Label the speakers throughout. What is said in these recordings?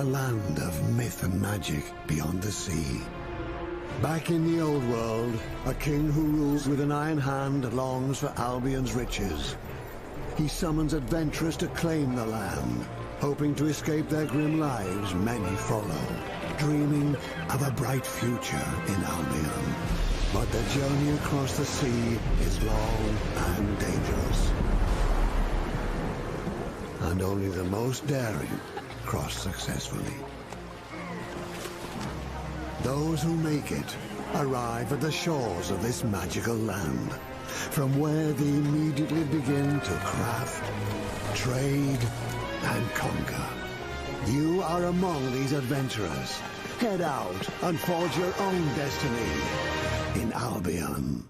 Speaker 1: a land of myth and magic beyond the sea. Back in the old world, a king who rules with an iron hand longs for Albion's riches. He summons adventurers to claim the land. Hoping to escape their grim lives, many follow, dreaming of a bright future in Albion. But the journey across the sea is long and dangerous. And only the most daring cross successfully. Those who make it arrive at the shores of this magical land, from where they immediately begin to craft, trade, and conquer. You are among these adventurers. Head out and forge your own destiny in Albion.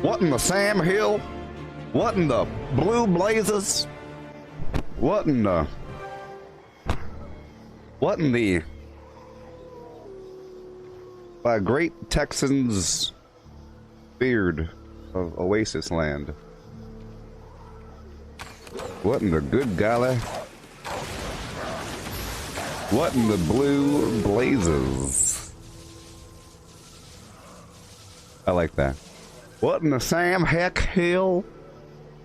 Speaker 2: What in the Sam Hill? What in the Blue Blazes? What in the great Texans beard of Oasis land? What in the good golly? What in the Blue Blazes? I like that. What in the Sam Heck Hill?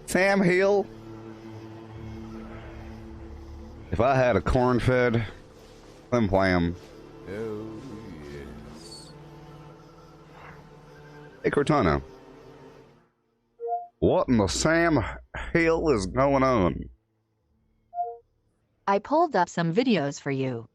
Speaker 2: Sam Hill? If I had a corn-fed flim flam. Oh, yes. Hey, Cortana. What in the Sam Hill is going on?
Speaker 3: I pulled up some videos for you.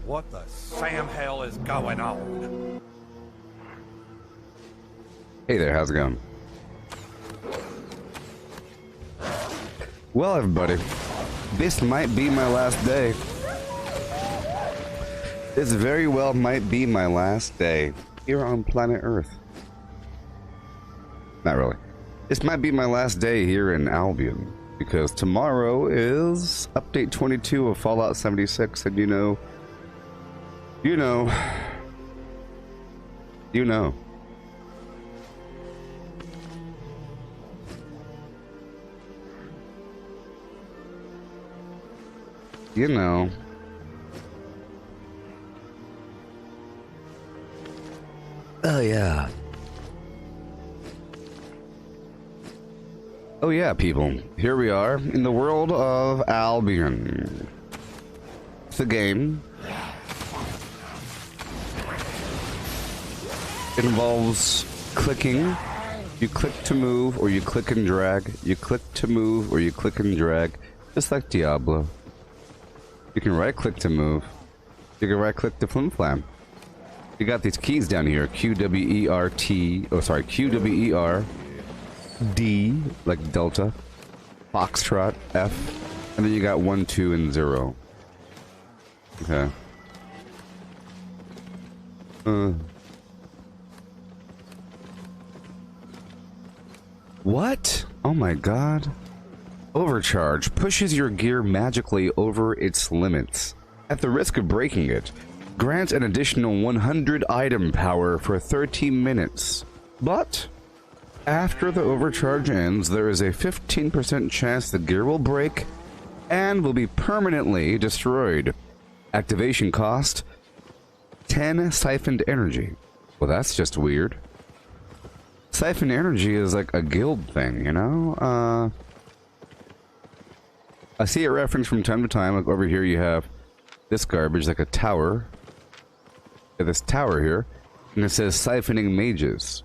Speaker 4: What the Sam hell is going on?
Speaker 2: Hey there, how's it going? Well, everybody, this might be my last day. This very well might be my last day here on planet Earth. Not really. This might be my last day here in Albion, because tomorrow is update 22 of Fallout 76, and you know. Oh yeah. Oh yeah, people. Here we are in the world of Albion. It's a game. It involves clicking. You click to move, or you click and drag. You click to move, or you click and drag. Just like Diablo. You can right-click to move. You can right-click to flim-flam. You got these keys down here. Q, W, E, R, T. Oh, sorry. Q, W, E, R. D, like Delta. Foxtrot, F. And then you got 1, 2, and 0. Okay. What? Oh my god. Overcharge pushes your gear magically over its limits. At the risk of breaking it, grants an additional 100 item power for 30 minutes. But after the overcharge ends, there is a 15% chance the gear will break and will be permanently destroyed. Activation cost 10 siphoned energy. Well, that's just weird. Siphon energy is like a guild thing, you know? I see a reference from time to time. Like over here you have this garbage, like a tower. This tower here. And it says siphoning mages.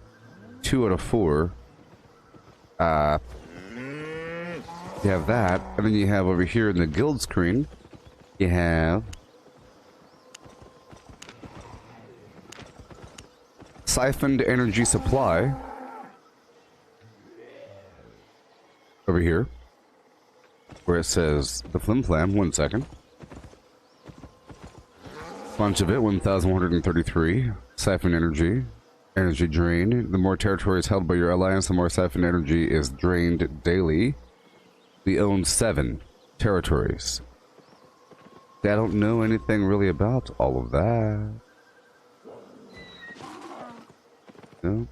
Speaker 2: 2 out of 4. You have that. And then you have over here in the guild screen, you have siphoned energy supply. Over here, where it says the flim flam. 1 second. Bunch of it, 1,133. Siphon energy. Energy drained. The more territory is held by your alliance, the more siphon energy is drained daily. We own 7 territories. I don't know anything really about all of that. No?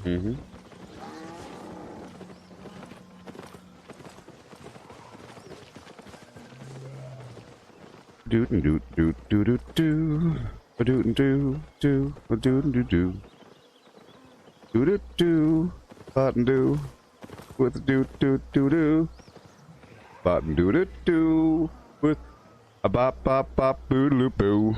Speaker 2: Mm-hmm. Doot and doot doot doot doot doo. A doot and doo doo. A doot and doo doo. Doot doot doo. Button doo. With a doot doot doo doo. Button doot doot doo. With a bop bop bop boo doo boo.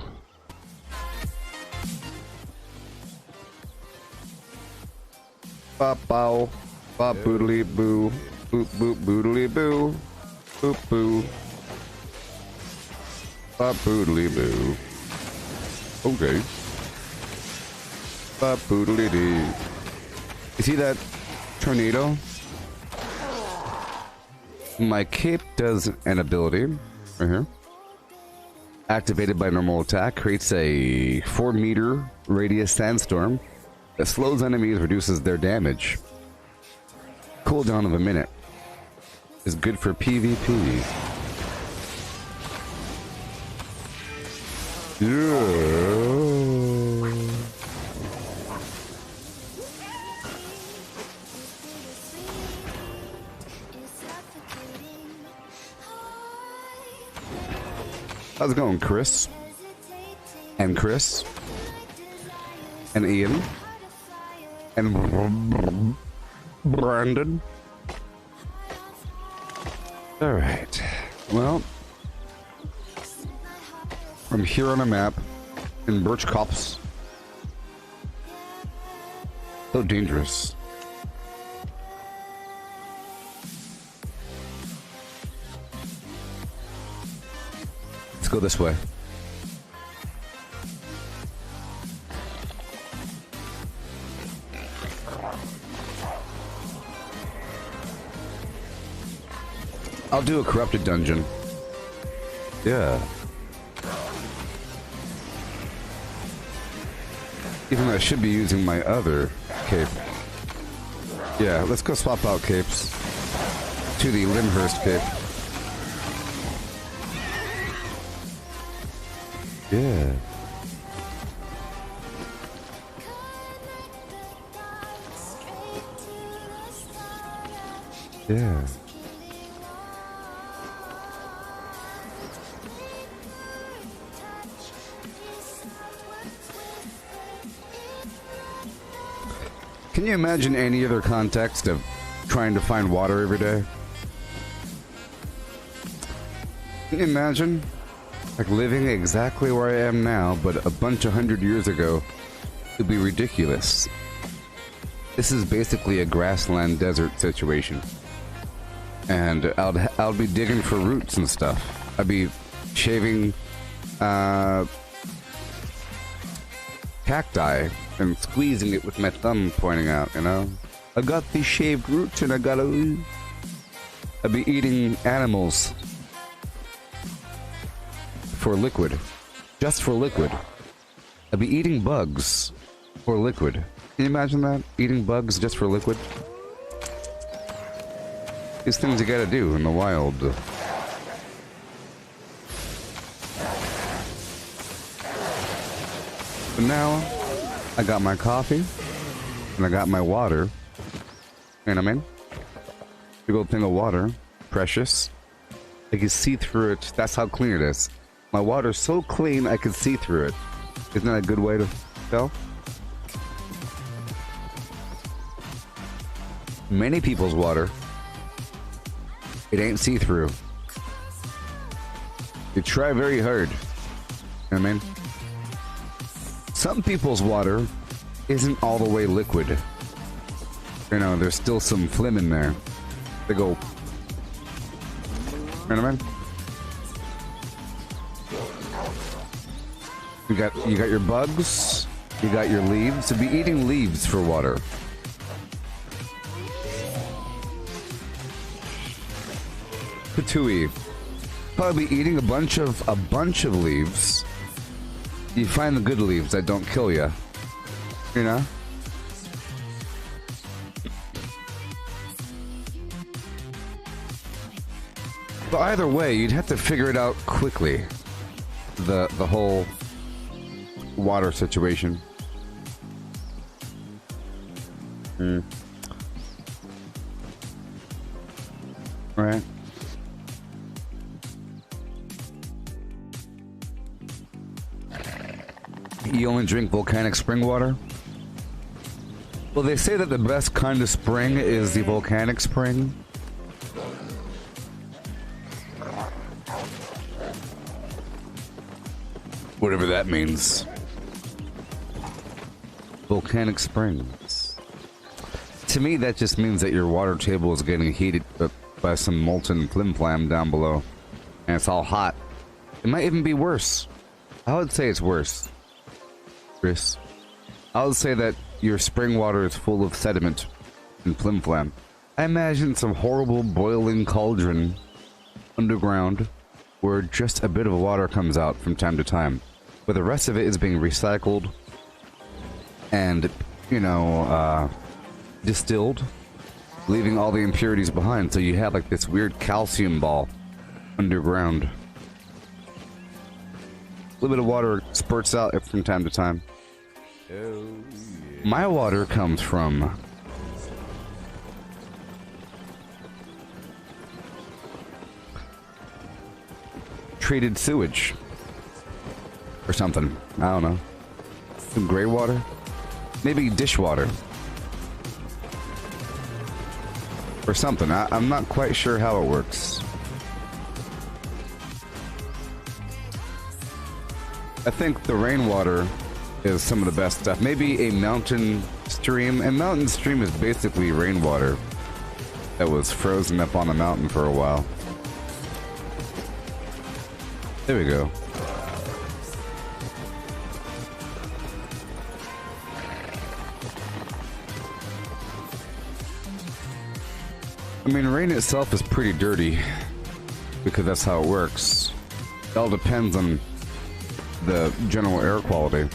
Speaker 2: Bop bow, bop boodly boo, boop boop boodly boo, boop boo, bop boodly boo. Okay. Ba-boodly-dee. You see that tornado? My cape does an ability right here. Activated by normal attack, creates a 4-meter radius sandstorm that slows enemies, reduces their damage. Cooldown of a minute. Is good for PvP. Yeah. How's it going, Chris? And Chris? And Ian? And Brandon? Alright. Well, I'm here on a map in Birch Copse. So dangerous. Let's go this way. I'll do a corrupted dungeon. Yeah. Even though I should be using my other cape. Yeah, let's go swap out capes to the Limhurst cape. Yeah. Yeah. Can you imagine any other context of trying to find water every day? Can you imagine? Like living exactly where I am now, but a bunch of 100 years ago, it'd be ridiculous. This is basically a grassland desert situation. And I'll be digging for roots and stuff. I'd be shaving cacti and squeezing it with my thumb pointing out, you know? I got these shaved roots and I'd be eating animals for liquid. Just for liquid. I'd be eating bugs for liquid. Can you imagine that? Eating bugs just for liquid? These things you gotta do in the wild. But now, I got my coffee, and I got my water. You know what I mean? Big old thing of water. Precious. I can see through it. That's how clean it is. My water's so clean, I can see through it. Isn't that a good way to tell? Many people's water, it ain't see-through. You try very hard. You know what I mean? Some people's water isn't all the way liquid. You know, there's still some phlegm in there. They go... You know what I mean? You got your bugs, you got your leaves. So be eating leaves for water. Patooey. Probably be eating a bunch of leaves. You find the good leaves that don't kill you. You know? But either way, you'd have to figure it out quickly. The whole water situation. Right. You only drink volcanic spring water? Well, they say that the best kind of spring is the volcanic spring. Whatever that means. Volcanic springs. To me, that just means that your water table is getting heated by some molten flim-flam down below. And it's all hot. It might even be worse. I would say it's worse. Chris. I would say that your spring water is full of sediment and flim-flam. I imagine some horrible boiling cauldron underground where just a bit of water comes out from time to time, but the rest of it is being recycled and, you know, distilled, leaving all the impurities behind, so you have like this weird calcium ball underground. A little bit of water spurts out from time to time. Oh, yeah. My water comes from treated sewage or something. I don't know. Some gray water, maybe dishwater or something. I'm not quite sure how it works. I think the rainwater is some of the best stuff. Maybe a mountain stream, and mountain stream is basically rainwater that was frozen up on a mountain for a while. There we go. I mean, rain itself is pretty dirty because that's how it works. It all depends on the general air quality.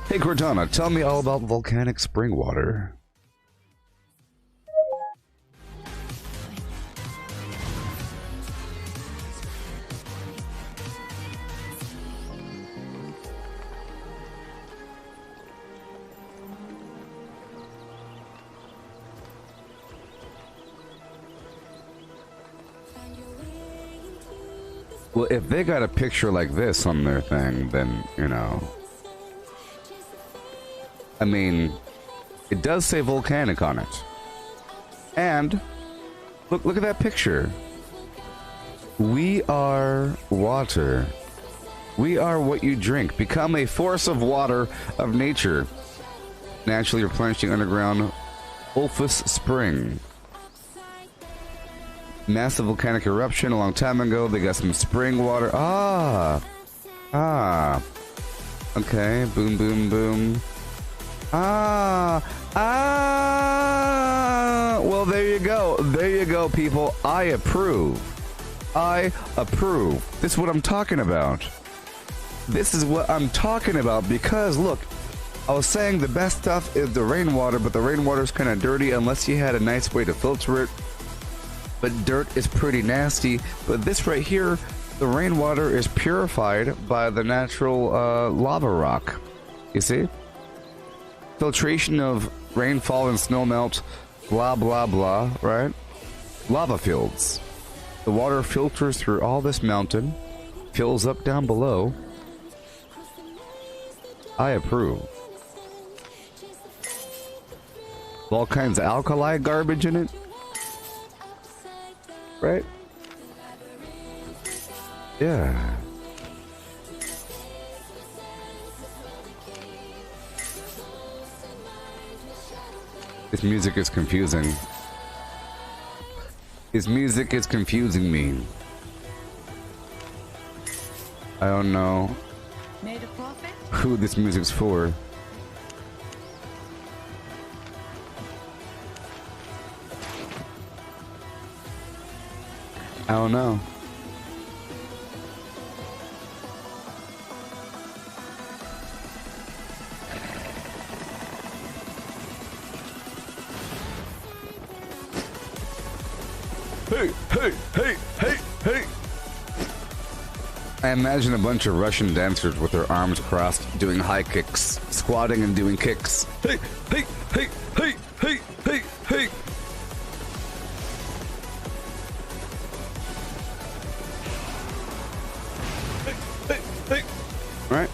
Speaker 2: Hey Cortana, tell me all about volcanic spring water. Well, if they got a picture like this on their thing, then, you know. I mean, it does say volcanic on it. And, look at that picture. We are water. We are what you drink. Become a force of water of nature. Naturally replenishing underground Ulfus Spring. Massive volcanic eruption a long time ago. They got some spring water. Okay. Boom, boom, boom. Well, there you go. There you go, people. I approve. I approve. This is what I'm talking about. This is what I'm talking about because, look, I was saying the best stuff is the rainwater, but the rainwater is kind of dirty unless you had a nice way to filter it. But dirt is pretty nasty. But this right here, the rainwater is purified by the natural lava rock. You see? Filtration of rainfall and snowmelt, blah, blah, blah, right? Lava fields. The water filters through all this mountain, fills up down below. I approve. All kinds of alkali garbage in it. Right? Yeah. This music is confusing. This music is confusing me. I don't know who this music's for. I don't know. Hey! I imagine a bunch of Russian dancers with their arms crossed doing high kicks, squatting and doing kicks. Hey! Right?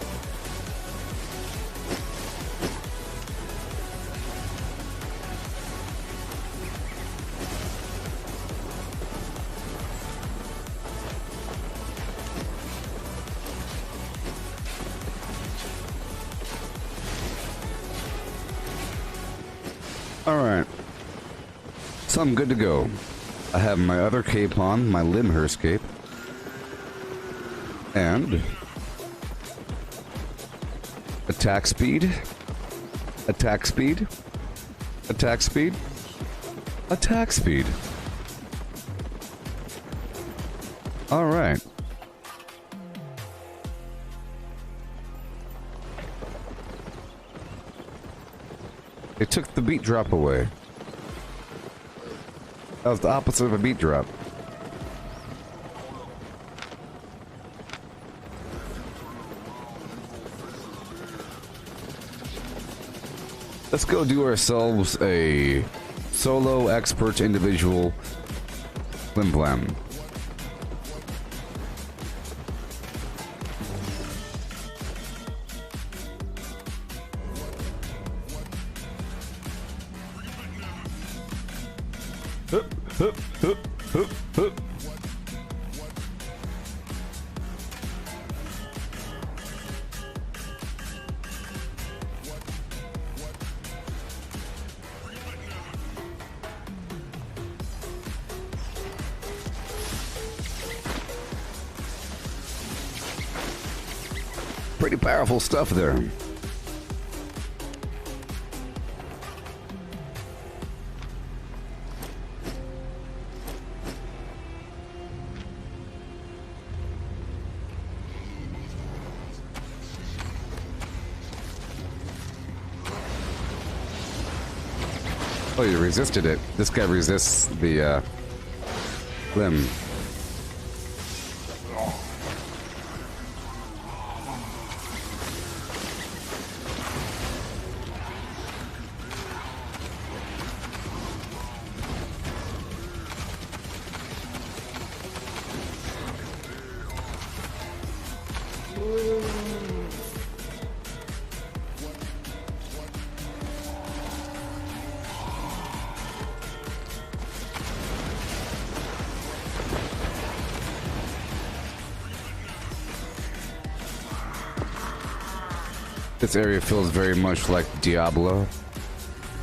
Speaker 2: Alright. So I'm good to go. I have my other cape on, my Limhurst cape. And Attack speed. Attack speed. Attack speed. Attack speed. All right. It took the beat drop away. That was the opposite of a beat drop. Let's go do ourselves a solo expert individual flim flam. Pretty powerful stuff there. Oh, you resisted it. This guy resists the limb. This area feels very much like Diablo.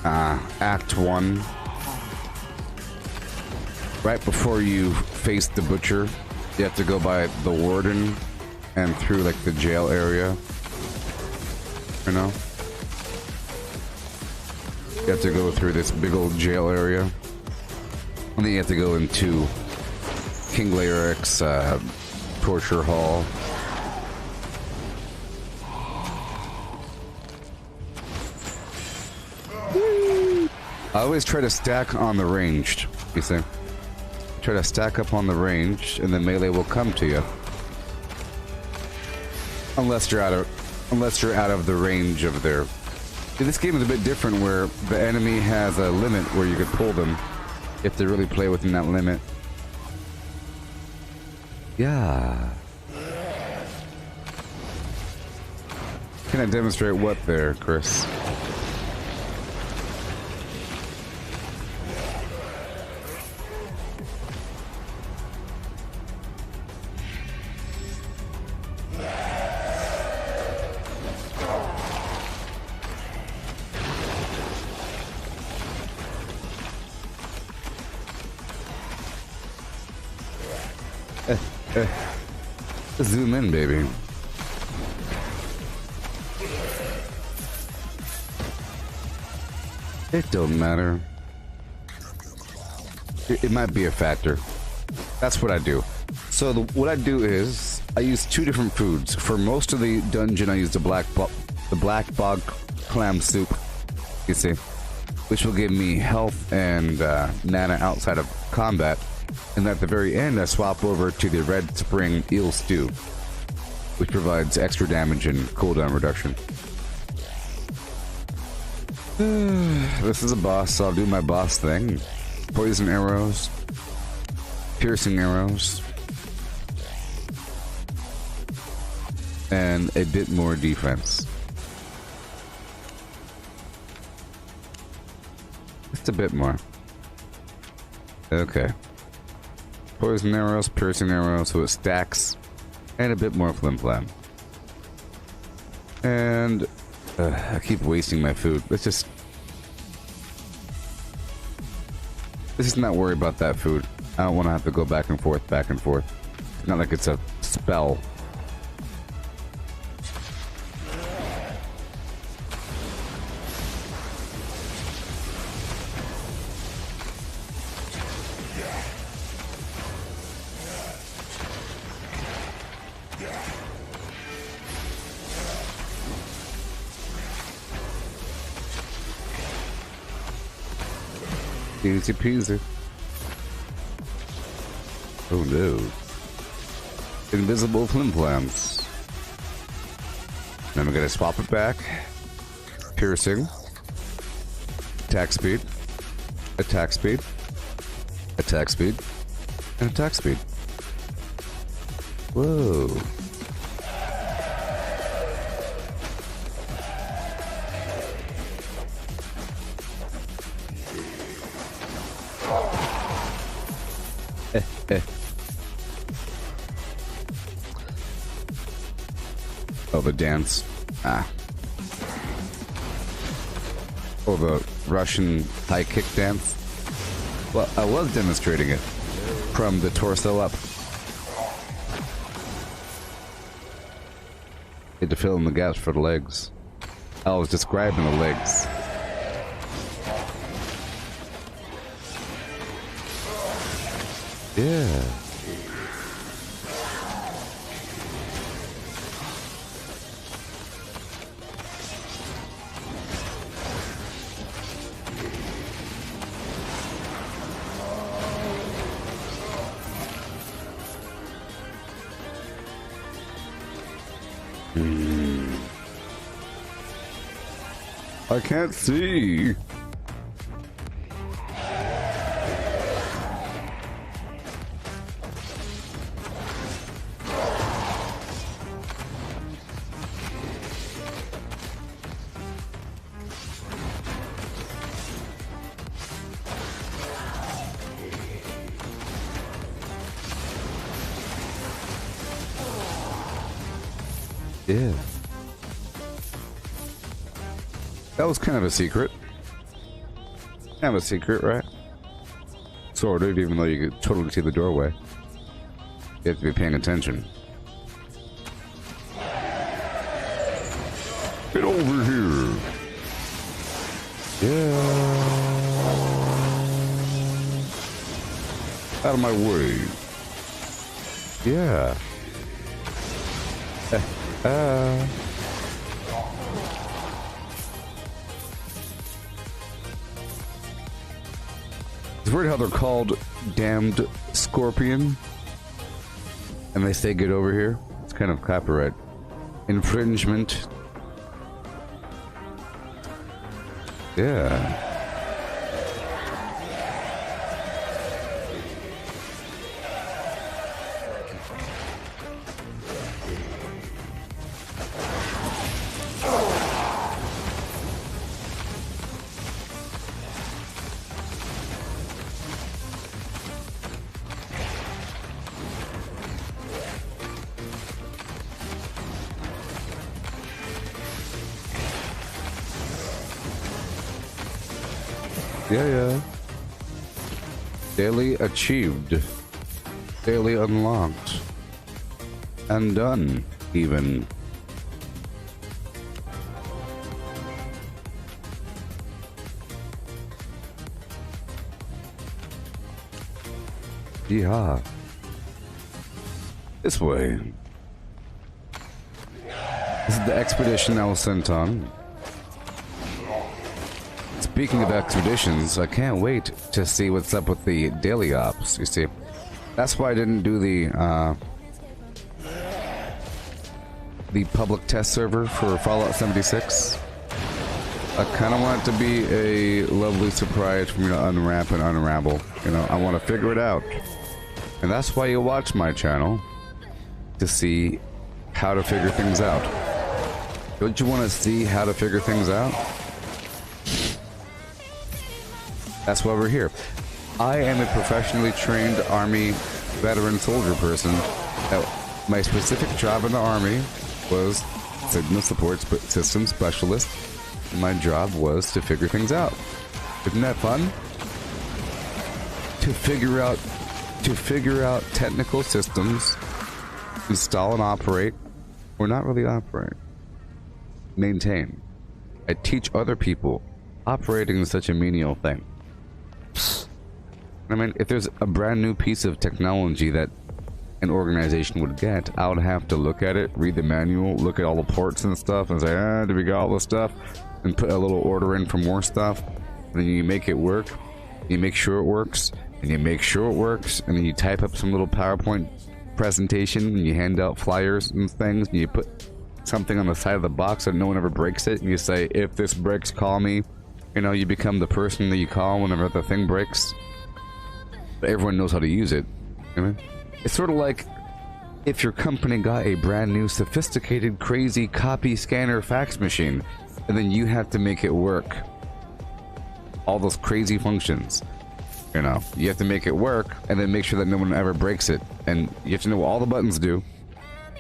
Speaker 2: Act 1. Right before you face the butcher, you have to go by the warden and through like the jail area. You know? You have to go through this big old jail area. And then you have to go into King Lyric's torture hall. I always try to stack on the ranged, you see. Try to stack up on the ranged, and then melee will come to you. Unless you're out of the range of their... This game is a bit different where the enemy has a limit where you could pull them if they really play within that limit. Yeah. Can I demonstrate what there, Chris? Zoom in, baby. It don't matter. It might be a factor. That's what I do. So what I do is I use 2 different foods. For most of the dungeon, I use the black bog clam soup. You see, which will give me health and mana outside of combat. And at the very end, I swap over to the red spring eel stew, which provides extra damage and cooldown reduction. This is a boss, so I'll do my boss thing. Poison arrows, piercing arrows, and a bit more defense. Just a bit more. Okay. Poison arrows, piercing arrows, so it stacks, and a bit more flim flam. And I keep wasting my food. Let's just not worry about that food. I don't want to have to go back and forth, back and forth. It's not like it's a spell. Easy peasy. Oh no. Invisible flimplams. Then we're gonna swap it back. Piercing. Attack speed. Attack speed. Attack speed. And attack speed. Whoa. Oh, the dance. Ah. Oh, the Russian high kick dance. Well, I was demonstrating it from the torso up. Had to fill in the gaps for the legs. I was describing the legs. Yeah. I can't see. Yeah. That was kind of a secret. Kind of a secret, right? Sort of, even though you could totally see the doorway. You have to be paying attention. Get over here. Yeah. Out of my way. Yeah. It's weird how they're called Damned Scorpion. And they say get over here. It's kind of copyright infringement. Yeah. Yeah. Daily achieved. Daily unlocked. And done, even. Yeah. This way. This is the expedition I was sent on. Speaking of expeditions, I can't wait to see what's up with the daily ops, you see. That's why I didn't do the public test server for Fallout 76. I kind of want it to be a lovely surprise for me to unwrap and unravel. You know, I want to figure it out. And that's why you watch my channel, to see how to figure things out. Don't you want to see how to figure things out? That's why we're here. I am a professionally trained Army veteran soldier person. My specific job in the Army was Signal Support System Specialist. My job was to figure things out. Isn't that fun? To figure out technical systems, install and operate, or not really operate, maintain. I teach other people. Operating is such a menial thing. I mean, if there's a brand new piece of technology that an organization would get, I would have to look at it, read the manual, look at all the ports and stuff, and say, do we got all this stuff? And put a little order in for more stuff, and then you make it work. You make sure it works, and you make sure it works, and then you type up some little PowerPoint presentation, and you hand out flyers and things, and you put something on the side of the box so no one ever breaks it, and you say, if this breaks, call me. You know, you become the person that you call whenever the thing breaks. But everyone knows how to use it. You know? It's sort of like if your company got a brand new, sophisticated, crazy copy scanner fax machine, and then you have to make it work. All those crazy functions. You know, you have to make it work, and then make sure that no one ever breaks it. And you have to know what all the buttons do.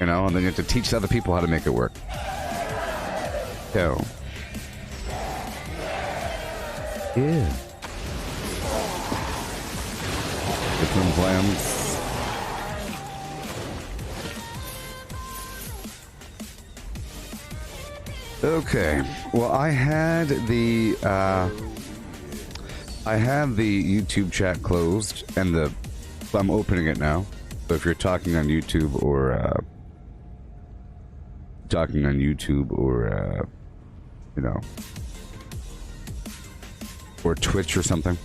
Speaker 2: You know, and then you have to teach other people how to make it work. So. Yeah. Different plans. Okay. Well, I had the YouTube chat closed, and I'm opening it now. So if you're talking on YouTube or you know, or Twitch or something,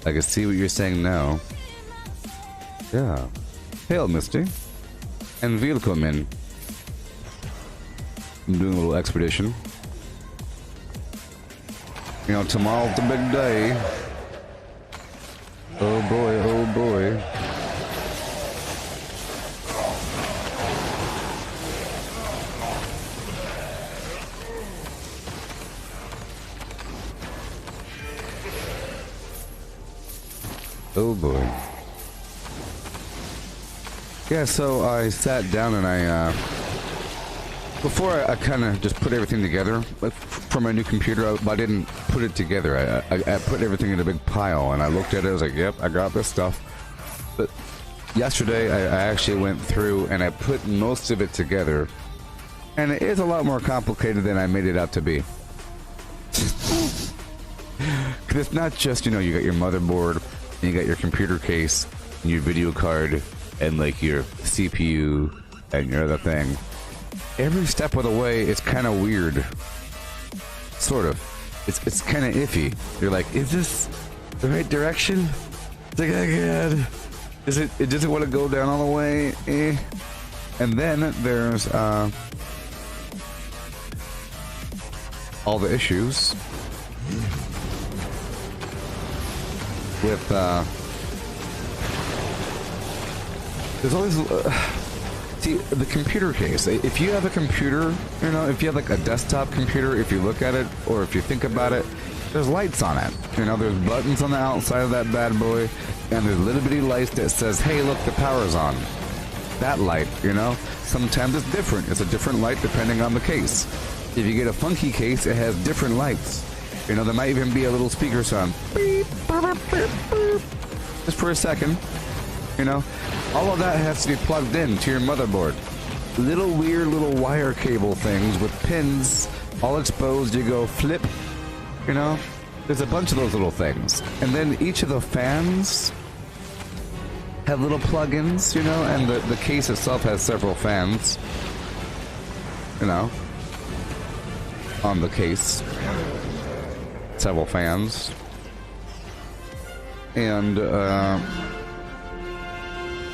Speaker 2: I can see what you're saying now. Yeah. Hail, Misty. And Willkommen. I'm doing a little expedition. You know, tomorrow's the big day. Oh boy, oh boy. Oh boy. Yeah, so I sat down and before I kind of just put everything together, like for my new computer, I didn't put it together. I put everything in a big pile, and I looked at it, I was like, yep, I got this stuff. But yesterday, I actually went through and I put most of it together, and it is a lot more complicated than I made it out to be. Because it's not just, you know, you got your motherboard, and you got your computer case, and your video card, and like your CPU, and your other thing. Every step of the way, it's kind of weird. Sort of. It's kind of iffy. You're like, is this the right direction? It's like, oh god. It doesn't want to go down all the way. Eh. And then there's all the issues with there's always see the computer case. If you have a computer, you know, if you have like a desktop computer, if you look at it or if you think about it, there's lights on it. You know, there's buttons on the outside of that bad boy, and there's little bitty lights that says, hey, look, the power's on. That light, you know, sometimes it's different. It's a different light depending on the case. If you get a funky case, it has different lights. You know, there might even be a little speaker sound. Beep, beep, beep, beep. Just for a second. You know, all of that has to be plugged in to your motherboard. Little weird little wire cable things with pins all exposed. You go flip, you know, there's a bunch of those little things. And then each of the fans have little plugins, you know, and the case itself has several fans, you know, on the case. Several fans. And,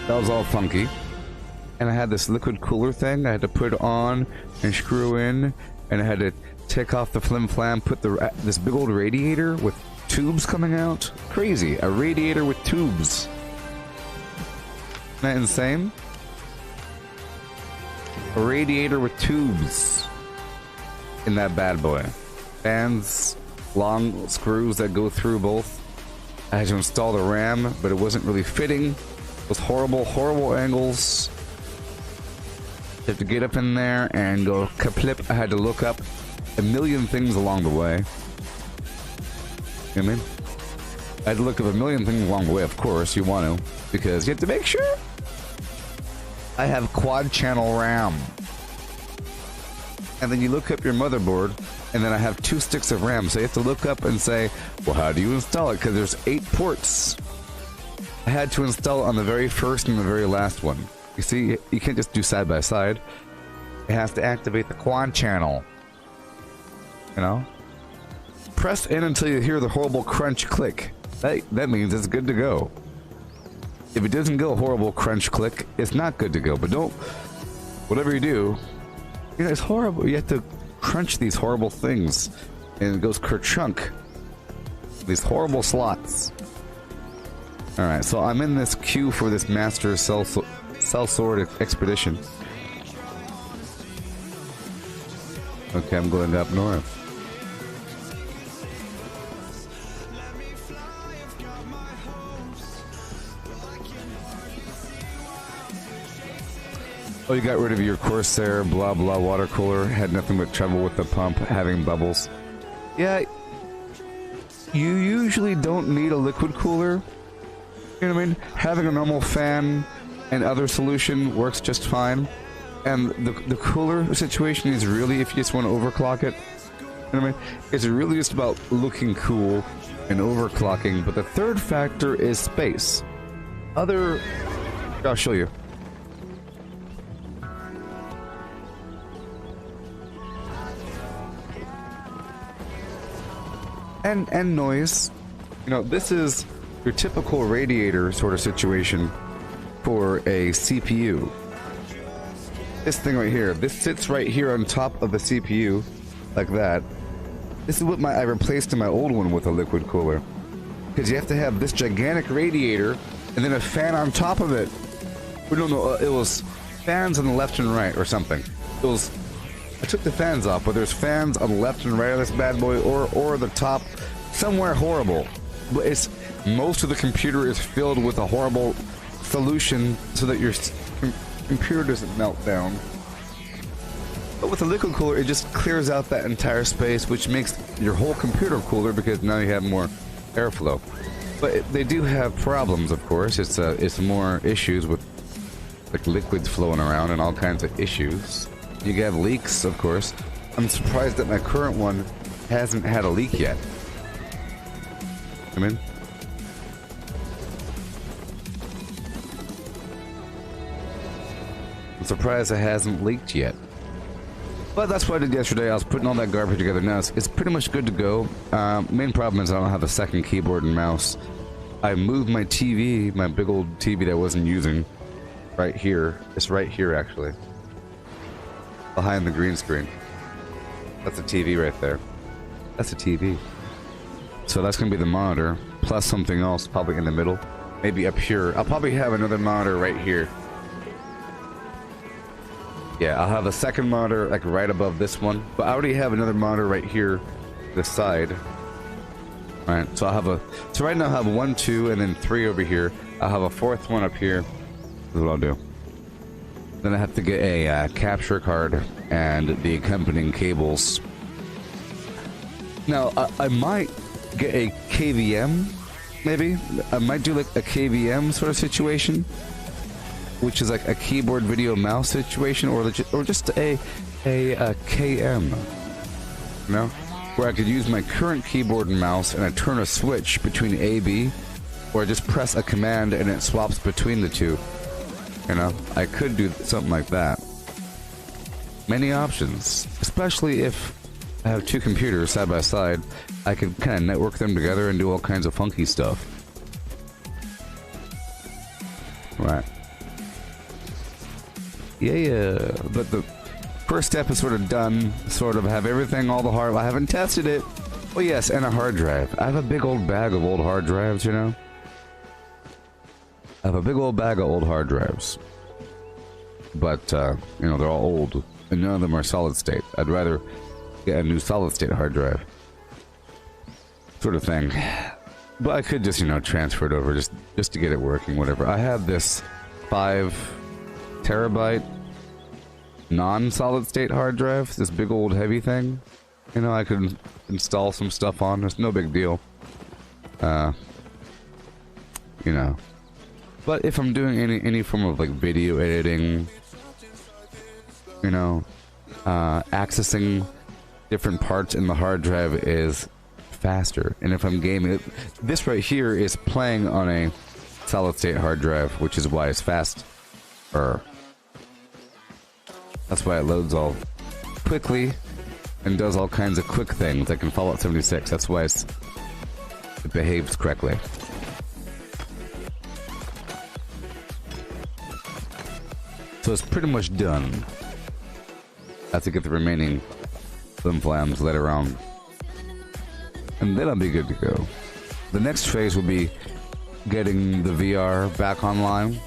Speaker 2: that was all funky. And I had this liquid cooler thing I had to put on and screw in, and I had to take off the flim flam, put this big old radiator with tubes coming out. Crazy, a radiator with tubes. Isn't that insane? A radiator with tubes in that bad boy. Fans, long screws that go through both. I had to install the RAM, but it wasn't really fitting. With horrible angles. You have to get up in there and go kaplip. I had to look up a million things along the way. You know what I mean? I had to look up a million things along the way, of course, you want to. Because you have to make sure I have quad channel RAM. And then you look up your motherboard, and then I have 2 sticks of RAM. So you have to look up and say, well, how do you install it? Because there's 8 ports. I had to install it on the very first and the very last one. You see, you can't just do side by side. It has to activate the quad channel. You know? press in until you hear the horrible crunch click. That means it's good to go. If it doesn't go horrible crunch click, it's not good to go. But don't, whatever you do, you know, it's horrible. You have to crunch these horrible things, and it goes kerchunk. These horrible slots. All right, so I'm in this queue for this Master Sellsword Expedition. Okay, I'm going up north. Oh, you got rid of your Corsair, blah blah water cooler. Had nothing but trouble with the pump having bubbles. Yeah, you usually don't need a liquid cooler. You know what I mean? Having a normal fan and other solution works just fine. And the cooler situation is really if you just want to overclock it. You know what I mean? It's really just about looking cool and overclocking. But the third factor is space. I'll show you. And noise. You know, this is your typical radiator sort of situation for a CPU. This thing right here, this sits right here on top of the CPU, like that. This is what I replaced in my old one with a liquid cooler. Because you have to have this gigantic radiator and then a fan on top of it. No, it was fans on the left and right or something. It was, I took the fans off, but there's fans on the left and right of this bad boy, or the top, somewhere horrible. But it's, most of the computer is filled with a horrible solution so that your computer doesn't melt down. But with a liquid cooler, it just clears out that entire space, which makes your whole computer cooler because now you have more airflow. But they do have problems, of course. It's more issues with like liquids flowing around and all kinds of issues. You have leaks, of course. I'm surprised that my current one hasn't had a leak yet. Come in. I'm surprised it hasn't leaked yet. But that's what I did yesterday. I was putting all that garbage together. Now it's pretty much good to go. Main problem is I don't have a second keyboard and mouse. I moved my TV, my big old TV that I wasn't using, right here. It's right here, actually. Behind the green screen. That's a TV right there. That's a TV. So that's going to be the monitor, plus something else probably in the middle. Maybe up here. I'll probably have another monitor right here. Yeah, I'll have a second monitor like right above this one. But I already have another monitor right here, this side. Alright, so I'll have a... So right now I have 1, 2, and then 3 over here. I'll have a fourth one up here. That's what I'll do. Then I have to get a capture card and the accompanying cables. Now, I might get a KVM, maybe? I might do like a KVM sort of situation, which is like a keyboard video mouse situation, or just a KM, you know? Where I could use my current keyboard and mouse and I turn a switch between A, B, or I just press a command and it swaps between the two. You know, I could do something like that. Many options, especially if I have two computers side by side. I could kind of network them together and do all kinds of funky stuff. Right. Yeah, but the first step is sort of done. Sort of have everything, all the hard. I haven't tested it. Oh yes, and a hard drive. I have a big old bag of old hard drives, you know. I have a big old bag of old hard drives. But, you know, they're all old. And none of them are solid state. I'd rather get a new solid state hard drive. Sort of thing. But I could just, you know, transfer it over just to get it working, whatever. I have this 5 terabyte non-solid state hard drive. This big old heavy thing. You know, I could install some stuff on. It's no big deal. You know. But if I'm doing any form of like video editing, you know, accessing different parts in the hard drive is faster. And if I'm gaming, this right here is playing on a solid state hard drive, which is why it's fast. That's why it loads all quickly and does all kinds of quick things like in Fallout 76. That's why it behaves correctly. So it's pretty much done. I have to get the remaining flim flams later on. And then I'll be good to go. The next phase will be getting the VR back online.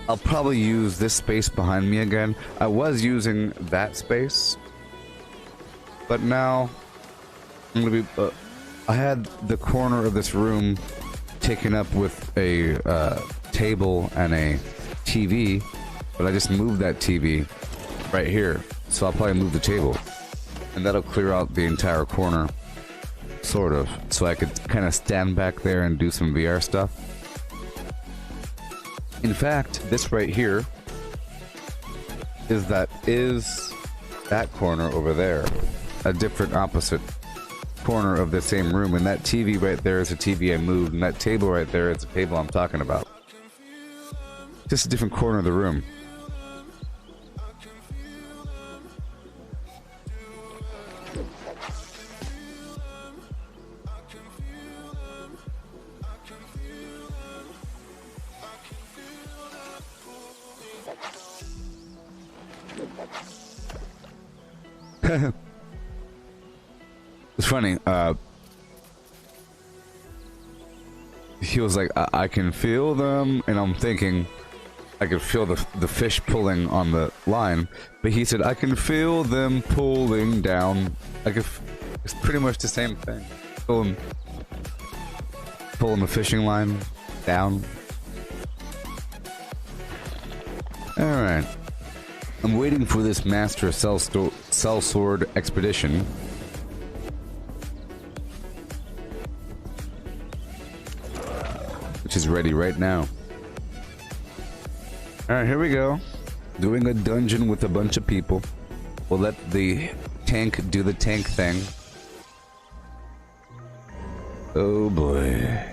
Speaker 2: I'll probably use this space behind me again. I was using that space, but now I'm gonna be. I had the corner of this room taken up with a table and a TV, but I just moved that TV right here. So I'll probably move the table, and that'll clear out the entire corner, sort of, so I could kind of stand back there and do some VR stuff. In fact, this right here is that corner over there, a different opposite corner of the same room, and that TV right there is a TV I moved, and that table right there is a table I'm talking about. Just a different corner of the room. It's funny, he was like, I can feel them, and I'm thinking, I can feel the fish pulling on the line, but he said, I can feel them pulling down. It's pretty much the same thing. Pulling the fishing line down. Alright. I'm waiting for this Master Sellsword expedition. Which is ready right now. Alright, here we go. Doing a dungeon with a bunch of people. We'll let the tank do the tank thing. Oh boy.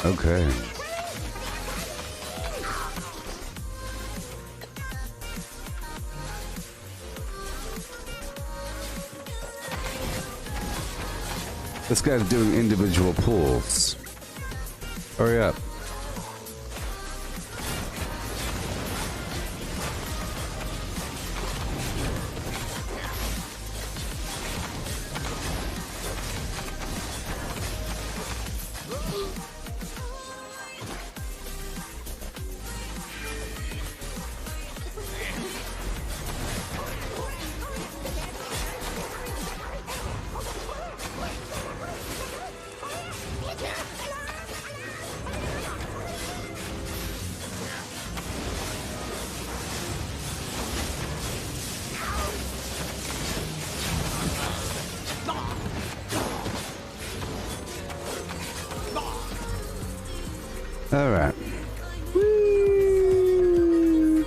Speaker 2: Okay. This guy's doing individual pulls. Hurry up. All right. Woo.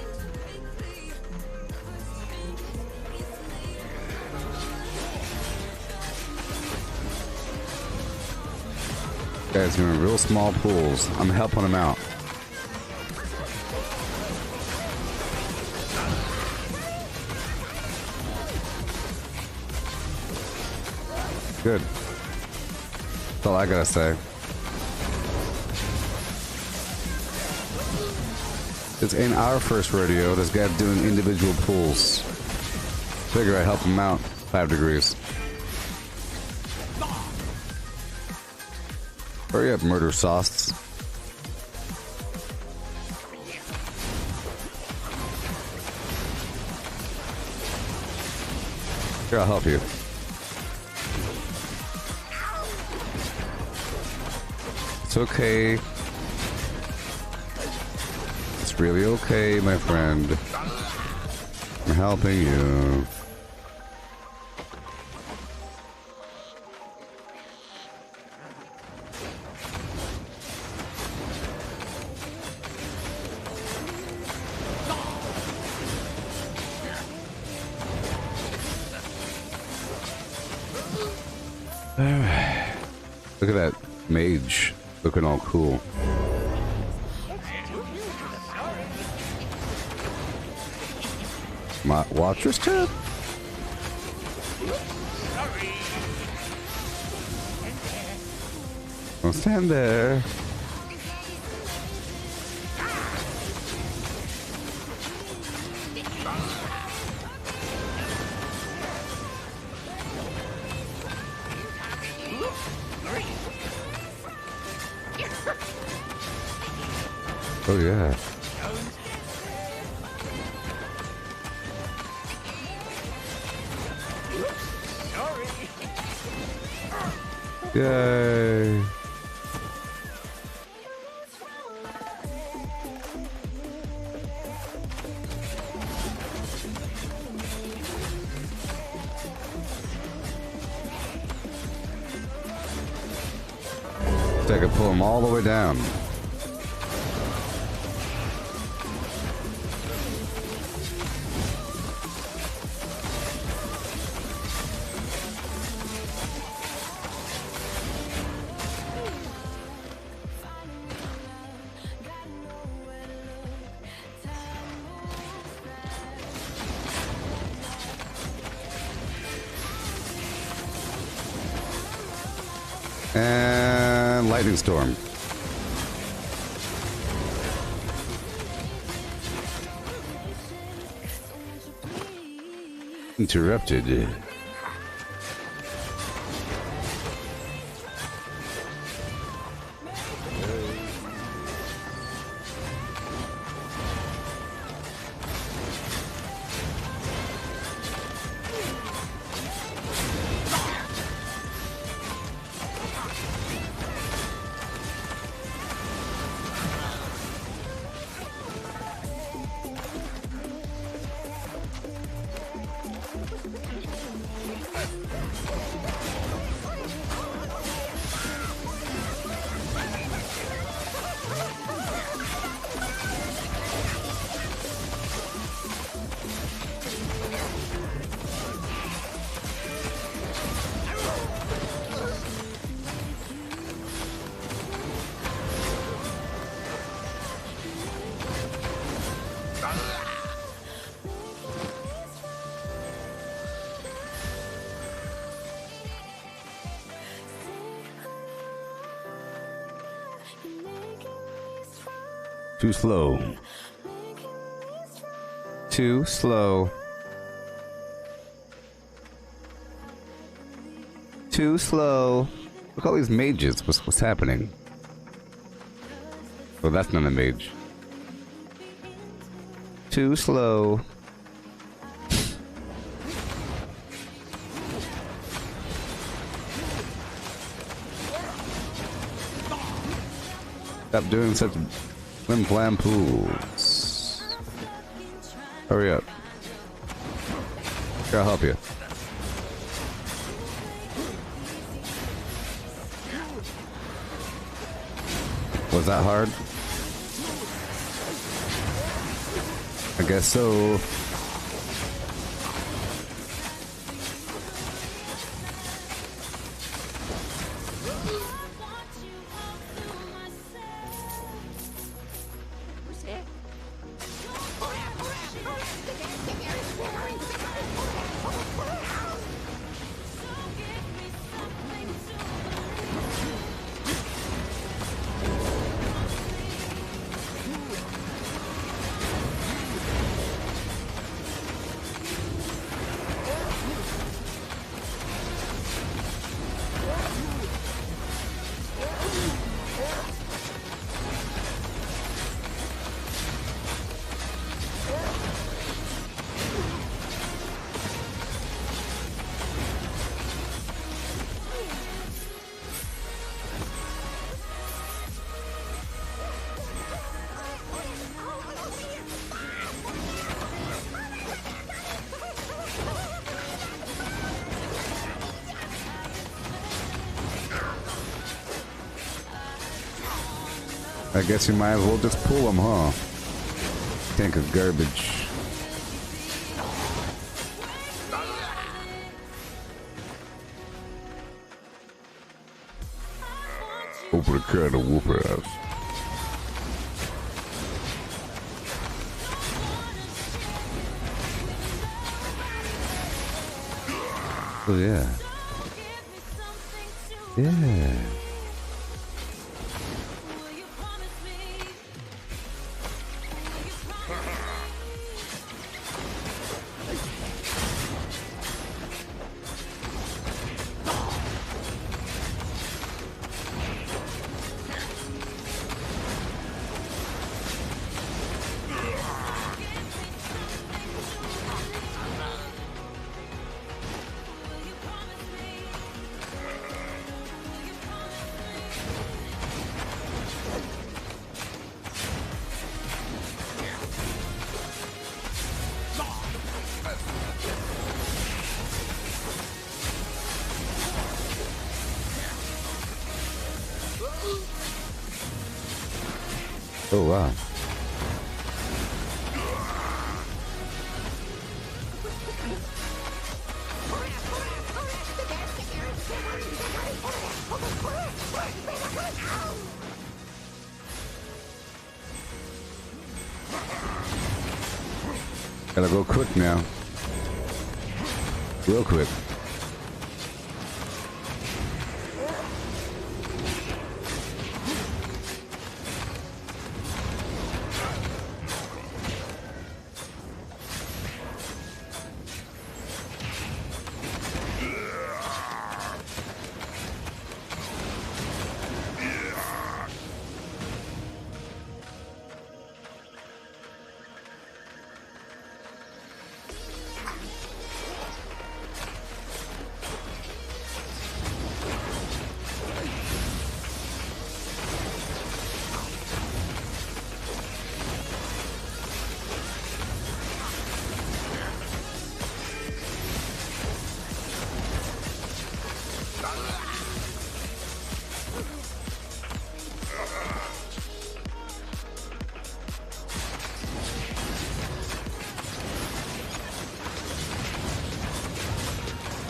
Speaker 2: Guys doing real small pulls. I'm helping him out. Good. That's all I gotta say. It's in our first rodeo. This guy's doing individual pulls. Figure I help him out 5 degrees. Hurry up, murder sauce. Here, I'll help you. It's okay. It's really okay, my friend. I'm helping you. Look at that mage looking all cool. Watch your step. Don't stand there. Oh yeah. Yay. So I can pull them all the way down. And lightning storm. Interrupted. Too slow. Too slow. Too slow. Look at all these mages. What's happening? Oh, that's not a mage. Too slow. Stop doing such flim flam pools. Hurry up. Here, I'll help you. Was that hard? I guess so. I guess you might as well just pull them, huh? Tank of garbage. Open a can of whoop ass. Oh yeah. Yeah. Oh wow. Gotta go quick now. Real quick.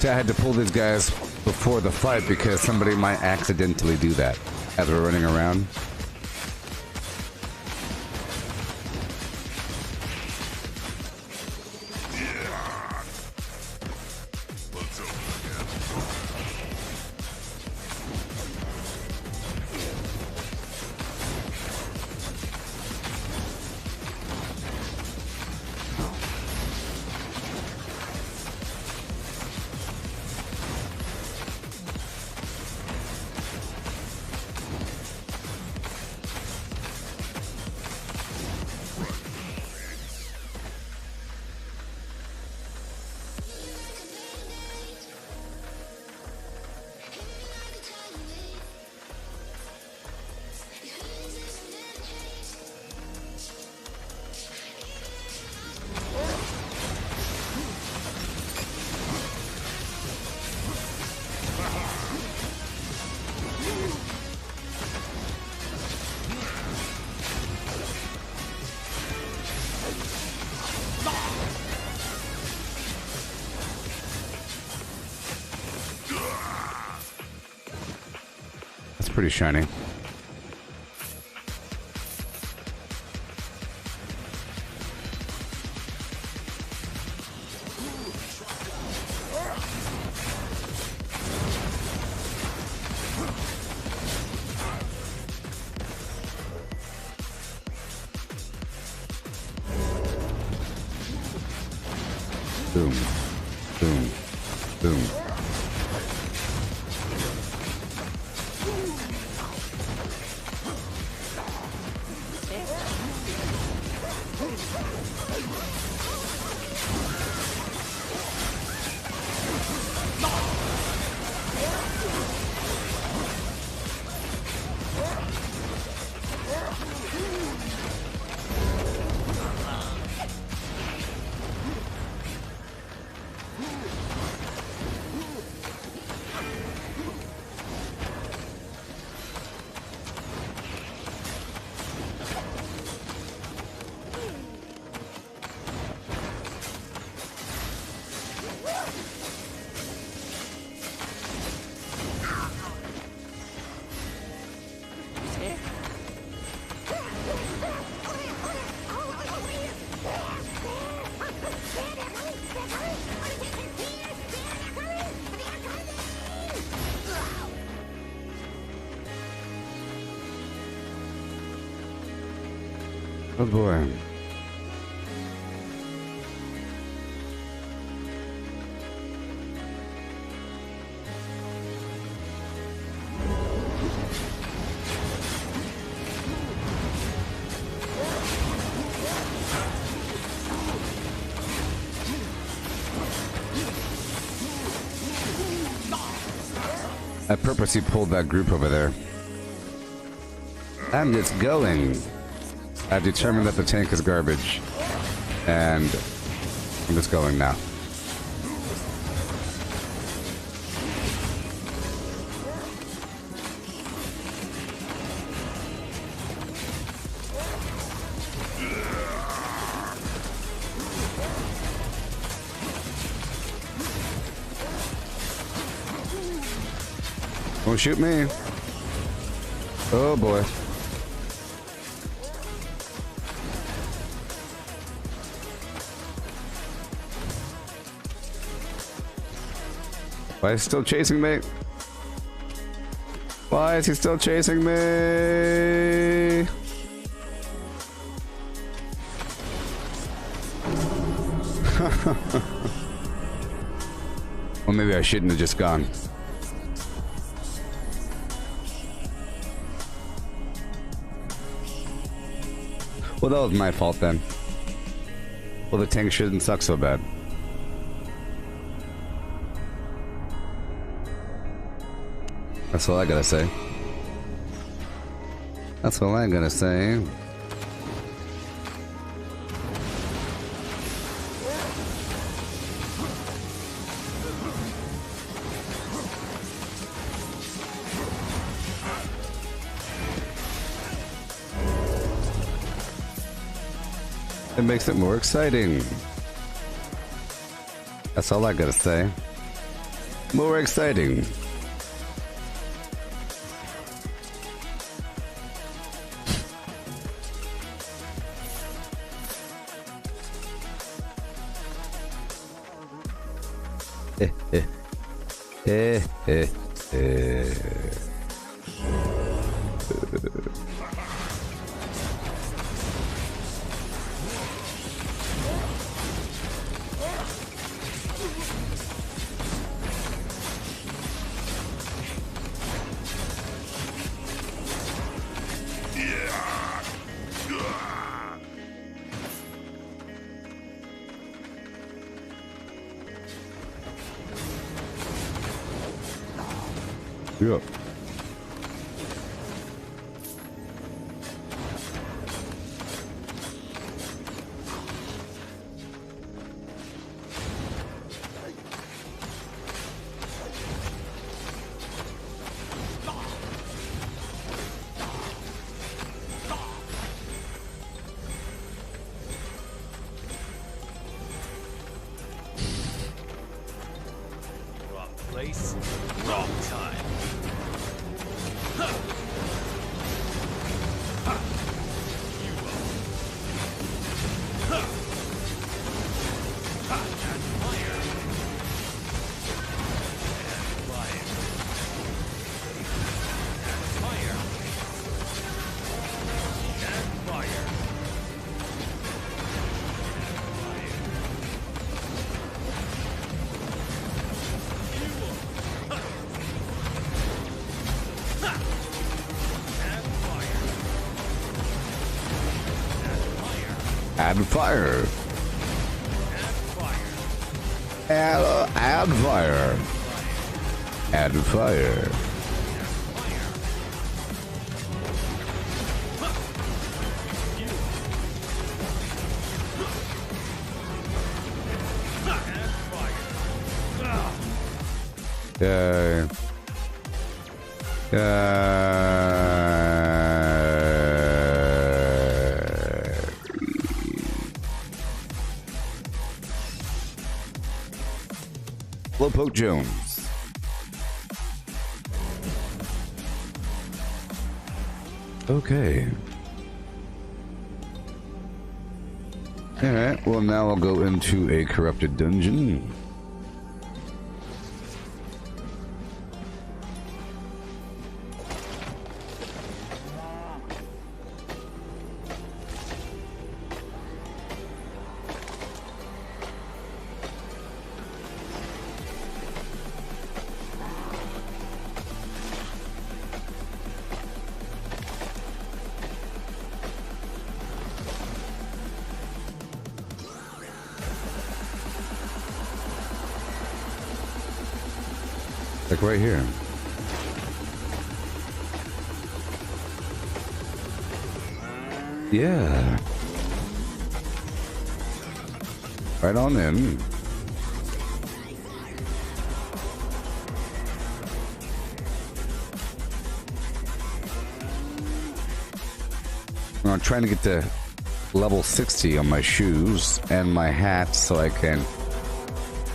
Speaker 2: I had to pull these guys before the fight because somebody might accidentally do that as we're running around. Pretty shiny. Boom. Boom. Boom. Oh boy. I purposely pulled that group over there. I'm just going. I've determined that the tank is garbage. And I'm just going now. Don't shoot me. Oh boy. Why is he still chasing me? Why is he still chasing me? Well, maybe I shouldn't have just gone. Well, that was my fault then. Well, the tank shouldn't suck so bad. That's all I gotta say. That's all I'm gonna say. It makes it more exciting. That's all I gotta say. More exciting. Yeah.
Speaker 5: Wrong place, wrong time.
Speaker 2: Add fire. Add fire. Add fire. Yay. Slowpoke Jones. Okay. Alright, well now I'll go into a corrupted dungeon. like right here. Yeah. Right on in. I'm trying to get to level 60 on my shoes and my hat so I can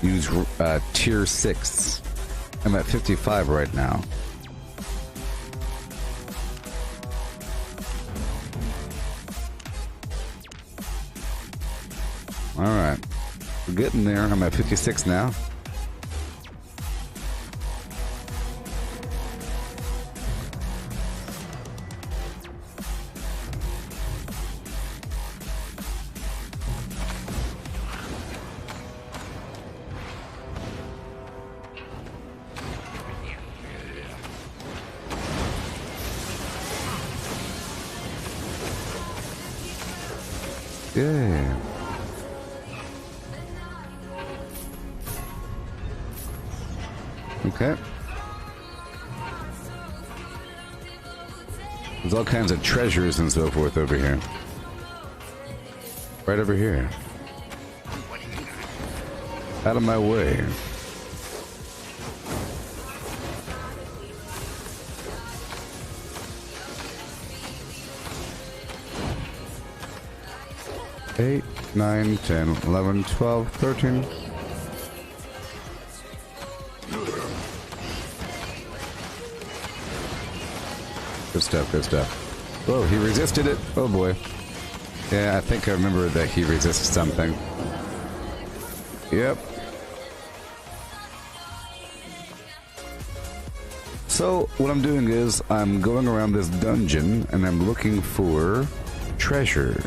Speaker 2: use tier 6. I'm at 55 right now. Alright. We're getting there. I'm at 56 now. Yeah. Okay. There's all kinds of treasures and so forth over here. Right over here. Out of my way. Eight, 9, 10, 11, 12, 13. Good stuff, good stuff. Whoa, he resisted it. Oh boy. Yeah, I think I remember that he resisted something. Yep. So, what I'm doing is, I'm going around this dungeon, and I'm looking for treasure.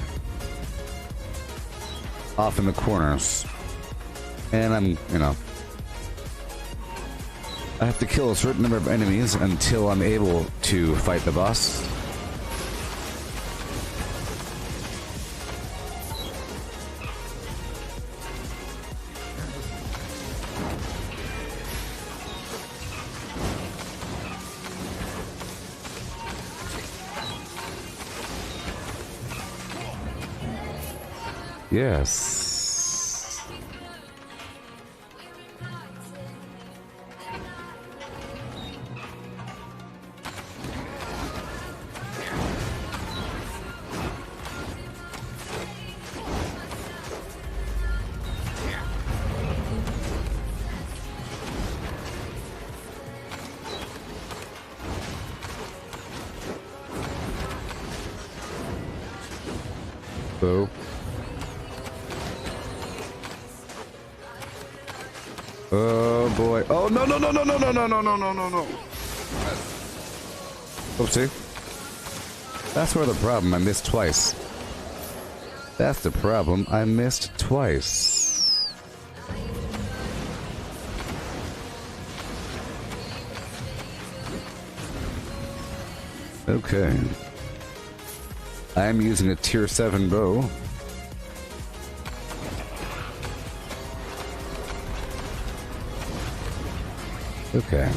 Speaker 2: Off in the corners. And I'm, you know, I have to kill a certain number of enemies until I'm able to fight the boss. Yes. So. Oh boy. Oh no no no no no no no no no no no no. Oopsie. That's where the problem. I missed twice. That's the problem. I missed twice. Okay. I'm using a tier 7 bow. Okay.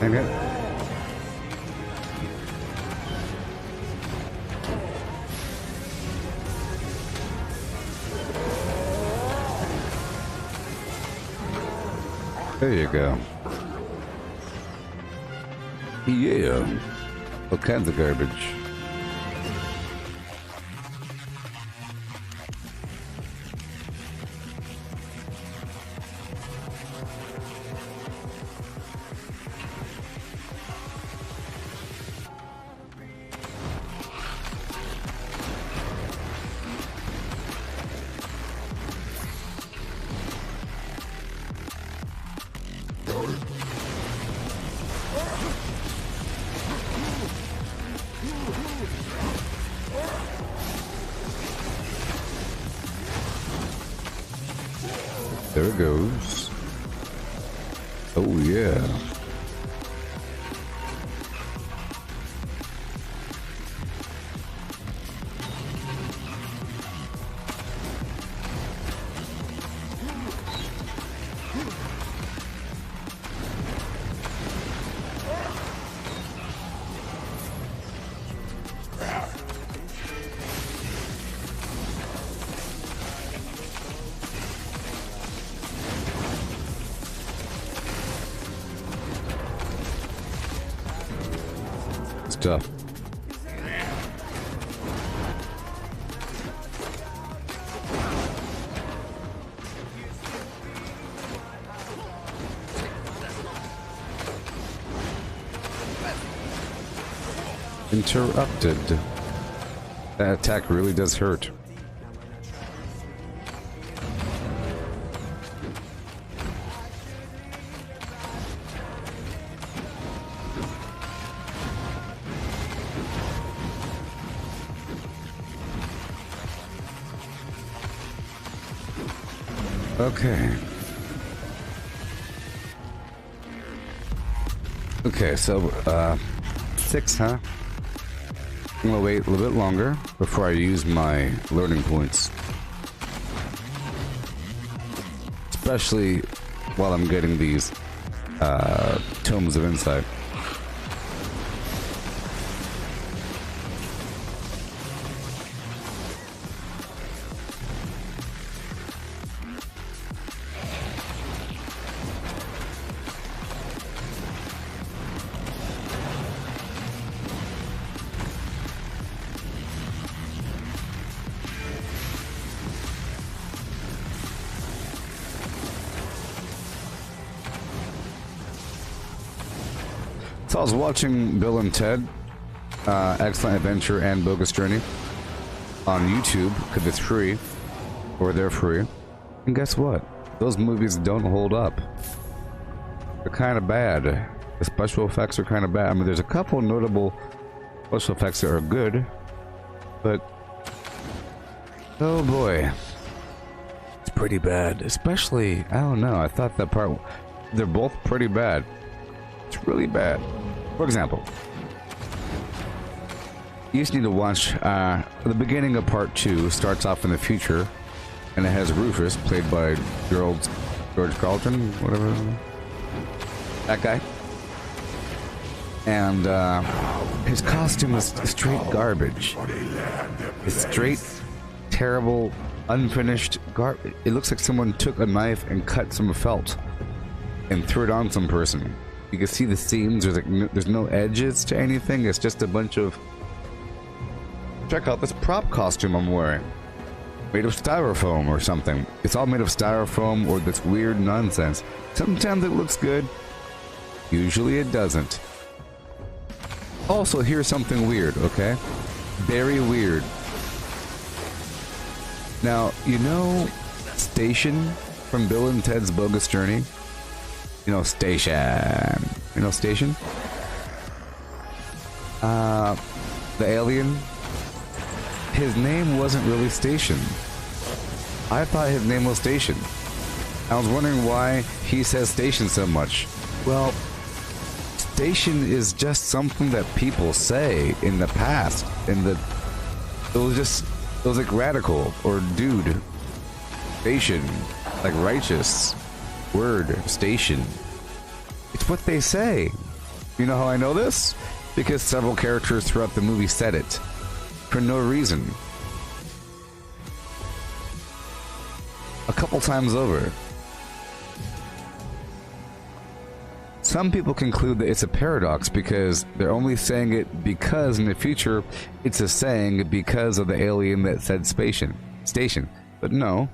Speaker 2: Okay. There you go. Yeah. All kinds of garbage. There it goes. Oh yeah. Stuff. Interrupted. That attack really does hurt. Okay. Okay, so, 6, huh? I'm gonna wait a little bit longer before I use my loading points. Especially while I'm getting these, tomes of insight. So I was watching Bill and Ted, Excellent Adventure and Bogus Journey on YouTube because it's free, or they're free. And guess what? Those movies don't hold up. They're kind of bad. The special effects are kind of bad. I mean, there's a couple notable special effects that are good, but oh boy, it's pretty bad. Especially, I don't know. I thought that part. They're both pretty bad. It's really bad. For example, you just need to watch the beginning of part 2 starts off in the future, and it has Rufus, played by George Carlton, whatever, that guy. And his costume is straight garbage. It's straight, terrible, unfinished garbage. It looks like someone took a knife and cut some felt and threw it on some person. You can see the seams. There's no edges to anything. It's just a bunch of... Check out this prop costume I'm wearing. Made of styrofoam or something. It's all made of styrofoam or this weird nonsense. Sometimes it looks good. Usually it doesn't. Also, here's something weird, okay? Very weird. Now, you know Station from Bill and Ted's Bogus Journey? You know, Station. You know, Station? The alien? His name wasn't really Station. I thought his name was Station. I was wondering why he says Station so much. Well, Station is just something that people say in the past. It was like radical or dude. Station. Like righteous. Word. Station. It's what they say. You know how I know this? Because several characters throughout the movie said it. For no reason. A couple times over. Some people conclude that it's a paradox because they're only saying it because in the future it's a saying because of the alien that said station. But no.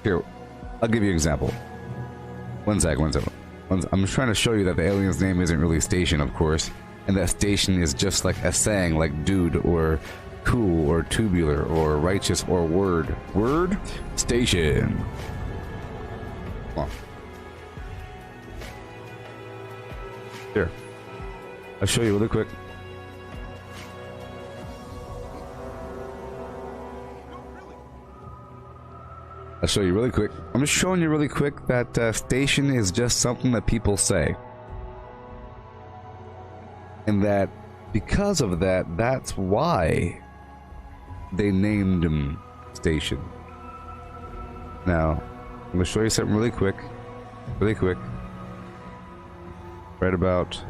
Speaker 2: Here, I'll give you an example. One second. I'm just trying to show you that the alien's name isn't really Station, of course, and that Station is just like a saying, like dude, or cool, or tubular, or righteous, or word. Word? Station. Come on. Here. I'll show you really quick. I'll show you really quick. I'm just showing you really quick that station is just something that people say. And that because of that, that's why they named him Station. Now, I'm going to show you something really quick. Really quick. Right about...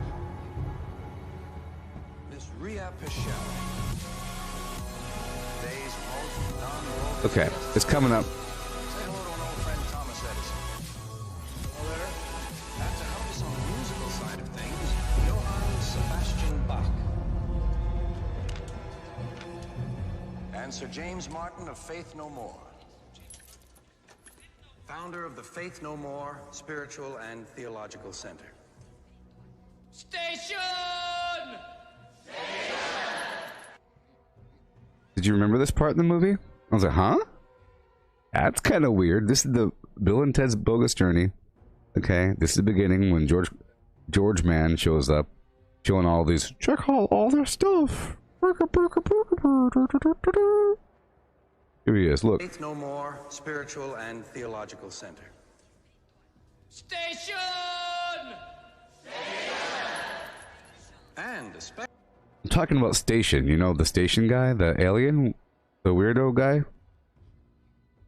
Speaker 2: Okay, it's coming up.
Speaker 6: And Sir James Martin of Faith No More, founder of the Faith No More Spiritual and Theological Center.
Speaker 5: Station!
Speaker 2: Did you remember this part in the movie? I was like, huh? That's kind of weird. This is the Bill and Ted's Bogus Journey. Okay, this is the beginning when George Man shows up, showing all these, check out all their stuff. Here he is, look.
Speaker 6: Faith No More Spiritual and Theological Center.
Speaker 5: Station!
Speaker 6: And
Speaker 2: I'm talking about Station, you know, the Station guy, the alien, the weirdo guy.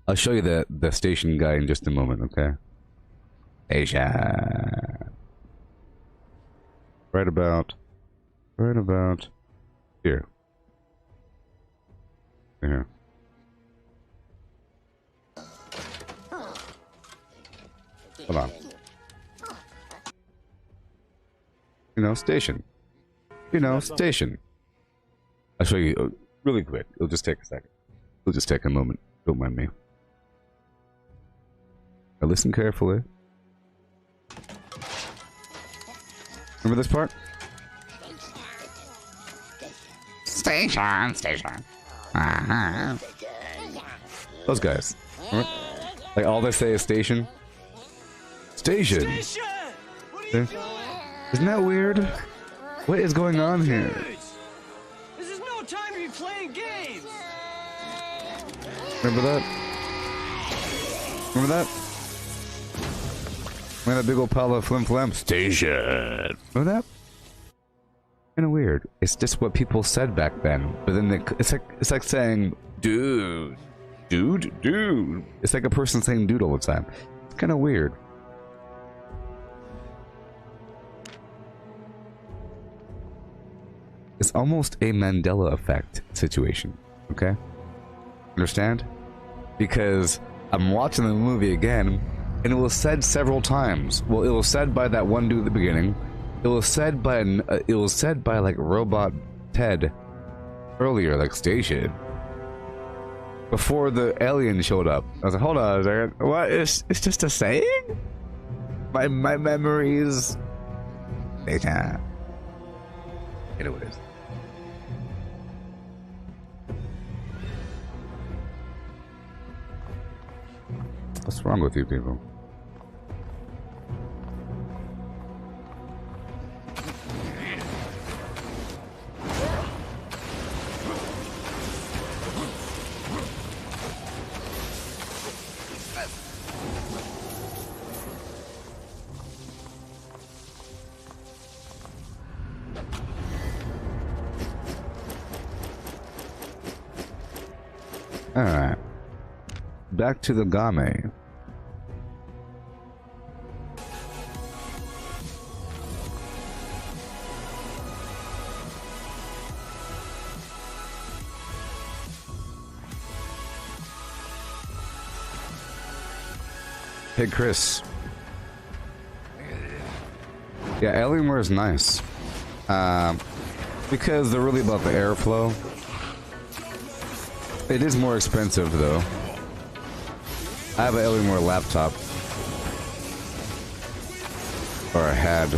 Speaker 2: I'll show you the Station guy in just a moment, okay? Station. Right about here. Here. Hold on. You know, Station. You know, Station. I'll show you really quick. It'll just take a second. It'll just take a moment. Don't mind me. Now listen carefully. Remember this part? Station, station. Those guys. Remember? Like all they say is station. Station. Isn't that weird? What is going on here?
Speaker 5: This is no time to be playing games!
Speaker 2: Remember that? Remember that? Remember that big old pile of flim flam? Station! Remember that? Kinda weird. It's just what people said back then. But then it's like saying, dude. Dude? Dude. It's like a person saying dude all the time. It's kinda weird. It's almost a Mandela effect situation, okay? Understand? Because I'm watching the movie again, and it was said several times. Well, it was said by that one dude at the beginning. It was said by like Robot Ted earlier, like Station. Before the alien showed up. I was like, hold on a second. What? It's just a saying? My memories. Station. Anyways. What's wrong with you people? Alright. Back to the Game. Hey Chris. Yeah, Alienware is nice. Because they're really about the airflow. It is more expensive though. I have an Alienware laptop. Or I had.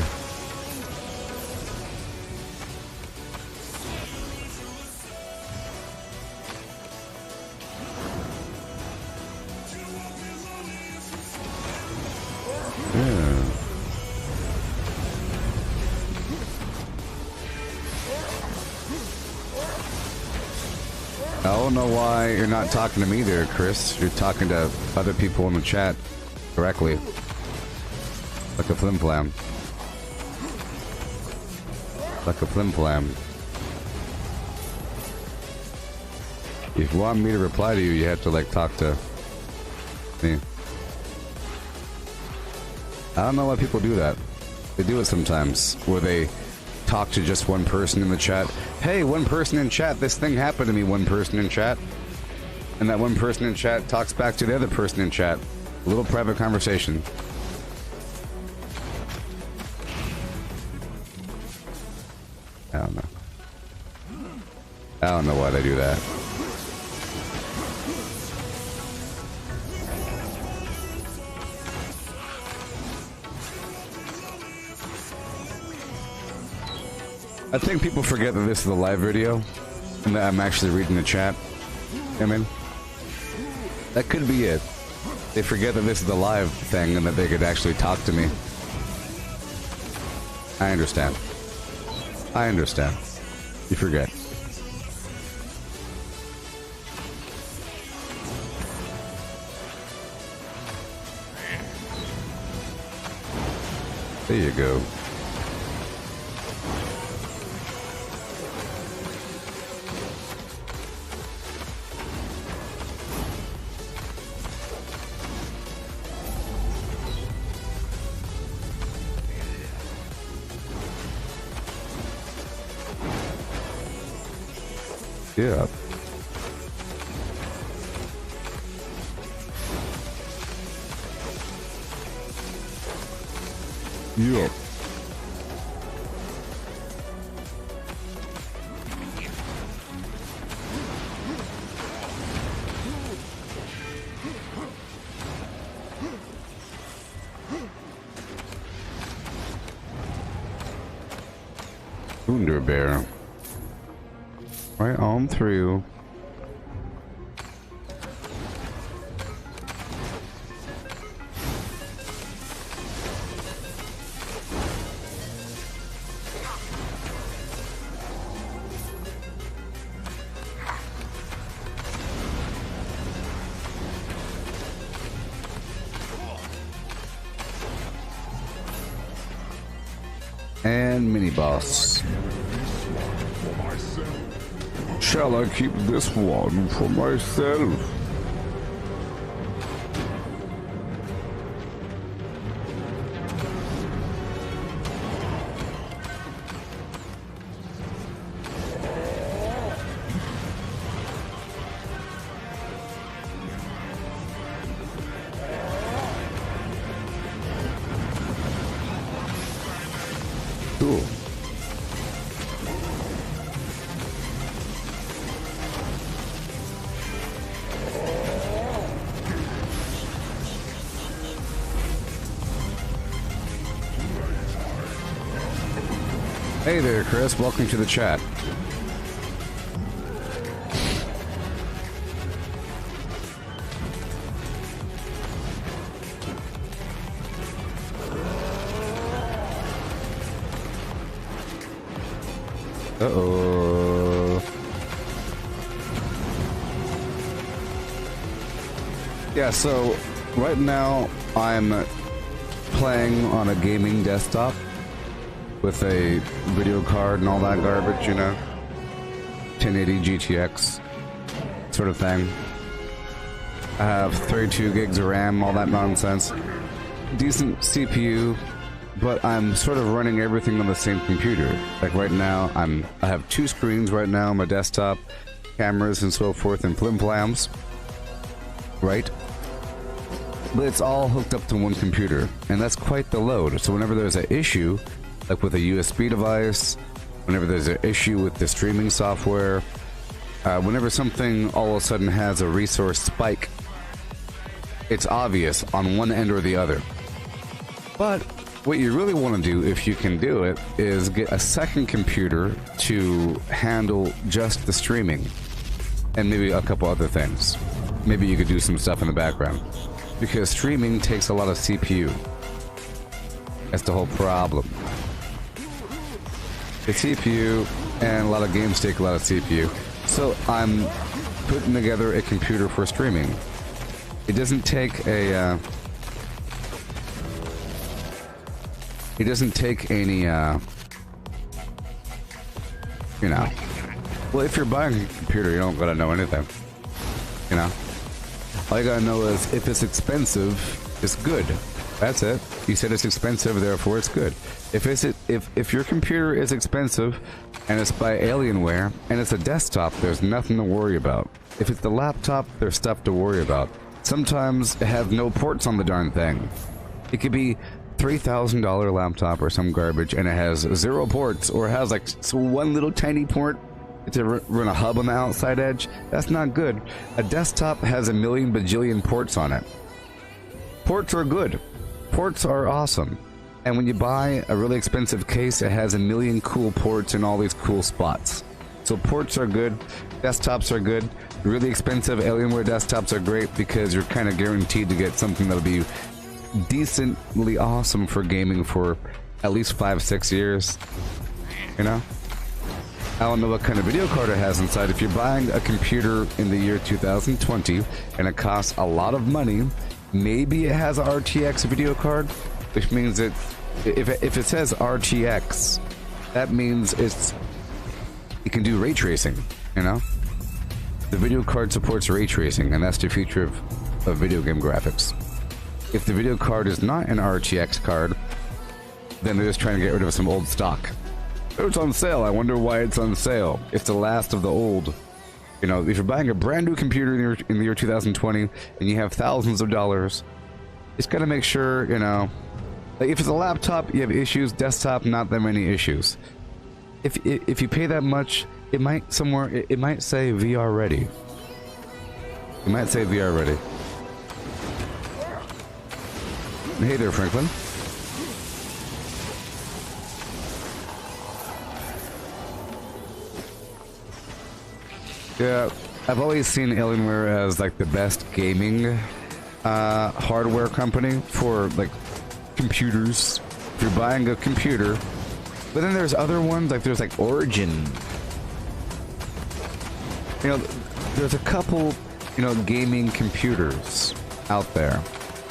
Speaker 2: know why you're not talking to me there, Chris. You're talking to other people in the chat directly. Like a flim-flam. Like a flim-flam. If you want me to reply to you, you have to, like, talk to me. I don't know why people do that. They do it sometimes, where they talk to just one person in the chat. Hey, one person in chat, this thing happened to me, one person in chat. And that one person in chat talks back to the other person in chat. A little private conversation. I don't know. I don't know why they do that. I think people forget that this is a live video and that I'm actually reading the chat. I mean, that could be it. They forget that this is a live thing and that they could actually talk to me. I understand. I understand. You forget. There you go. Yeah. Yeah. Bear. Right on through. And mini boss. Shall I keep this one for myself? Cool. Hey there, Chris. Welcome to the chat. Uh-oh. Yeah, so right now I'm playing on a gaming desktop with a video card and all that garbage, you know, 1080 GTX sort of thing. I have 32 gigs of RAM, all that nonsense. Decent CPU, but I'm sort of running everything on the same computer. Like right now, I have two screens right now on my desktop, cameras and so forth, and flim-flams, right? But it's all hooked up to one computer, and that's quite the load. So whenever there's an issue, like with a USB device, whenever there's an issue with the streaming software, whenever something all of a sudden has a resource spike, it's obvious on one end or the other. But what you really want to do, if you can do it, is get a second computer to handle just the streaming and maybe a couple other things. Maybe you could do some stuff in the background, because streaming takes a lot of CPU. That's the whole problem. The CPU and a lot of games take a lot of CPU. So I'm putting together a computer for streaming. It doesn't take a, it doesn't take any, you know. Well, if you're buying a computer, you don't gotta know anything. You know? All you gotta know is if it's expensive, it's good. That's it. You said it's expensive, therefore it's good. If your computer is expensive and it's by Alienware and it's a desktop, there's nothing to worry about. If it's the laptop, there's stuff to worry about. Sometimes it has no ports on the darn thing. It could be $3,000 laptop or some garbage and it has 0 ports, or it has like one little tiny port to run a hub on the outside edge. That's not good. A desktop has a million bajillion ports on it. Ports are good. Ports are awesome. And when you buy a really expensive case, it has a million cool ports in all these cool spots. So ports are good. Desktops are good. Really expensive Alienware desktops are great because you're kind of guaranteed to get something that'll be decently awesome for gaming for at least 5-6 years. You know? I don't know what kind of video card it has inside. If you're buying a computer in the year 2020 and it costs a lot of money, maybe it has a RTX video card, which means that if it says RTX, that means it can do ray tracing, you know? The video card supports ray tracing, and that's the future of video game graphics. If the video card is not an RTX card, then they're just trying to get rid of some old stock. It's on sale. I wonder why it's on sale. It's the last of the old. You know, if you're buying a brand new computer in the year 2020 and you have thousands of dollars, just gotta make sure, you know, like if it's a laptop, you have issues. Desktop, not that many issues. If you pay that much, it might say VR ready. It might say VR ready. Hey there, Franklin. Yeah, I've always seen Alienware as like the best gaming hardware company for like computers. If you're buying a computer, but then there's other ones, like there's like Origin. You know, there's a couple, you know, gaming computers out there,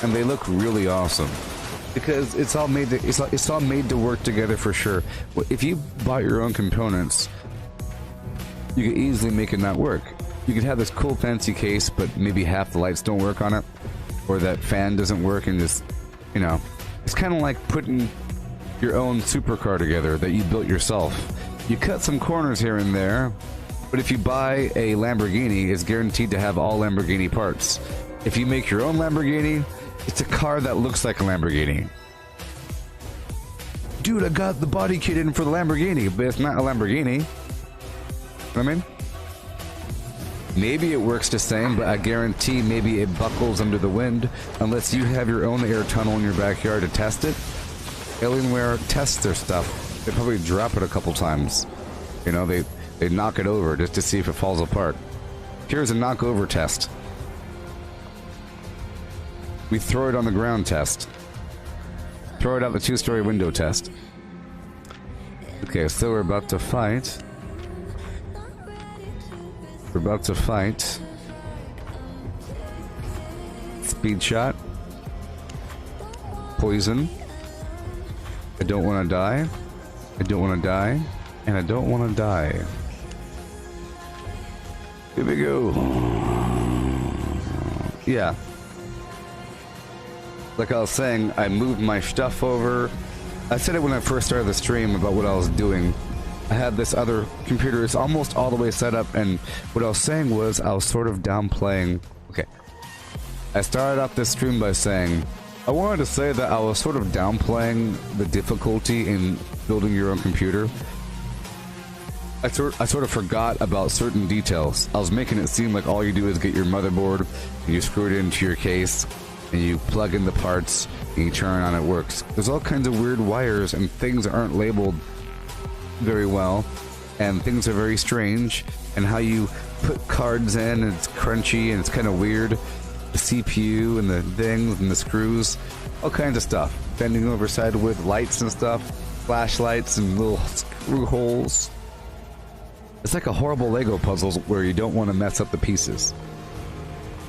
Speaker 2: and they look really awesome because it's all made to, it's all made to work together for sure. If you bought your own components, you could easily make it not work. You could have this cool fancy case, but maybe half the lights don't work on it, or that fan doesn't work, and just, you know, it's kind of like putting your own supercar together that you built yourself. You cut some corners here and there, but if you buy a Lamborghini, it's guaranteed to have all Lamborghini parts. If you make your own Lamborghini, it's a car that looks like a Lamborghini. Dude, I got the body kit in for the Lamborghini, but it's not a Lamborghini. I mean, maybe it works the same, but I guarantee maybe it buckles under the wind unless you have your own air tunnel in your backyard to test it. Alienware tests their stuff. They probably drop it a couple times. You know, they knock it over just to see if it falls apart. Here's a knockover test. We throw it on the ground test. Throw it out the 2-story window test. Okay, so we're about to fight. We're about to fight. Speed shot. Poison. I don't want to die. I don't want to die. And I don't want to die. Here we go. Yeah. Like I was saying, I moved my stuff over. I said it when I first started the stream about what I was doing. I had this other computer, it's almost all the way set up, and what I was saying was I was sort of downplaying. Okay. I started off this stream by saying I wanted to say that I was sort of downplaying the difficulty in building your own computer. I sort of forgot about certain details. I was making it seem like all you do is get your motherboard and you screw it into your case and you plug in the parts and you turn it on, it works. There's all kinds of weird wires and things that aren't labeled very well, and things are very strange, and how you put cards in, and it's crunchy and it's kind of weird. The CPU and the things and the screws, all kinds of stuff. Bending over side with lights and stuff, flashlights and little screw holes. It's like a horrible Lego puzzle where you don't want to mess up the pieces.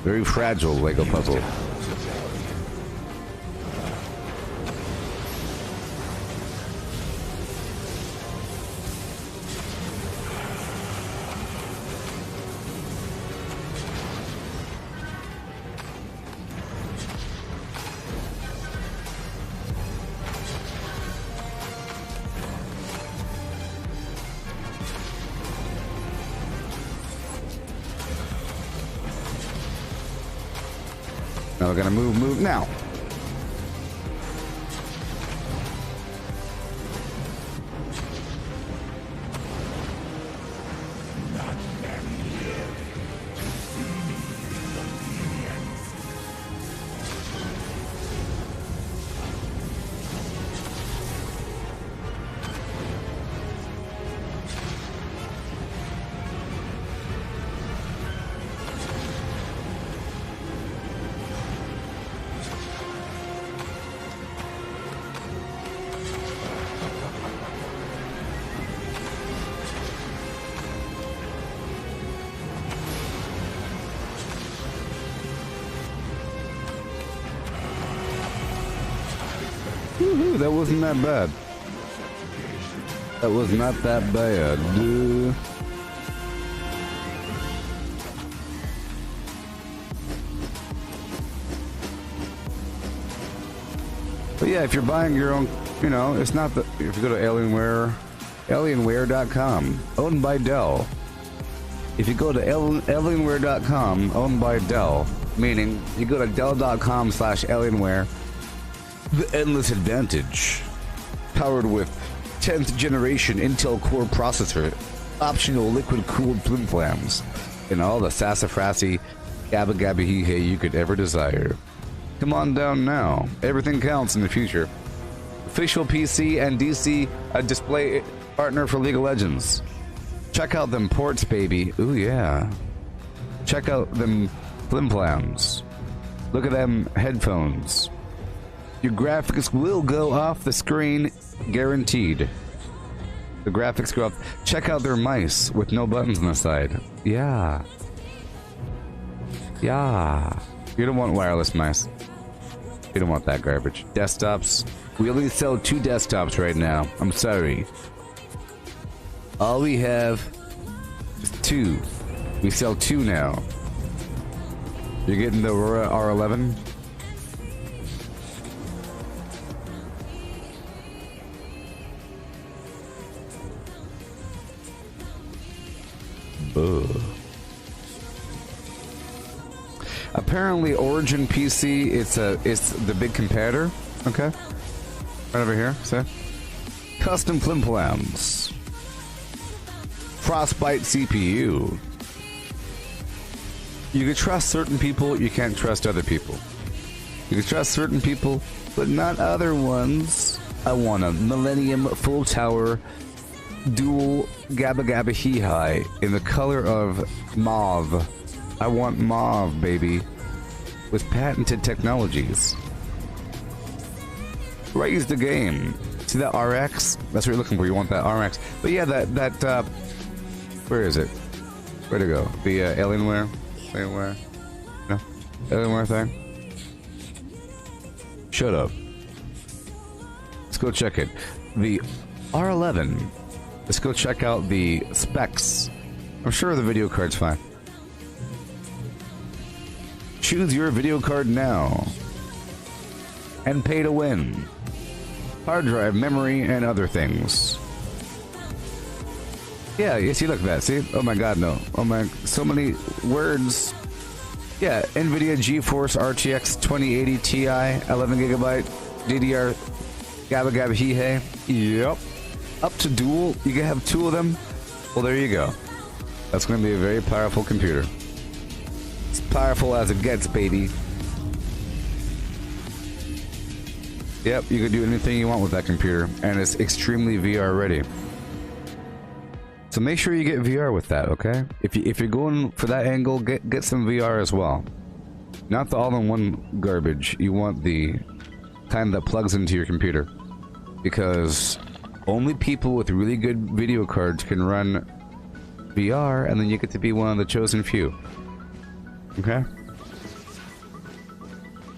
Speaker 2: Very fragile Lego puzzle. Now we're gonna move now. Woohoo, that wasn't that bad. That was not that bad. But yeah, if you're buying your own, you know, it's not the, if you go to Alienware, alienware.com, owned by Dell. If you go to alienware.com, owned by Dell, meaning you go to dell.com/alienware, the endless advantage, powered with 10th generation Intel Core processor, optional liquid cooled flimflams, and all the sassafrassy gabba gabba hee hey you could ever desire. Come on down now. Everything counts in the future. Official PC and DC display partner for League of Legends. Check out them ports, baby. Ooh yeah. Check out them flimflams. Look at them headphones. Your graphics will go off the screen, guaranteed. The graphics go up. Check out their mice with no buttons on the side. Yeah. Yeah. You don't want wireless mice. You don't want that garbage. Desktops. We only sell 2 desktops right now. I'm sorry. All we have is 2. We sell 2 now. You're getting the Aurora R11? Ugh. Apparently, Origin PC, it's the big competitor. Okay, right over here. See, custom flimflams, Frostbite CPU. You can trust certain people. You can't trust other people. You can trust certain people, but not other ones. I want a Millennium full tower dual gabba gabba hee hi in the color of mauve. I want mauve, baby, with patented technologies. Raise the game. See that RX? That's what you're looking for. You want that RX. But yeah, that where is it? Where'd it go? The Alienware? Alienware? No? Alienware thing? Shut up. Let's go check it. The R11. Let's go check out the specs. I'm sure the video card's fine. Choose your video card now. And pay to win. Hard drive, memory, and other things. Yeah, you see, look at that. See? Oh my god, no. Oh my, so many words. Yeah, NVIDIA GeForce RTX 2080 Ti, 11GB DDR Gabba Gabba hee hey. Yep. Up to dual. You can have 2 of them. Well, there you go. That's going to be a very powerful computer. As powerful as it gets, baby. Yep, you can do anything you want with that computer, and it's extremely VR ready. So make sure you get VR with that, okay? If you're going for that angle, get some VR as well. Not the all-in-one garbage. You want the kind that plugs into your computer, because only people with really good video cards can run VR, and then you get to be one of the chosen few. Okay?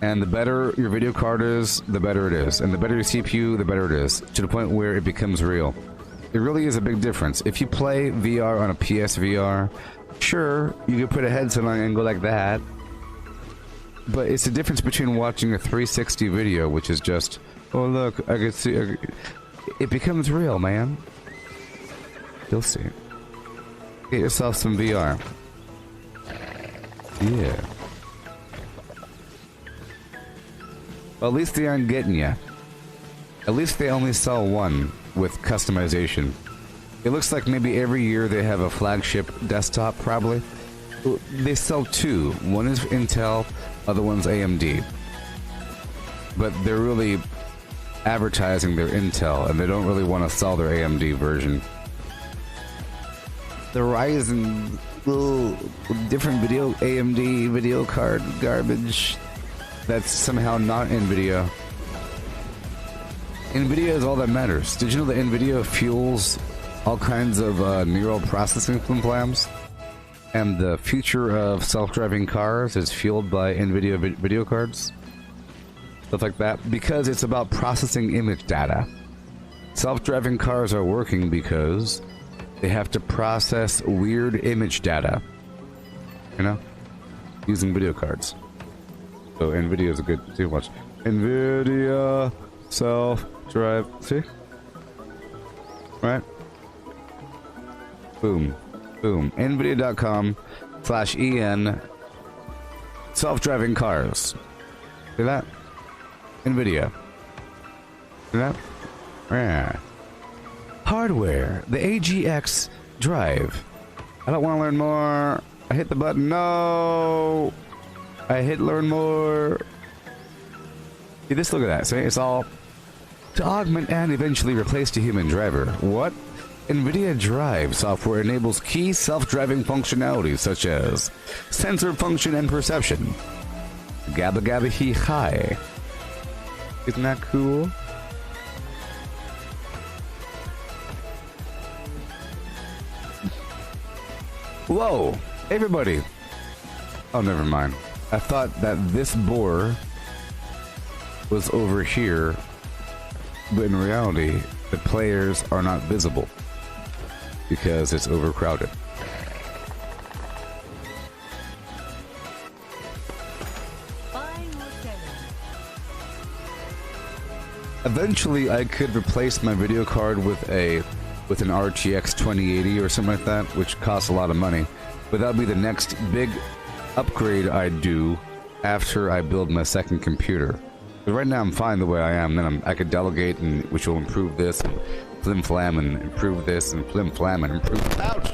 Speaker 2: And the better your video card is, the better it is. And the better your CPU, the better it is. To the point where it becomes real. It really is a big difference. If you play VR on a PSVR, sure, you can put a headset on and go like that. But it's the difference between watching a 360 video, which is just, oh look, I can see. It becomes real, man. You'll see. Get yourself some VR. Yeah. Well, at least they aren't getting you. At least they only sell one with customization. It looks like maybe every year they have a flagship desktop, probably. They sell two. One is Intel, other one's AMD. But they're really advertising their Intel, and they don't really want to sell their AMD version. The Ryzen, different video, AMD video card garbage. That's somehow not NVIDIA. NVIDIA is all that matters. Did you know that NVIDIA fuels all kinds of neural processing flimflams? And the future of self-driving cars is fueled by NVIDIA video cards? Stuff like that. Because it's about processing image data. Self-driving cars are working because they have to process weird image data. You know? Using video cards. So NVIDIA is a good to watch. NVIDIA self-drive. See? Right? Boom. Boom. NVIDIA.com/EN self-driving cars. See that? NVIDIA. See that? Yeah. Hardware. The AGX drive. I don't want to learn more. I hit the button. No. I hit learn more. See this? Look at that. See? It's all to augment and eventually replace the human driver. What? NVIDIA Drive software enables key self-driving functionalities such as sensor function and perception. Gabba gabba hee hi. Isn't that cool? Whoa! Everybody! Oh, never mind. I thought that this boar was over here, but in reality, the players are not visible because it's overcrowded. Eventually, I could replace my video card with an RTX 2080 or something like that, which costs a lot of money. But that'll be the next big upgrade I do after I build my second computer. But right now I'm fine the way I am. Then I could delegate, and which will improve this, and flim flam, and improve this, and flim flam, and improve. Ouch!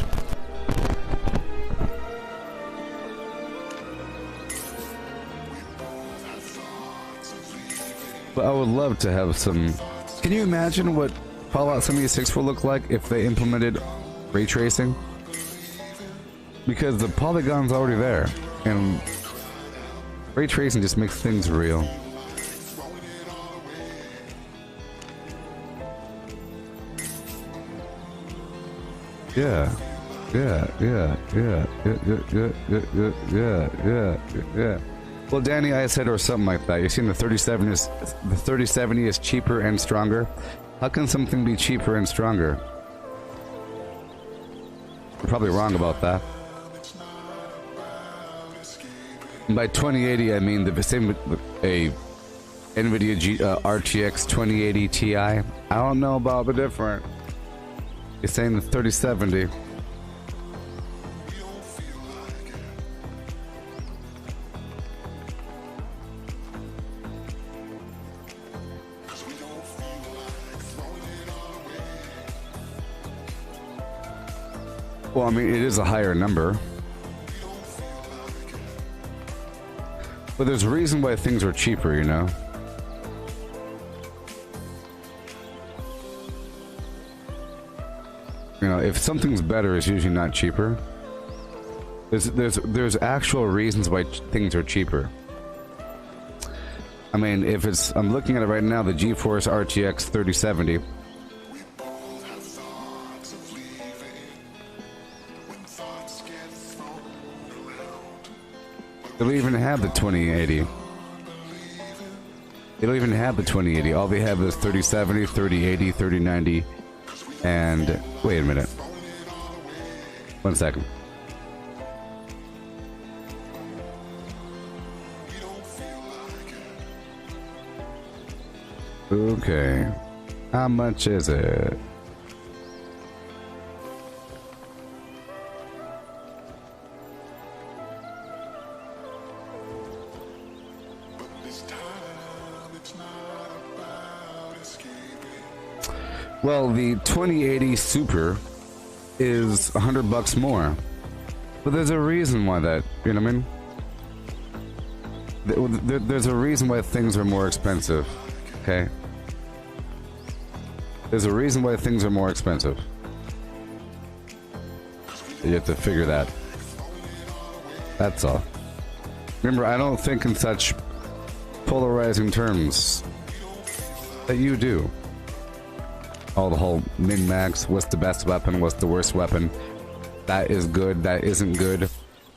Speaker 2: But I would love to have some. Can you imagine what Fallout 76 will look like if they implemented ray tracing? Because the polygon's already there, and ray tracing just makes things real. Yeah. Well, Danny, I said, or something like that. You're saying the 3070 is cheaper and stronger. How can something be cheaper and stronger? You're probably wrong about that. And by 2080, I mean the same with a NVIDIA RTX 2080 Ti. I don't know about the difference. You're saying the 3070. Well, I mean, it is a higher number. But there's a reason why things are cheaper, you know? You know, if something's better, it's usually not cheaper. There's actual reasons why things are cheaper. I mean, if it's, I'm looking at it right now, the GeForce RTX 3070. don't even have the 2080. They don't even have the 2080. All they have is 3070, 3080, 3090, and wait a minute. 1 second. Okay. How much is it? Well, the 2080 Super is $100 more. But there's a reason why that, you know what I mean? There's a reason why things are more expensive. Okay? There's a reason why things are more expensive. You have to figure that. That's all. Remember, I don't think in such polarizing terms that you do. All the whole min-max, what's the best weapon, what's the worst weapon, that is good, that isn't good.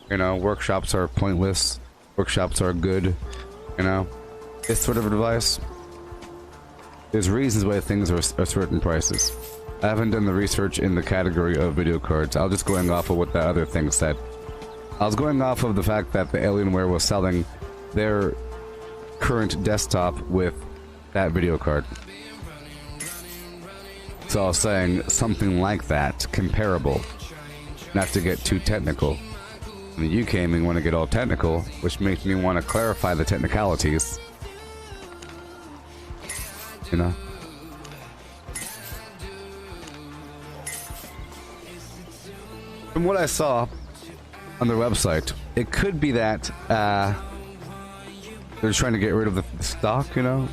Speaker 2: You know, workshops are pointless, workshops are good, you know, this sort of advice. There's reasons why things are certain prices. I haven't done the research in the category of video cards. I was just going off of what the other thing said. I was going off of the fact that the Alienware was selling their current desktop with that video card. So I was saying something like that, comparable. Not to get too technical. And you came and want to get all technical, which makes me want to clarify the technicalities. You know? From what I saw on their website, it could be that they're trying to get rid of the stock, you know?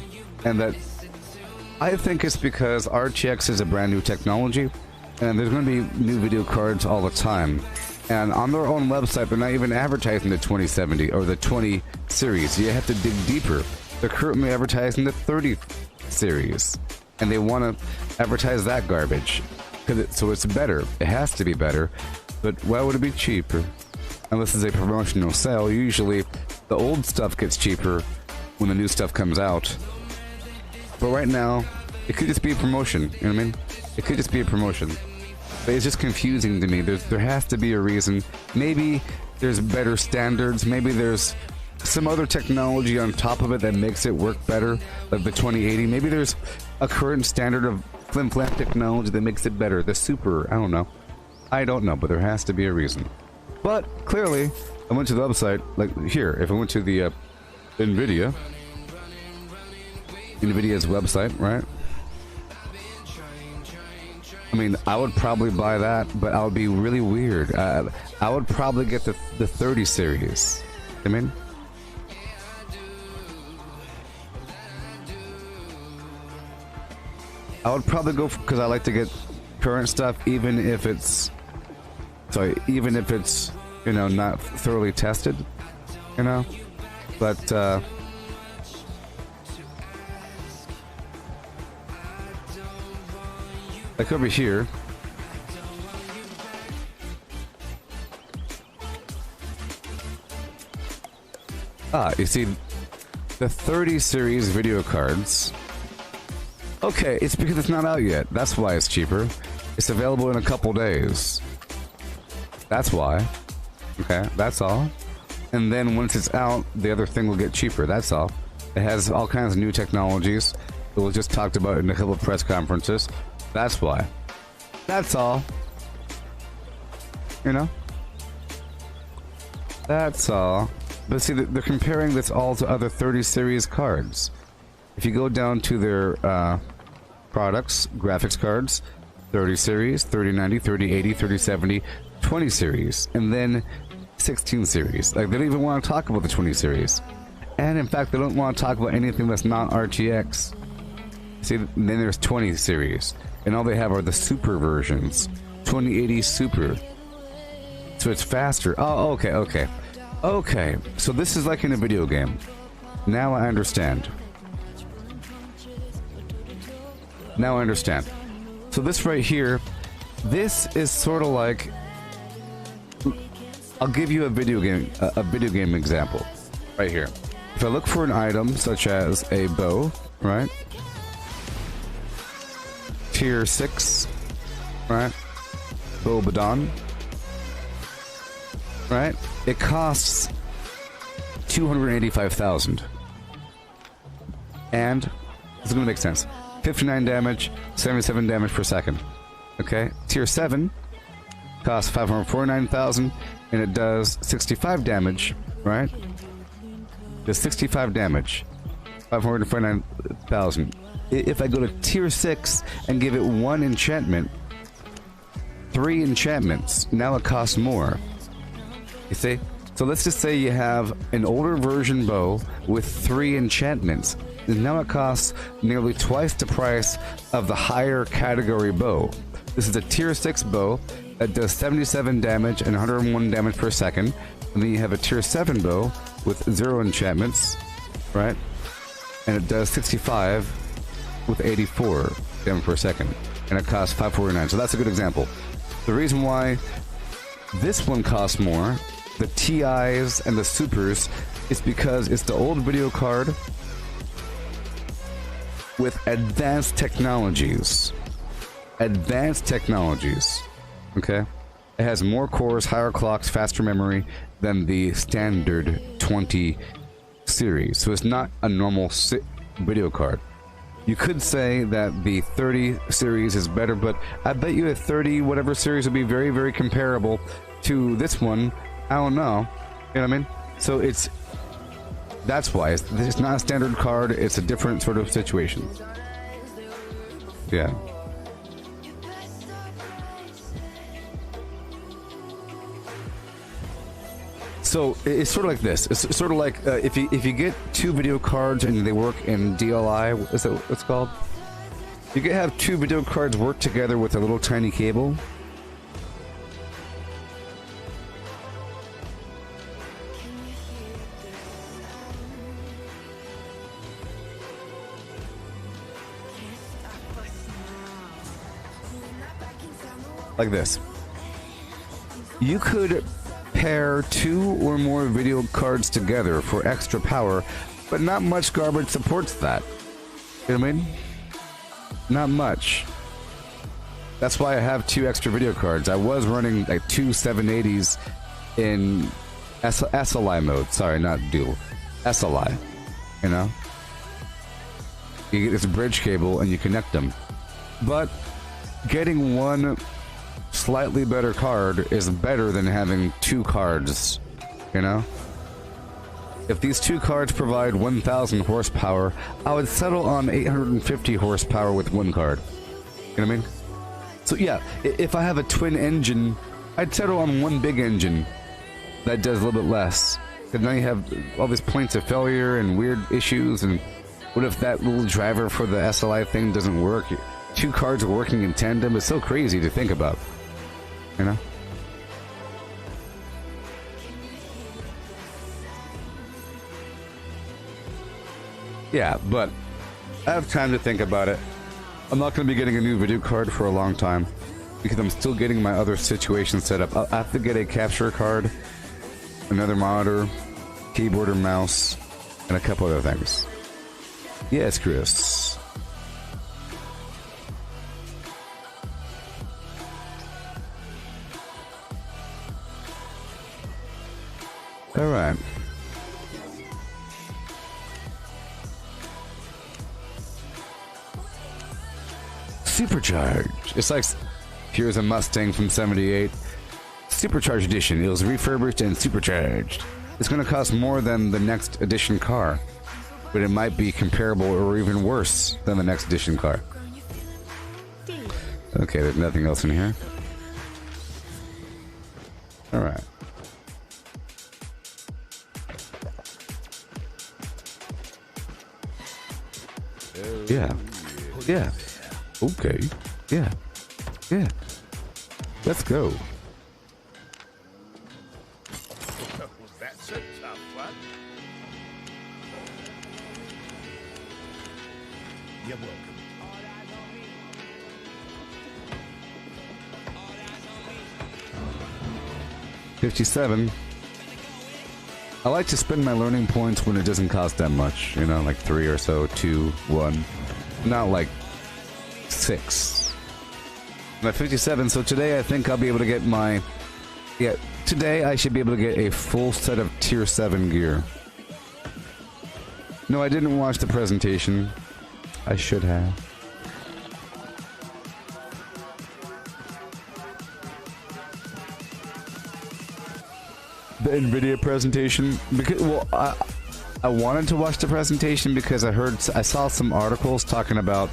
Speaker 2: And that I think it's because RTX is a brand new technology, and there's going to be new video cards all the time. And on their own website, they're not even advertising the 2070 or the 20 series. You have to dig deeper. They're currently advertising the 30 series, and they want to advertise that garbage. So it's better. It has to be better. But why would it be cheaper? Unless it's a promotional sale. Usually, the old stuff gets cheaper when the new stuff comes out. But right now, it could just be a promotion, you know what I mean? It could just be a promotion. But it's just confusing to me. There has to be a reason. Maybe there's better standards. Maybe there's some other technology on top of it that makes it work better, like the 2080. Maybe there's a current standard of flim-flam technology that makes it better. The Super, I don't know. I don't know, but there has to be a reason. But, clearly, I went to the website, like here, if I went to the NVIDIA's website, right? I mean, I would probably buy that, but I would be really weird. I would probably get the 30 series. I mean, I would probably go because I like to get current stuff, even if it's you know, not thoroughly tested, you know. But like over here, you see the 30 series video cards. Okay, it's because it's not out yet. That's why it's cheaper. It's available in a couple days. That's why. Okay, that's all. And then once it's out, the other thing will get cheaper. That's all. It has all kinds of new technologies that was just talked about in a couple of press conferences. That's why. That's all. You know? That's all. But see, they're comparing this all to other 30 series cards. If you go down to their products, graphics cards, 30 series, 3090, 3080, 3070, 20 series, and then 16 series. Like, they don't even want to talk about the 20 series. And in fact, they don't want to talk about anything that's not RTX. See, then there's 20 series. And all they have are the super versions. 2080 Super. So it's faster. Oh, okay, okay. Okay, so this is like in a video game. Now I understand. Now I understand. So this right here, this is sort of like I'll give you a video game example right here. If I look for an item such as a bow, right? Tier 6, right? Bow Badon, right? It costs 285,000. And it's gonna make sense. 59 damage, 77 damage per second. Okay? Tier 7 costs 549,000 and it does 65 damage, right? Does 65 damage. 549,000. If I go to tier 6 and give it 1 enchantment, 3 enchantments, now it costs more. You see? So let's just say you have an older version bow with 3 enchantments. And now it costs nearly twice the price of the higher category bow. This is a tier 6 bow that does 77 damage and 101 damage per second. And then you have a tier 7 bow with 0 enchantments, right? And it does 65 with 84 damage per second. And it costs 549. So that's a good example. The reason why this one costs more, the TIs and the Supers, is because it's the old video card with advanced technologies. Advanced technologies. Okay? It has more cores, higher clocks, faster memory than the standard 20 series. So it's not a normal video card. You could say that the 30 series is better, but I bet you a 30 whatever series would be very, very comparable to this one. I don't know. You know what I mean? So that's why it's not a standard card. It's a different sort of situation. Yeah. So it's sort of like this. It's sort of like if you get 2 video cards and they work in DLI, is that what it's called? You can have 2 video cards work together with a little tiny cable. Like this. You could pair 2 or more video cards together for extra power, but not much garbage supports that. You know what I mean? Not much. That's why I have 2 extra video cards. I was running like 2 780s in SLI mode. Sorry, not dual. SLI. You know? You get this bridge cable and you connect them. But getting one slightly better card is better than having 2 cards, you know? If these 2 cards provide 1,000 horsepower, I would settle on 850 horsepower with 1 card. You know what I mean? So yeah, if I have a twin engine, I'd settle on 1 big engine that does a little bit less. Because now you have all these points of failure and weird issues, and what if that little driver for the SLI thing doesn't work? 2 cards are working in tandem. It's so crazy to think about. You know? Yeah, but I have time to think about it. I'm not going to be getting a new video card for a long time because I'm still getting my other situation set up. I have to get a capture card, another monitor, keyboard or mouse, and a couple other things. Yes, Chris. All right. Supercharged. It's like, here's a Mustang from '78. Supercharged edition. It was refurbished and supercharged. It's going to cost more than the next edition car, but it might be comparable or even worse than the next edition car. Okay, there's nothing else in here. All right. Yeah. Yeah. Okay. Yeah. Yeah. Let's go.
Speaker 4: That's a tough one. You're welcome.
Speaker 2: 57. I like to spend my learning points when it doesn't cost that much, you know, like 3 or so, 2, 1. Not like 6. I'm at 57, so today I think I'll be able to get my... Yeah, today I should be able to get a full set of tier 7 gear. No, I didn't watch the presentation. I should have. The NVIDIA presentation, because, well, I wanted to watch the presentation because I saw some articles talking about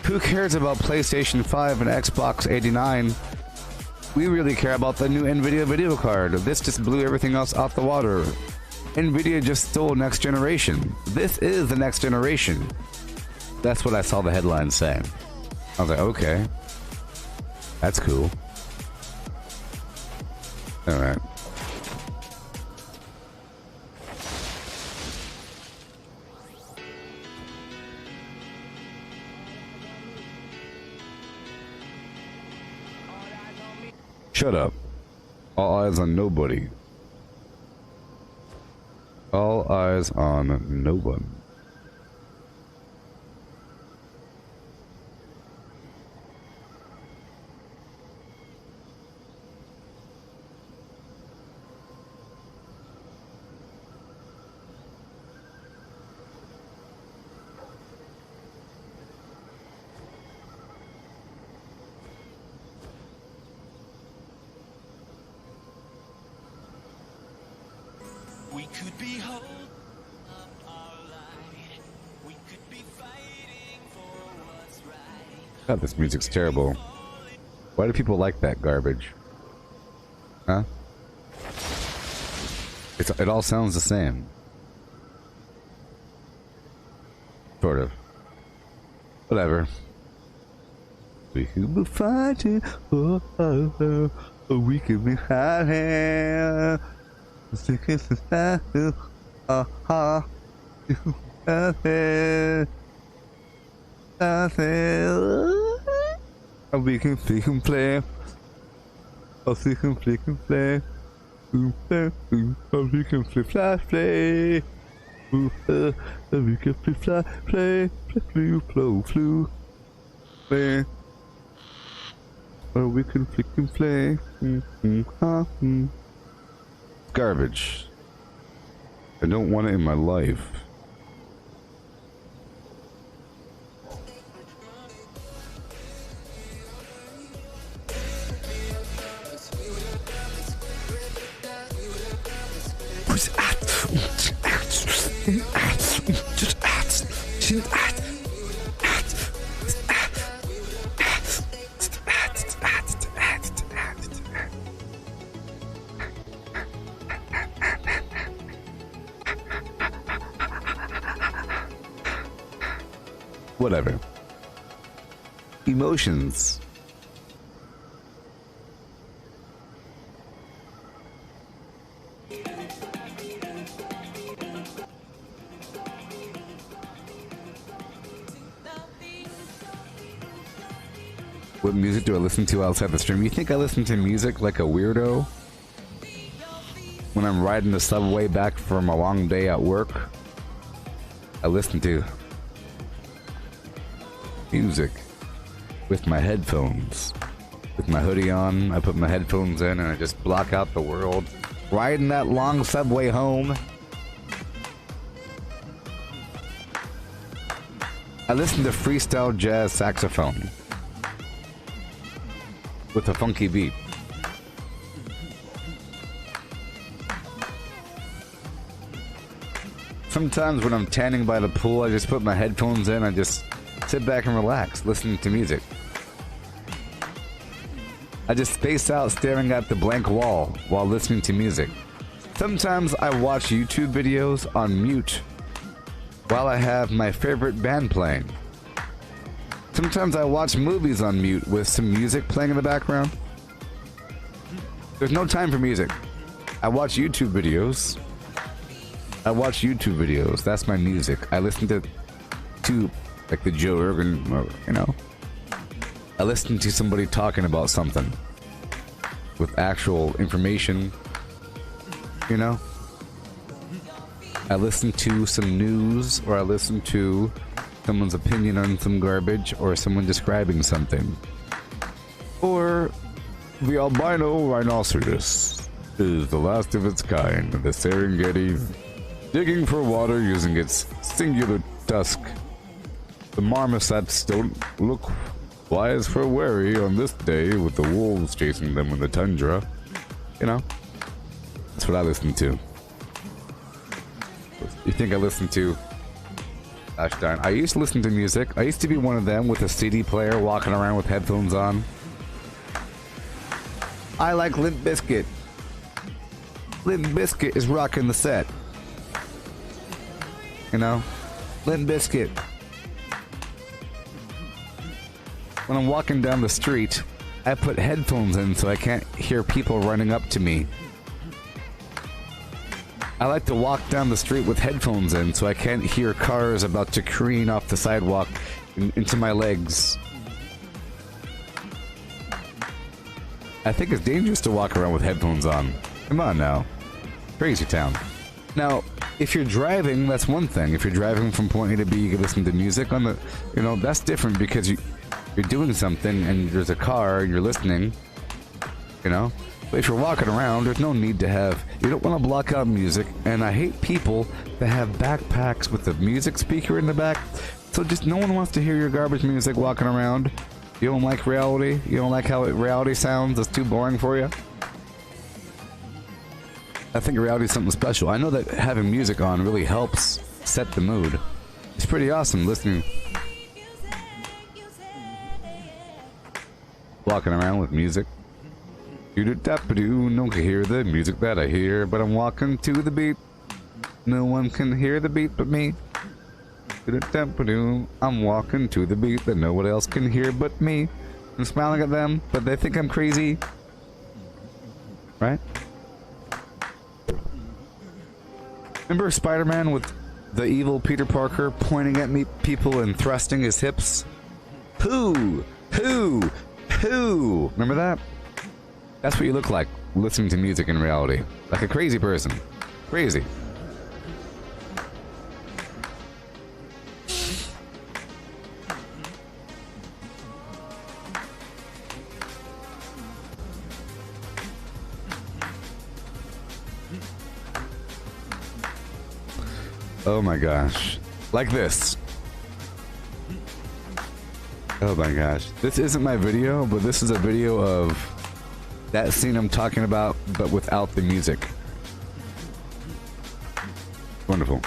Speaker 2: who cares about PlayStation 5 and Xbox 89. We really care about the new NVIDIA video card. This just blew everything else out the water. NVIDIA just stole next generation. This is the next generation. That's what I saw the headline saying. I was like, okay. That's cool. Alright. Shut up. All eyes on nobody. All eyes on no one.
Speaker 5: We could be holding up our light. We could be fighting for what's right.
Speaker 2: God, this music's terrible. Why do people like that garbage? Huh? It all sounds the same. Sort of. Whatever. We could be fighting. Oh, oh, oh, oh, we could be fighting. We can flick and play. Oh, we can flick and play. Oh, we can flick, fly, play. We can flick, fly, play. Flew, flow, flew. Play. Oh, we can flick and play. Garbage. I don't want it in my life. Whatever. Emotions. What music do I listen to outside the stream? You think I listen to music like a weirdo? When I'm riding the subway back from a long day at work, I listen to music with my headphones. With my hoodie on, I put my headphones in and I just block out the world. Riding that long subway home. I listen to freestyle jazz saxophone with a funky beat. Sometimes when I'm tanning by the pool, I just put my headphones in, I just sit back and relax, listening to music. I just space out staring at the blank wall while listening to music. Sometimes I watch YouTube videos on mute while I have my favorite band playing. Sometimes I watch movies on mute with some music playing in the background. There's no time for music. I watch YouTube videos. That's my music. I listen to like the Joe Rogan, you know. I listen to somebody talking about something. with actual information, you know? I listen to some news, or I listen to someone's opinion on some garbage, or someone describing something. Or the albino rhinoceros is the last of its kind in the Serengeti, digging for water using its singular tusk. The marmosets don't look wise for wary on this day with the wolves chasing them in the tundra. You know, that's what I listen to. You think I listen to? Gosh darn, I used to listen to music. I used to be one of them with a CD player walking around with headphones on. I like Limp Bizkit. Limp Bizkit is rocking the set. You know? Limp Bizkit. When I'm walking down the street, I put headphones in so I can't hear people running up to me. I like to walk down the street with headphones in so I can't hear cars about to careen off the sidewalk into my legs. I think it's dangerous to walk around with headphones on. Come on now. Crazy town. Now, if you're driving, that's one thing. If you're driving from point A to B, you can listen to music on the... You know, that's different because you're doing something and there's a car and you're listening. You know? But if you're walking around, there's no need to have... You don't want to block out music. And I hate people that have backpacks with the music speaker in the back. So just no one wants to hear your garbage music walking around. You don't like reality? You don't like how reality sounds? It's too boring for you? I think reality is something special. I know that having music on really helps set the mood. It's pretty awesome listening. Walking around with music. Do-do-dap-a-doo, no one can hear the music that I hear, but I'm walking to the beat. No one can hear the beat but me. Do-do-dap-a-doo, I'm walking to the beat that no one else can hear but me. I'm smiling at them, but they think I'm crazy. Right? Remember Spider-Man with the evil Peter Parker pointing at me, people and thrusting his hips? Who? Remember that? That's what you look like listening to music in reality. Like a crazy person. Crazy. Oh my gosh. Like this. Oh my gosh. This isn't my video, but this is a video of that scene I'm talking about, but without the music. Wonderful.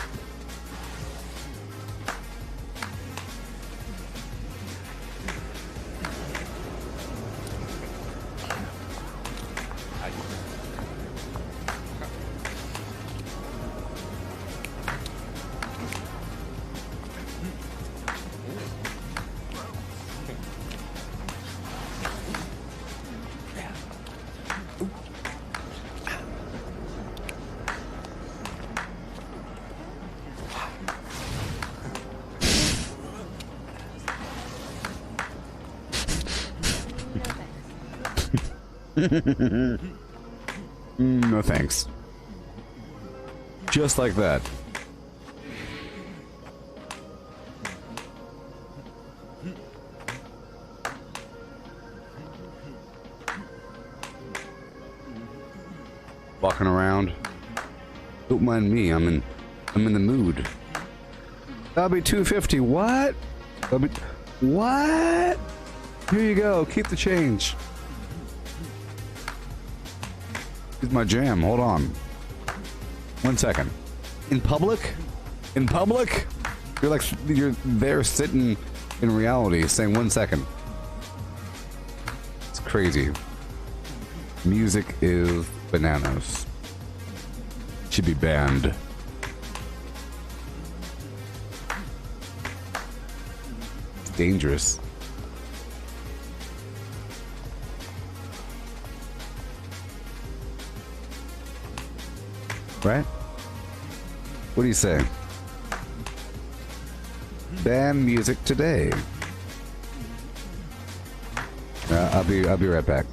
Speaker 2: No thanks. Just like that. Walking around. Don't mind me, I'm in the mood. That'll be $2.50. What? What? Here you go. Keep the change. It's my jam. Hold on. 1 second. In public? In public? You're there sitting in reality saying 1 second. It's crazy. Music is bananas. Should be banned. It's dangerous. Right? What do you say? Ban music today. I'll be right back.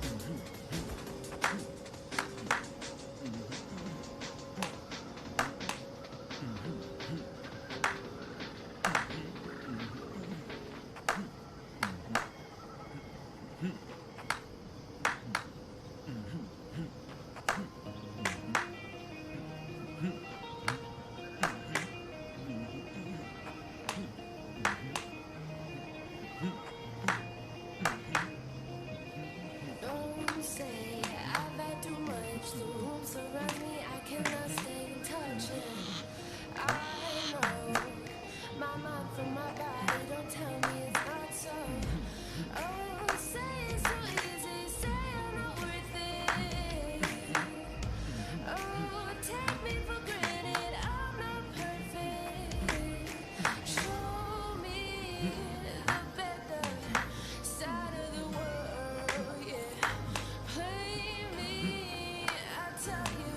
Speaker 7: mind from my body, don't tell me it's not so. Oh, say it's so easy, say I'm not worth it. Oh, take me for granted, I'm not perfect. Show me the better side of the world, yeah. Play me, I tell you,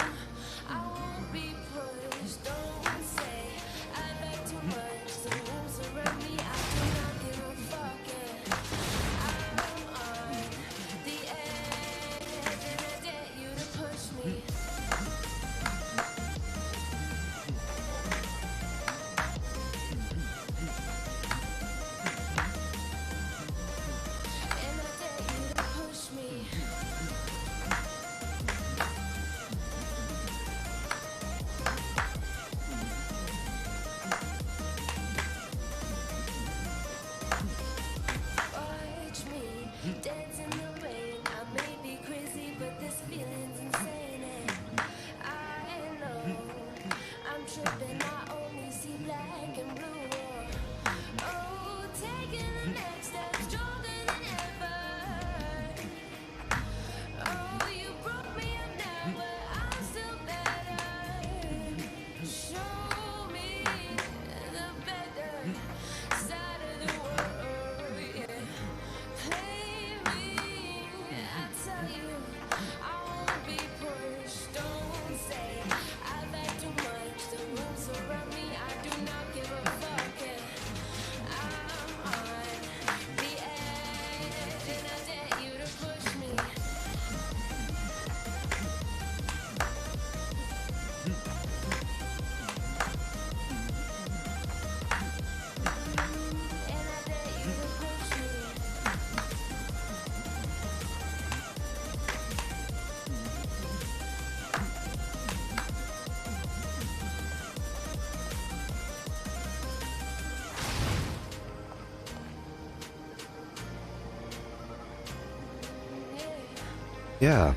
Speaker 7: I won't be pushed. Don't say I've had too much. The room surround me, I do not give a fuck, yeah. I'm on the edge and I dare you to push me. And I dare you to push me. Watch me dance in the rain. I may be crazy, but this feeling's insane. And I know I'm tripping. I only see black and blue. Oh, taking the next step, stronger than ever. Oh, you broke me up now, but I'm still better. Show me the better side of the world, yeah. Play me, I tell you, I won't be pushed. Don't say I've had too much. The room surround me, I do not give a fuck, yeah. I'm on the edge, and I dare you to push me. And I dare you to push me.
Speaker 2: Yeah.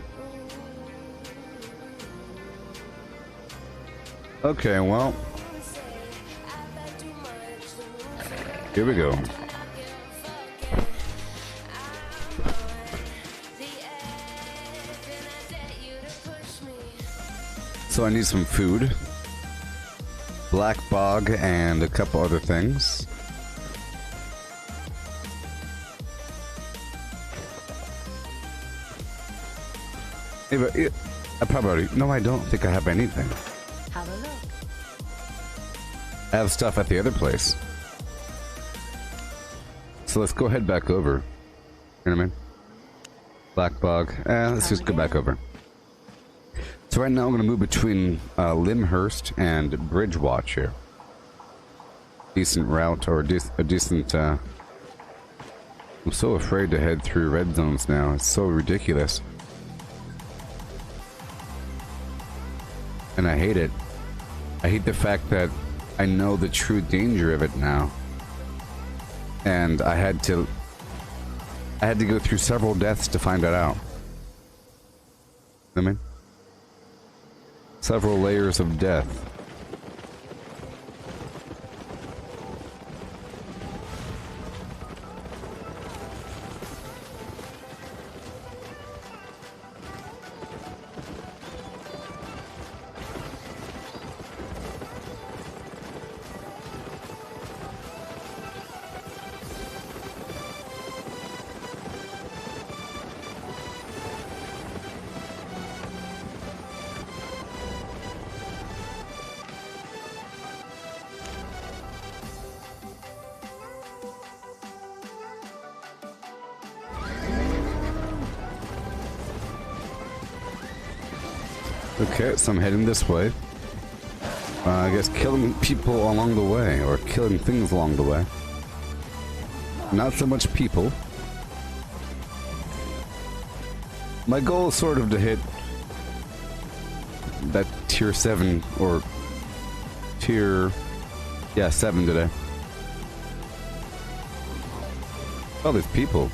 Speaker 2: Okay, well,
Speaker 7: Don't say I've had too much. The room surround
Speaker 2: here we go.
Speaker 7: me, I do not give a fuck, yeah. I'm on the edge, and I dare you to push me.
Speaker 2: So I need some food, black bog, and a couple other things. Hey, but I probably already, no, I don't think I have anything.
Speaker 3: Have a look.
Speaker 2: I have stuff at the other place. So let's go head back over. You know what I mean? Black bog. Let's just go back over. So right now I'm going to move between Limhurst and Bridgewatch here. Decent route, or a decent... I'm so afraid to head through red zones now. It's so ridiculous. And I hate it. I hate the fact that I know the true danger of it now. And I had to go through several deaths to find that out. You know what I mean? Several layers of death. Okay, so I'm heading this way. I guess killing people along the way, or killing things along the way. Not so much people. My goal is sort of to hit that tier 7, or tier... yeah, 7 today. Oh, there's people.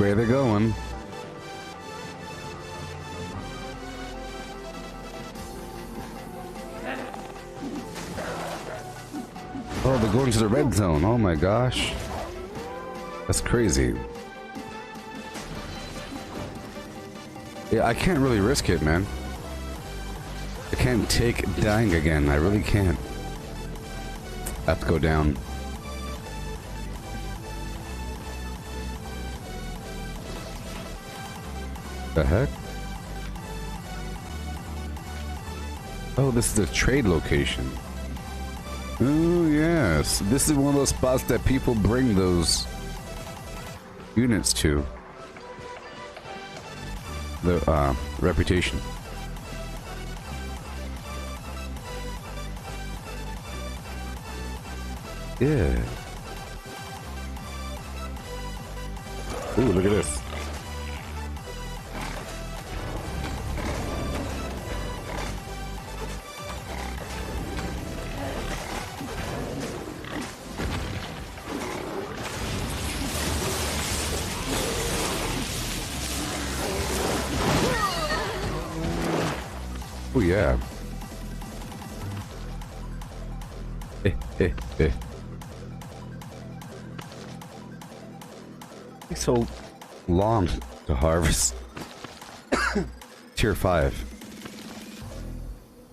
Speaker 2: way they're going. Oh, they're going to the red zone. Oh my gosh. That's crazy. Yeah, I can't really risk it, man. I can't take dying again. I really can't. I have to go down. The heck? Oh, this is the trade location. Oh, yes. This is one of those spots that people bring those units to. The, reputation. Yeah. Ooh, look at this. Oh yeah. It's so long to harvest. Tier 5.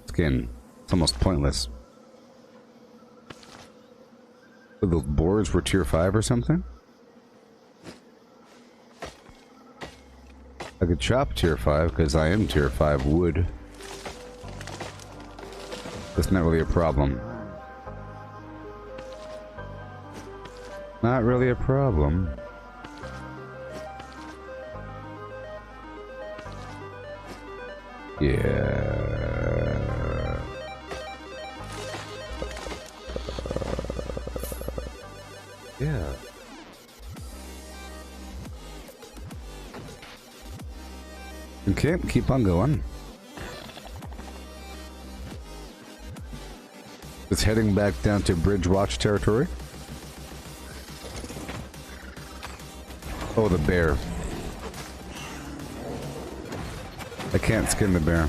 Speaker 2: Skin. It's almost pointless. So those boards were tier 5 or something? I could chop tier 5 because I am tier 5 wood. That's not really a problem. Not really a problem. Yeah. Yeah. Okay, keep on going. Just heading back down to Bridge Watch territory. Oh, the bear. I can't skin the bear.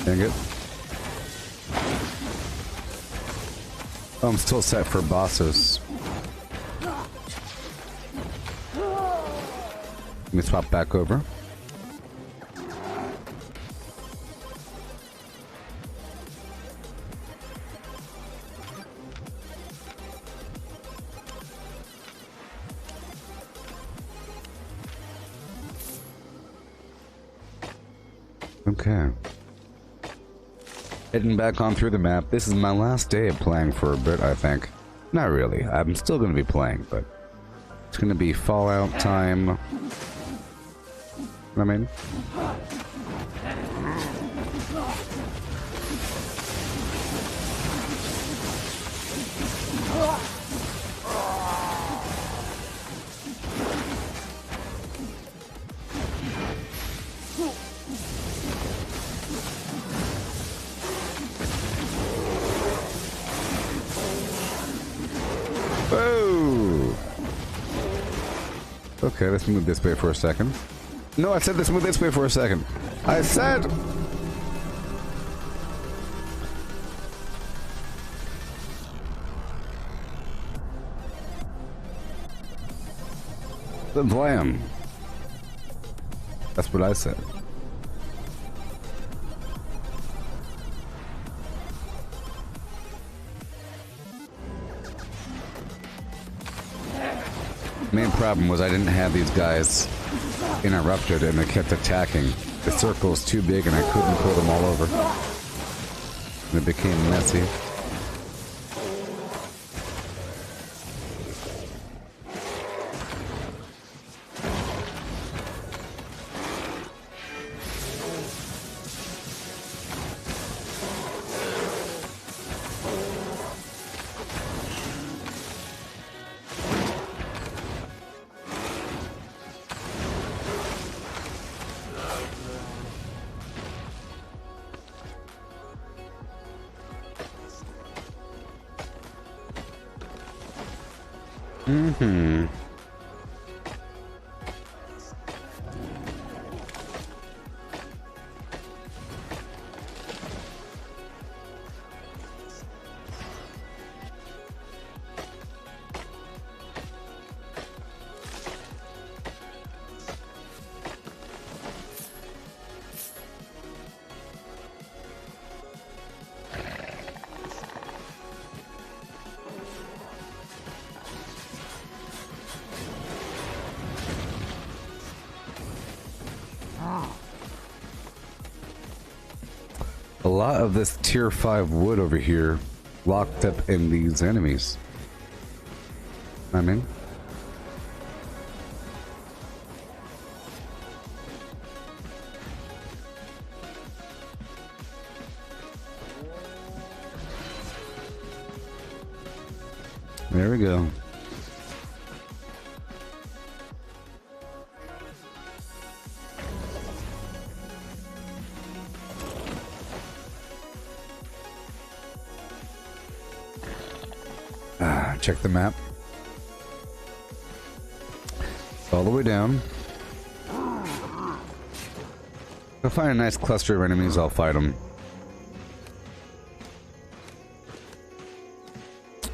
Speaker 2: Dang it. Oh, I'm still set for bosses. Let me swap back over. Okay. Heading back on through the map. This is my last day of playing for a bit, I think. Not really. I'm still going to be playing, but it's going to be Fallout time. You know what I mean? Whoa! Okay, let's move this way for a second. No, I said let's move this way for a second. I said... The blam. That's what I said. Main problem was I didn't have these guys interrupted and they kept attacking. The circle was too big and I couldn't pull them all over. And it became messy. Mm-hmm. A lot of this tier 5 wood over here locked up in these enemies. I mean, there we go. Check the map. All the way down. If I find a nice cluster of enemies, I'll fight them.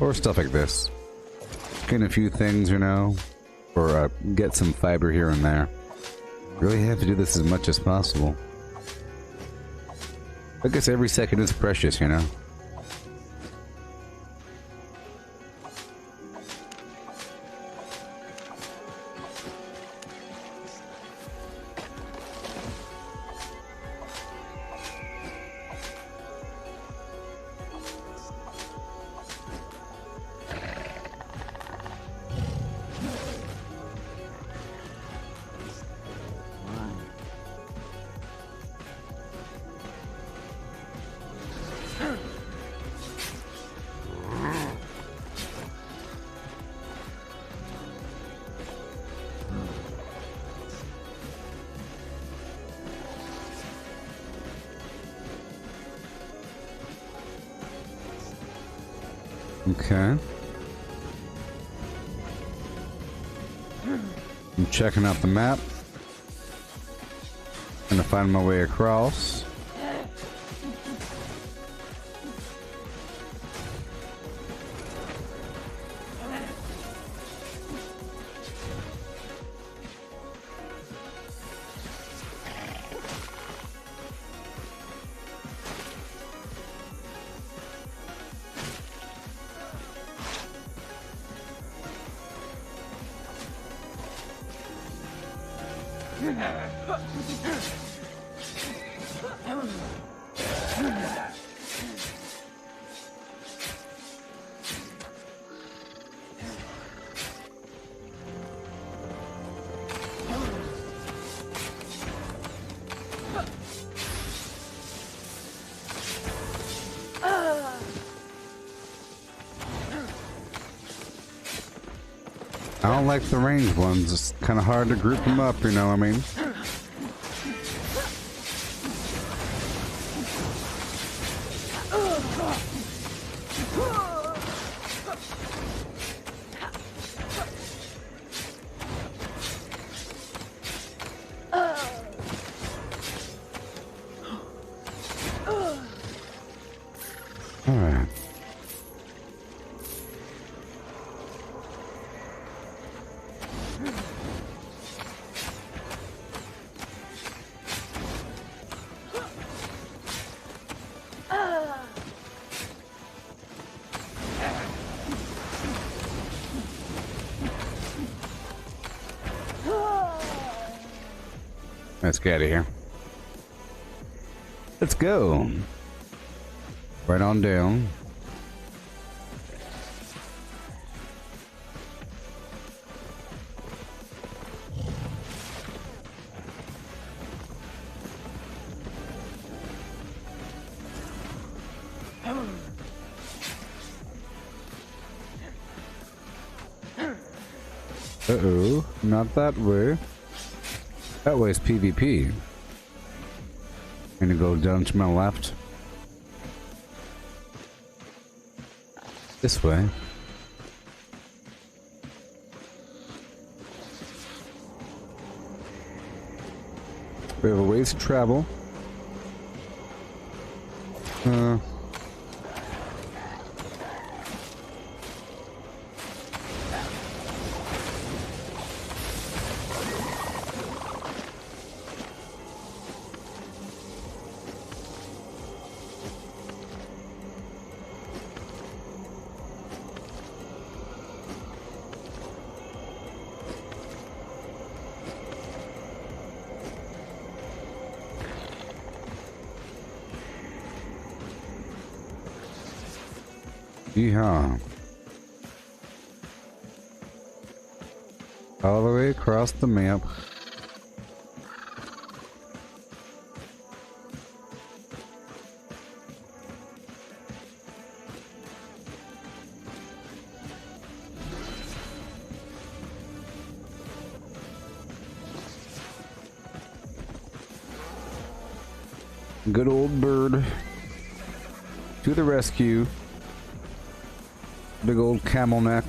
Speaker 2: Or stuff like this. Get a few things, you know, or get some fiber here and there. Really have to do this as much as possible. I guess every second is precious, you know. Okay. I'm checking out the map. Gonna find my way across. I don't like the ranged ones. It's kind of hard to group them up, you know what I mean? Alright. Let's get out of here. Let's go. Right on down. Uh-oh, not that way. That way is PvP. I'm gonna go down to my left. This way. We have a ways to travel. Yeehaw. All the way across the map. Good old bird to the rescue. Big old camel neck.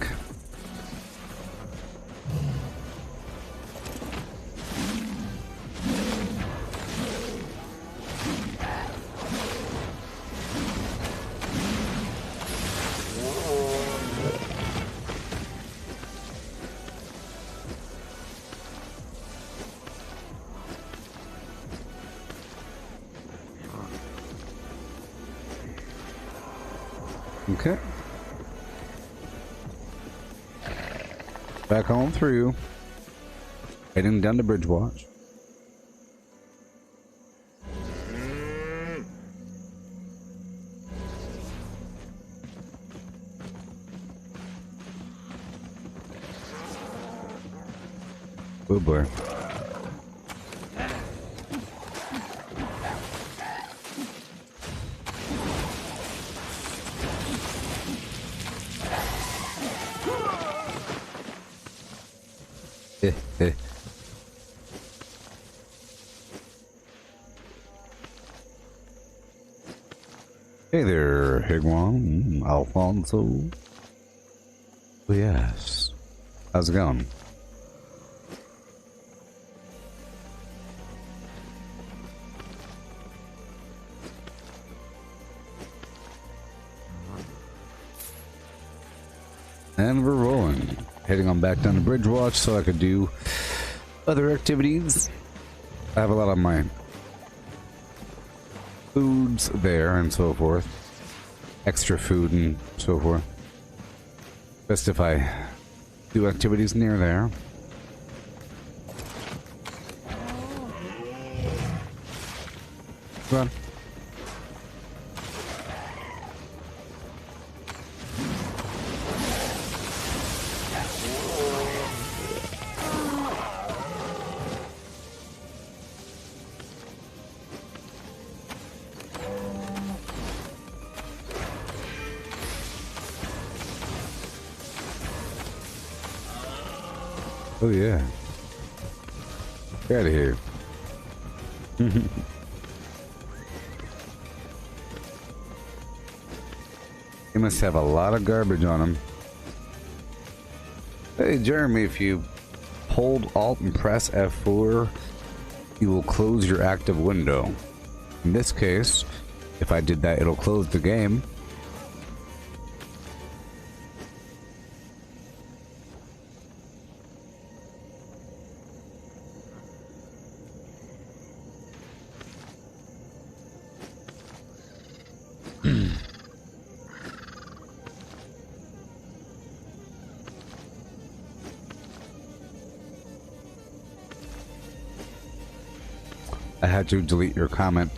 Speaker 2: Okay. Back home through. Heading down to Bridge Watch. Oh boy. Hey there, Higwon, Alfonso. Oh, yes. How's it going? And we're rolling. Heading on back down to Bridge Watch so I could do other activities. I have a lot of my foods there and so forth. Extra food and so forth. Best if I do activities near there. Come on. Oh yeah. Get out of here. He must have a lot of garbage on him. Hey Jeremy, if you hold Alt and press F4, you will close your active window. In this case, if I did that, it'll close the game. I had to delete your comment.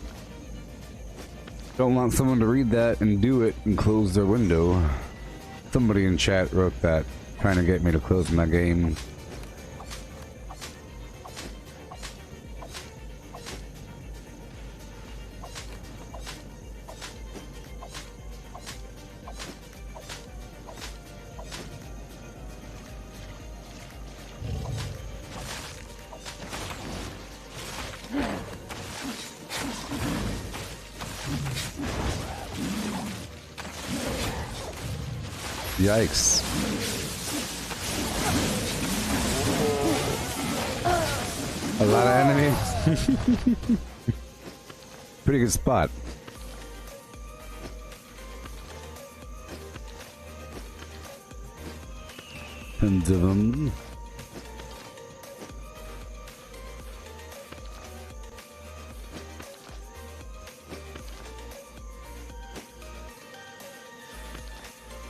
Speaker 2: Don't want someone to read that and do it and close their window. Somebody in chat wrote that, trying to get me to close my game. Yikes. A lot of enemies. Pretty good spot. And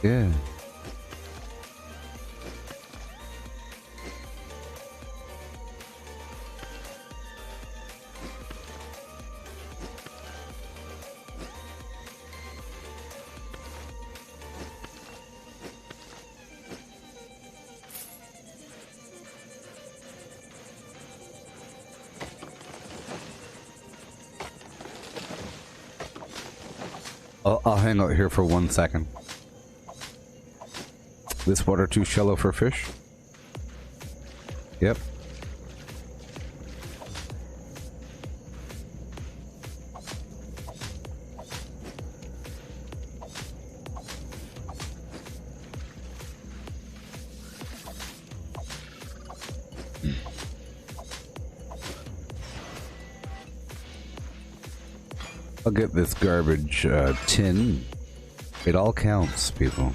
Speaker 2: yeah. I'll hang out here for 1 second. This water too shallow for fish? Yep. I'll get this garbage tin. It all counts, people.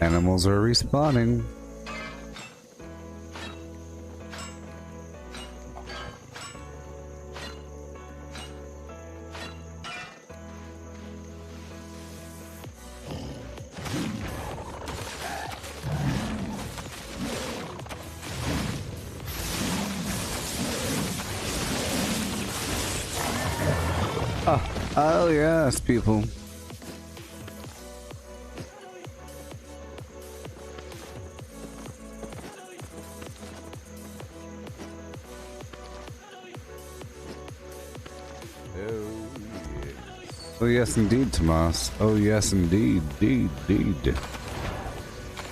Speaker 2: Animals are respawning. Oh yes, people. Oh yes, indeed, Tomas. Oh yes, indeed, indeed.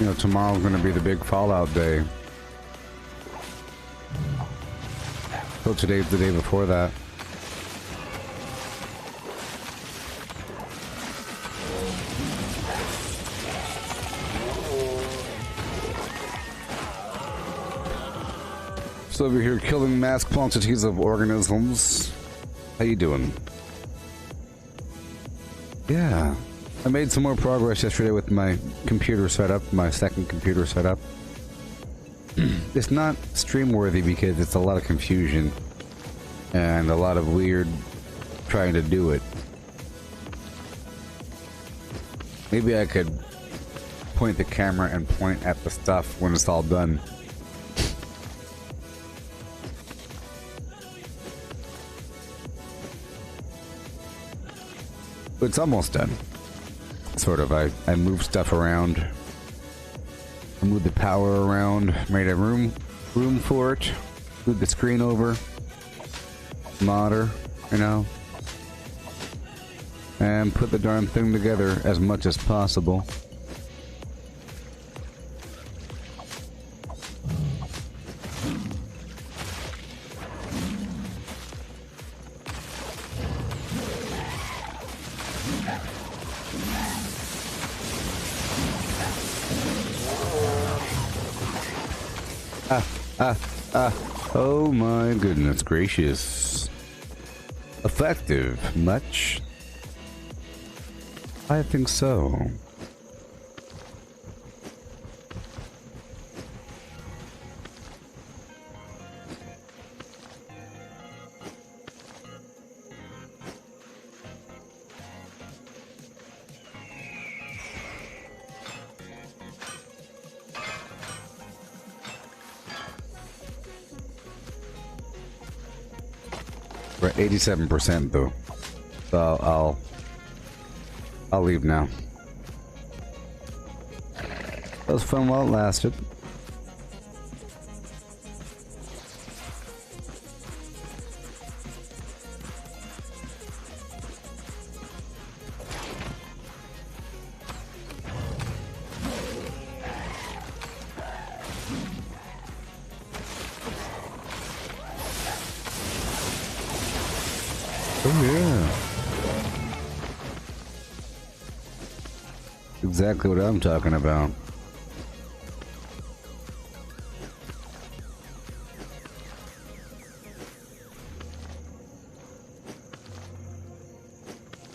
Speaker 2: You know, tomorrow's gonna be the big Fallout day. So today's the day before that. So over here killing mass quantities of organisms. How you doing? Yeah. I made some more progress yesterday with my computer setup, my second computer setup. It's not stream worthy because it's a lot of confusion and a lot of weird trying to do it. Maybe I could point the camera and point at the stuff when it's all done. It's almost done. Sort of. I moved stuff around. I moved the power around. Made a room for it. Moved the screen over. Modder, you know. And put the darn thing together as much as possible. Oh my goodness gracious. Effective, much? I think so. We're at 87% though, so I'll leave now. That was fun while it lasted. Oh yeah. Exactly what I'm talking about.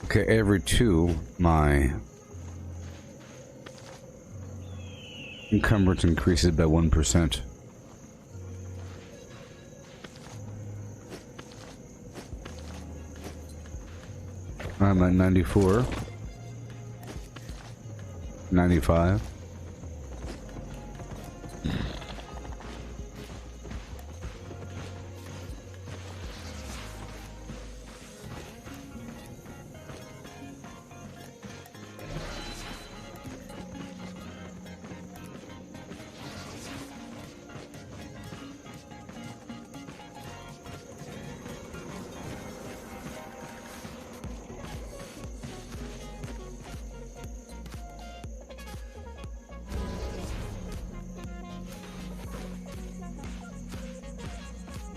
Speaker 2: Okay, every 2, my encumbrance increases by 1%. I'm at 94. 95.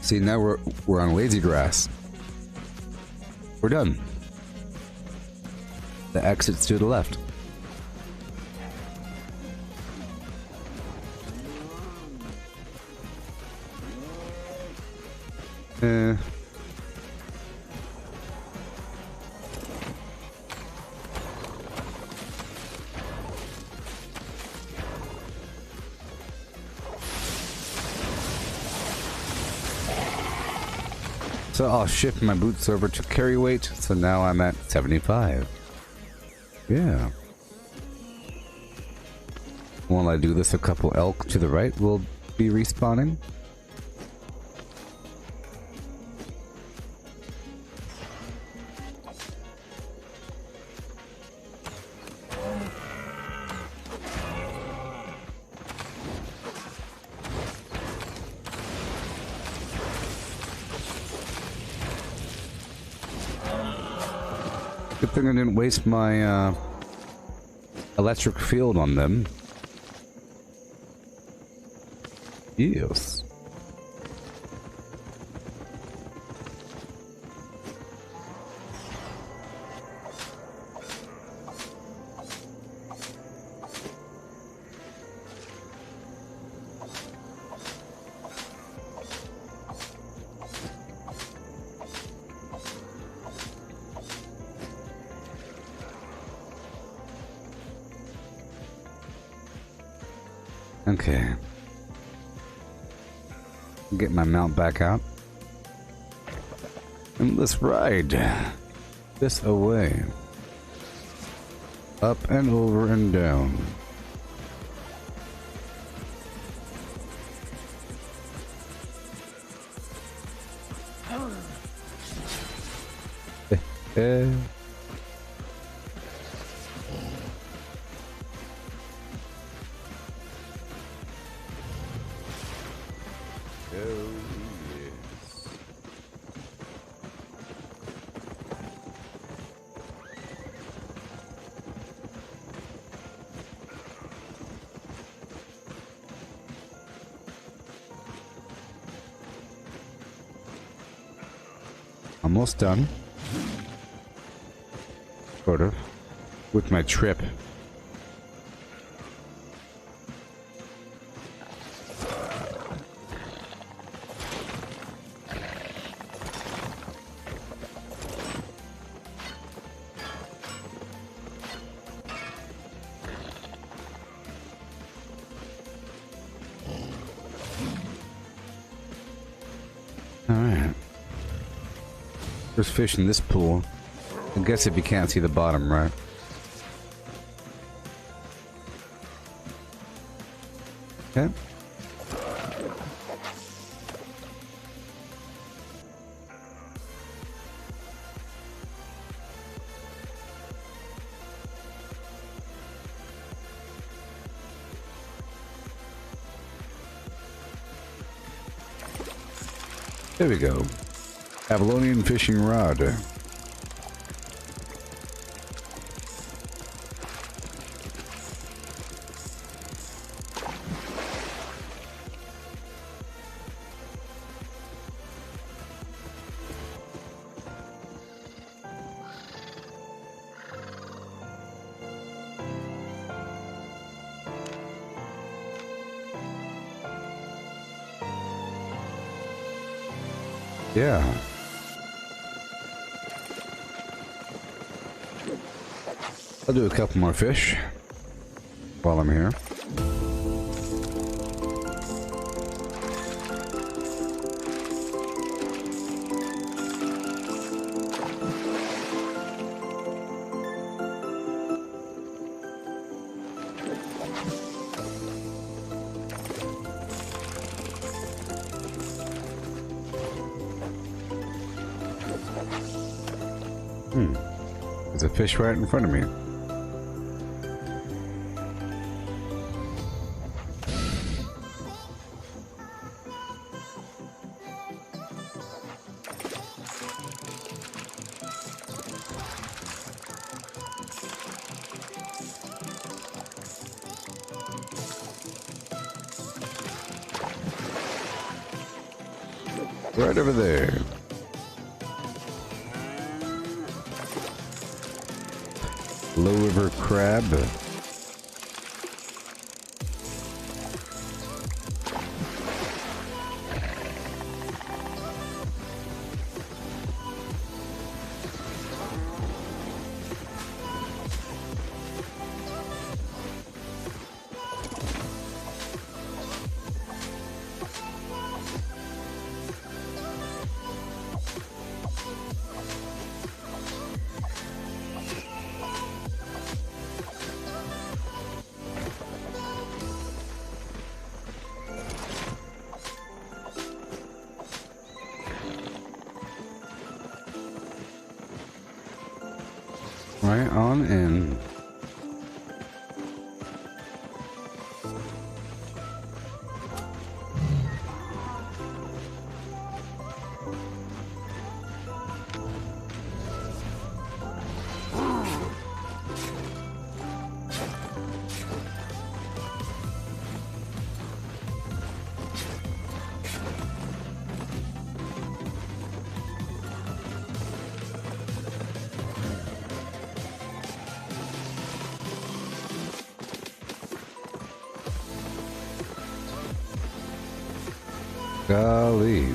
Speaker 2: See, now we're on lazy grass. We're done. The exit's to the left. So I'll shift my boots over to carry weight, so now I'm at 75. Yeah. While I do this, a couple elk to the right will be respawning. Good thing I didn't waste my electric field on them. Yes. Okay. Get my mount back out. And let's ride this away. Up and over and down. Almost done. Sort of. With my trip. Alright. There's fish in this pool. I guess if you can't see the bottom, right? Okay. There we go. Avalonian fishing rod. Yeah. I'll do a couple more fish while I'm here. There's a fish right in front of me. Right over there. Low river crab. Right on in. Golly.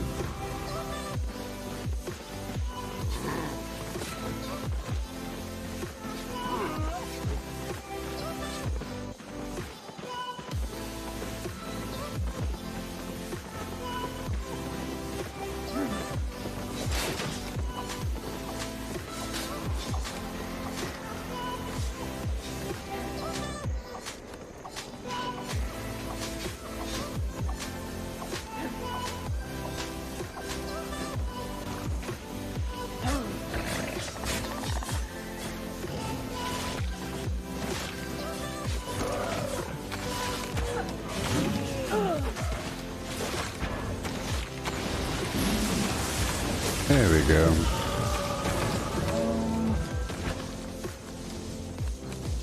Speaker 2: There we go.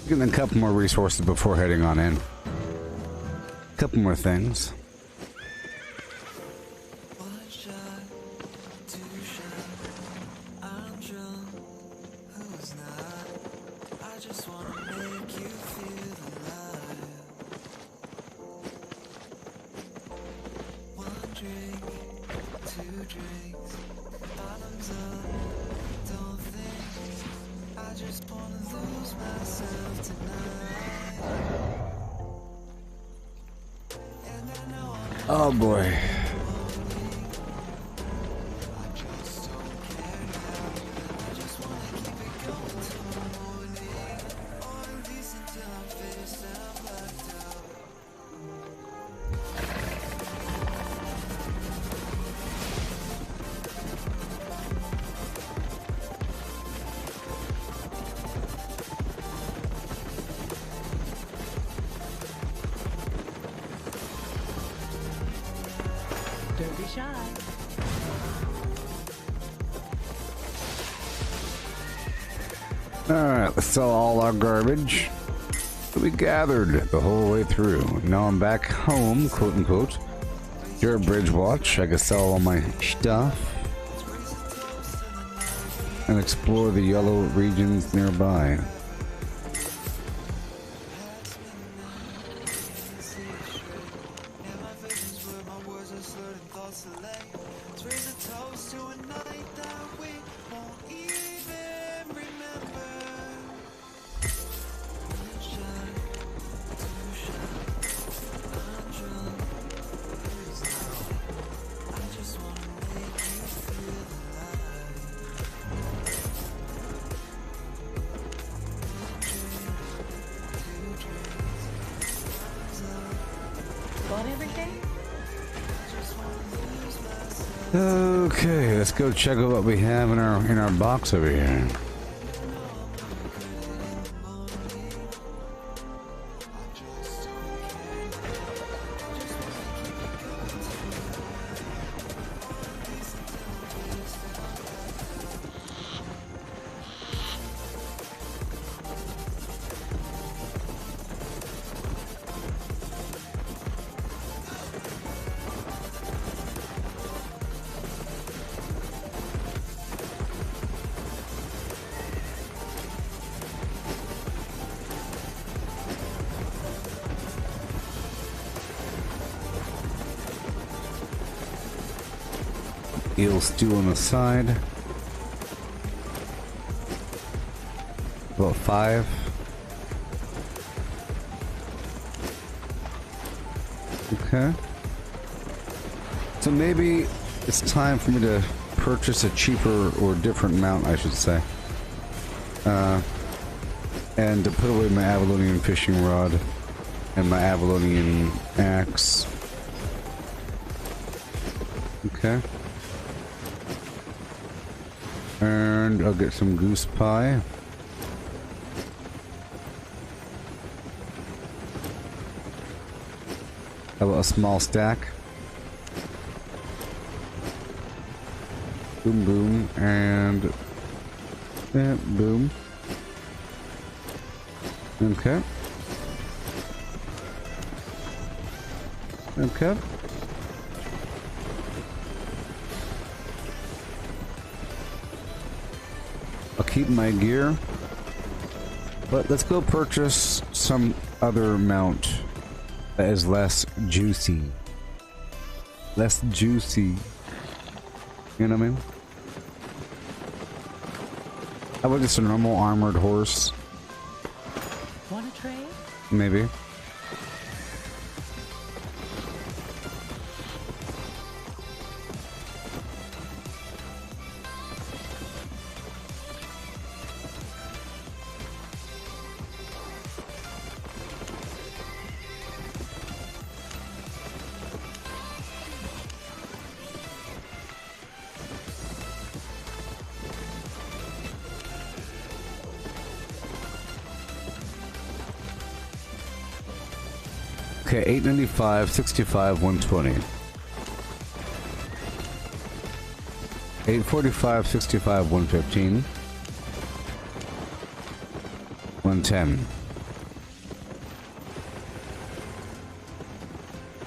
Speaker 2: Getting a couple more resources before heading on in. A couple more things.
Speaker 5: One shot, two shot, I'm drunk, who's not? I just wanna make you feel alive. One drink, two drinks, bottoms up, don't think. I just wanna lose myself tonight. And I know I'm
Speaker 2: Oh boy.
Speaker 8: Don't be shy.
Speaker 2: Alright, let's sell all our garbage that we gathered the whole way through. Now I'm back home, quote unquote. Here at Bridge Watch, I can sell all my stuff and explore the yellow regions nearby.
Speaker 3: Bought everything?
Speaker 2: Okay, let's go check out what we have in our box over here. Eel stew on the side. About 5. Okay. So maybe it's time for me to purchase a cheaper or different mount, I should say. And to put away my Avalonian fishing rod and my Avalonian axe. Okay. And I'll get some goose pie. How about a small stack? Boom, boom, and boom. Okay. Okay. I'll keep my gear, but let's go purchase some other mount that is less juicy. Less juicy. You know what I mean? How about just a normal armored horse?
Speaker 3: Want a trade?
Speaker 2: Maybe. Okay, 895, 65, 120. 845, 65, 115. 110.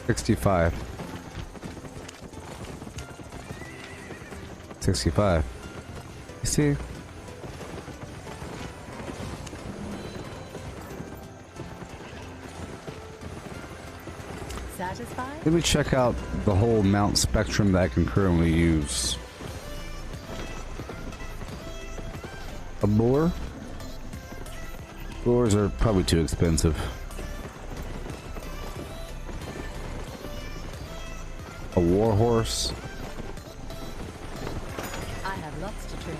Speaker 2: 65. 65. You see?
Speaker 3: Satisfied?
Speaker 2: Let me check out the whole mount spectrum that I can currently use. A boar? Boars are probably too expensive. A war horse?
Speaker 3: I have lots to trade.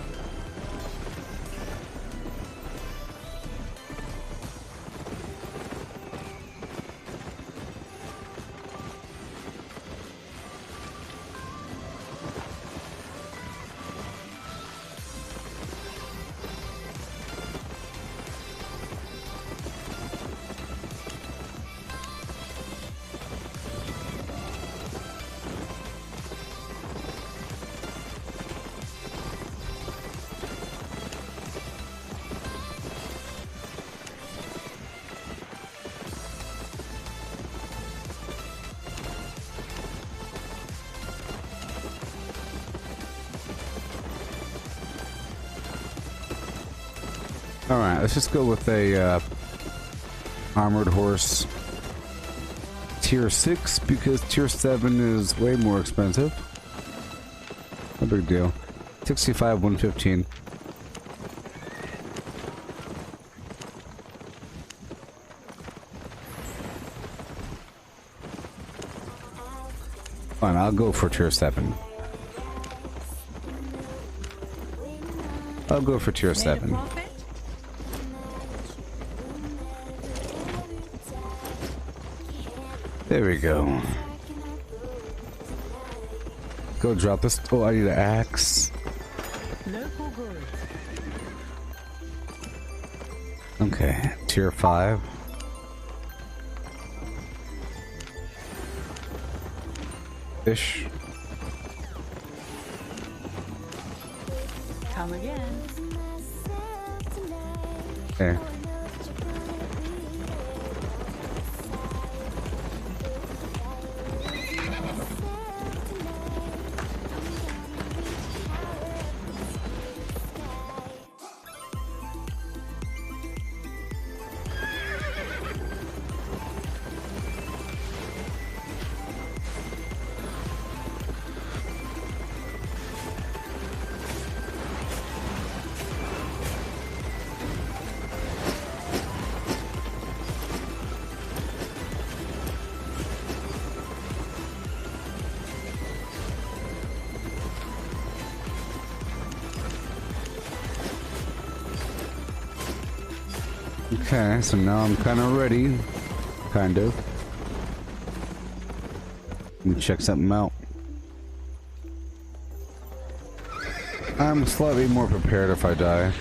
Speaker 3: Alright, let's just go with a armored horse
Speaker 2: tier 6 because tier 7 is way more expensive. No big deal. 65, 115. Fine, I'll go for tier 7. I'll go for tier 7. There we go. Go drop this. Oh, I need an axe.
Speaker 3: Local goods.
Speaker 2: Okay, tier 5. Fish.
Speaker 3: Come again.
Speaker 2: Okay. Okay, so now I'm kind of ready. Kind of. Let me check something out. I'm slightly more prepared if I die.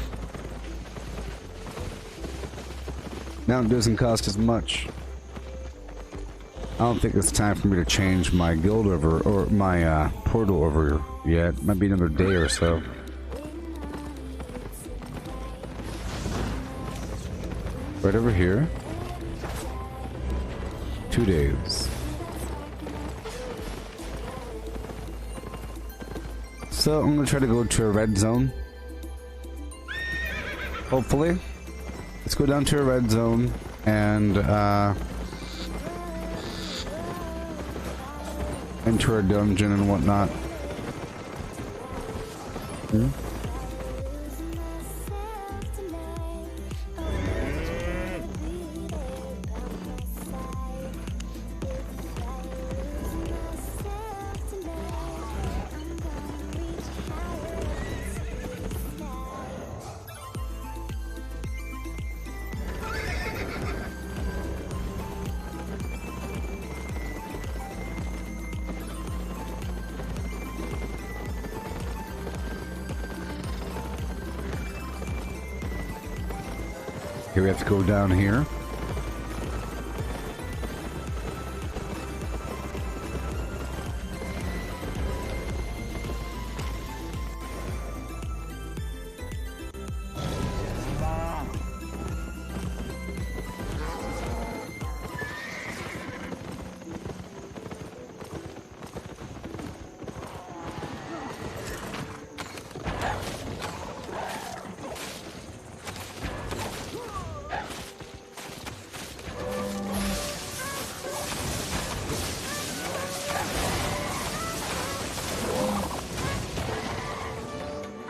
Speaker 2: Now it doesn't cost as much. I don't think it's time for me to change my guild over, or my portal over yet. Might be another day or so. Right over here. 2 days. So I'm gonna try to go to a red zone. Hopefully. Let's go down to a red zone and enter a dungeon and whatnot. Okay, we have to go down here.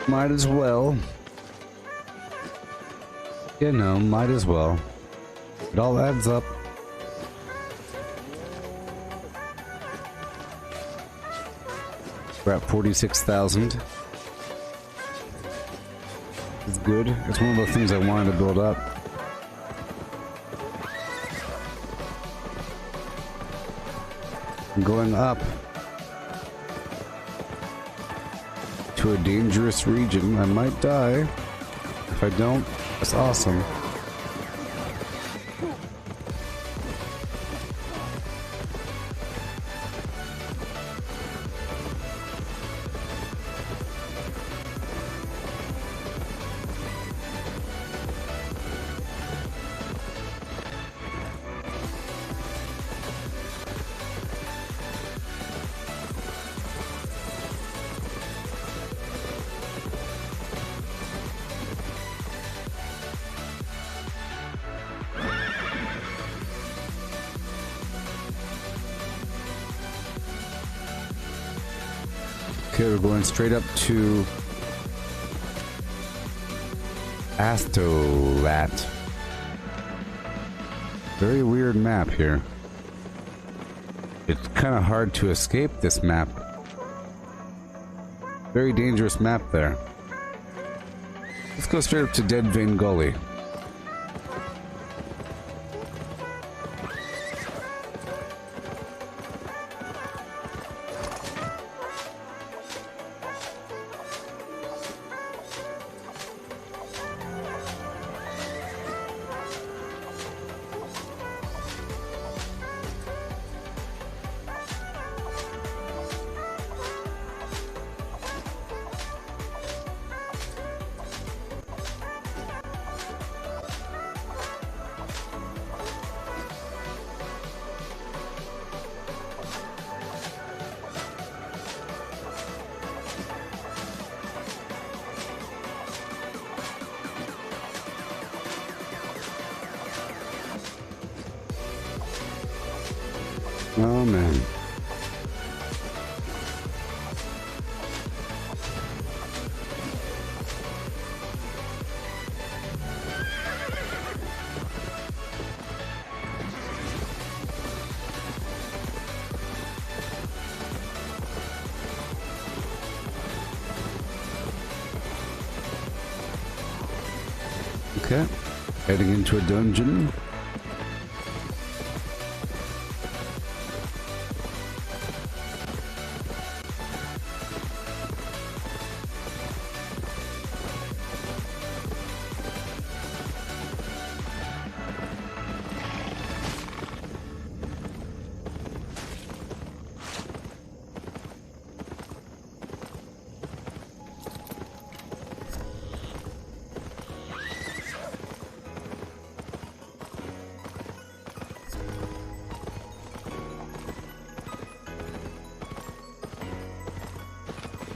Speaker 2: Might as well. You know, might as well. It all adds up. We're at 46,000. It's good. It's one of the things I wanted to build up. I'm going up to a dangerous region. I might die. If I don't, that's awesome. Okay, we're going straight up to Astolat. Very weird map here. It's kind of hard to escape this map. Very dangerous map there. Let's go straight up to Dead Vein Gully. Oh man. Okay, heading into a dungeon.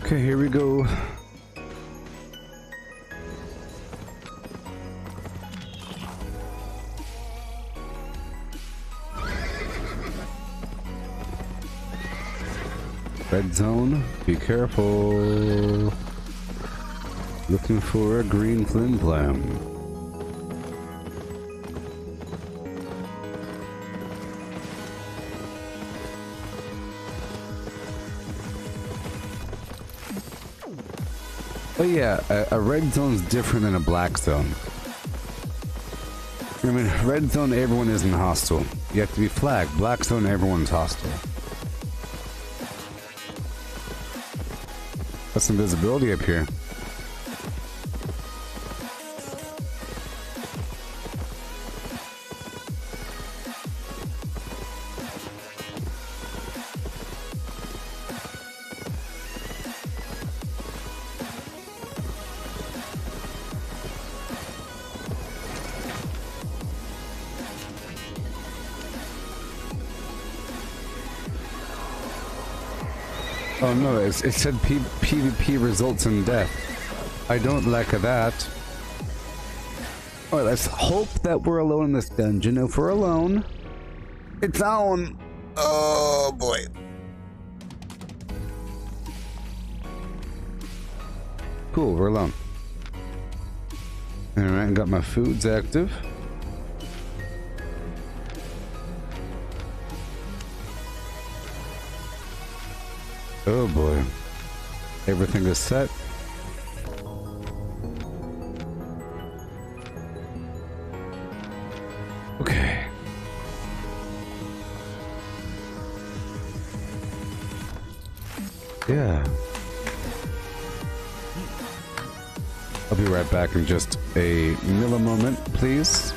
Speaker 2: Okay, here we go. Red zone, be careful. Looking for a green flim flam. Oh yeah, a red zone's different than a black zone. I mean, red zone, everyone isn't hostile. You have to be flagged. Black zone, everyone's hostile. Got some visibility up here. Oh no, it said PvP results in death. I don't like that. Alright, let's hope that we're alone in this dungeon. If we're alone, it's on. Oh boy. Cool, we're alone. Alright, got my foods active. Oh boy. Everything is set. Okay. Yeah. I'll be right back in just a moment, please.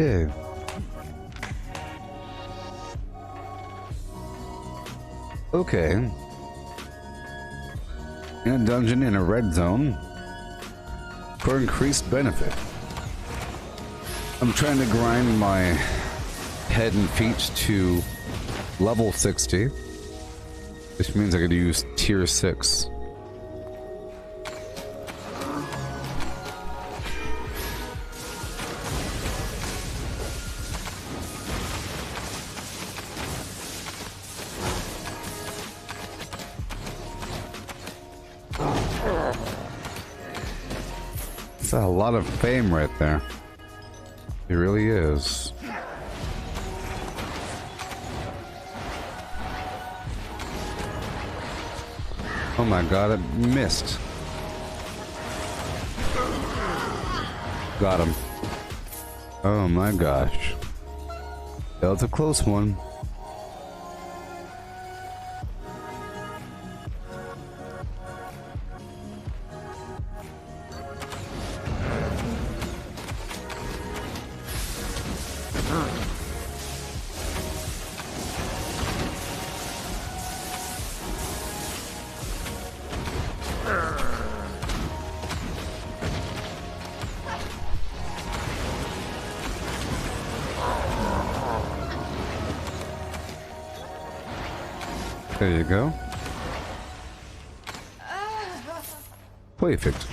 Speaker 2: Yeah. Okay. In a dungeon in a red zone for increased benefit. I'm trying to grind my head and feet to level 60. Which means I could use tier 6. It's a lot of fame right there. It really is. Oh my god, it missed. Got him. Oh my gosh. That was a close one. There you go. Perfect.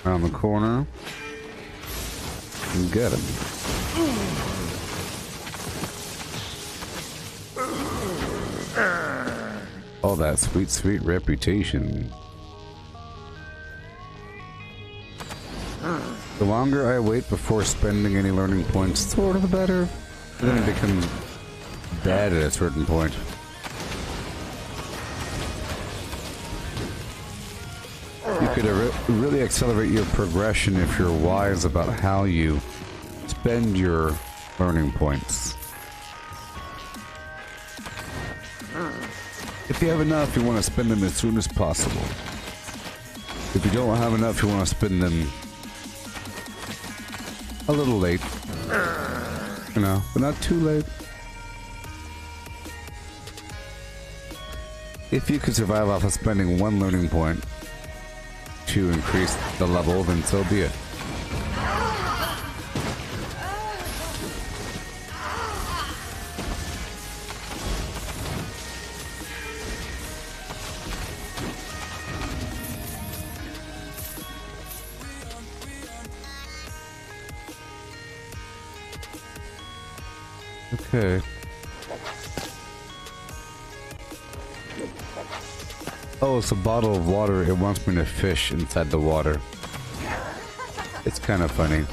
Speaker 2: Around the corner. And get him. All that sweet, sweet reputation. The longer I wait before spending any learning points, sort of the better. But then it becomes bad at a certain point. You could really accelerate your progression if you're wise about how you spend your learning points. If you have enough, you want to spend them as soon as possible. If you don't have enough, you want to spend them a little late. You know, but not too late. If you could survive off of spending one learning point to increase the level, then so be it. Okay. Oh, it's a bottle of water. It wants me to fish inside the water. It's kind of funny.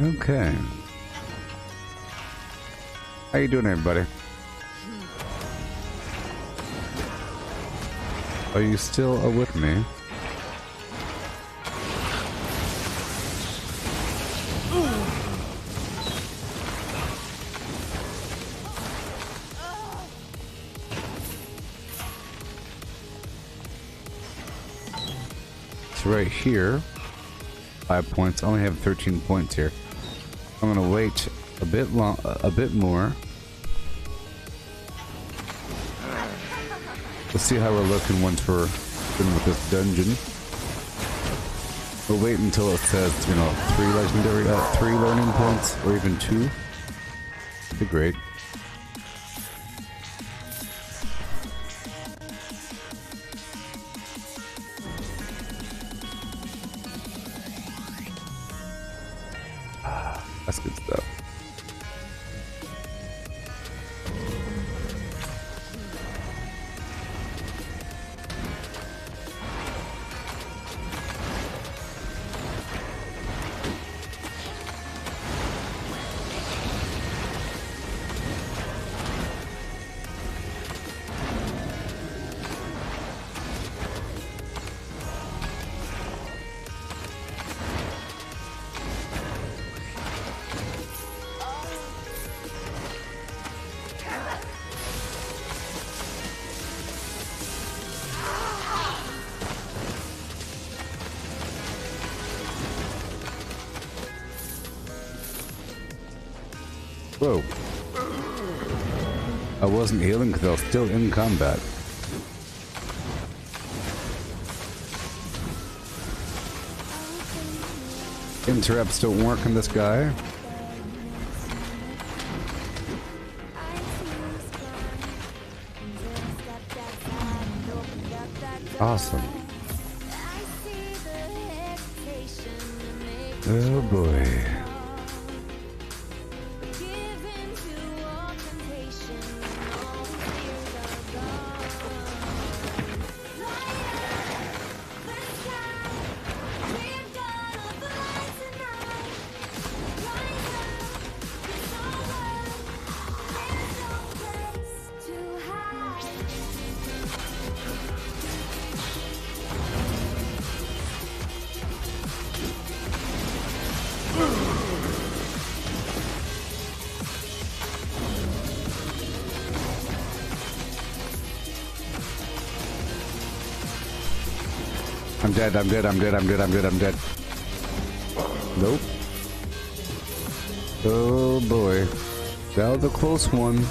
Speaker 2: Okay. How you doing, everybody? Are you still with me? Right here, 5 points. I only have 13 points here. I'm gonna wait a bit more. We'll see how we're looking once we're done with this dungeon. We'll wait until it says, you know, 3 legendary, 3 learning points, or even 2. That'd be great. That's good stuff. Whoa. I wasn't healing because I was still in combat. Interrupts don't work on this guy. Awesome. Oh boy. I'm dead, I'm dead, I'm dead, I'm dead, I'm dead, I'm dead. Nope. Oh boy. That was a close one.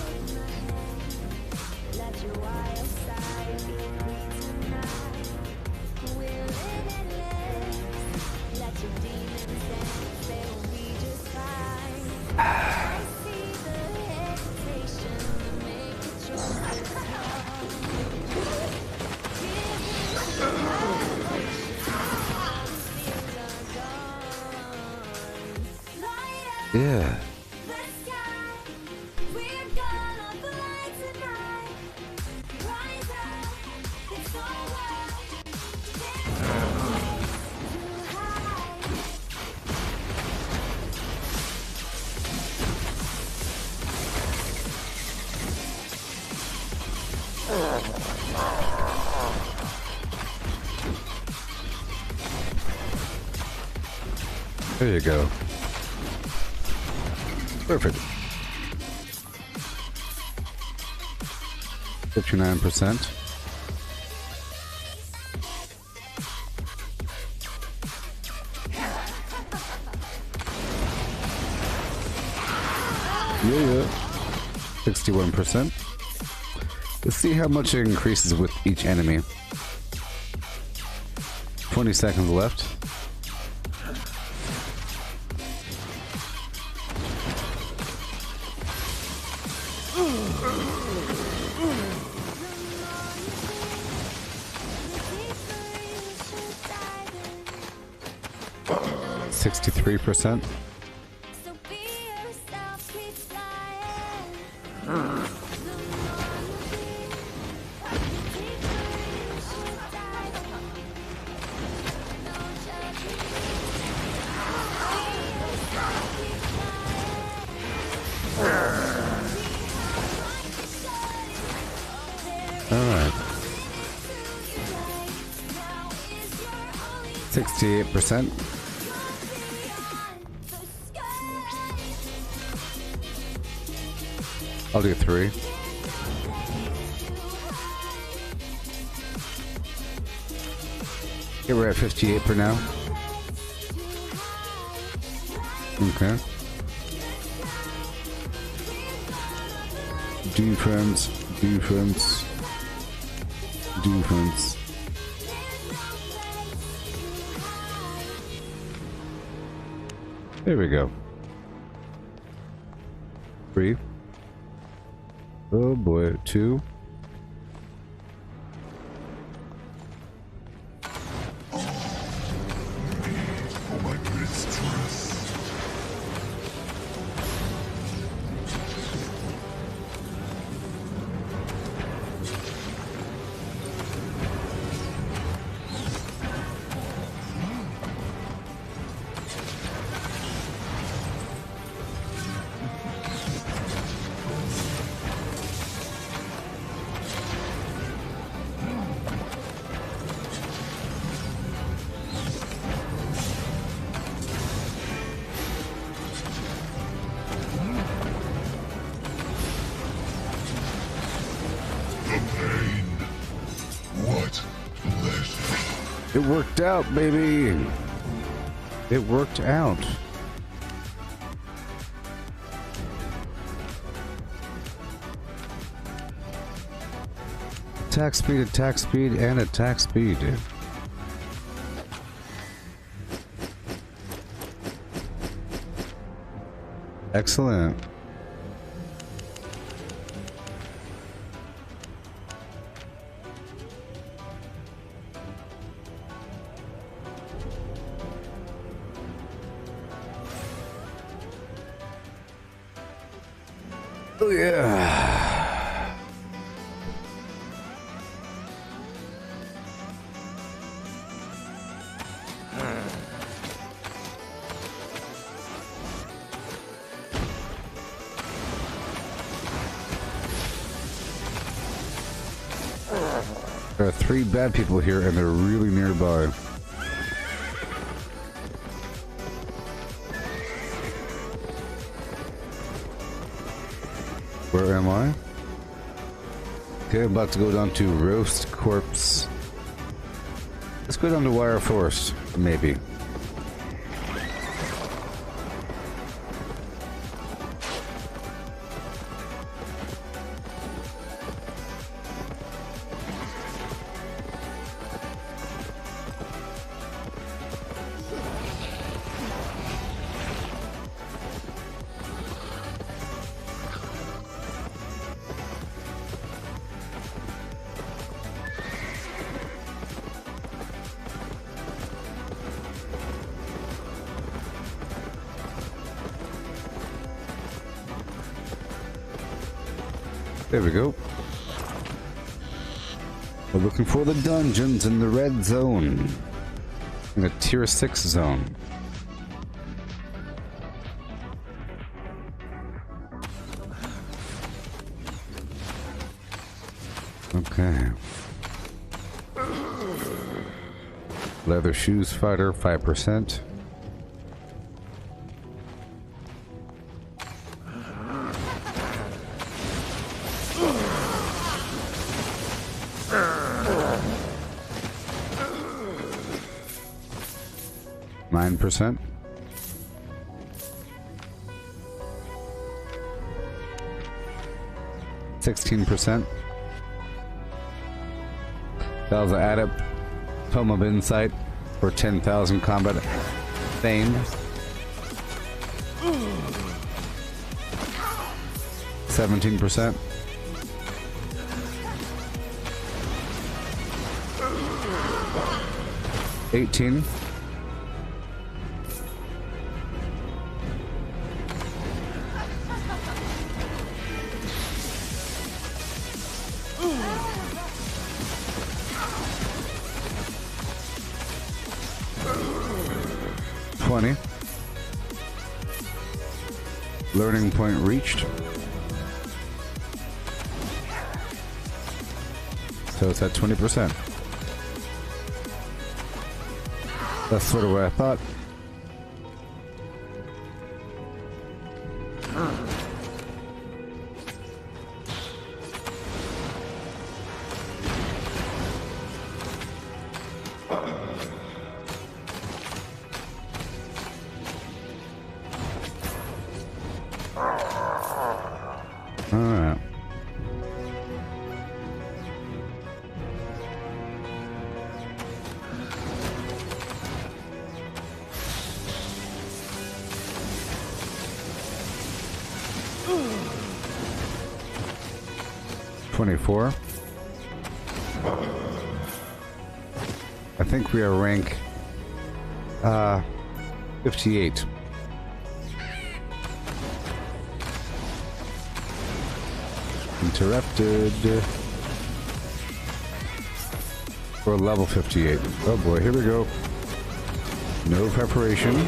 Speaker 2: Yeah. There you go. Perfect. 59%. Yeah. 61%. Let's see how much it increases with each enemy. 20 seconds left. %. Alright. 68%. I'll do 3. Okay, we're at 58 for now. Okay. Defense. There we go. 3. Oh boy, 2. It worked out, baby. It worked out. attack speed, and attack speed. Excellent. Oh yeah. There are 3 bad people here and they're really nearby. Where am I? Okay, I'm about to go down to Roast Corpse. Let's go down to Wire Forest, maybe. There we go. We're looking for the dungeons in the red zone. In the tier 6 zone. Okay. Leather shoes fighter, 5%. %. %. That was an add-up Tome of Insight for 10,000 combat fame. 17%. $18. Learning point reached. So it's at 20%. That's sort of what I thought. Alright. $24. I think we are rank 58. Interrupted. For level 58. Oh boy, here we go. No preparation.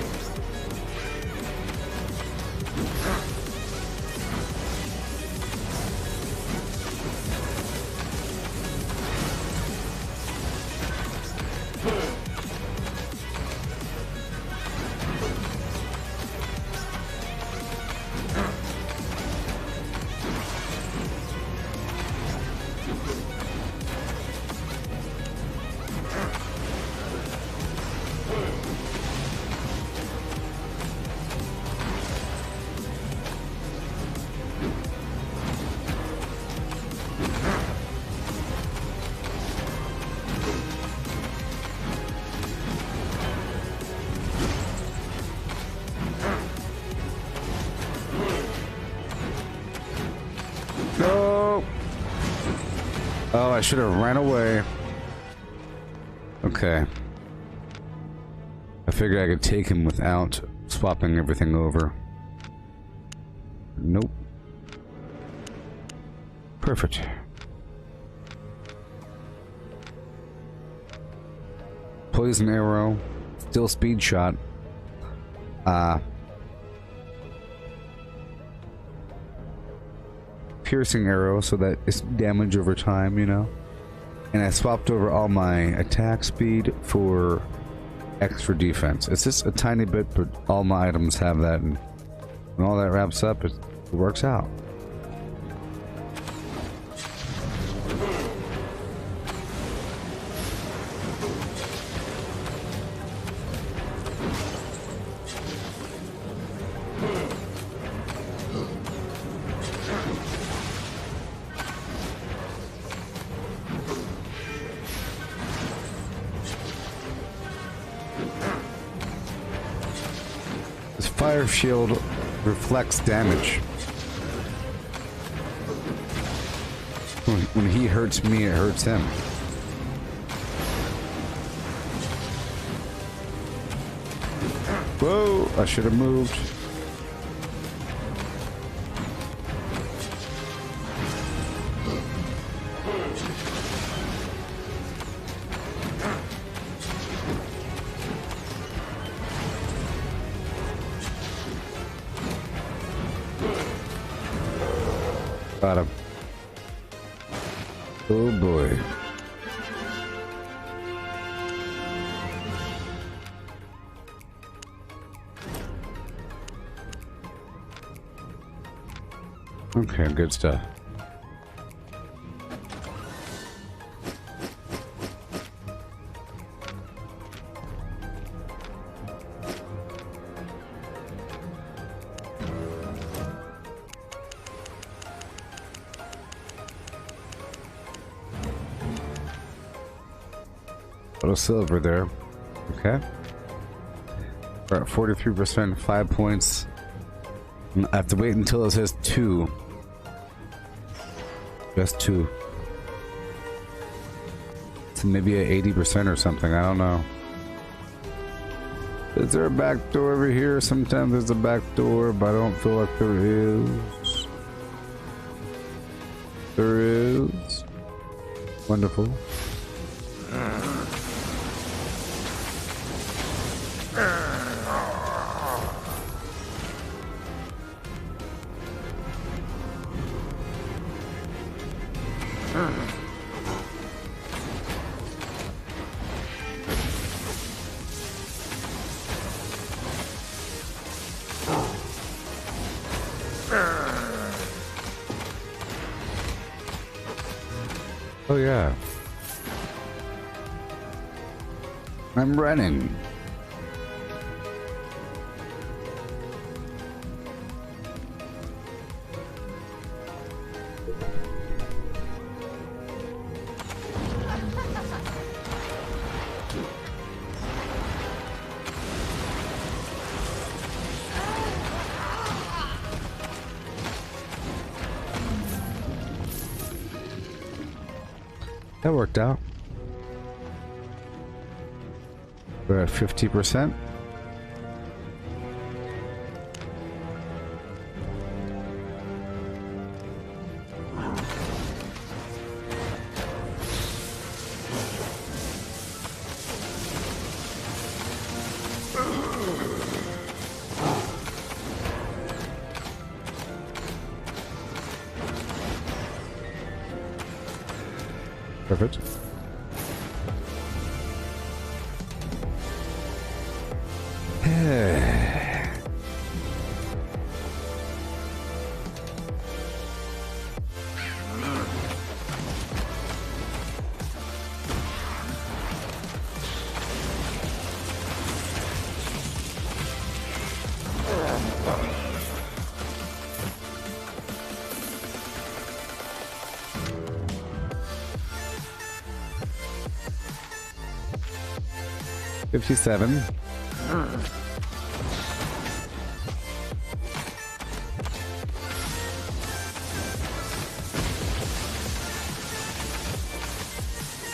Speaker 2: Oh, I should have ran away. Okay. I figured I could take him without swapping everything over. Nope. Perfect. Poison arrow. Still speed shot. Piercing arrow, so that it's damage over time, you know. And I swapped over all my attack speed for extra defense. It's just a tiny bit, but all my items have that, and when all that wraps up, it works out. Fire shield reflects damage. When he hurts me, it hurts him. Whoa, I should have moved. Got him. Oh boy. Okay, good stuff. Little silver there. Okay. We're at 43%, 5 points. I have to wait until it says 2. Just 2. So maybe at 80% or something, I don't know. Is there a back door over here? Sometimes there's a back door, but I don't feel like there is. There is. Wonderful. Oh yeah. I'm running. That worked out. We're at 50%. Perfect. $57.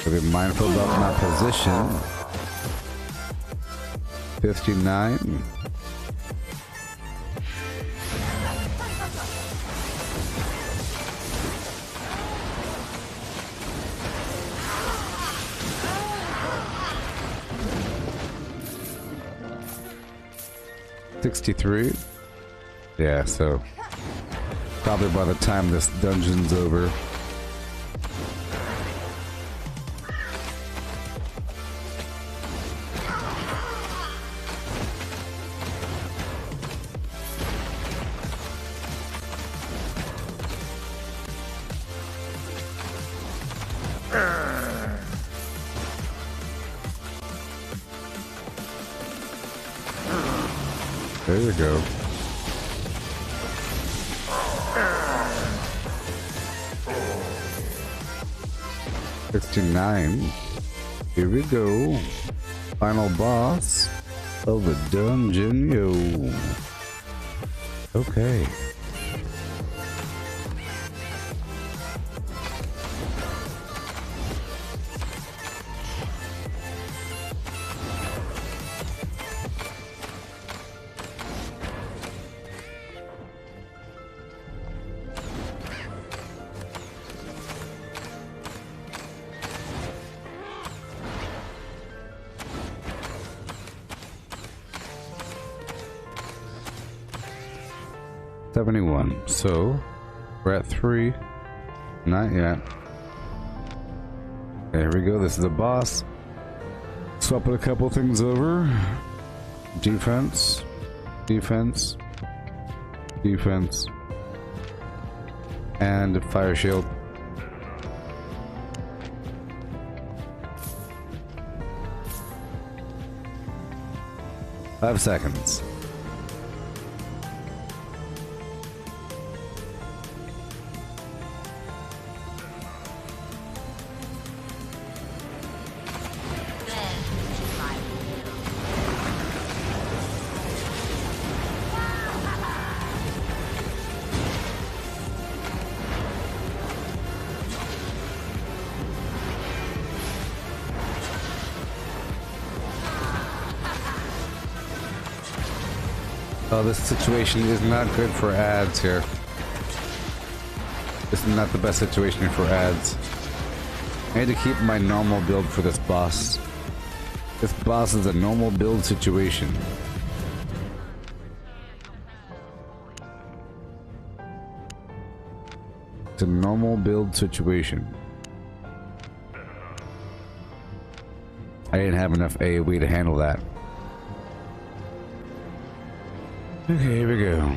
Speaker 2: Gotta be mindful about my position. 59. $63. Yeah, so probably by the time this dungeon's over. There you go. $69. Here we go. Final boss of the dungeon, yo. Okay. $71. So we're at 3. Not yet. There we go. This is the boss. Swapping a couple things over. Defense. Defense. Defense. And fire shield. Five seconds. Oh, this situation is not good for ads here. This is not the best situation for ads. I need to keep my normal build for this boss. This boss is a normal build situation. It's a normal build situation. I didn't have enough AoE to handle that. Okay, here we go.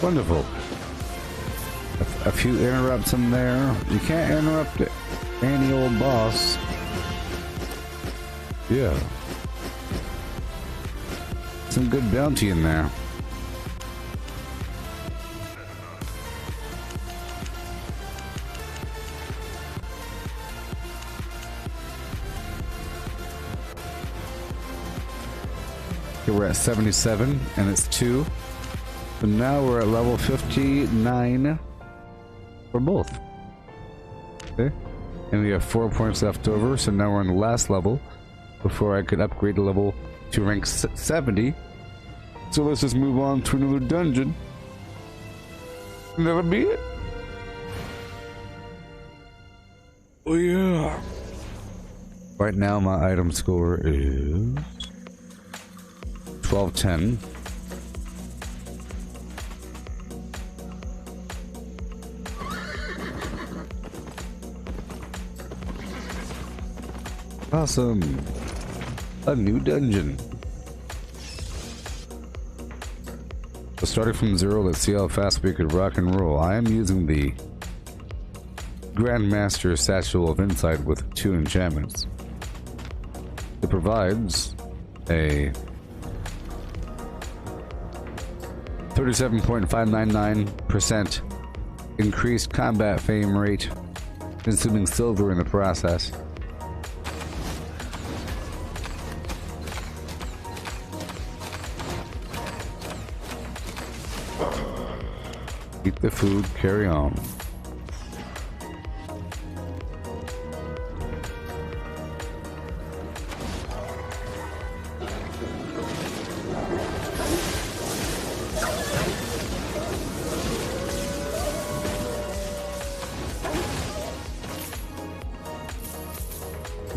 Speaker 2: Wonderful. A few interrupts in there. You can't interrupt any old boss. Yeah. Some good bounty in there. Okay, we're at 77 and it's 2. So now we're at level 59 for both. Okay. And we have 4 points left over, so now we're on the last level before I could upgrade the level to rank 70. So let's just move on to another dungeon. And that'll be it. Oh yeah. Right now my item score is 1210. Awesome. a new dungeon. So starting from 0, let's see how fast we could rock and roll. I am using the Grandmaster Satchel of Insight with 2 enchantments. It provides a 37.599% increased combat frame rate, consuming silver in the process. Eat the food, carry on.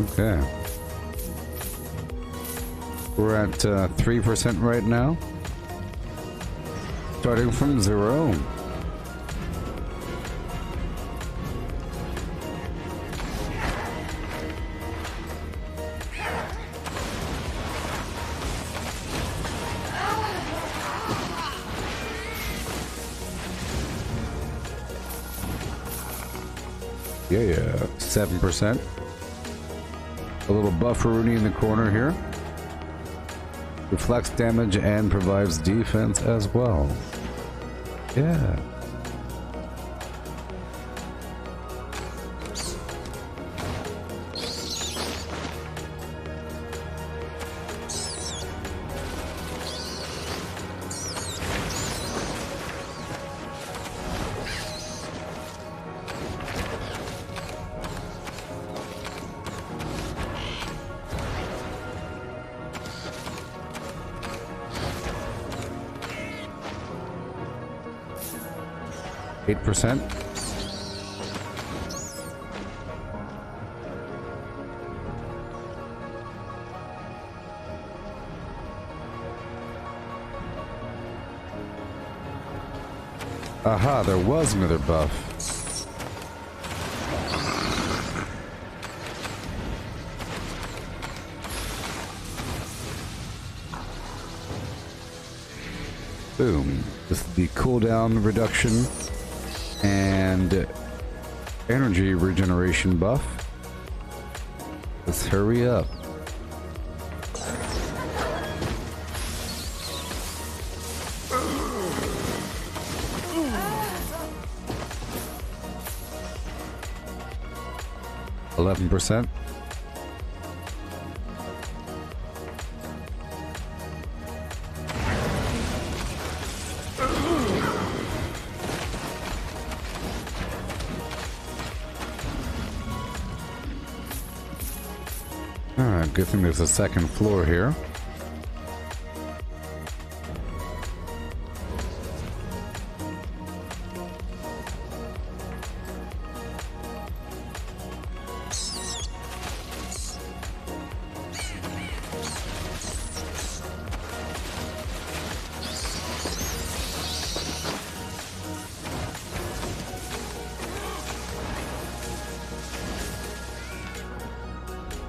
Speaker 2: Okay. We're at 3% right now. Starting from 0. Yeah, 7%. A little bufferoonie in the corner here. Reflects damage and provides defense as well. Yeah. %. Aha, there was another buff. Boom. This is the cooldown reduction and energy regeneration buff. Let's hurry up. %. Good thing there's a second floor here.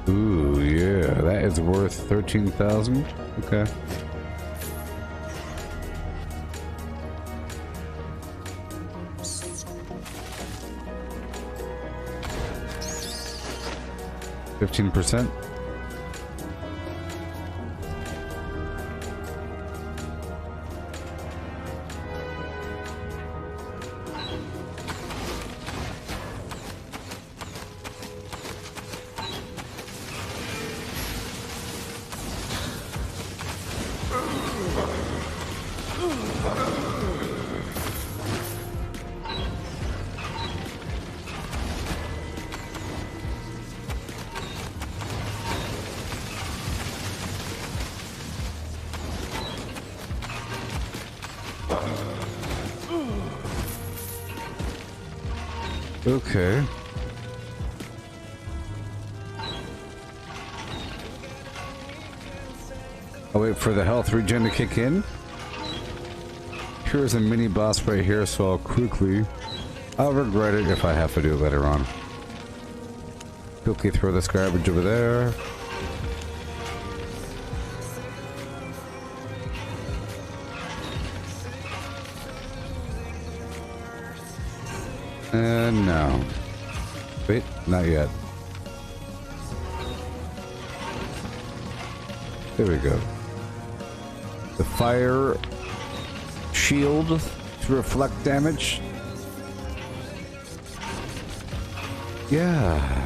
Speaker 2: Ooh, yeah, that is worth 13,000. Okay. %. Okay. I'll wait for the health regen to kick in. Here's a mini boss right here, so I'll quickly... I'll regret it if I have to do it later on. Quickly throw this garbage over there. No. Wait, not yet. There we go. The fire shield to reflect damage. Yeah.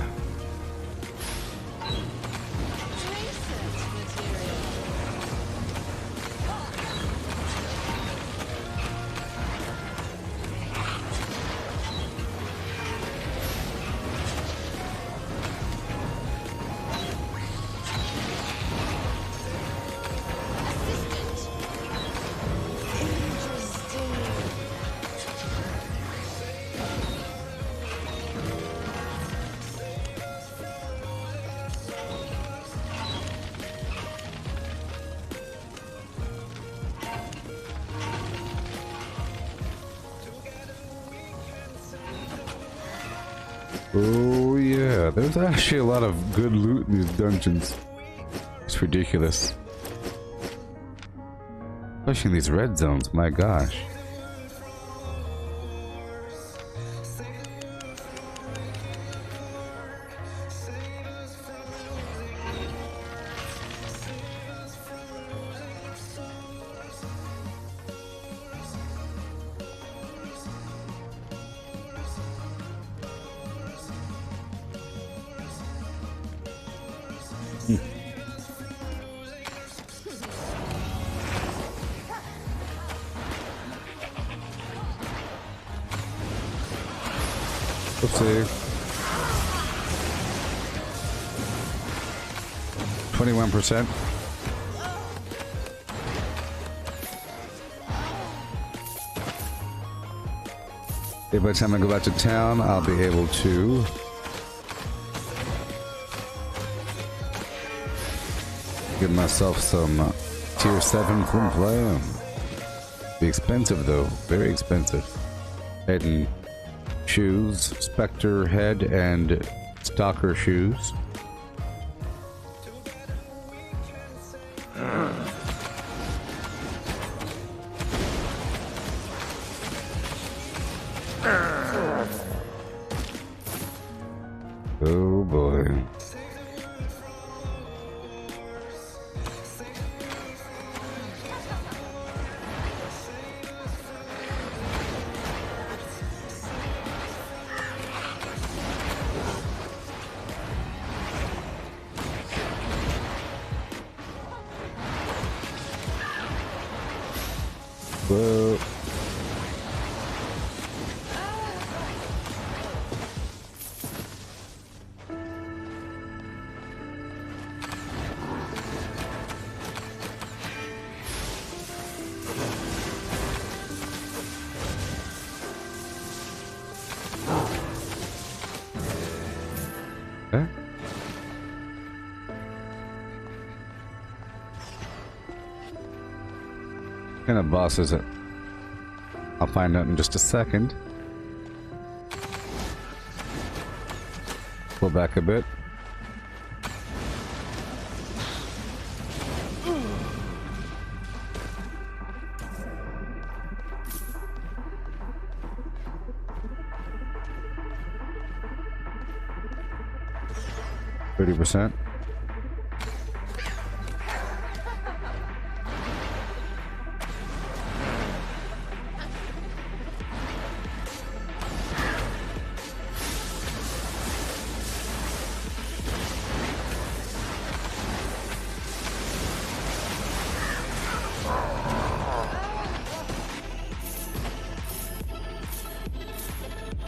Speaker 2: Oh yeah, there's actually a lot of good loot in these dungeons. It's ridiculous. Especially in these red zones, my gosh. Oopsie. 21%. Okay, by the time I go back to town, I'll be able to give myself some tier 7 flim flam. Be expensive though, very expensive. Head and shoes, Spectre head and Stalker shoes. Oh boy. Whoa. Okay. What kind of boss is it? I'll find out in just a second. Pull back a bit. %.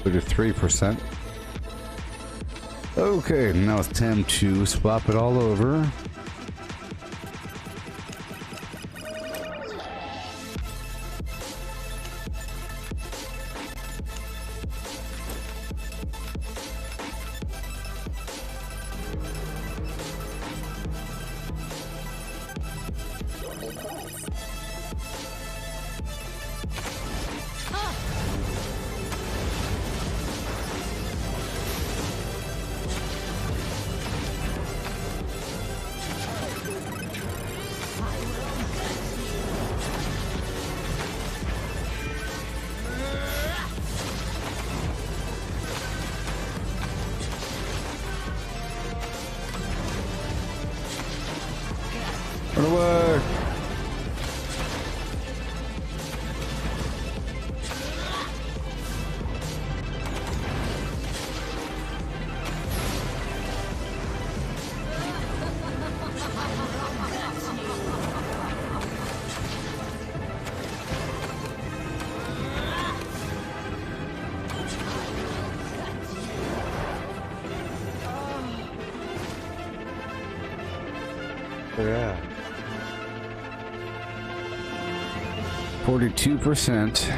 Speaker 2: To 3%. Okay, now it's time to swap it all over. 42%.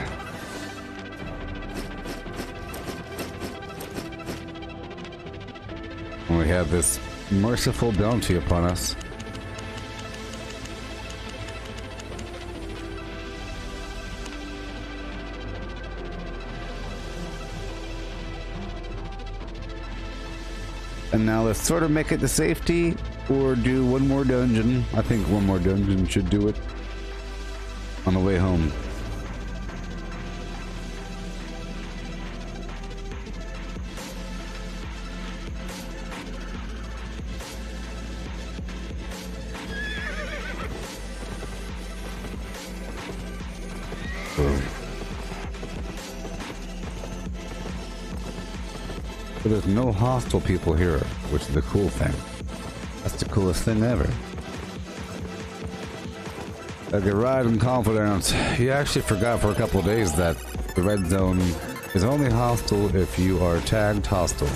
Speaker 2: And we have this merciful bounty upon us. And now let's sort of make it to safety, or do one more dungeon. I think one more dungeon should do it on the way home. But there's no hostile people here, which is the cool thing. That's the coolest thing ever. Okay, ride in confidence. You actually forgot for a couple of days that the red zone is only hostile if you are tagged hostile.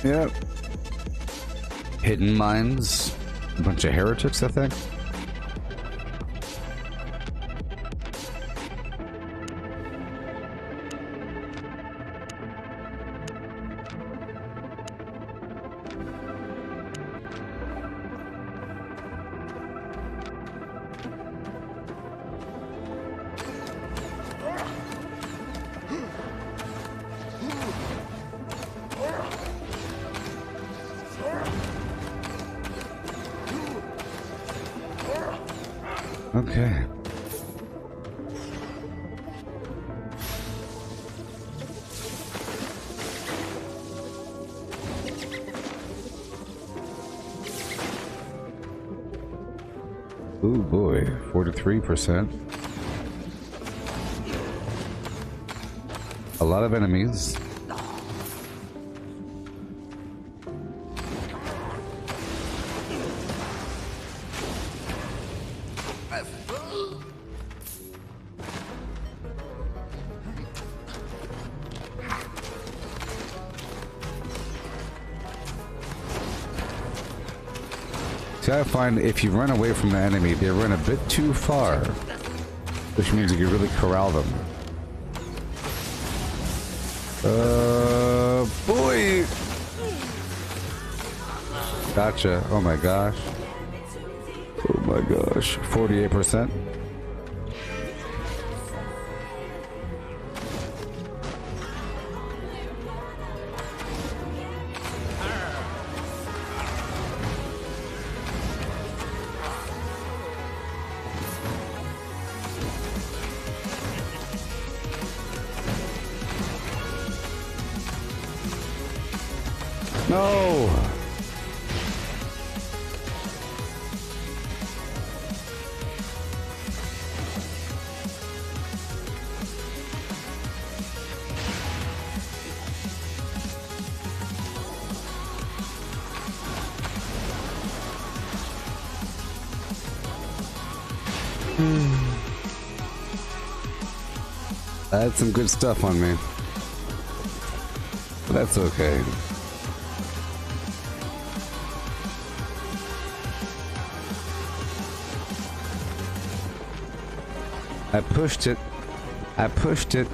Speaker 2: Yep. Hidden mines. A bunch of heretics, I think. Okay. Ooh boy, 43%. A lot of enemies. See, I find if you run away from the enemy, they run a bit too far, which means you can really corral them. Boy! Gotcha. Oh my gosh. Oh my gosh. 48%. No! I had some good stuff on me, but that's okay. I pushed it. I pushed it.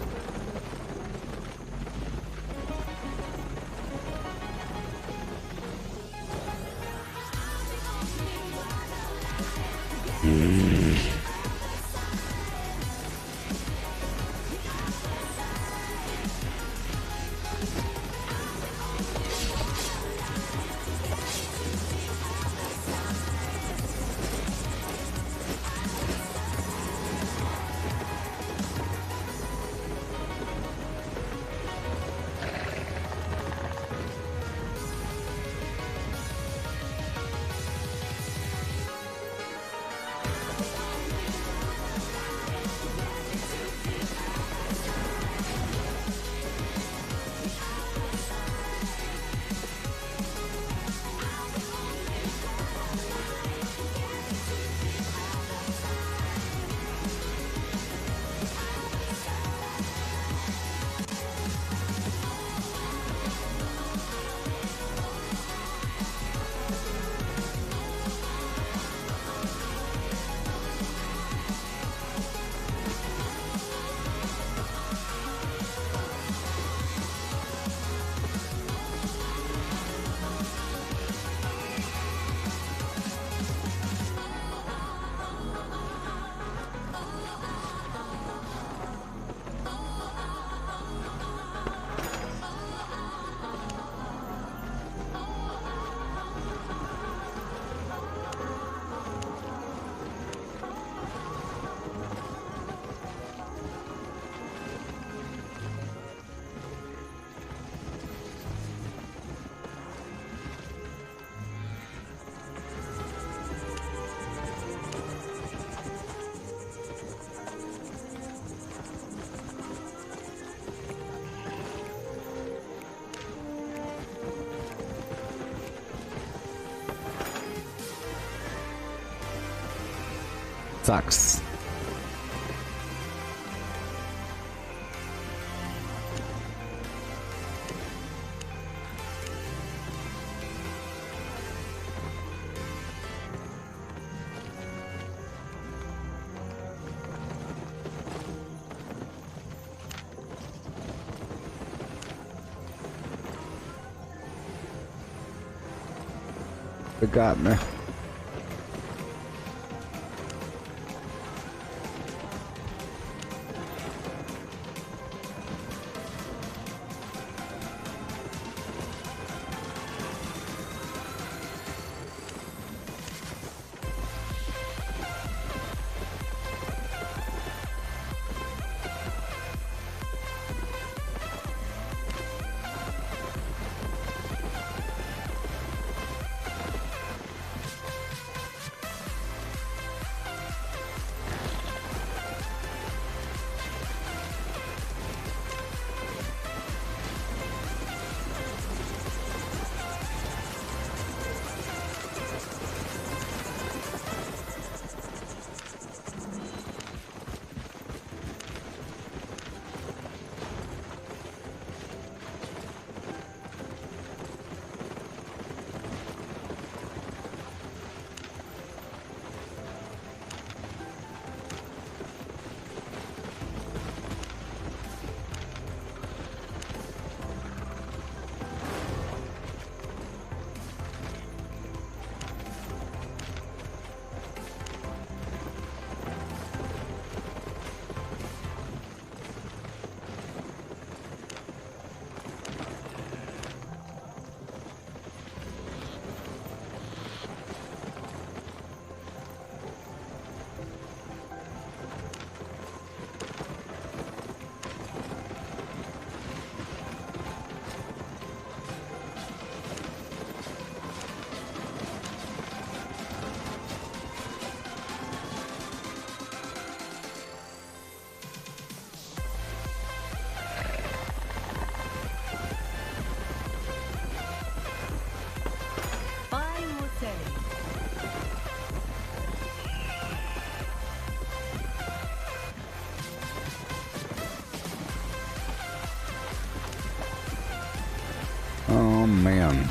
Speaker 2: sucks. It got me. Oh man.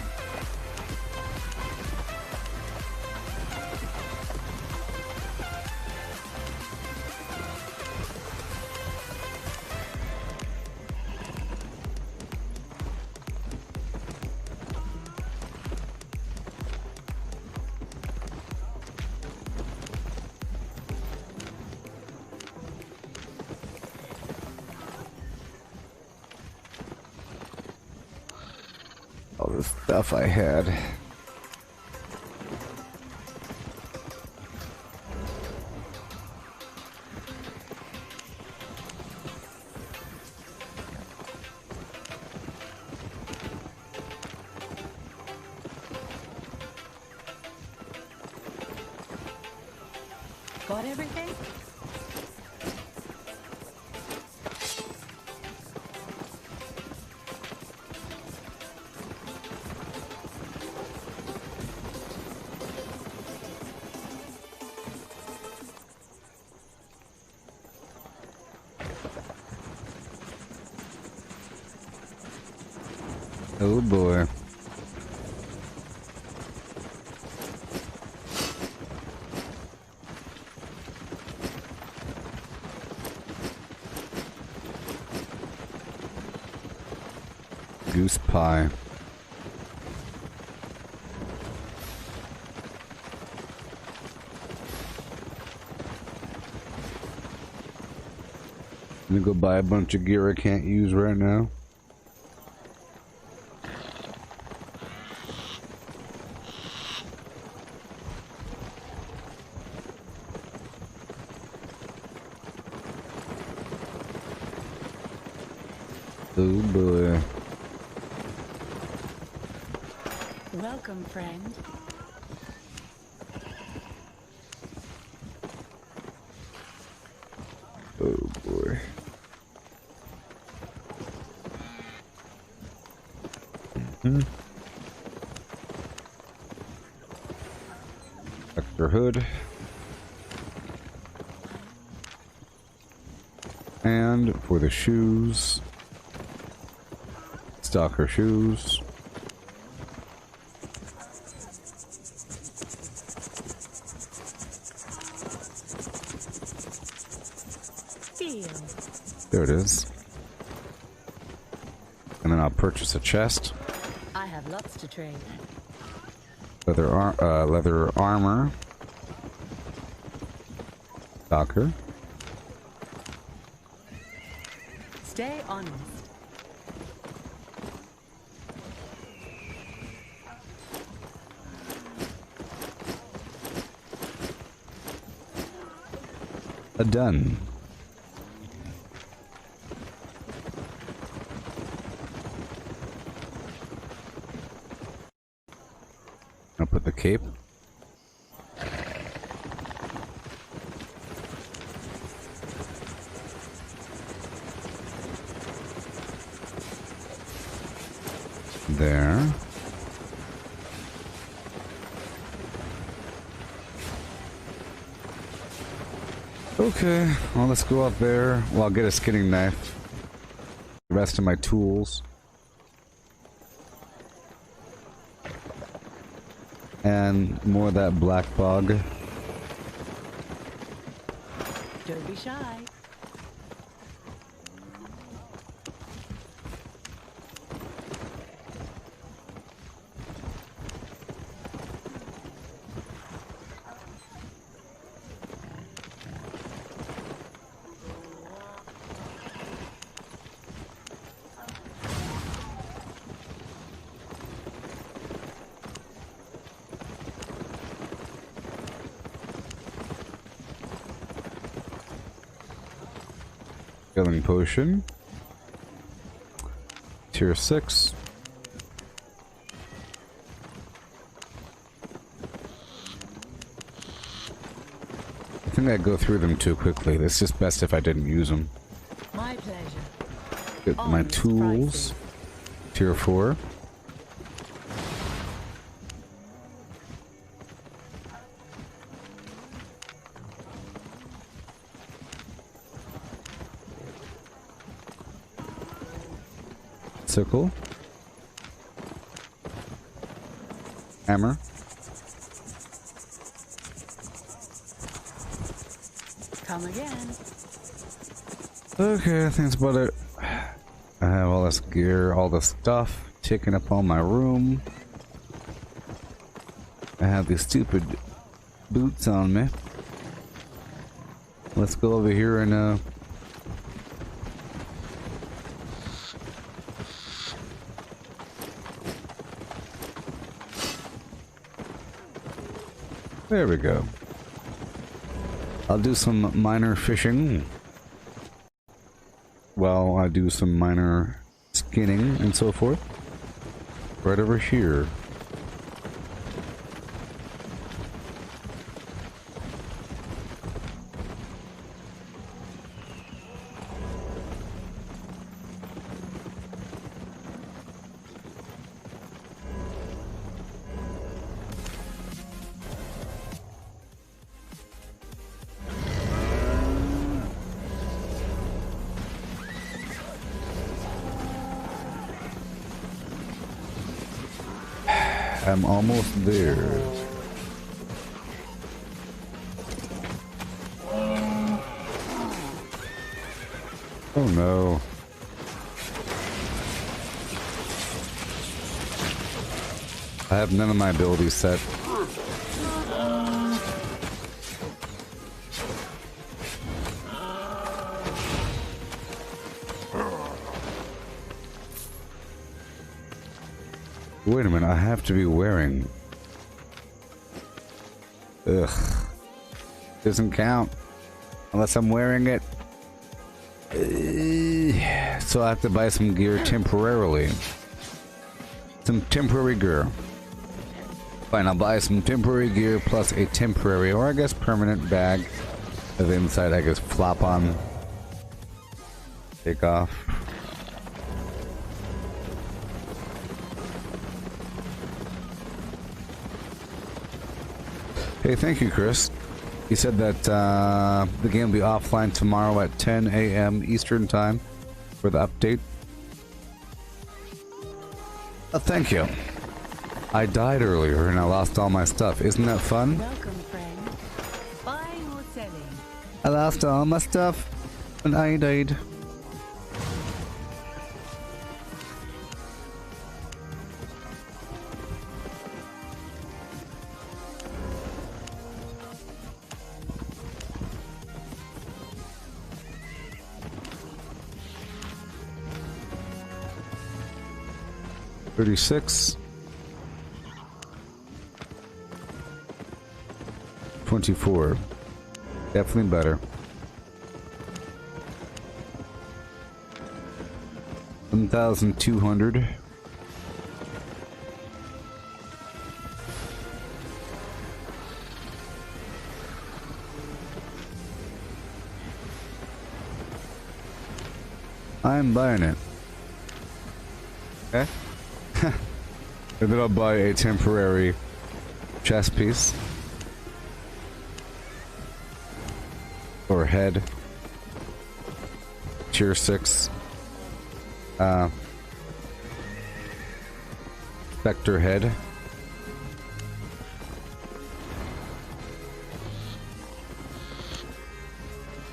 Speaker 2: All the stuff I had.
Speaker 3: Got everything?
Speaker 2: Oh boy. Goose pie. I'm gonna go buy a bunch of gear I can't use right now. Oh boy.
Speaker 3: Welcome, friend.
Speaker 2: Oh boy. Extra hood. And for the shoes, stalker shoes.
Speaker 3: Feel.
Speaker 2: There it is. And then I'll purchase a chest.
Speaker 3: I have lots to trade.
Speaker 2: Leather armor. Stalker.
Speaker 3: Stay honest.
Speaker 2: Done. I'll put the cape. There. Okay, well, let's go up there. Well, I'll get a skinning knife. The rest of my tools. And more of that black bog.
Speaker 3: Don't be shy.
Speaker 2: Healing potion. Tier 6. I think I go through them too quickly. It's just best if I didn't use them.
Speaker 3: My pleasure.
Speaker 2: Get my
Speaker 3: Honest
Speaker 2: tools.
Speaker 3: prices.
Speaker 2: Tier 4. Sickle. Hammer.
Speaker 3: Come again.
Speaker 2: Okay, I think that's about it. I have all this gear, all the stuff taking up all my room. I have these stupid boots on me. Let's go over here and there we go. I'll do some minor fishing. Well, I do some minor skinning and so forth. Right over here. I'm almost there. Oh no. I have none of my abilities set. Wait a minute, I have to be wearing... Ugh. Doesn't count. Unless I'm wearing it. So I have to buy some gear temporarily. Some temporary gear. Fine, I'll buy some temporary gear plus a temporary, or I guess permanent bag of inside I guess flop on. Take off. Hey, thank you, Chris. He said that the game will be offline tomorrow at 10 a.m. Eastern Time for the update. Thank you. I died earlier and I lost all my stuff. Isn't that fun?
Speaker 3: Welcome, friend. Buying or selling?
Speaker 2: I lost all my stuff and I died. $36. 24. Definitely better. 1,200. I'm buying it. Okay. And then I'll buy a temporary chest piece. Or head. Tier 6. Spectre head.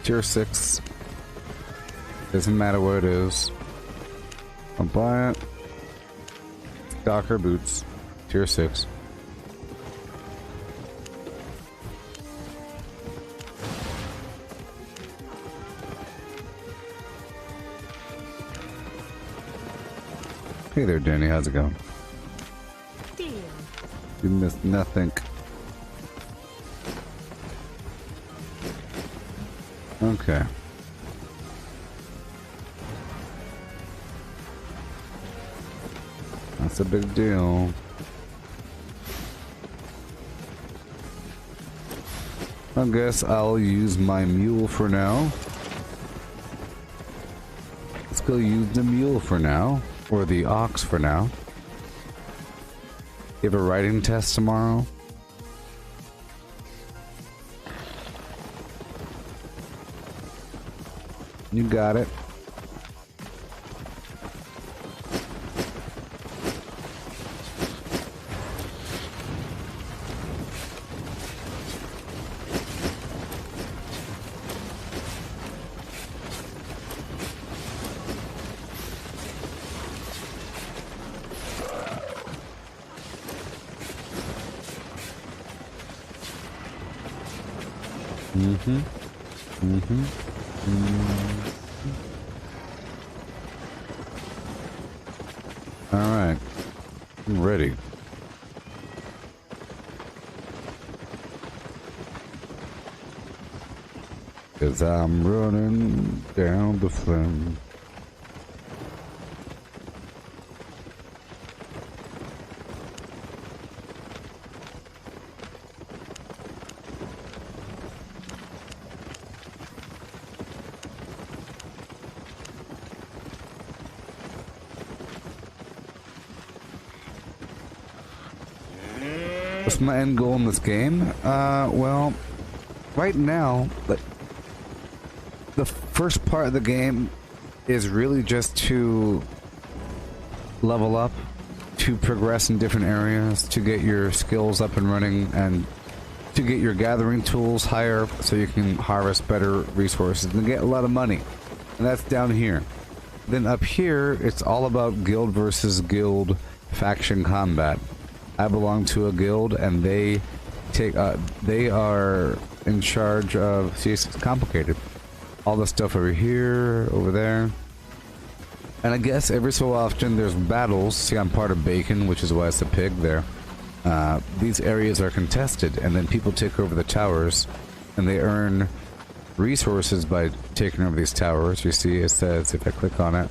Speaker 2: Tier 6. Doesn't matter what it is. I'll buy it. Docker boots. Tier 6. Hey there, Danny. How's it going?
Speaker 3: Deal.
Speaker 2: You missed nothing. Okay. That's a big deal. I guess I'll use my mule for now. Let's go use the mule for now. Or the ox for now. You have a writing test tomorrow? You got it. Alright. I'm ready. Cause I'm running down the flame. What's my end goal in this game? Well, right now, the first part of the game is really just to level up, to progress in different areas, to get your skills up and running, and to get your gathering tools higher so you can harvest better resources and get a lot of money. And that's down here. Then up here, it's all about guild versus guild faction combat. I belong to a guild, and they are in charge of. See, it's complicated. All the stuff over here, over there, and I guess every so often there's battles. See, I'm part of Bacon, which is why it's a pig there. These areas are contested, and then people take over the towers, and they earn resources by taking over these towers. You see, it says if I click on it,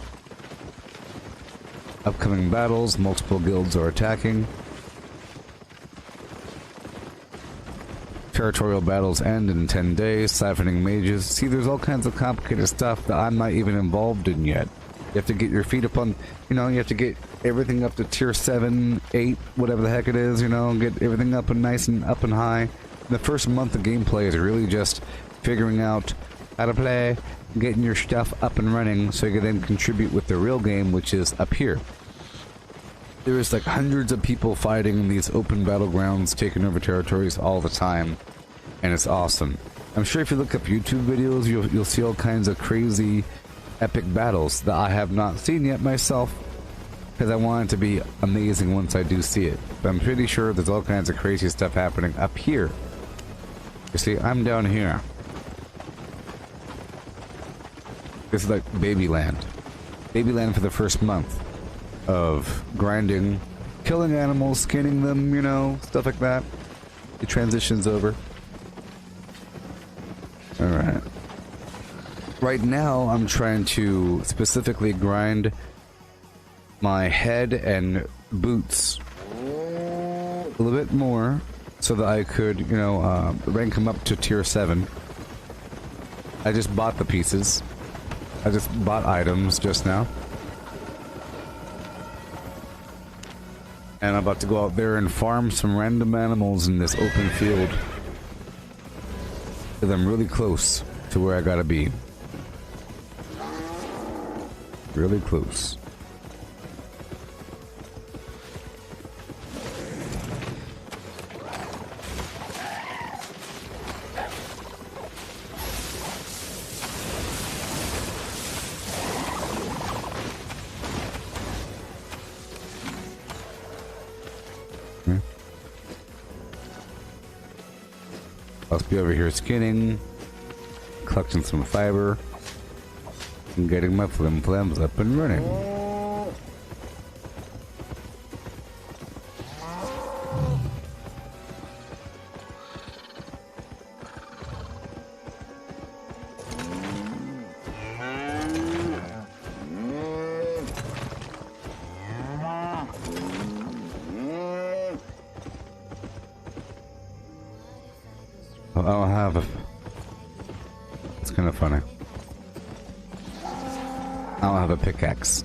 Speaker 2: upcoming battles. Multiple guilds are attacking. Territorial battles end in 10 days, siphoning mages. See, there's all kinds of complicated stuff that I'm not even involved in yet. You have to get your feet up on, you know, you have to get everything up to tier 7, 8, whatever the heck it is, you know, get everything up and nice and up and high. The first month of gameplay is really just figuring out how to play, getting your stuff up and running so you can then contribute with the real game, which is up here. There's like hundreds of people fighting in these open battlegrounds, taking over territories all the time, and it's awesome. I'm sure if you look up YouTube videos, you'll see all kinds of crazy, epic battles that I have not seen yet myself, because I want it to be amazing once I do see it. But I'm pretty sure there's all kinds of crazy stuff happening up here. You see, I'm down here. This is like Babyland. Babyland for the first month of grinding, killing animals, skinning them, you know, stuff like that. It transitions over. Alright. Right now, I'm trying to specifically grind my head and boots a little bit more so that I could, you know, rank them up to tier 7. I just bought the pieces. I just bought items just now. And I'm about to go out there and farm some random animals in this open field. Because I'm really close to where I gotta be. Really close. I'll be over here skinning, collecting some fiber, and getting my flim-flams up and running. I don't have a... It's kind of funny. I don't have a pickaxe.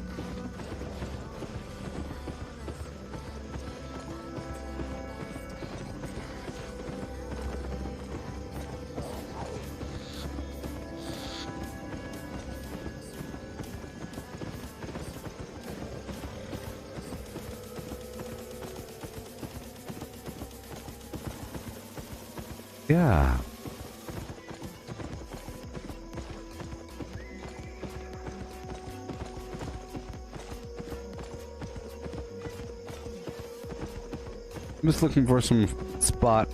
Speaker 2: Yeah. I'm just looking for some spot.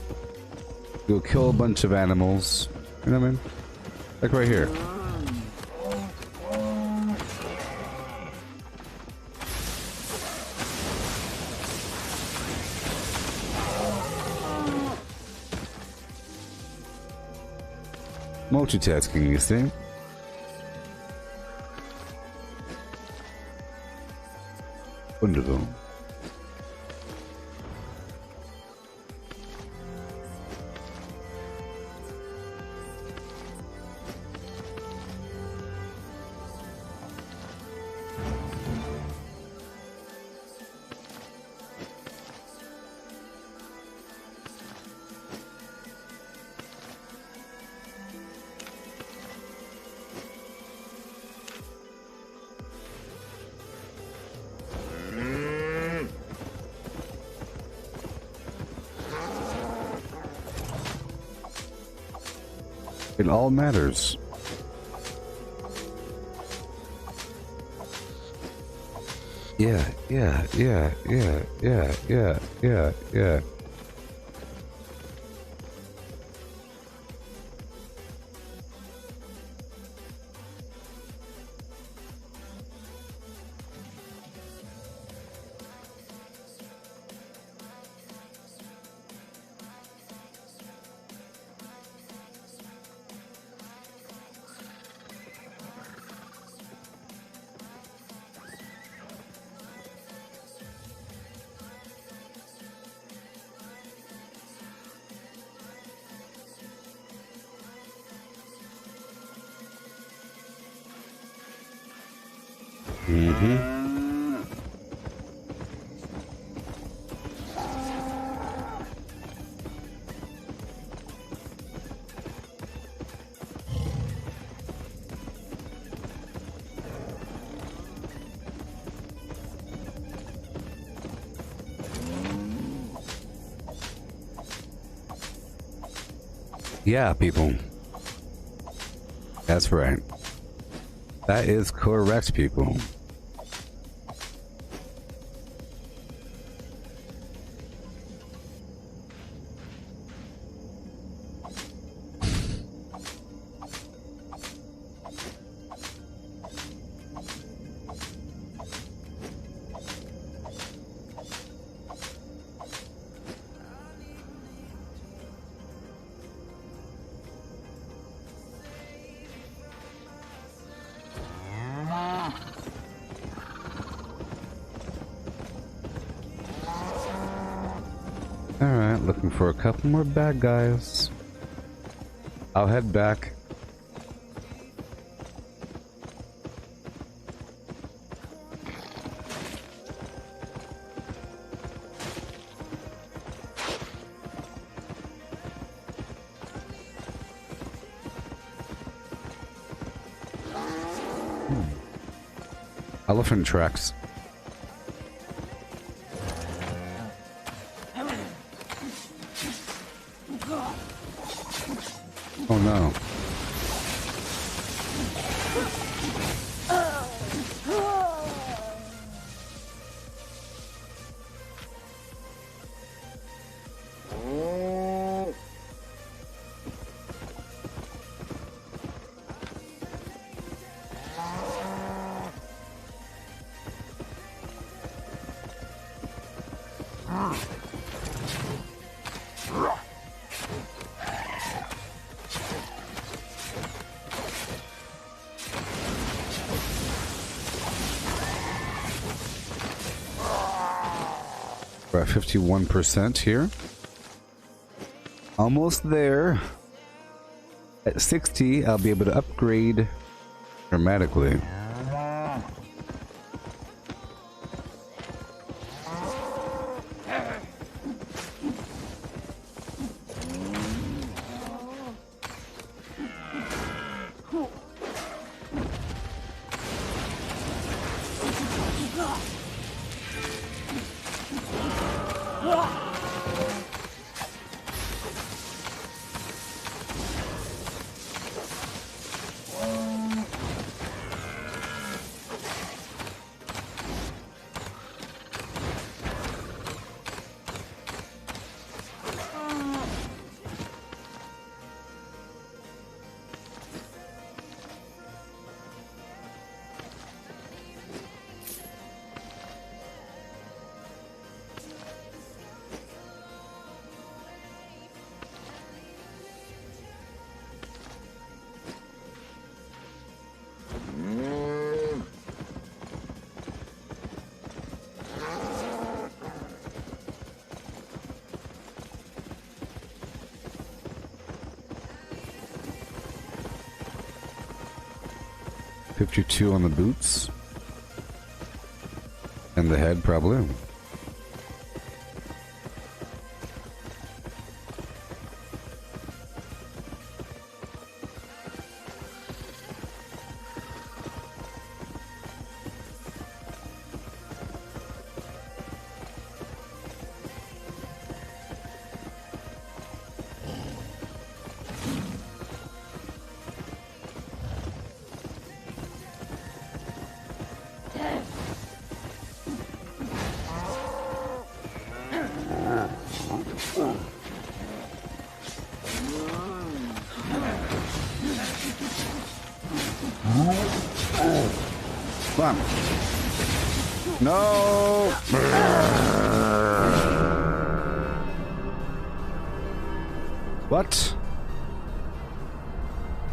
Speaker 2: Go kill a bunch of animals. You know what I mean? Like right here. Multitasking, you see? Wonderful. It all matters. Yeah. Yeah, people. That's right. That is correct, people. Alright, looking for a couple more bad guys. I'll head back. Elephant tracks. Oh no. We're at 51% here. Almost there. At 60, I'll be able to upgrade dramatically. $52 on the boots. And the head, probably. Come on. No. What?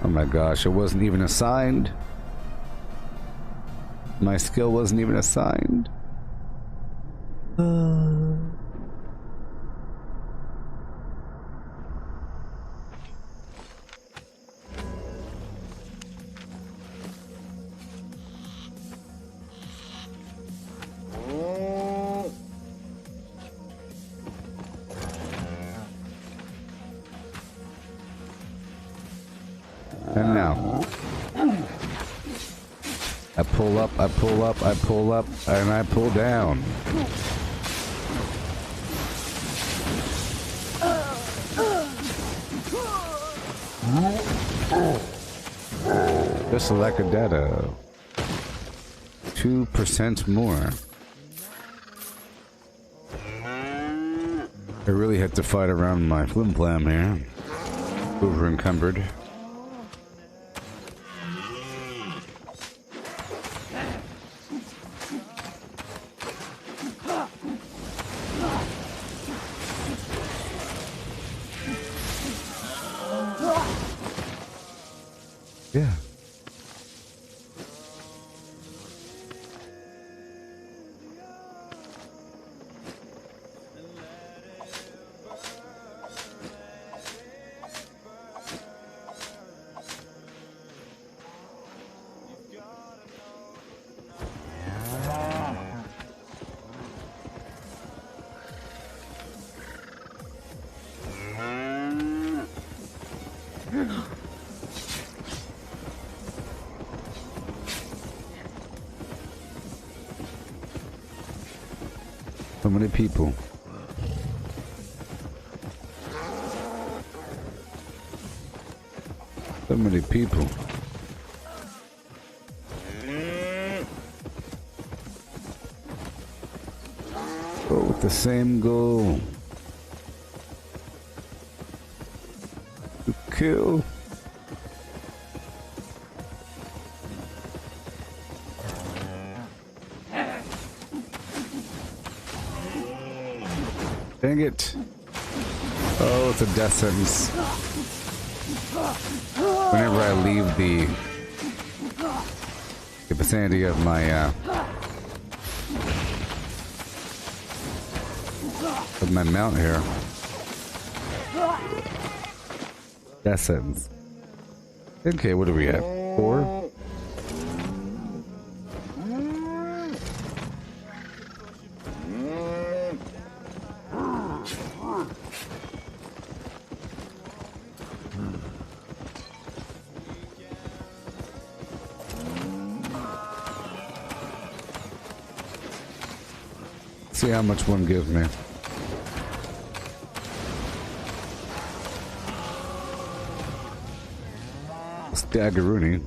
Speaker 2: Oh my gosh, it wasn't even assigned. My skill wasn't even assigned. And now I pull up, I pull up, I pull up, and I pull down. Just a lack of data. 2% more. I really had to fight around my flim flam here. Over encumbered. Yeah. So many people. So many people. Oh, with the same goal. To kill. Dang it. Oh, it's a death sentence. Whenever I leave the vicinity of my mount here. Death sentence. Okay, what do we have? 4? See how much one gives me. Staggeroonie.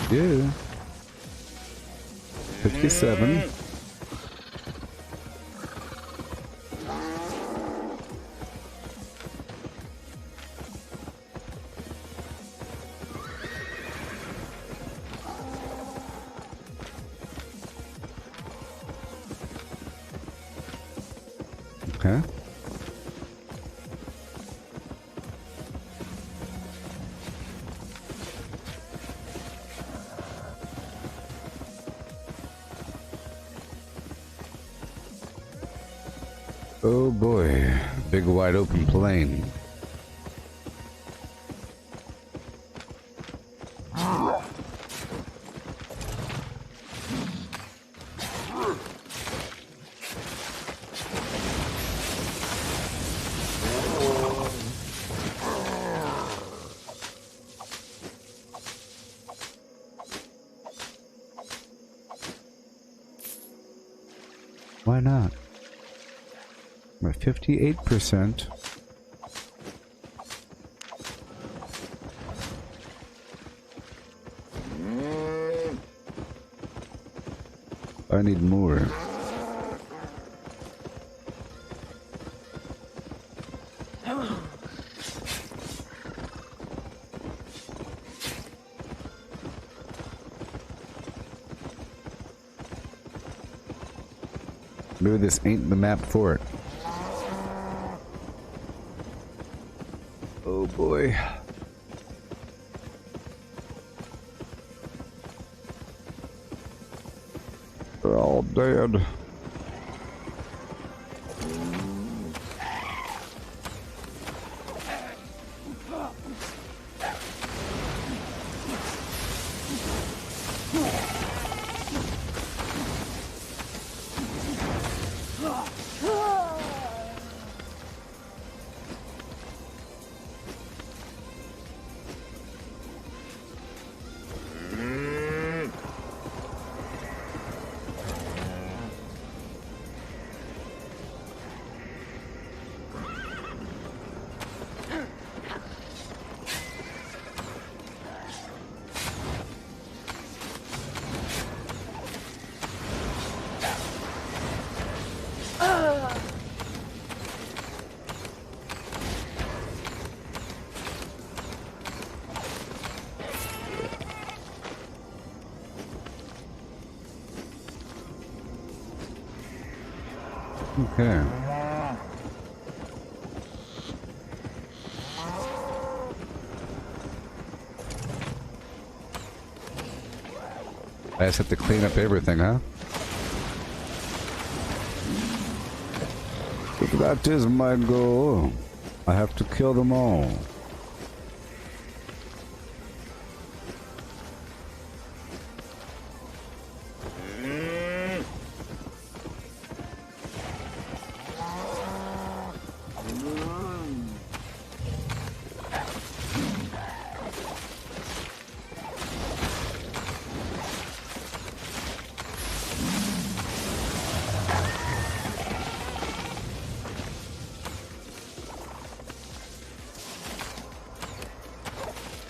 Speaker 2: Yeah. 57. Okay. Oh boy, big wide open plain. Why not? We're 58%. I need more. Maybe this ain't the map for it. Oh boy. They're all dead. Okay. I just have to clean up everything, huh? If that is my goal, I have to kill them all.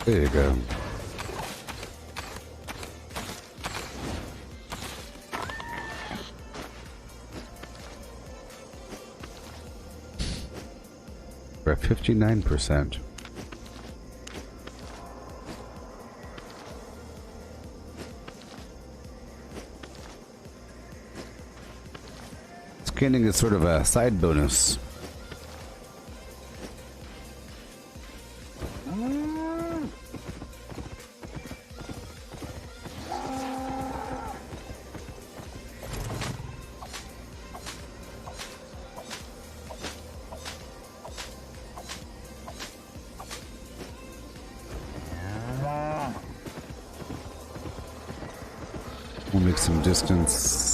Speaker 2: There you go. We're at 59%. Scanning is sort of a side bonus. We'll make some distance.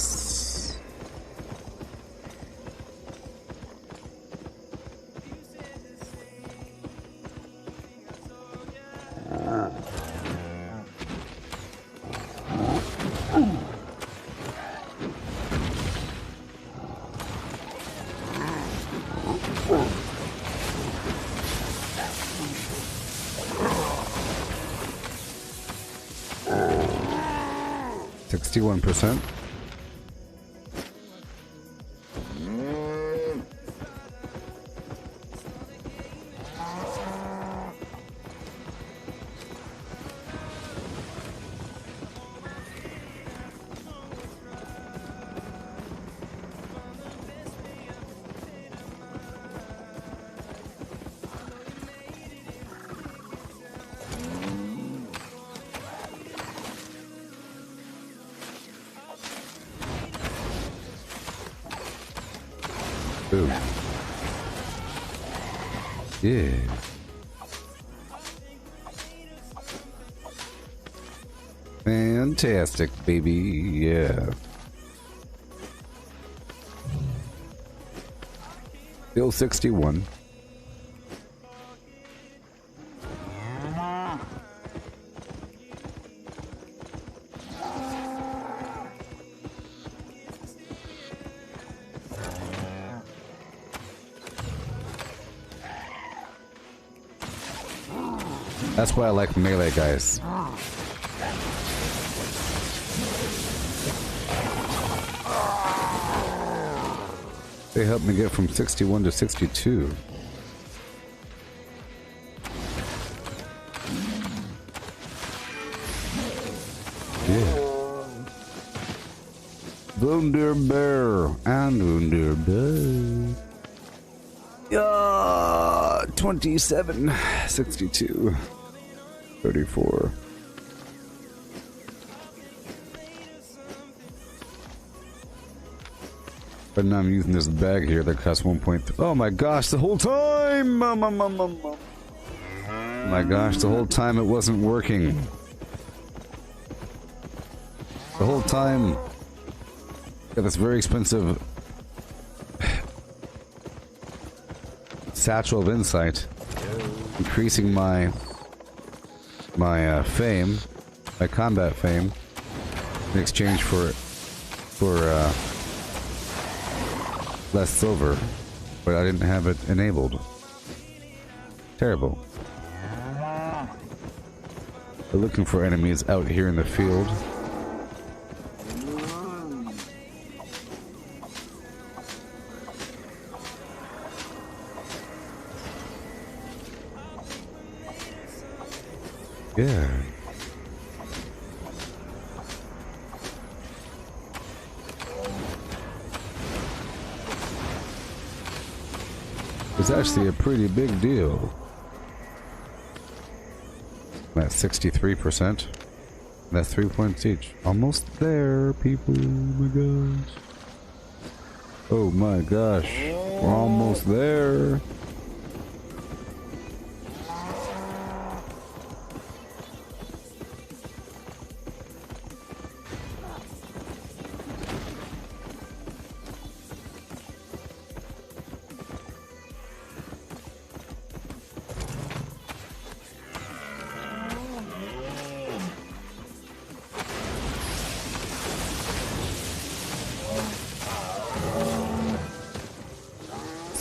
Speaker 2: %. Boom. Yeah. Fantastic, baby. Yeah. Still 61. That's why I like melee guys. They helped me get from 61 to 62. Yeah. Wunderbar and Wunderbar. Yeah, 27, 62, 34. But now I'm using this bag here that costs 1.3. Oh my gosh, the whole time! My gosh, the whole time it wasn't working. The whole time. Got this very expensive Satchel of Insight, increasing my fame, my combat fame, in exchange for less silver, but I didn't have it enabled. Terrible. We're looking for enemies out here in the field. Yeah. It's actually a pretty big deal. That's 63%. That's 3 points each. Almost there, people. Oh my gosh. We're almost there.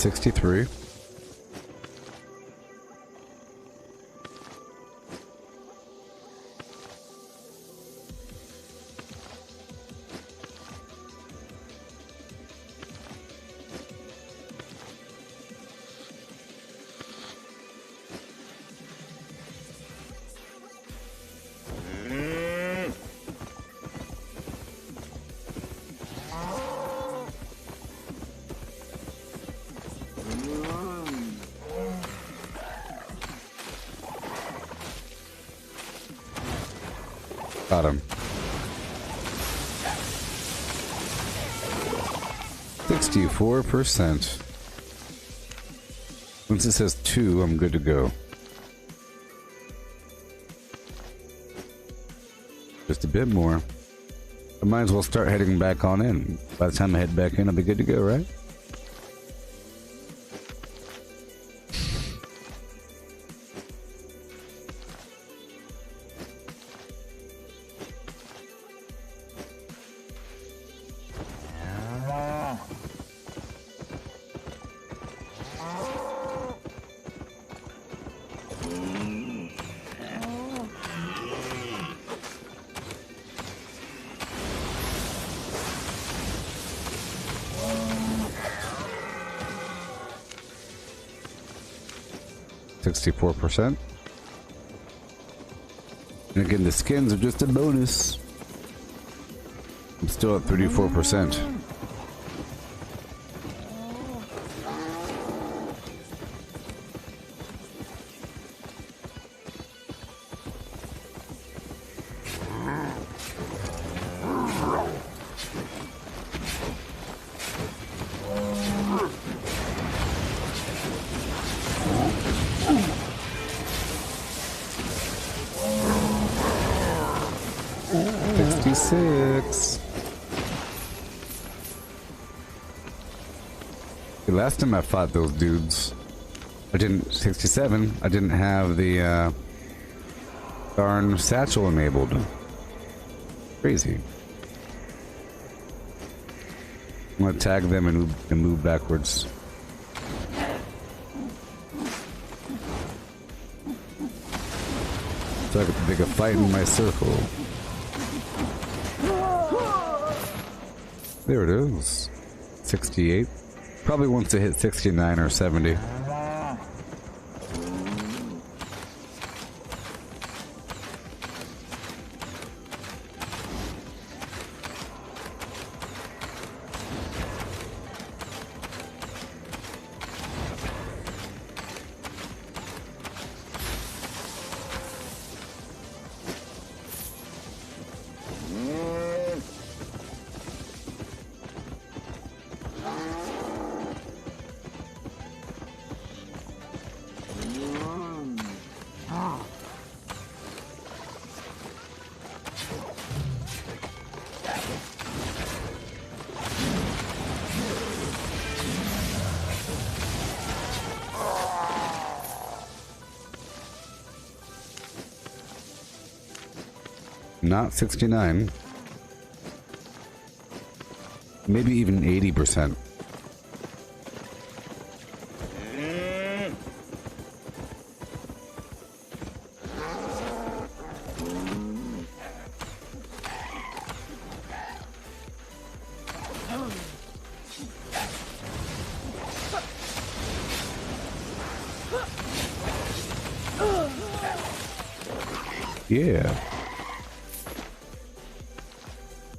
Speaker 2: $63. Got him. 64%. Once it says 2, I'm good to go. Just a bit more. I might as well start heading back on in. By the time I head back in, I'll be good to go, right? %. And again, the skins are just a bonus. I'm still at 34%. The last time I fought those dudes, I didn't 67. I didn't have the darn satchel enabled. Crazy. I'm gonna tag them and move backwards. So I can pick a fight in my circle. There it is. 68. Probably wants to hit 69 or 70. Not 69. Maybe even 80%. Yeah.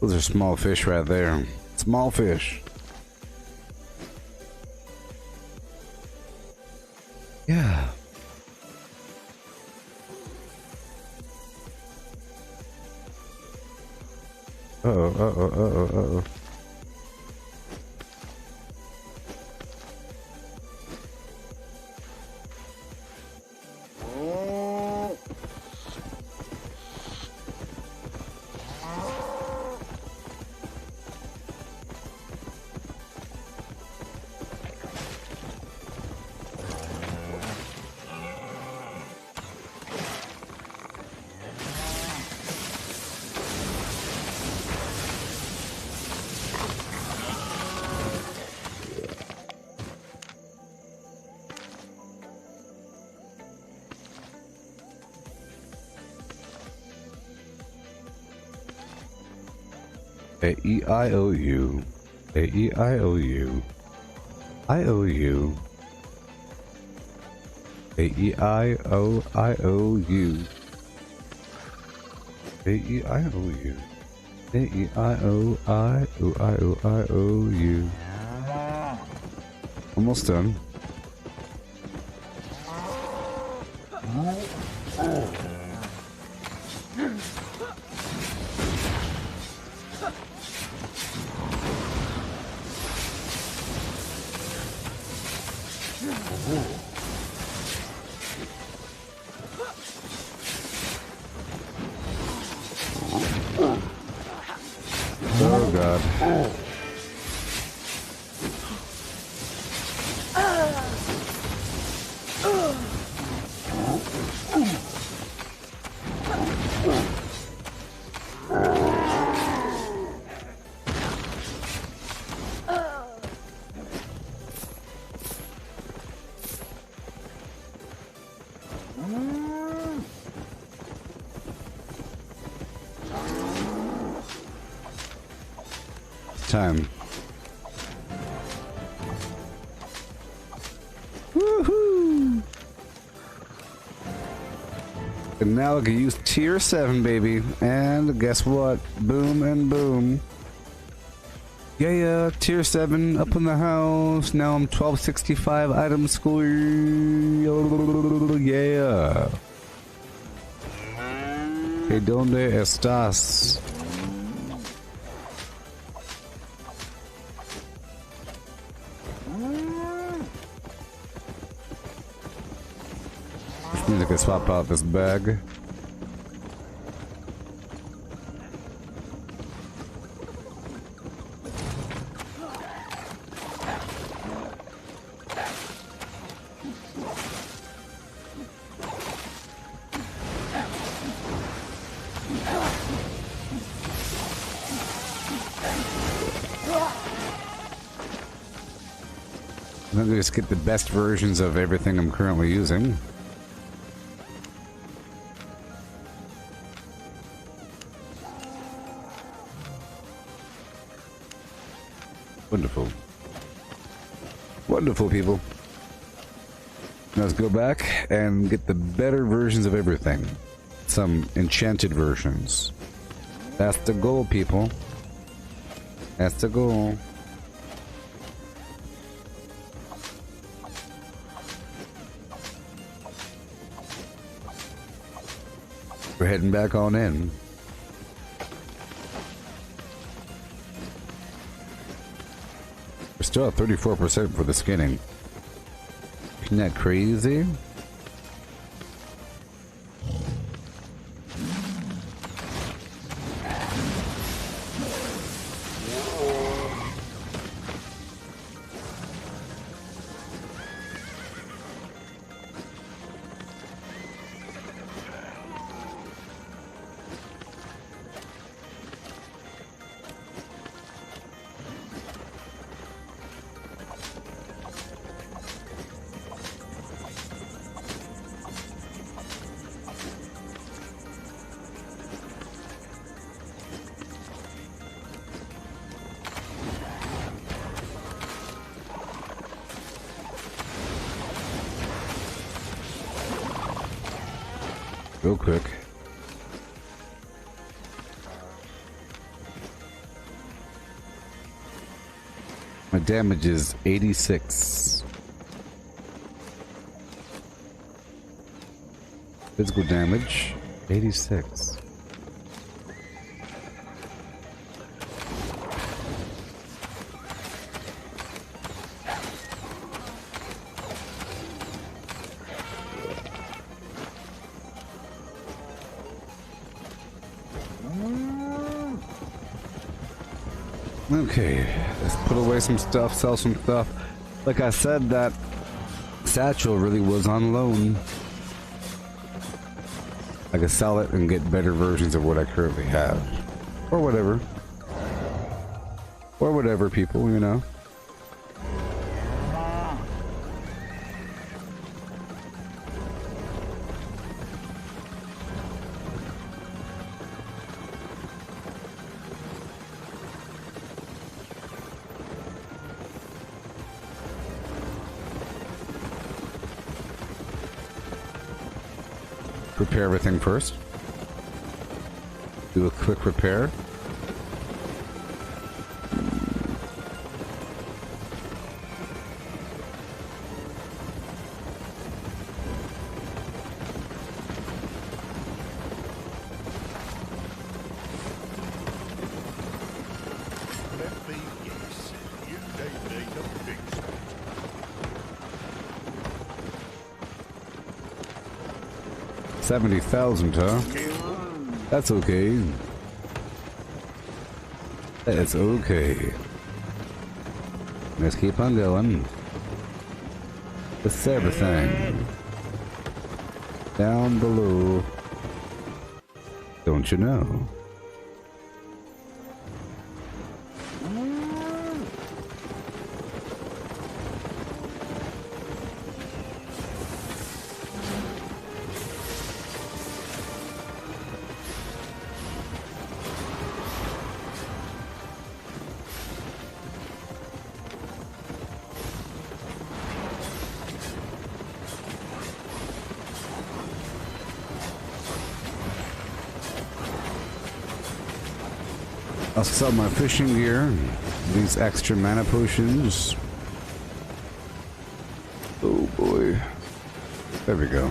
Speaker 2: Those are small fish right there. Small fish. Yeah. Uh-oh, uh-oh, uh-oh, uh-oh. A-E-I-O-U. A-E-I-O-U. I-O-U. A-E-I-O-I-O-U. A-E-I-O-U. A-E-I-O-I-O-I-O-I-O-U. Almost done. Oh god. Time. Woohoo! And now I can use tier 7, baby. And guess what? Boom and boom. Yeah, tier 7 up in the house. Now I'm 1265 item score. Yeah. ¿Que dónde estás? Which means I can swap out this bag. I'm gonna just get the best versions of everything I'm currently using. Wonderful. Wonderful, people. Now let's go back and get the better versions of everything. Some enchanted versions. That's the goal, people. That's the goal. We're heading back on in. We're still at 34% for the skinning. Isn't that crazy? Real quick. My damage is 86. Physical damage, 86. Okay, let's put away some stuff, sell some stuff. Like I said, that satchel really was on loan. I could sell it and get better versions of what I currently have. Or whatever. Or whatever, people, you know. Prepare everything first. Do a quick repair.
Speaker 4: Let me guess. You need a big spot.
Speaker 2: 70,000, huh? That's okay. That's okay. Let's keep on going. It's everything. Down below. Don't you know? I'll sell my fishing gear, these extra mana potions. Oh boy. There we go.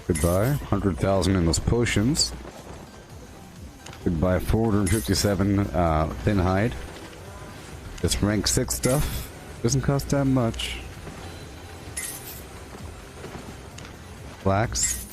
Speaker 2: Goodbye. 100,000 in those potions. Goodbye. 457 thin hide. This rank 6 stuff doesn't cost that much. Flax.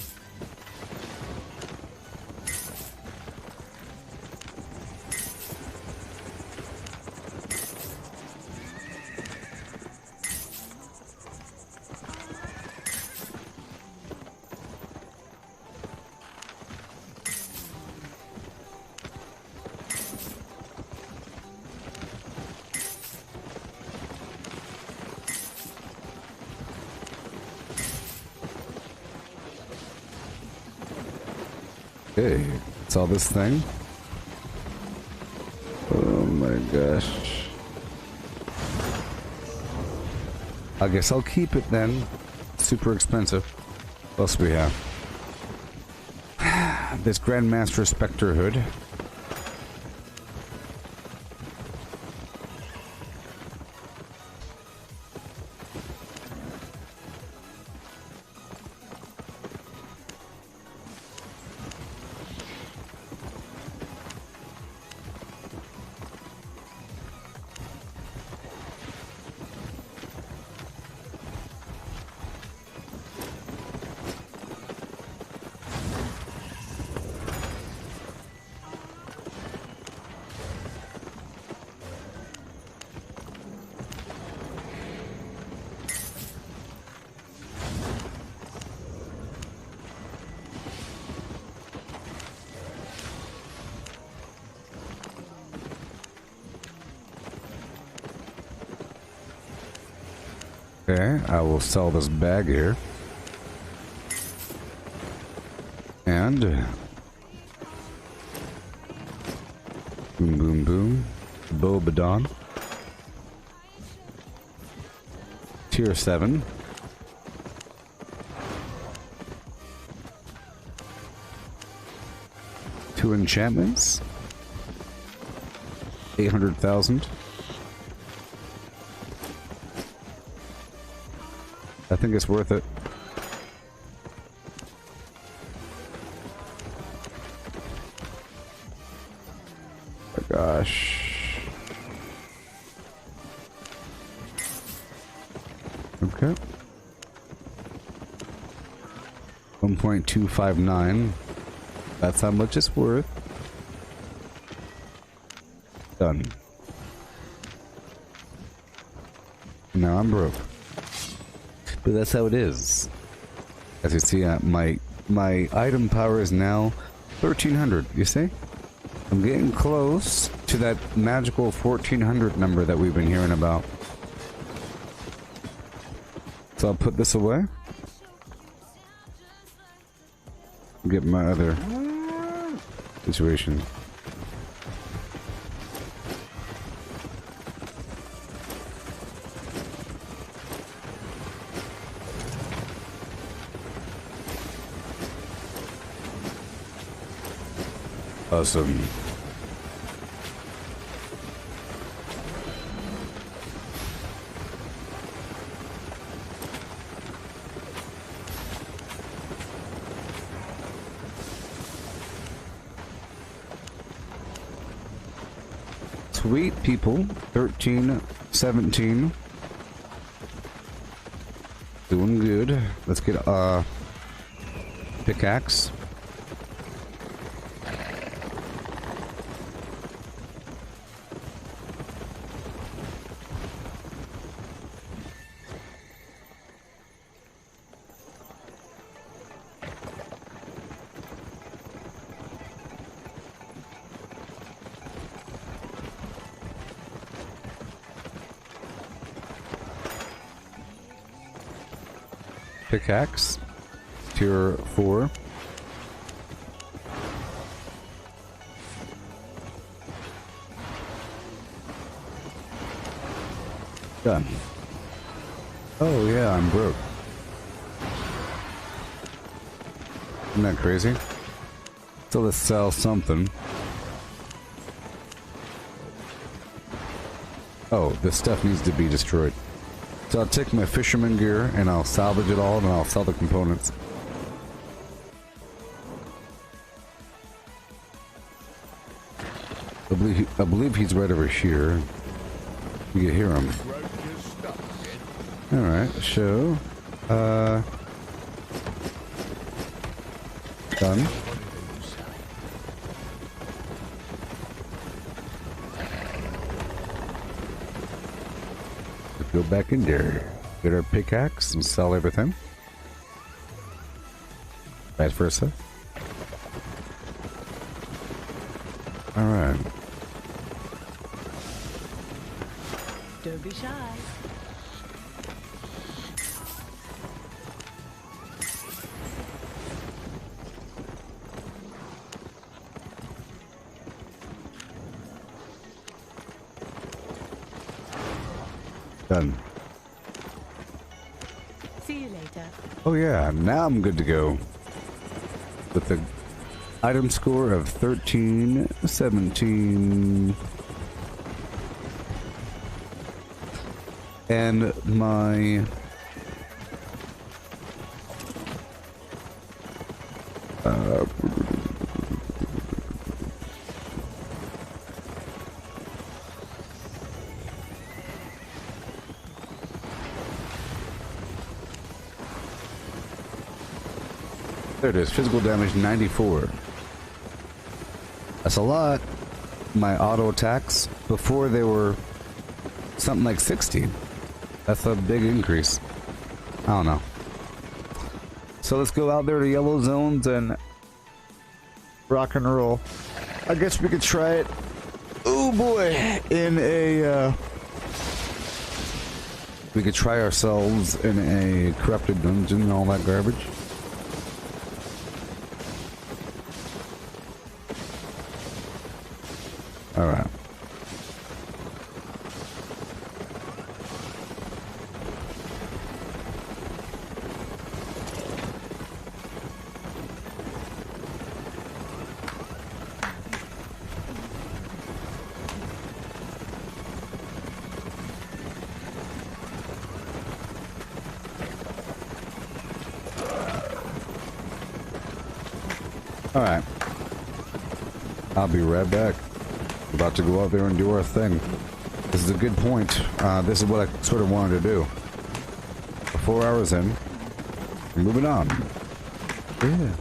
Speaker 2: Okay, that's all this thing. Oh my gosh. I guess I'll keep it then. Super expensive. What else do we have? This Grandmaster Spectre hood. Okay, I will sell this bag here. And boom, boom, boom. Bobadon. Tier 7. Two enchantments. 800,000. I think it's worth it. Oh gosh. Okay. 1.259. That's how much it's worth. Done. Now I'm broke. But that's how it is. As you see, my item power is now 1300. You see? I'm getting close to that magical 1400 number that we've been hearing about. So I'll put this away. Get my other situation. Awesome. Sweet people. 13, 17. Doing good. Let's get a pickaxe. Pickaxe, tier 4. Done. Oh yeah, I'm broke. Isn't that crazy? So let's sell something. Oh, this stuff needs to be destroyed. So I'll take my fisherman gear and I'll salvage it all and I'll sell the components. I believe he's right over here. You can hear him. Alright, so done. Go back in there, get our pickaxe and sell everything. Vice versa. Alright.
Speaker 3: Don't be shy.
Speaker 2: Done.
Speaker 3: See you later.
Speaker 2: Oh yeah, now I'm good to go. With the item score of 13, 17. And my there it is, physical damage 94. That's a lot. My auto attacks, before they were something like 60. That's a big increase. I don't know. So let's go out there to yellow zones and rock and roll. I guess we could try it. Oh boy, in a We could try ourselves in a corrupted dungeon and all that garbage. Alright. Alright. I'll be right back. We're about to go out there and do our thing. This is a good point. This is what I sort of wanted to do. We're 4 hours in. Moving on. Yeah.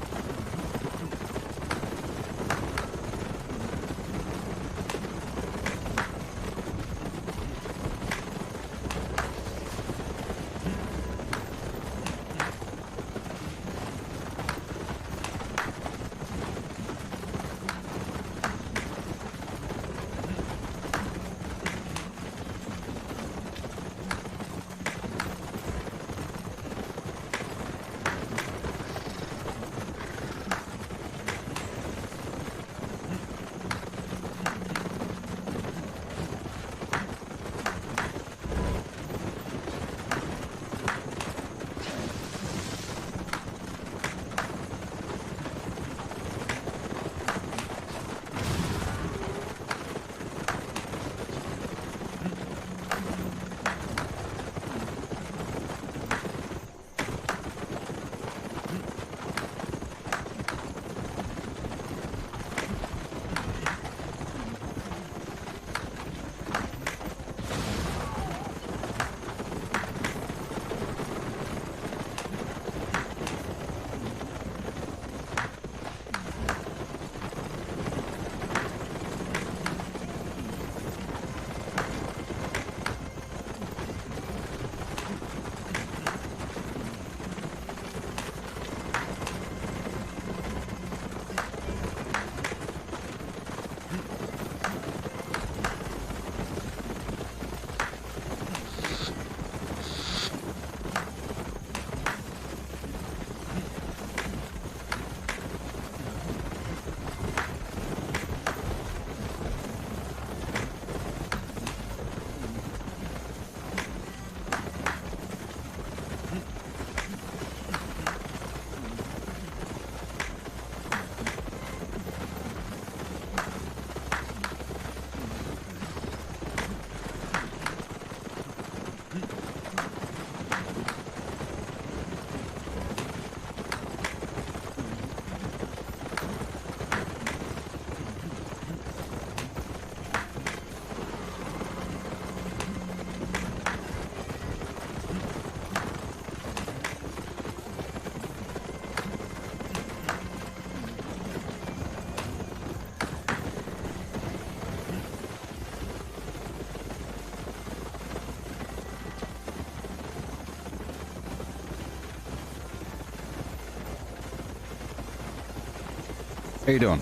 Speaker 2: How you doing?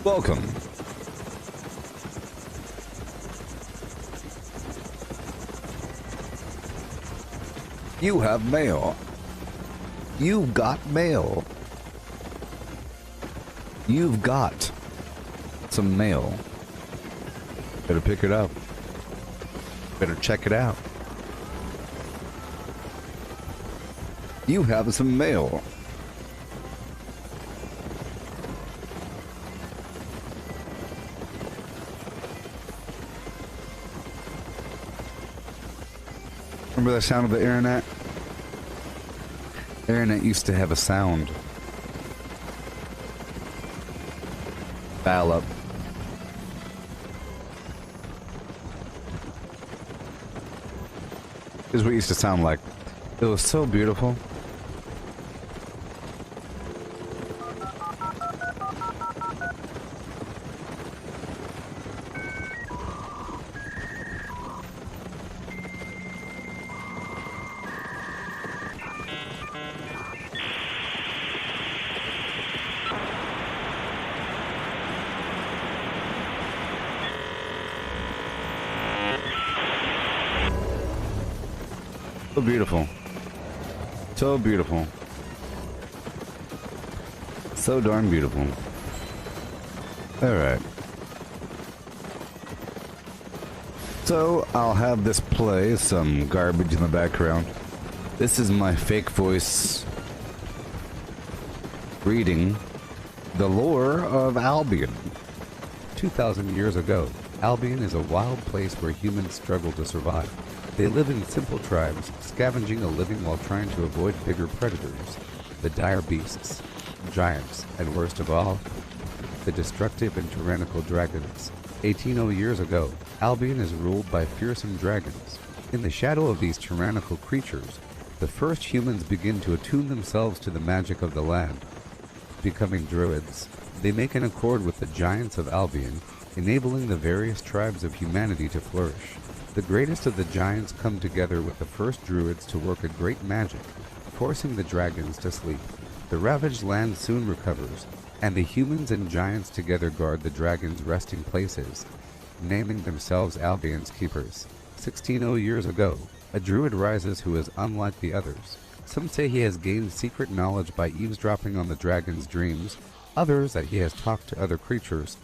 Speaker 2: Welcome. You have mail. You've got mail. You've got some mail. Better pick it up. Better check it out. You have some mail. Remember the sound of the internet? The internet used to have a sound. Dial up. This is what it used to sound like. It was so beautiful. So beautiful. So beautiful. So darn beautiful. Alright. So, I'll have this play some garbage in the background. This is my fake voice reading the lore of Albion. 2,000 years ago, Albion is a wild place where humans struggle to survive. They live in simple tribes, scavenging a living while trying to avoid bigger predators, the dire beasts, giants, and worst of all, the destructive and tyrannical dragons. 1800 years ago, Albion is ruled by fearsome dragons. In the shadow of these tyrannical creatures, the first humans begin to attune themselves to the magic of the land, becoming druids. They make an accord with the giants of Albion, enabling the various tribes of humanity to flourish. The greatest of the giants come together with the first druids to work a great magic, forcing the dragons to sleep. The ravaged land soon recovers, and the humans and giants together guard the dragons' resting places, naming themselves Albion's keepers. 1600 years ago, a druid rises who is unlike the others. Some say he has gained secret knowledge by eavesdropping on the dragon's dreams, others that he has talked to other creatures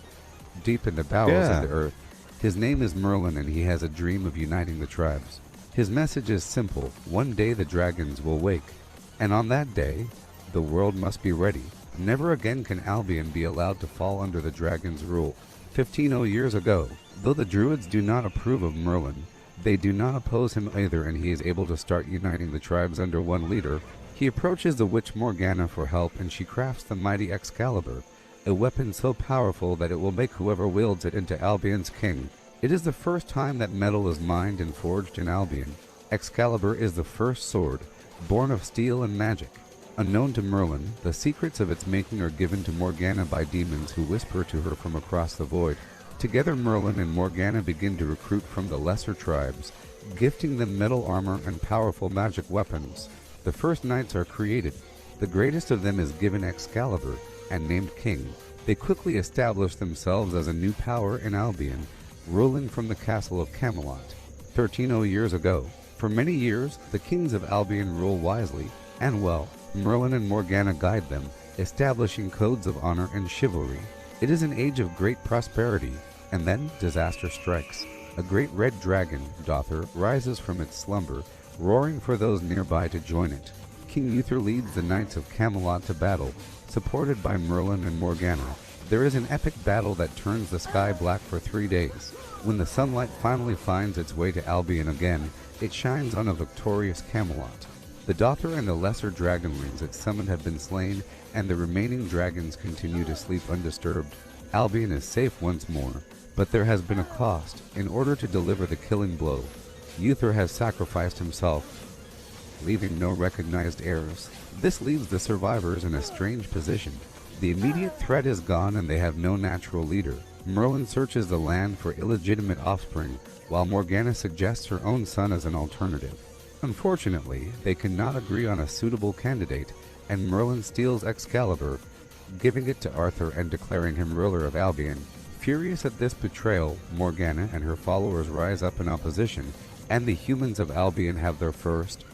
Speaker 2: deep in the bowels of the earth. His name is Merlin, and he has a dream of uniting the tribes. His message is simple: one day the dragons will wake, and on that day, the world must be ready. Never again can Albion be allowed to fall under the dragon's rule. 1500 years ago, though the druids do not approve of Merlin, they do not oppose him either, and he is able to start uniting the tribes under one leader. He approaches the witch Morgana for help, and she crafts the mighty Excalibur, a weapon so powerful that it will make whoever wields it into Albion's king. It is the first time that metal is mined and forged in Albion. Excalibur is the first sword, born of steel and magic. Unknown to Merlin, the secrets of its making are given to Morgana by demons who whisper to her from across the void. Together Merlin and Morgana begin to recruit from the lesser tribes, gifting them metal armor and powerful magic weapons. The first knights are created. The greatest of them is given Excalibur and named King. They quickly establish themselves as a new power in Albion, ruling from the castle of Camelot. 1300 years ago, for many years, the kings of Albion rule wisely and well. Merlin and Morgana guide them, establishing codes of honor and chivalry. It is an age of great prosperity, and then disaster strikes. A great red dragon, Dother, rises from its slumber, roaring for those nearby to join it. King Uther leads the knights of Camelot to battle, supported by Merlin and Morgana. There is an epic battle that turns the sky black for 3 days. When the sunlight finally finds its way to Albion again, it shines on a victorious Camelot. The Dother and the lesser dragonlings it summoned have been slain, and the remaining dragons continue to sleep undisturbed. Albion is safe once more, but there has been a cost. In order to deliver the killing blow, Uther has sacrificed himself, leaving no recognized heirs. This leaves the survivors in a strange position. The immediate threat is gone, and they have no natural leader. Merlin searches the land for illegitimate offspring, while Morgana suggests her own son as an alternative. Unfortunately, they cannot agree on a suitable candidate, and Merlin steals Excalibur, giving it to Arthur and declaring him ruler of Albion. Furious at this betrayal, Morgana and her followers rise up in opposition, and the humans of Albion have their first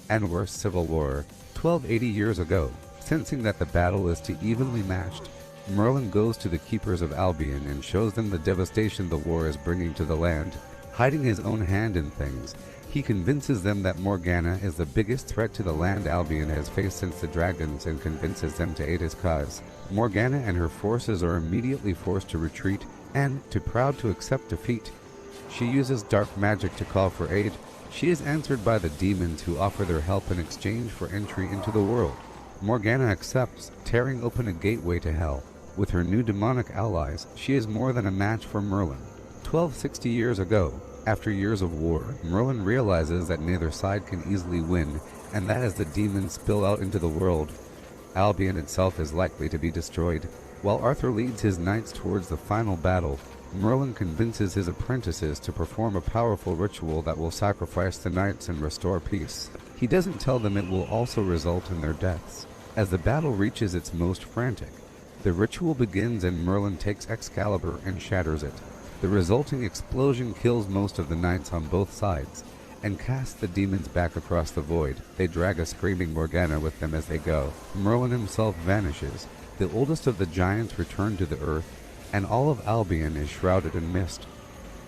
Speaker 2: and worst civil war. 1280 years ago, sensing that the battle is too evenly matched, Merlin goes to the keepers of Albion and shows them the devastation the war is bringing to the land. Hiding his own hand in things, he convinces them that Morgana is the biggest threat to the land Albion has faced since the dragons, and convinces them to aid his cause. Morgana and her forces are immediately forced to retreat, and, too proud to accept defeat, she uses dark magic to call for aid. She is answered by the demons, who offer their help in exchange for entry into the world. Morgana accepts, tearing open a gateway to hell. With her new demonic allies, she is more than a match for Merlin. 1260 years ago, after years of war, Merlin realizes that neither side can easily win, and that as the demons spill out into the world, Albion itself is likely to be destroyed. While Arthur leads his knights towards the final battle, Merlin convinces his apprentices to perform a powerful ritual that will sacrifice the knights and restore peace. He doesn't tell them it will also result in their deaths. As the battle reaches its most frantic, the ritual begins, and Merlin takes Excalibur and shatters it. The resulting explosion kills most of the knights on both sides, and cast the demons back across the void. They drag a screaming Morgana with them as they go. Merlin himself vanishes. The oldest of the giants return to the earth, and all of Albion is shrouded in mist,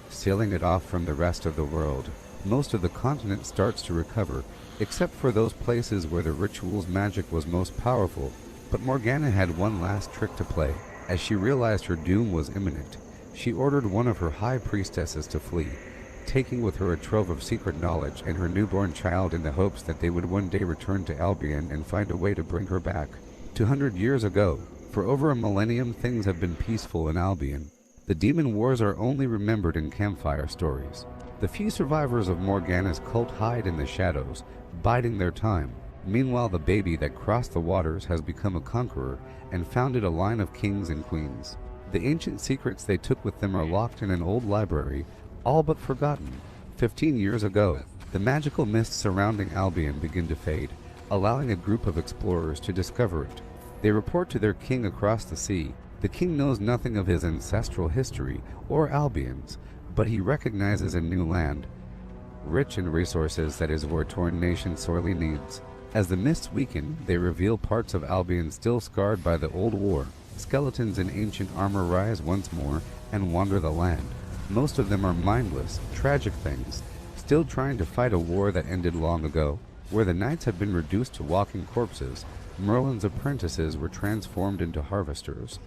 Speaker 2: sealing it off from the rest of the world. Most of the continent starts to recover, except for those places where the ritual's magic was most powerful. But Morgana had one last trick to play. As she realized her doom was imminent, she ordered one of her high priestesses to flee, taking with her a trove of secret knowledge and her newborn child in the hopes that they would one day return to Albion and find a way to bring her back. 200 years ago, for over a millennium, things have been peaceful in Albion. The demon wars are only remembered in campfire stories. The few survivors of Morgana's cult hide in the shadows, biding their time. Meanwhile, the baby that crossed the waters has become a conqueror and founded a line of kings and queens. The ancient secrets they took with them are locked in an old library, all but forgotten. 15 years ago, the magical mists surrounding Albion begin to fade, allowing a group of explorers to discover it. They report to their king across the sea. The king knows nothing of his ancestral history or Albion's, but he recognizes a new land, rich in resources that his war-torn nation sorely needs. As the mists weaken, they reveal parts of Albion still scarred by the old war. Skeletons in ancient armor rise once more and wander the land. Most of them are mindless, tragic things, still trying to fight a war that ended long ago. Where the knights had been reduced to walking corpses, Merlin's apprentices were transformed into harvesters,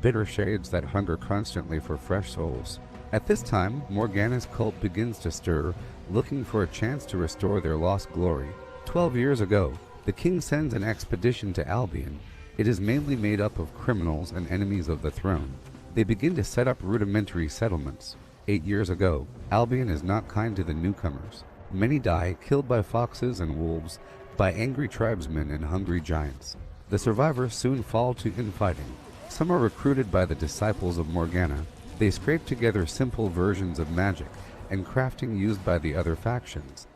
Speaker 2: bitter shades that hunger constantly for fresh souls. At this time, Morgana's cult begins to stir, looking for a chance to restore their lost glory. 12 years ago, the king sends an expedition to Albion. It is mainly made up of criminals and enemies of the throne. They begin to set up rudimentary settlements. 8 years ago, Albion is not kind to the newcomers. Many die, killed by foxes and wolves, by angry tribesmen and hungry giants. The survivors soon fall to infighting. Some are recruited by the disciples of Morgana. They scrape together simple versions of magic and crafting used by the other factions.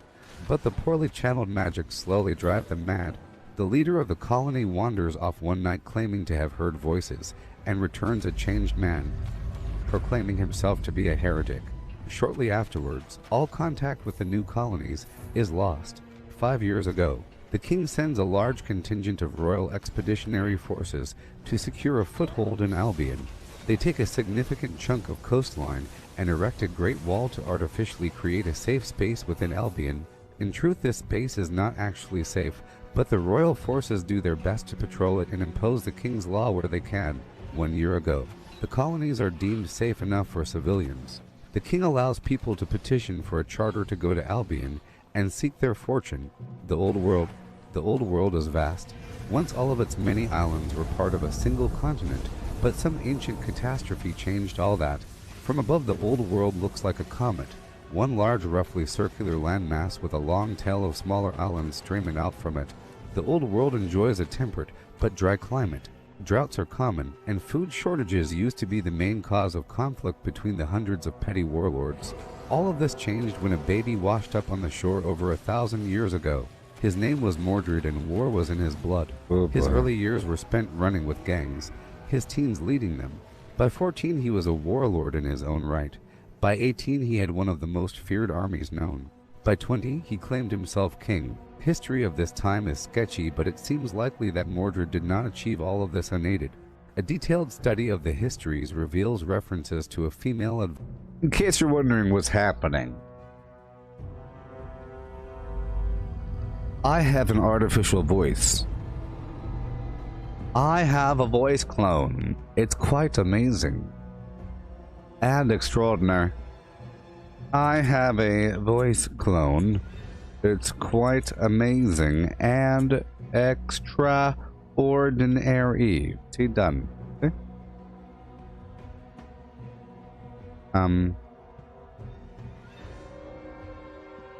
Speaker 2: But the poorly channeled magic slowly drive them mad. The leader of the colony wanders off one night claiming to have heard voices, and returns a changed man, proclaiming himself to be a heretic. Shortly afterwards, all contact with the new colonies is lost. 5 years ago, the king sends a large contingent of royal expeditionary forces to secure a foothold in Albion. They take a significant chunk of coastline and erect a great wall to artificially create a safe space within Albion. In truth, this space is not actually safe, but the royal forces do their best to patrol it and impose the king's law where they can. 1 year ago, the colonies are deemed safe enough for civilians. The king allows people to petition for a charter to go to Albion and seek their fortune. The old world is vast. Once all of its many islands were part of a single continent, but some ancient catastrophe changed all that. From above, the old world looks like a comet, one large, roughly circular landmass with a long tail of smaller islands streaming out from it. The old world enjoys a temperate but dry climate. Droughts are common, and food shortages used to be the main cause of conflict between the hundreds of petty warlords. All of this changed when a baby washed up on the shore over 1,000 years ago. His name was Mordred, and war was in his blood. His early years were spent running with gangs, his teens leading them. By 14, he was a warlord in his own right. By 18, he had one of the most feared armies known. By 20, he claimed himself king. History of this time is sketchy, but it seems likely that Mordred did not achieve all of this unaided. A detailed study of the histories reveals references to a female In case you're wondering what's happening, I have an artificial voice. I have a voice clone. It's quite amazing and extraordinary. I have a voice clone. It's quite amazing and extraordinary. See, done. See? I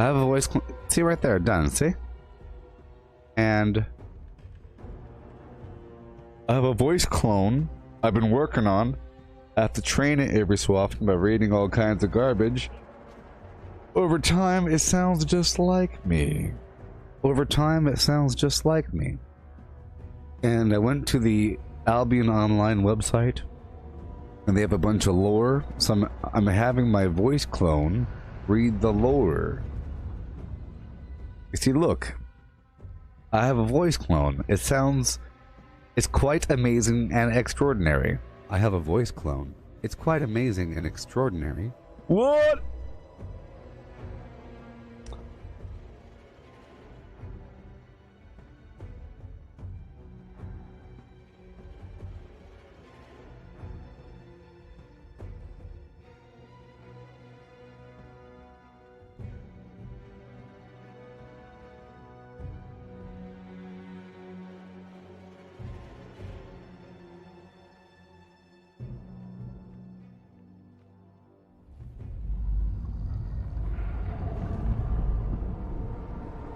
Speaker 2: have a voice clone. See right there, done. See? And I have a voice clone I've been working on. I have to train it every so often by reading all kinds of garbage. Over time, it sounds just like me. Over time, it sounds just like me. And I went to the Albion Online website, and they have a bunch of lore. So I'm having my voice clone read the lore. You see, look, I have a voice clone. It's quite amazing and extraordinary. I have a voice clone. It's quite amazing and extraordinary. What?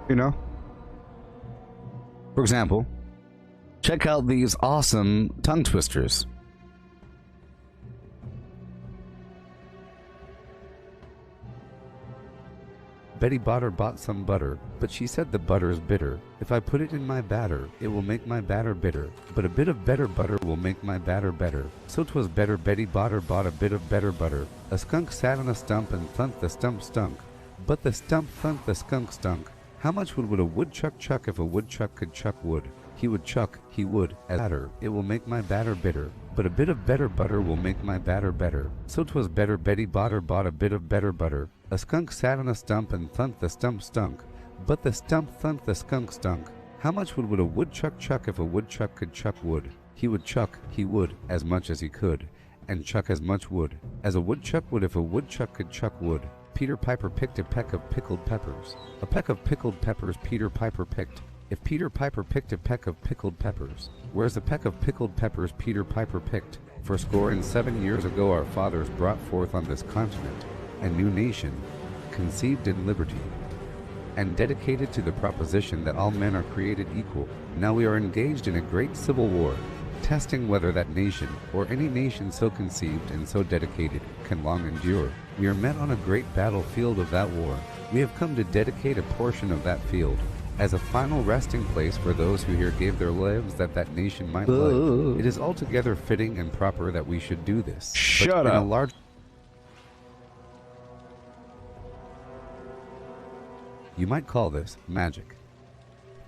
Speaker 2: You know? For example, check out these awesome tongue twisters. Betty Botter bought some butter, but she said the butter's bitter. If I put it in my batter, it will make my batter bitter. But a bit of better butter will make my batter better. So 'twas better Betty Botter bought a bit of better butter. A skunk sat on a stump and thunked the stump stunk. But the stump thunked the skunk stunk. How much would a woodchuck chuck if a woodchuck could chuck wood? He would chuck, he would, as batter. It will make my batter bitter. But a bit of better butter will make my batter better. So 'twas better Betty Botter bought a bit of better butter. A skunk sat on a stump and thunked the stump stunk. But the stump thunked the skunk stunk. How much would a woodchuck chuck if a woodchuck could chuck wood? He would chuck, he would, as much as he could, and chuck as much wood as a woodchuck would if a woodchuck could chuck wood. Peter Piper picked a peck of pickled peppers. A peck of pickled peppers Peter Piper picked. If Peter Piper picked a peck of pickled peppers, where's the peck of pickled peppers Peter Piper picked? 47 years ago our fathers brought forth on this continent a new nation, conceived in liberty, and dedicated to the proposition that all men are created equal. Now we are engaged in a great civil war, testing whether that nation, or any nation so conceived and so dedicated, can long endure. We are met on a great battlefield of that war. We have come to dedicate a portion of that field as a final resting place for those who here gave their lives that that nation might live. It is altogether fitting and proper that we should do this.
Speaker 8: Shut
Speaker 2: but
Speaker 8: up.
Speaker 2: In a large... You might call this magic.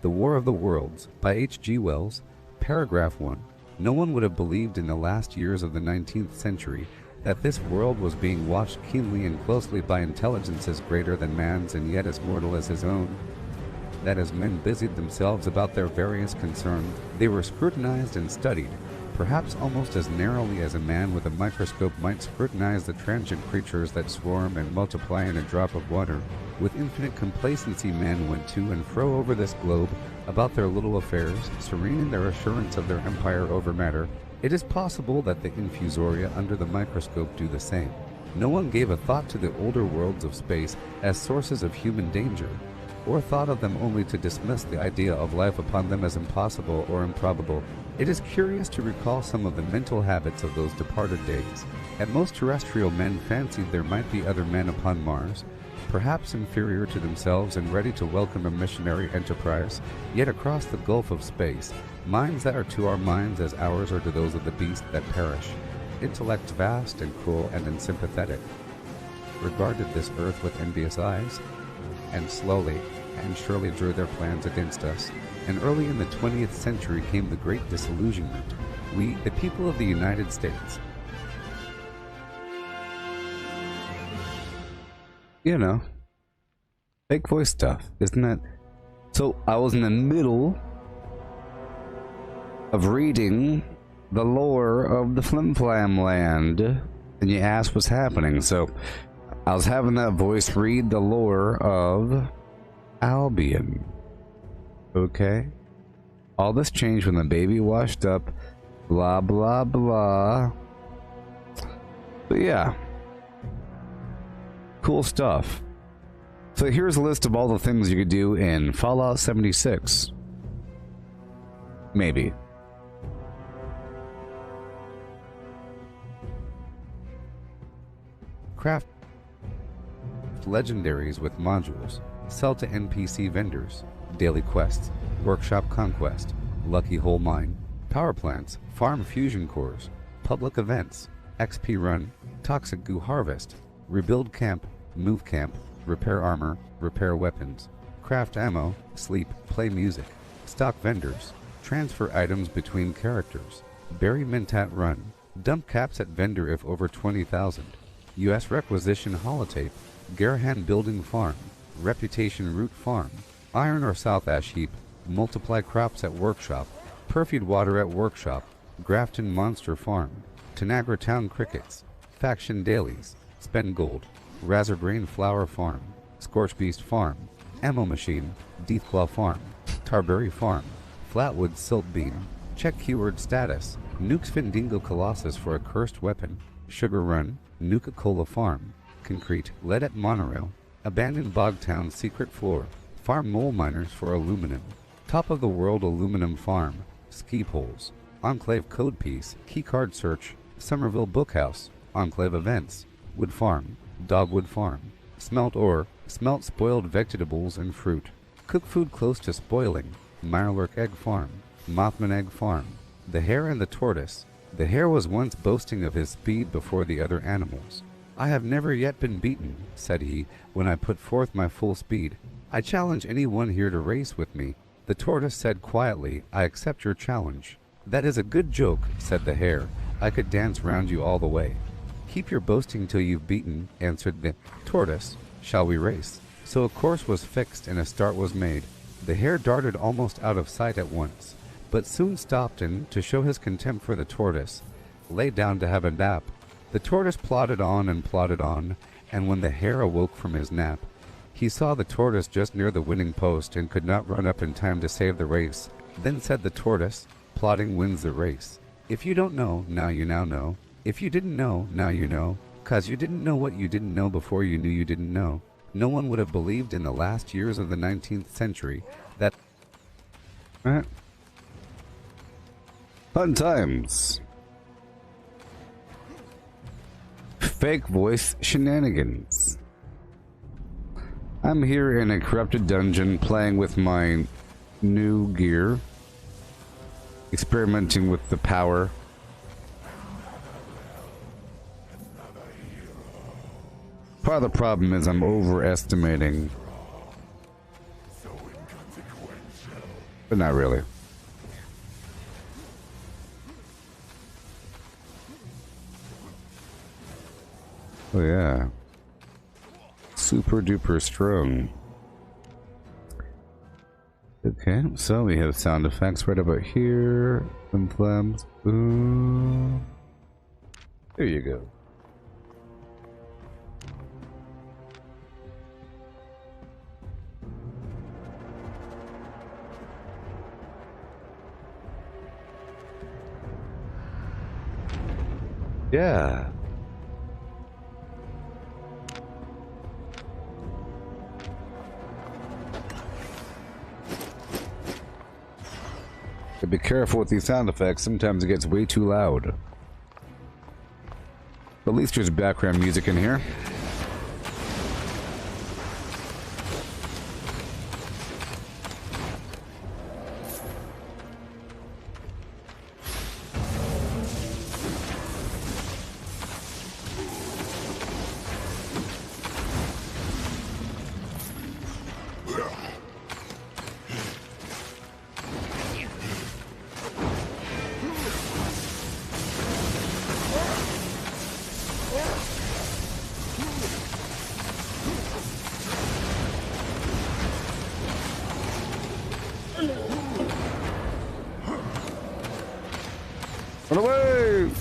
Speaker 2: The War of the Worlds by H.G. Wells, paragraph 1. No one would have believed in the last years of the 19th century that this world was being watched keenly and closely by intelligences greater than man's and yet as mortal as his own. That as men busied themselves about their various concerns, they were scrutinized and studied, perhaps almost as narrowly as a man with a microscope might scrutinize the transient creatures that swarm and multiply in a drop of water. With infinite complacency men went to and fro over this globe about their little affairs, serene in their assurance of their empire over matter. It is possible that the infusoria under the microscope do the same. No one gave a thought to the older worlds of space as sources of human danger, or thought of them only to dismiss the idea of life upon them as impossible or improbable. It is curious to recall some of the mental habits of those departed days. At most terrestrial men fancied there might be other men upon Mars, perhaps inferior to themselves and ready to welcome a missionary enterprise, yet across the gulf of space, minds that are to our minds as ours are to those of the beast that perish, intellects vast and cruel and unsympathetic, regarded this earth with envious eyes, and slowly and surely drew their plans against us. And early in the 20th century came the great disillusionment. We, the people of the United States, you know, fake voice stuff, isn't it? So I was in the middle of reading the lore of the Flim Flam Land, and you asked what's happening. So I was having that voice read the lore of Albion. Okay? All this changed when the baby washed up, blah blah blah. But yeah, cool stuff. So here's a list of all the things you could do in Fallout 76. Maybe. Craft legendaries with modules. Sell to NPC vendors. Daily quests. Workshop conquest. Lucky hole mine. Power plants. Farm fusion cores. Public events. XP run. Toxic goo harvest. Rebuild camp. Move camp. Repair armor. Repair weapons. craft ammo, sleep, play music, stock vendors, transfer items between characters, bury Mentat Run, dump caps at vendor if over 20,000, U.S. requisition holotape, Garahan Building Farm, Reputation Root Farm, Iron or South Ash Heap, multiply crops at workshop, perfumed water at workshop, Grafton Monster Farm, Tanagra Town Crickets, Faction Dailies, Spend Gold, Razor Grain Flower Farm, Scorch Beast Farm, Ammo Machine, Deathclaw Farm, Tarberry Farm, Flatwood Silt Beam, check keyword status, Nukes Findingo Colossus for a cursed weapon, Sugar Run, Nuka-Cola Farm, Concrete, Lead at Monorail, Abandoned Bogtown Secret Floor, Farm Mole Miners for Aluminum, Top of the World Aluminum Farm, Ski Poles, Enclave Code Piece, Keycard Search, Somerville Bookhouse, Enclave Events, Wood Farm, Dogwood Farm, Smelt Ore, Smelt Spoiled Vegetables and Fruit, Cook Food Close to Spoiling, Mirelurk Egg Farm, Mothman Egg Farm, The Hare and the Tortoise. The hare was once boasting of his speed before the other animals. I have never yet been beaten, said he, when I put forth my full speed. I challenge anyone here to race with me. The tortoise said quietly, I accept your challenge. That is a good joke, said the hare. I could dance round you all the way. Keep your boasting till you've beaten, answered the tortoise. Shall we race? So a course was fixed and a start was made. The hare darted almost out of sight at once, but soon stopped and, to show his contempt for the tortoise, lay down to have a nap. The tortoise plodded on, and when the hare awoke from his nap, he saw the tortoise just near the winning post and could not run up in time to save the race. Then said the tortoise, plodding wins the race. If you don't know, now you now know. If you didn't know, now you know. 'Cause you didn't know what you didn't know before you knew you didn't know. No one would have believed in the last years of the 19th century that... Fun times. Fake voice shenanigans. I'm here in a corrupted dungeon playing with my new gear, experimenting with the power. Part of the problem is I'm overestimating, but not really. Oh yeah. Super duper strong. Okay, so we have sound effects right about here. Some flames. Boom. There you go. Yeah. Be careful with these sound effects, sometimes it gets way too loud. At least there's background music in here. Run away!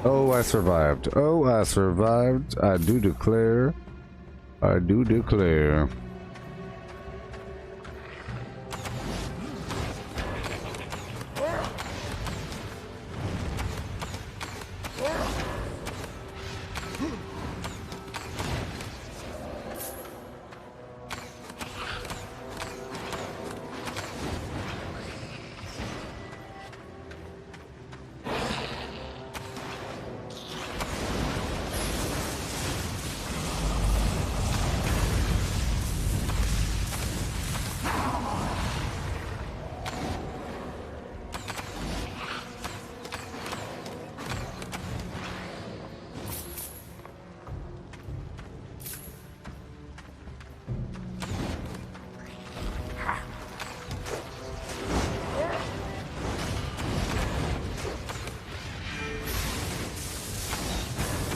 Speaker 2: Oh, I survived. Oh, I survived. I do declare. I do declare.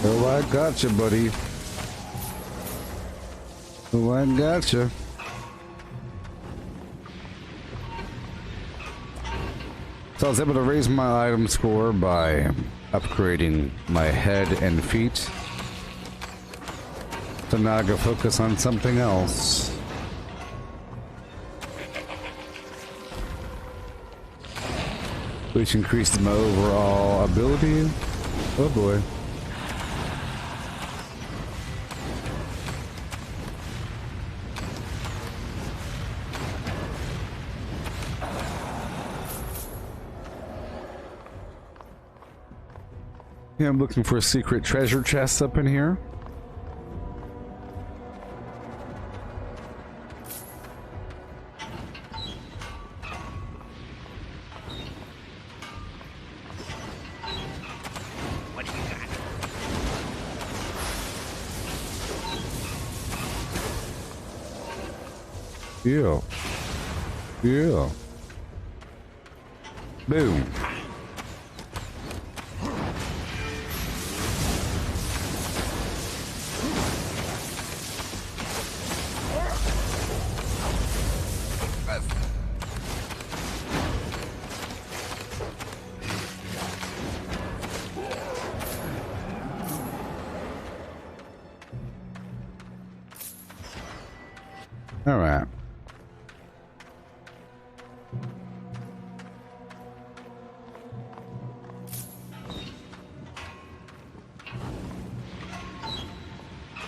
Speaker 2: Oh, I gotcha, buddy. Oh, I gotcha. So I was able to raise my item score by upgrading my head and feet. So now I can focus on something else. Which increased my overall ability. Oh boy. Yeah, I'm looking for secret treasure chests up in here.
Speaker 5: What do you got?
Speaker 2: Yeah. Yeah. Boom. All right.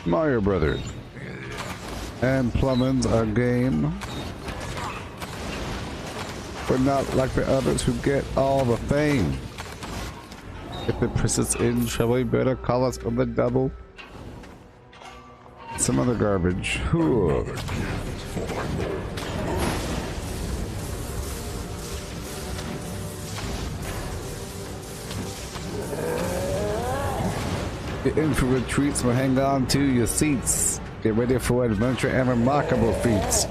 Speaker 2: Mario Brothers. And plumbing's a game. But not like the others who get all the fame. If the princess in trouble, you better call us on the double. Some other garbage. Whew. The in for retreats will hang on to your seats. Get ready for adventure and remarkable feats.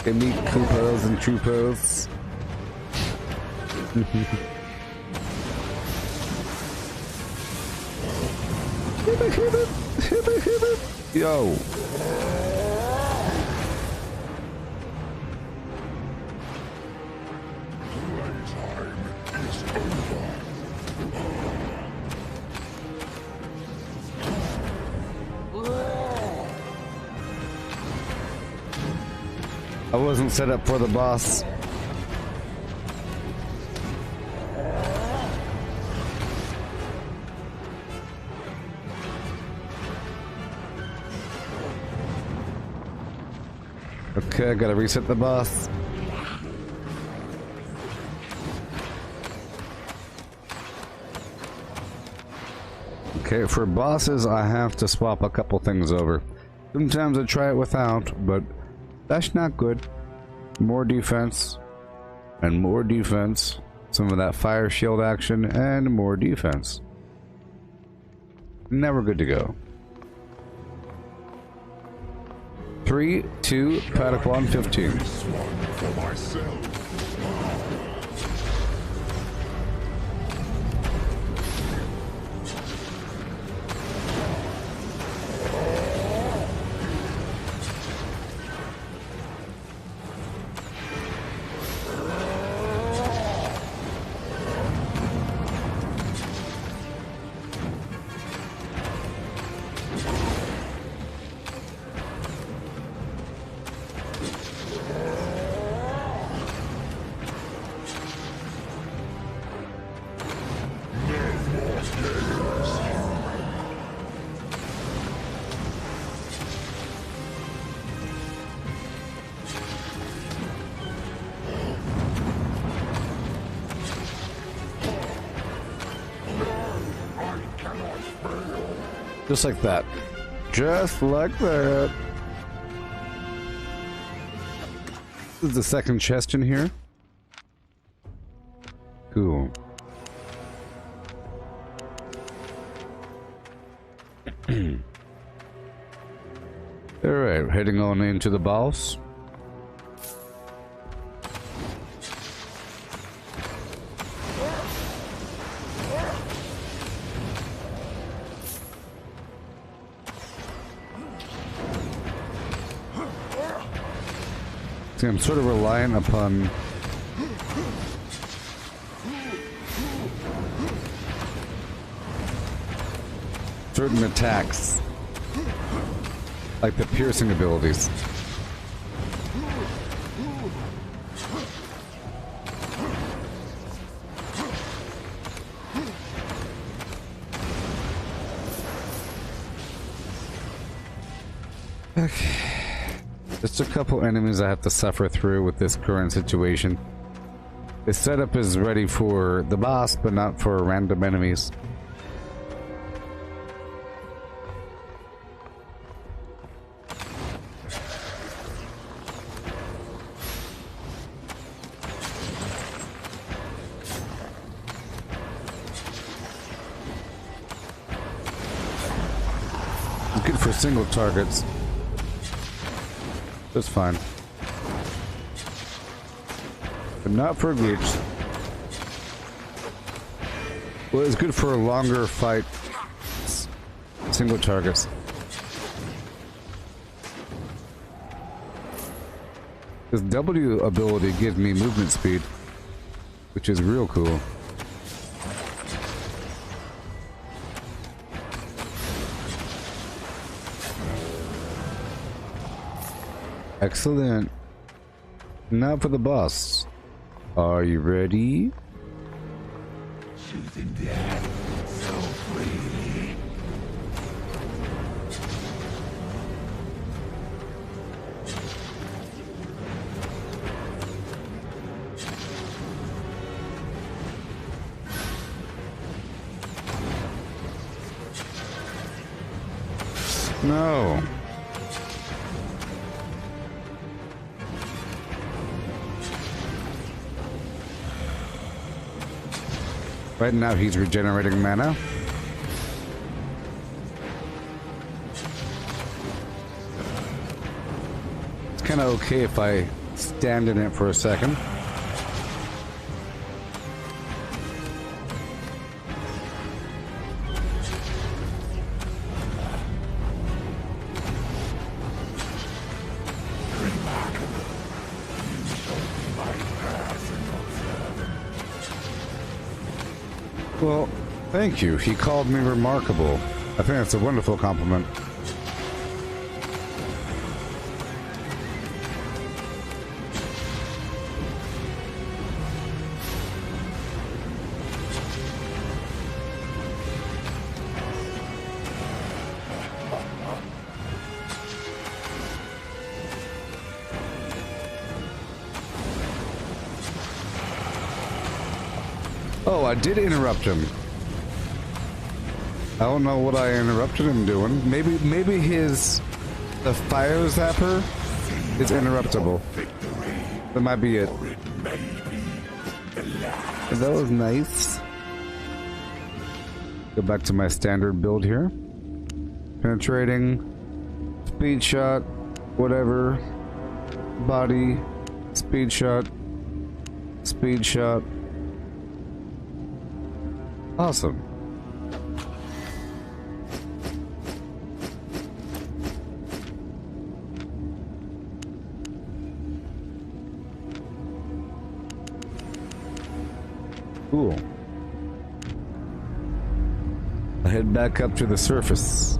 Speaker 2: Get meet Koopos and Troopos. Yo. I wasn't set up for the boss. Okay, I gotta reset the boss. Okay, for bosses, I have to swap a couple things over. Sometimes I try it without, but that's not good. More defense, and more defense. Some of that fire shield action, and more defense. Never good to go. 3, 2, Padawan 15. Just like that. Just like that. This is the second chest in here. Cool. Alright, heading on into the boss. See, I'm sort of reliant upon certain attacks, like the piercing abilities. Okay. Just a couple enemies I have to suffer through with this current situation. The setup is ready for the boss, but not for random enemies. It's good for single targets. That's fine. But not for groups. Well, it's good for a longer fight. Single targets. This W ability gives me movement speed, which is real cool. Excellent. Now for the boss. Are you ready?
Speaker 4: Choosing death so freely.
Speaker 2: No. Right now he's regenerating mana. It's kind of okay if I stand in it for a second. Well, thank you. He called me remarkable. I think that's a wonderful compliment. Oh, I did interrupt him. I don't know what I interrupted him doing. Maybe the fire zapper is interruptible. That might be it. That was nice. Go back to my standard build here. Penetrating, speed shot, whatever. Body, speed shot, speed shot. Awesome. Cool. I head back up to the surface.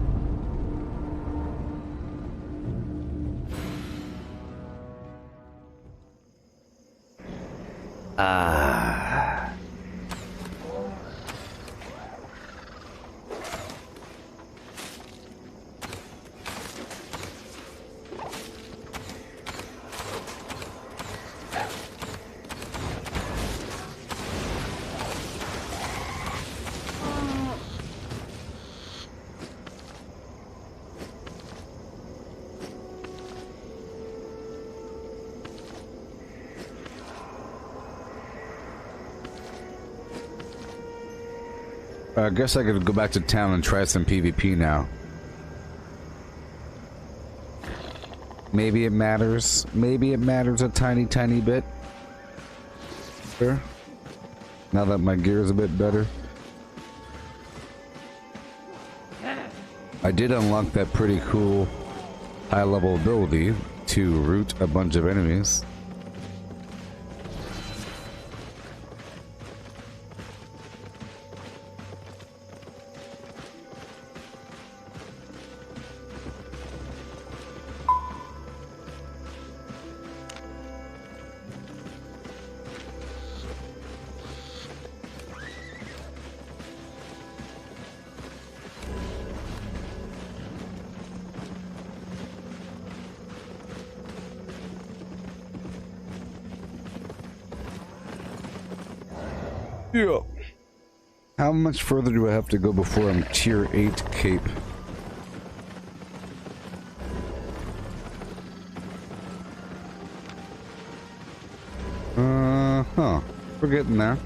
Speaker 2: I guess I could go back to town and try some PvP now. Maybe it matters. Maybe it matters a tiny bit. Sure. Now that my gear is a bit better. I did unlock that pretty cool high-level ability, to root a bunch of enemies. Yeah. How much further do I have to go before I'm tier 8 cape? We're getting there.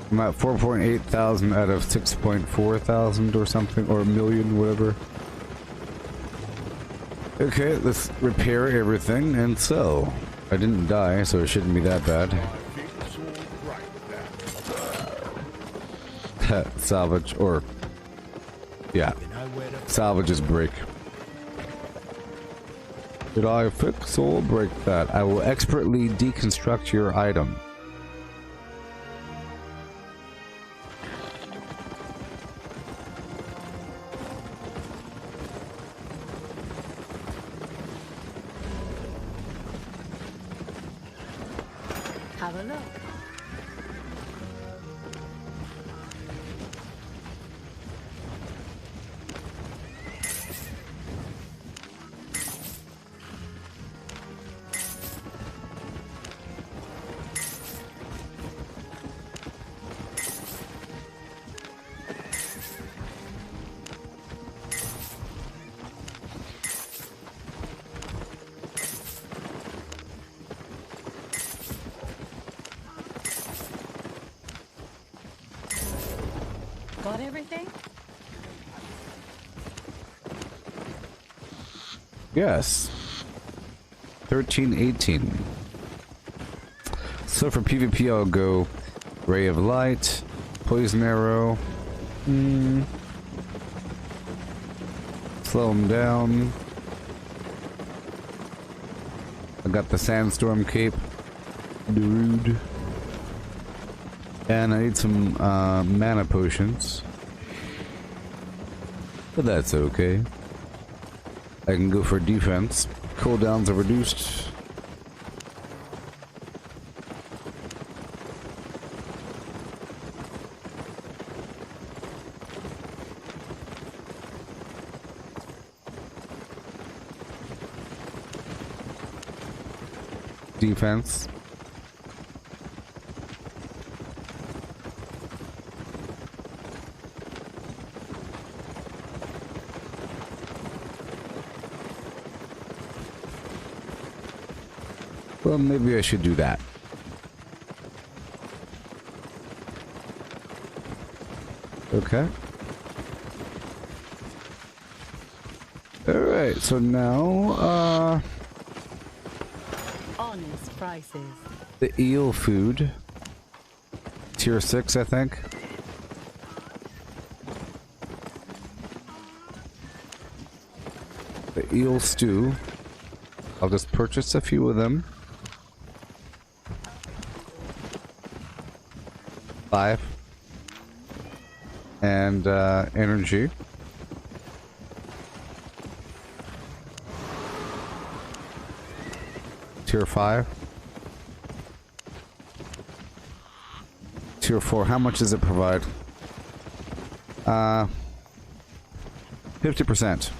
Speaker 2: I'm at 4.8 thousand out of 6.4 thousand or something, or a million, whatever. Okay, let's repair everything and sell. I didn't die, so it shouldn't be that bad. Salvage, or... yeah. Salvage is break. Did I fix or break that? I will expertly deconstruct your item.
Speaker 3: Have a look. Got everything?
Speaker 2: Yes. 13, 18. So for PvP, I'll go Ray of Light, Poison Arrow. Slow him down. I got the Sandstorm Cape. Dude. And I need some mana potions. But that's okay. I can go for defense. Cooldowns are reduced. Defense. Well, maybe I should do that. Okay. Alright, so now,
Speaker 3: Honest prices.
Speaker 2: the eel food. Tier 6, I think. The eel stew. I'll just purchase a few of them. 5. And energy. Tier 5. Tier 4. How much does it provide? 50%.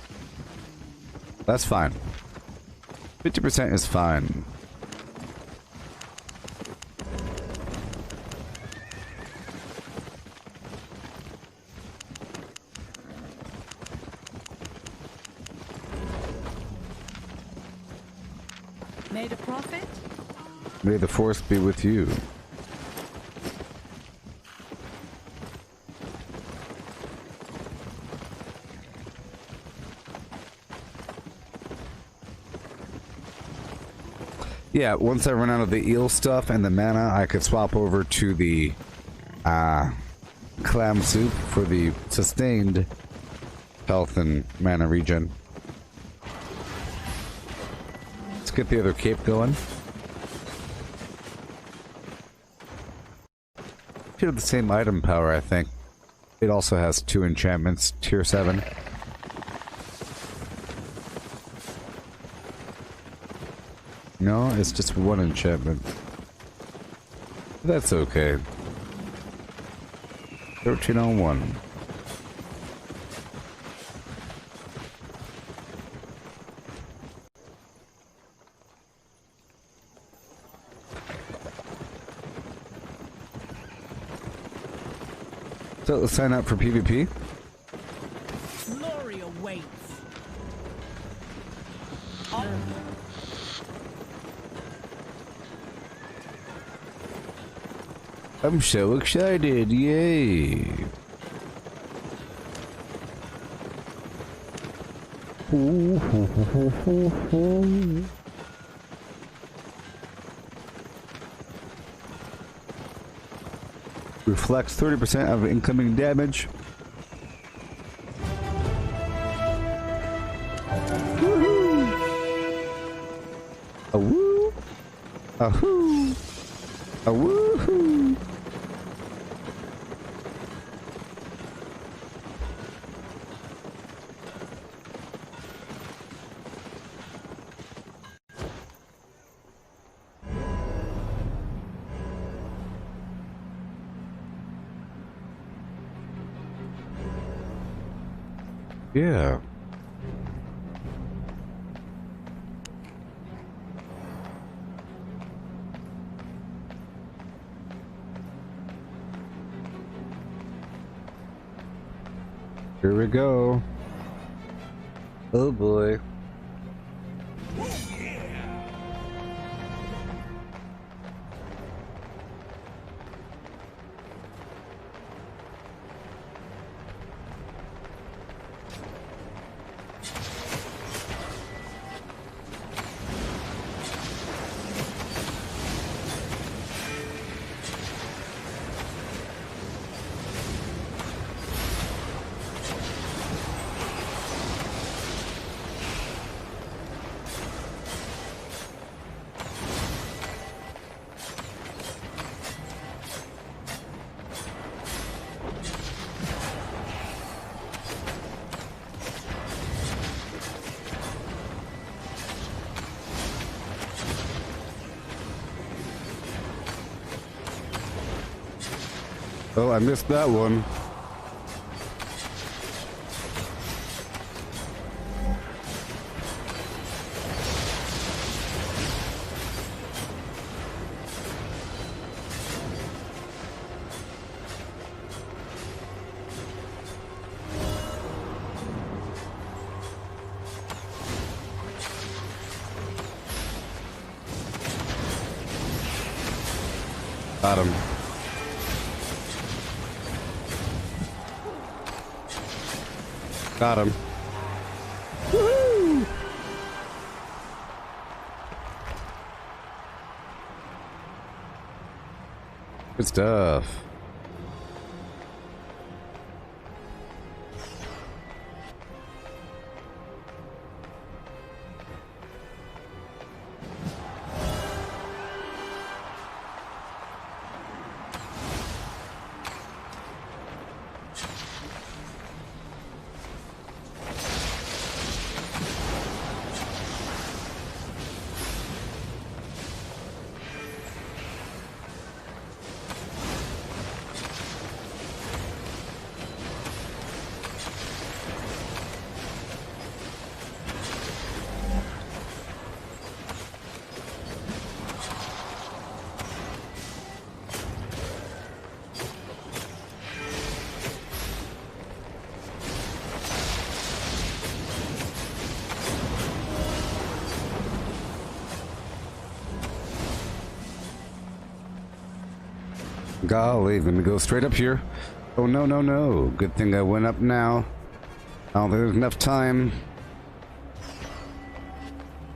Speaker 2: That's fine. 50% is fine.
Speaker 3: Made a profit?
Speaker 2: May the force be with you. Yeah, once I run out of the eel stuff and the mana, I could swap over to the clam soup for the sustained health and mana regen. Let's get the other cape going. Should have the same item power, I think. It also has 2 enchantments, tier 7. No, it's just 1 enchantment. That's okay. 1301. So let's sign up for PvP.
Speaker 3: Glory awaits.
Speaker 2: I'm so excited, yay! Reflects 30% of incoming damage. Woohoo! A woo! A hoo! A woohoo! Yeah. Here we go. Oh boy. Oh, I missed that one. Got him. Got him. Woohoo! Good stuff. Golly, let me go straight up here. Oh, no, no, no. Good thing I went up now. I don't think there's enough time.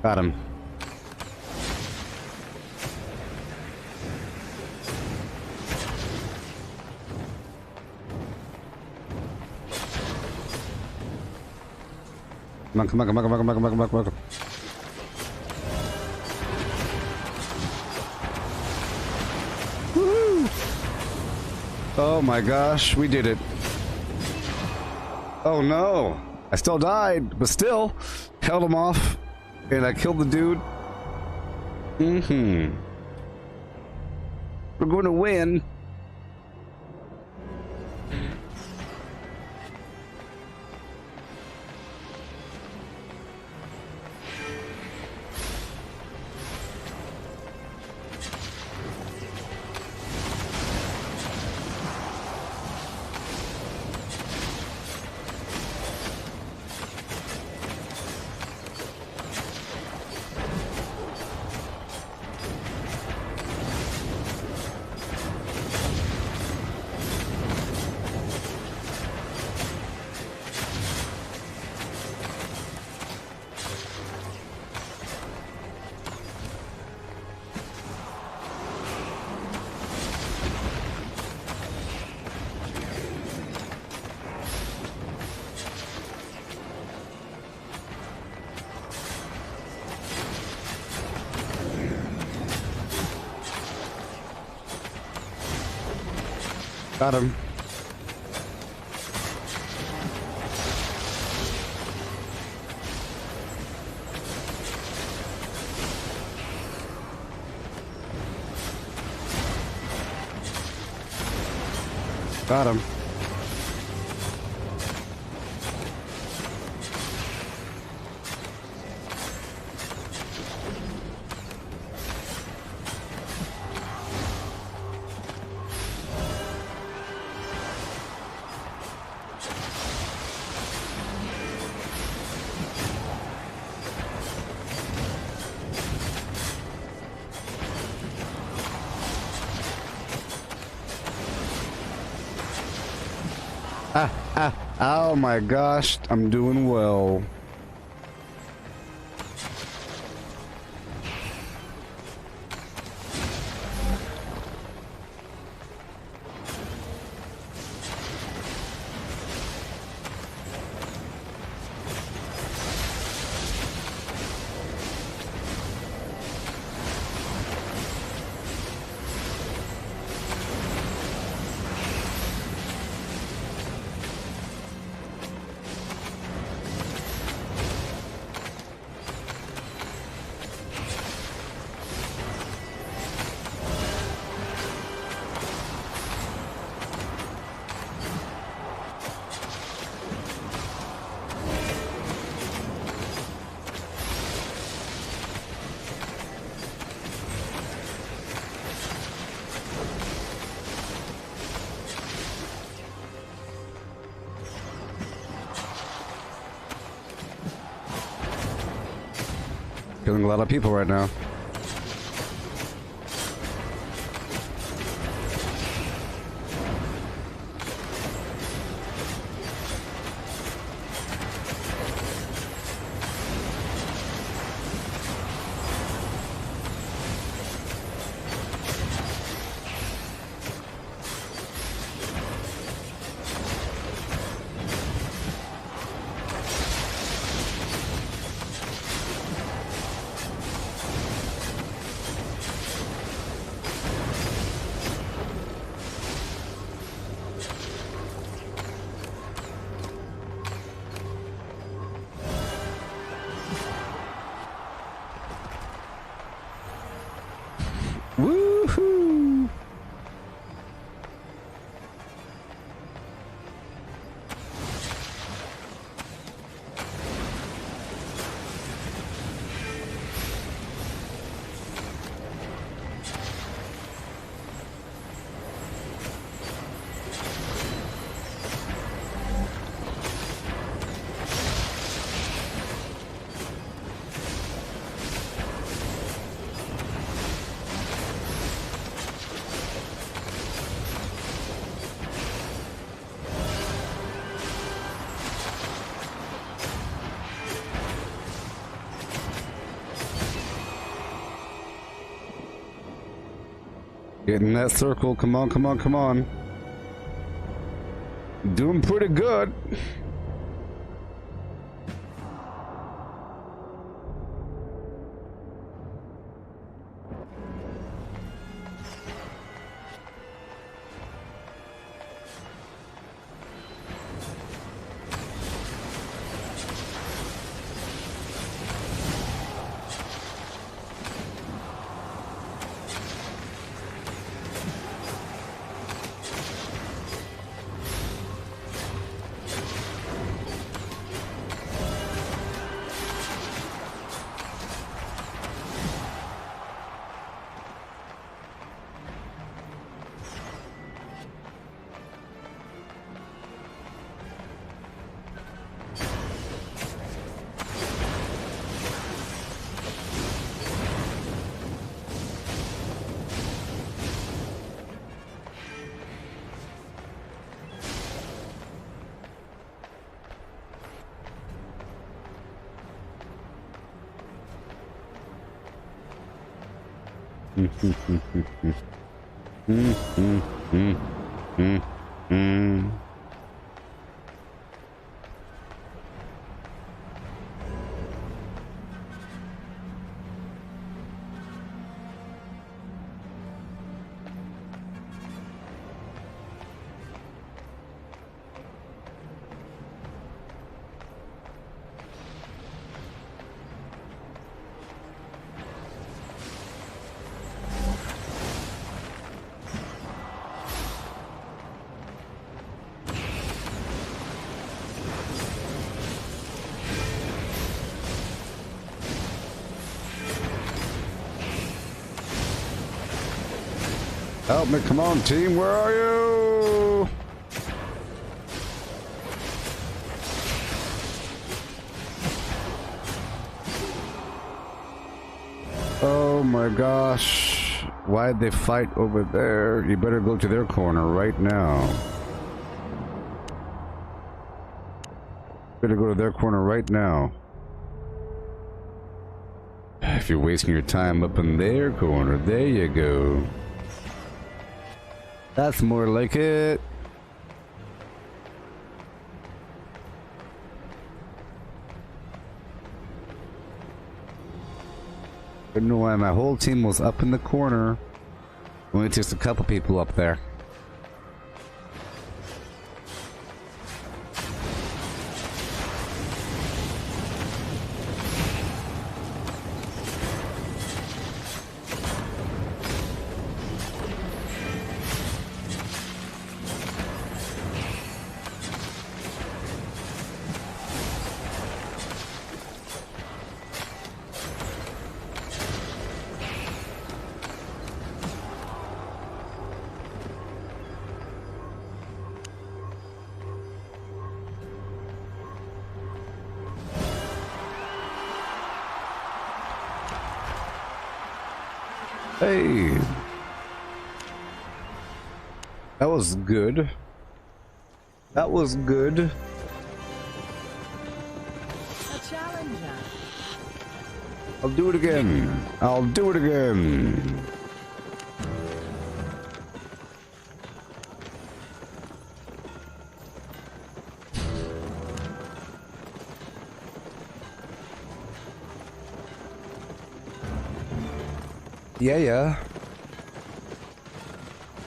Speaker 2: Got him. Come on, come on, come on, come on, come on, come on, come on, come on. Oh my gosh, we did it. Oh no. I still died, but still held him off and I killed the dude. We're going to win. Got him. Got him. Oh my gosh, I'm doing well. Killing a lot of people right now. Woohoo! Get in that circle. Come on, come on, come on. Doing pretty good. Help me, come on, team, where are you? Oh my gosh. Why'd they fight over there? You better go to their corner right now. Better go to their corner right now. If you're wasting your time up in their corner, there you go. That's more like it. I don't know why my whole team was up in the corner. Only just a couple people up there. Hey, that was good. That was good.
Speaker 3: A challenger.
Speaker 2: I'll do it again. I'll do it again. Yeah.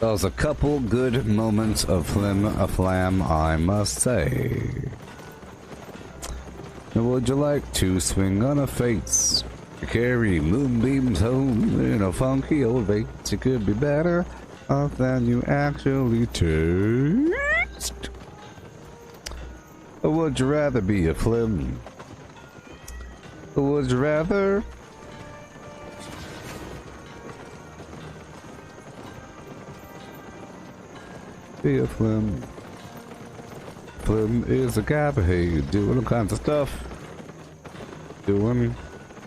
Speaker 2: That was a couple good moments of flam, I must say. Would you like to swing on a face? Carry moonbeams home in a funky old vase? It could be better off than you actually taste. Or would you rather be a flim? Or would you rather be a flim? Flim is a guy doing all kinds of stuff, doing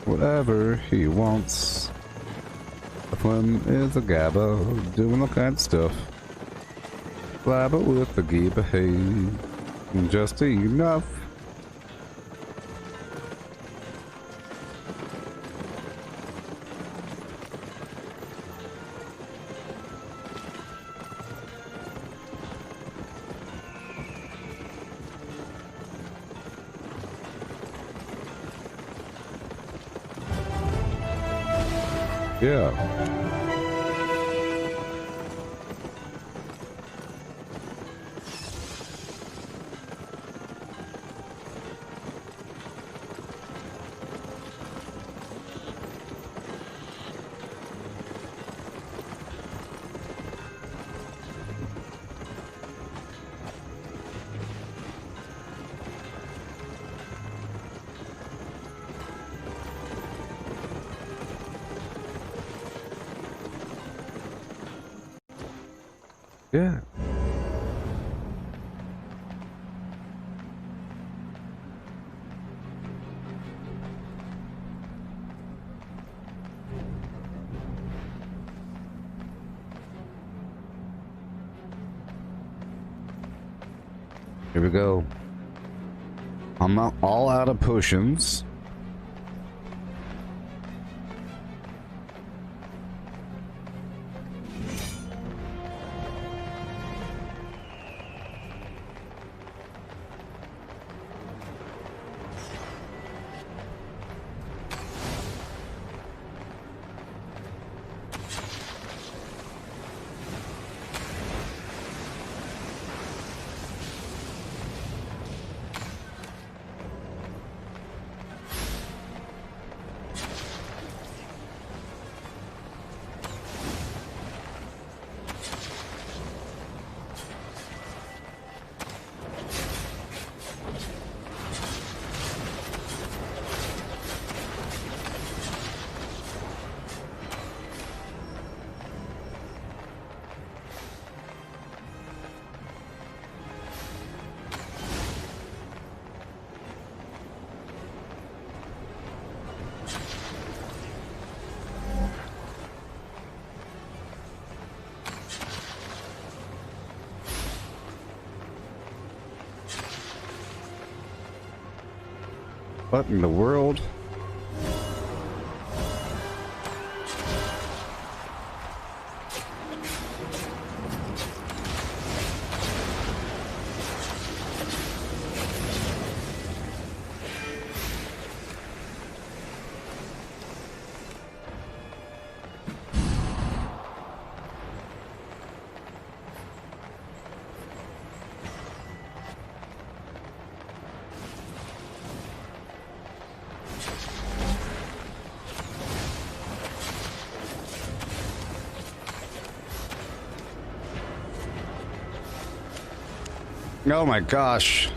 Speaker 2: whatever he wants. A flim is a gabba doing all kinds of stuff. Flabber with the gibba hey, just enough. Yeah. Yeah. Here we go. I'm not all out of potions. What in the world? Oh my gosh.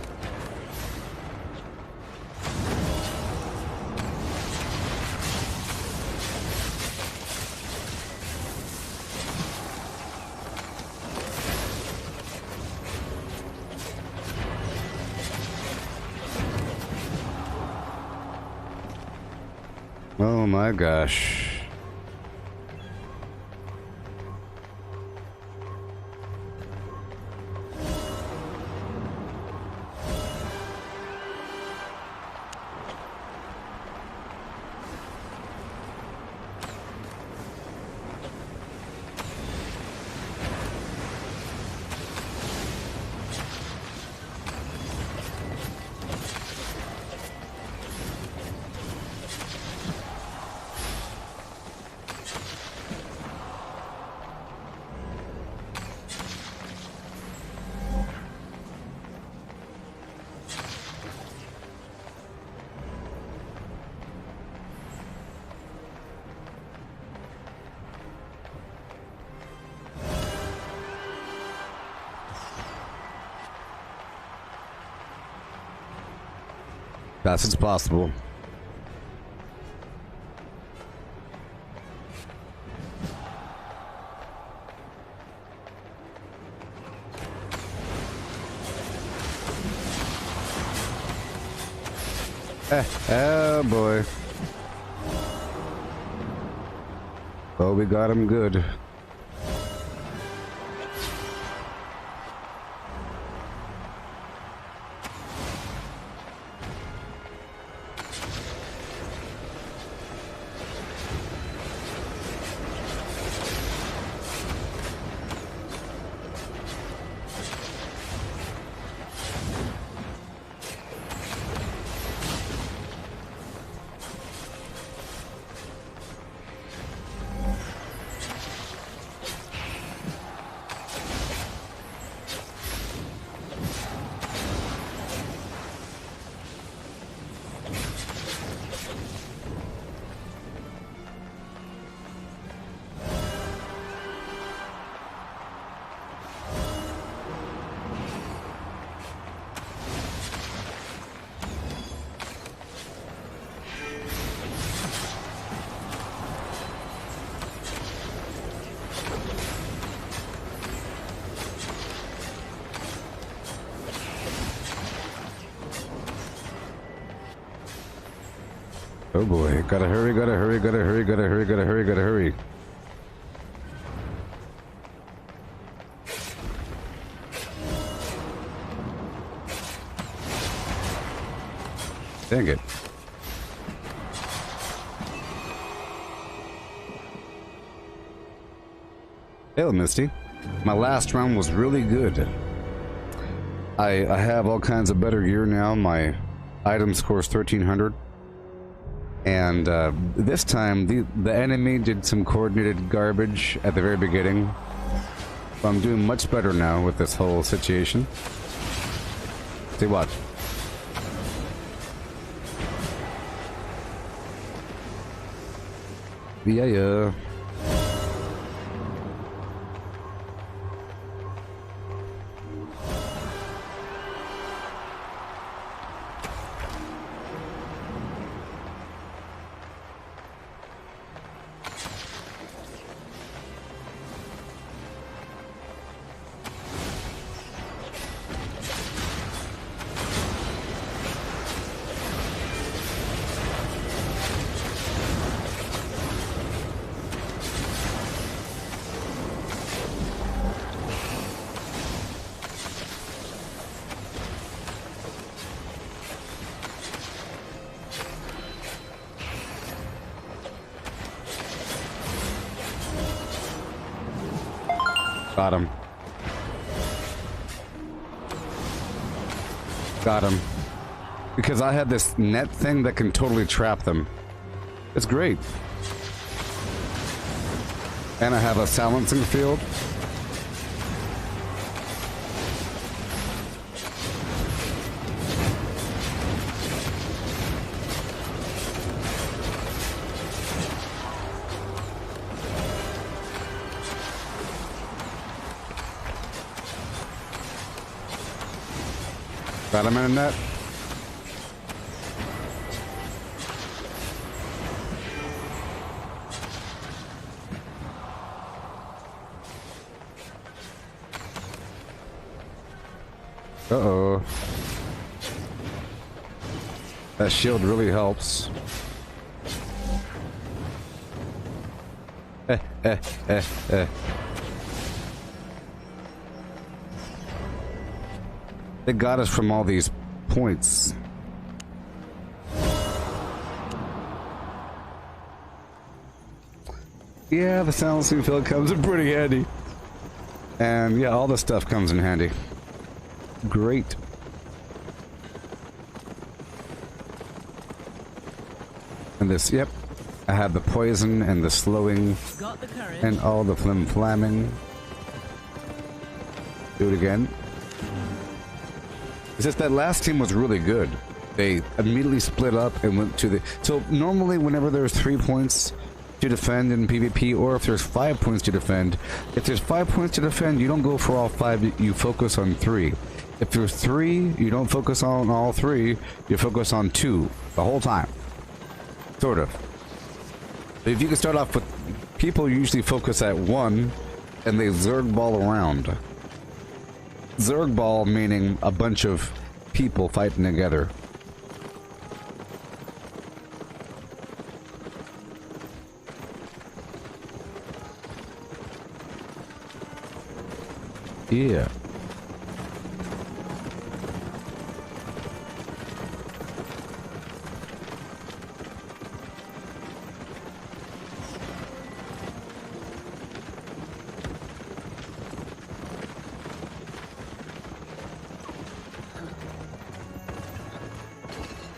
Speaker 2: Oh my gosh. Best it's possible. Oh boy. Oh, we got him good. Oh boy, gotta hurry, gotta hurry, gotta hurry, gotta hurry, gotta hurry, gotta hurry. Dang it. Hello, Misty. My last round was really good. I have all kinds of better gear now. My item score is 1300. And this time, the enemy did some coordinated garbage at the very beginning. But I'm doing much better now with this whole situation. See what? Yeah. Got him. Got him. Because I had this net thing that can totally trap them. It's great. And I have a silencing field. Got him in a net. Uh-oh. That shield really helps. They got us from all these points. Yeah, the silencing field comes in pretty handy. And yeah, all this stuff comes in handy. Great. And this, yep. I have the poison and the slowing
Speaker 3: Got the courage.
Speaker 2: and all the flim-flamming. Do it again. It's just that last team was really good. They immediately split up and went to the... So normally whenever there's 3 points to defend in PvP, or if there's 5 points to defend, if there's 5 points to defend, you don't go for all 5, you focus on 3. If there's 3, you don't focus on all 3, you focus on 2 the whole time. Sort of. But if you can start off with... People usually focus at 1, and they Zerg ball around. Zerg ball meaning a bunch of people fighting together. Yeah.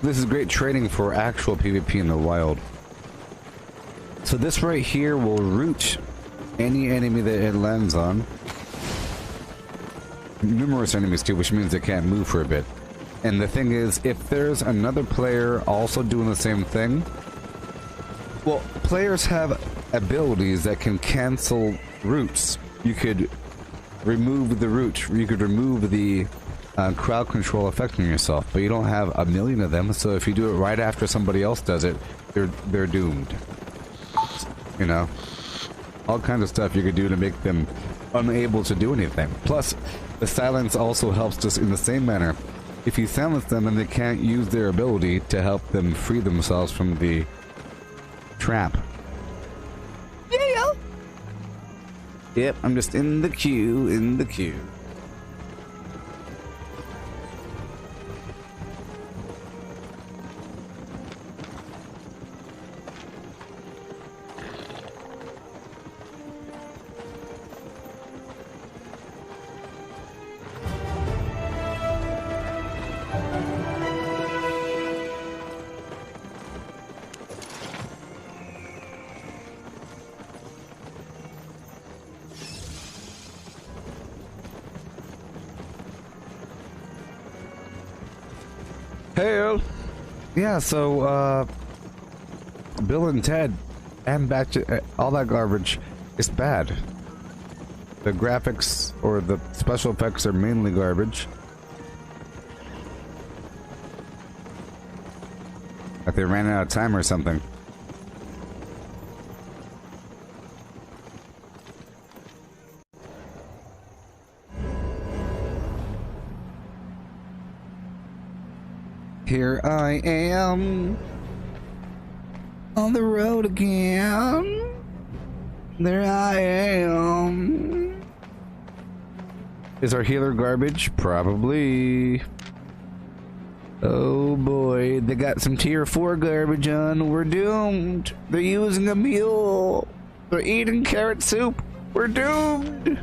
Speaker 2: This is great training for actual PvP in the wild. So this right here will root any enemy that it lands on. Numerous enemies too, which means they can't move for a bit. And the thing is, if there's another player also doing the same thing, well, players have abilities that can cancel roots. You could remove the root, you could remove the crowd control affecting yourself, but you don't have a million of them, so if you do it right after somebody else does it, they're doomed. You know? All kinds of stuff you could do to make them unable to do anything. Plus, the silence also helps us in the same manner. If you silence them, then they can't use their ability to help them free themselves from the trap. Yeah. Yep, I'm just in the queue. Hell. Yeah, so, Bill and Ted and back to all that garbage is bad. The graphics or the special effects are mainly garbage. Like they ran out of time or something. Here I am on the road again. There I am. Is our healer garbage? Probably. Oh boy, they got some tier 4 garbage on. We're doomed. They're using a mule. They're eating carrot soup. We're doomed.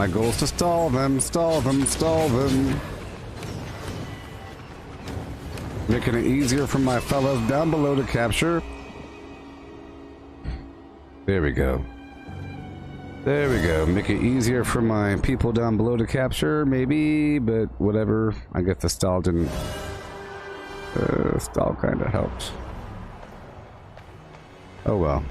Speaker 2: My goal is to stall them, stall them, stall them. Making it easier for my fellows down below to capture. There we go. There we go. Make it easier for my people down below to capture, maybe, but whatever. I guess the stall didn't... stall kind of helped. Oh well.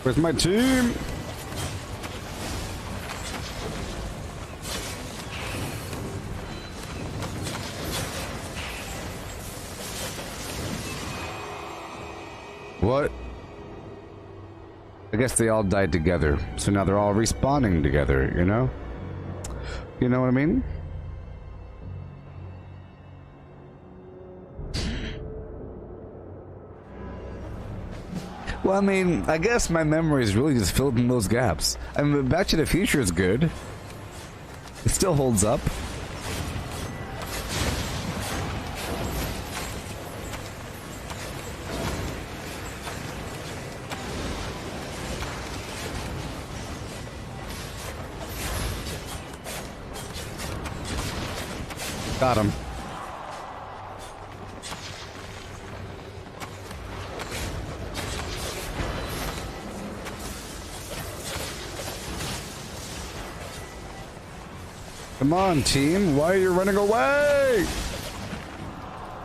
Speaker 2: Where's my team? What? I guess they all died together, so now they're all respawning together, you know? You know what I mean? Well, I mean, I guess my memory is really just filled in those gaps. I mean, Back to the Future is good. It still holds up. Got him. Come on, team. Why are you running away?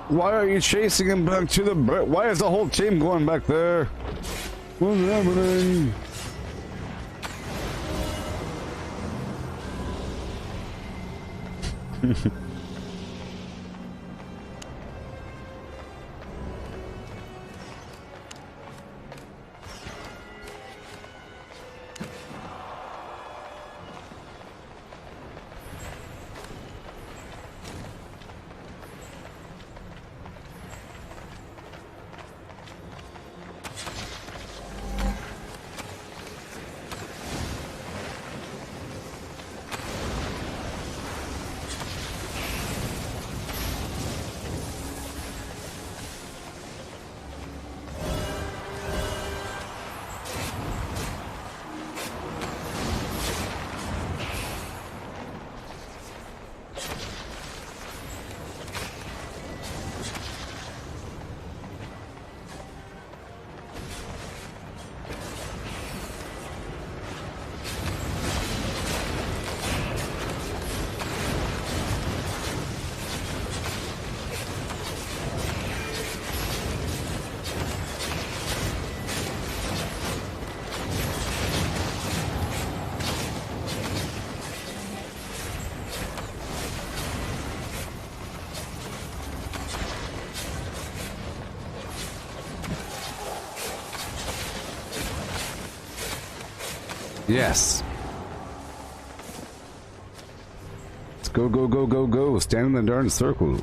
Speaker 2: Why are you chasing him back to the... Why is the whole team going back there? What's happening? Yes. Let's go, go, go, go, go. Stand in the darn circle.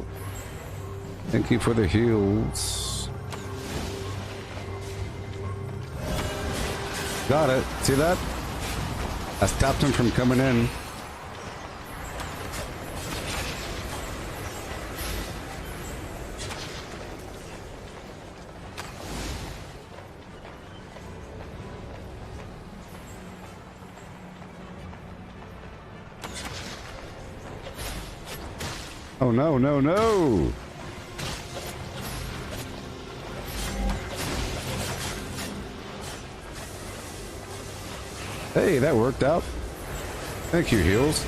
Speaker 2: Thank you for the heals. Got it. See that? I stopped him from coming in. Oh no, no, no! Hey, that worked out. Thank you, heals.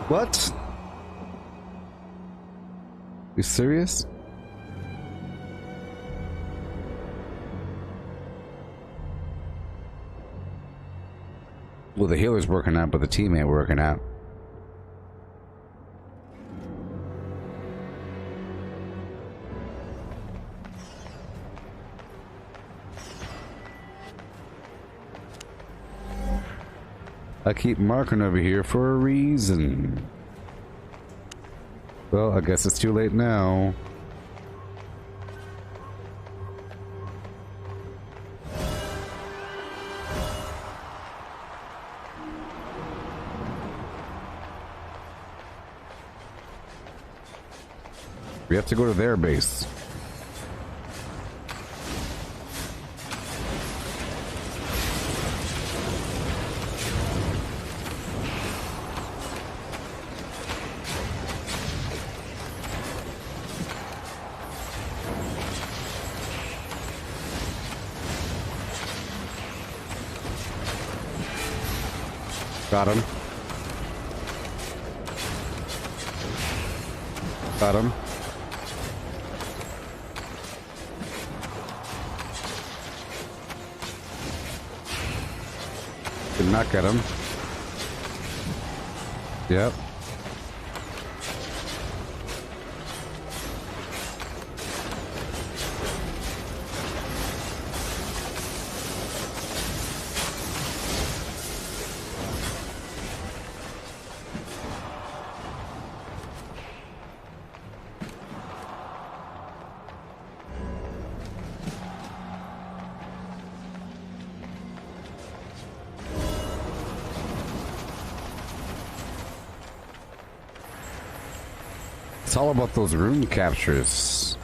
Speaker 2: What? You serious? Well, the healer's working out, but the team ain't working out. I keep marking over here for a reason. Well, I guess it's too late now. We have to go to their base. Got him. Got him. Did not get him. Yep. It's all about those rune captures.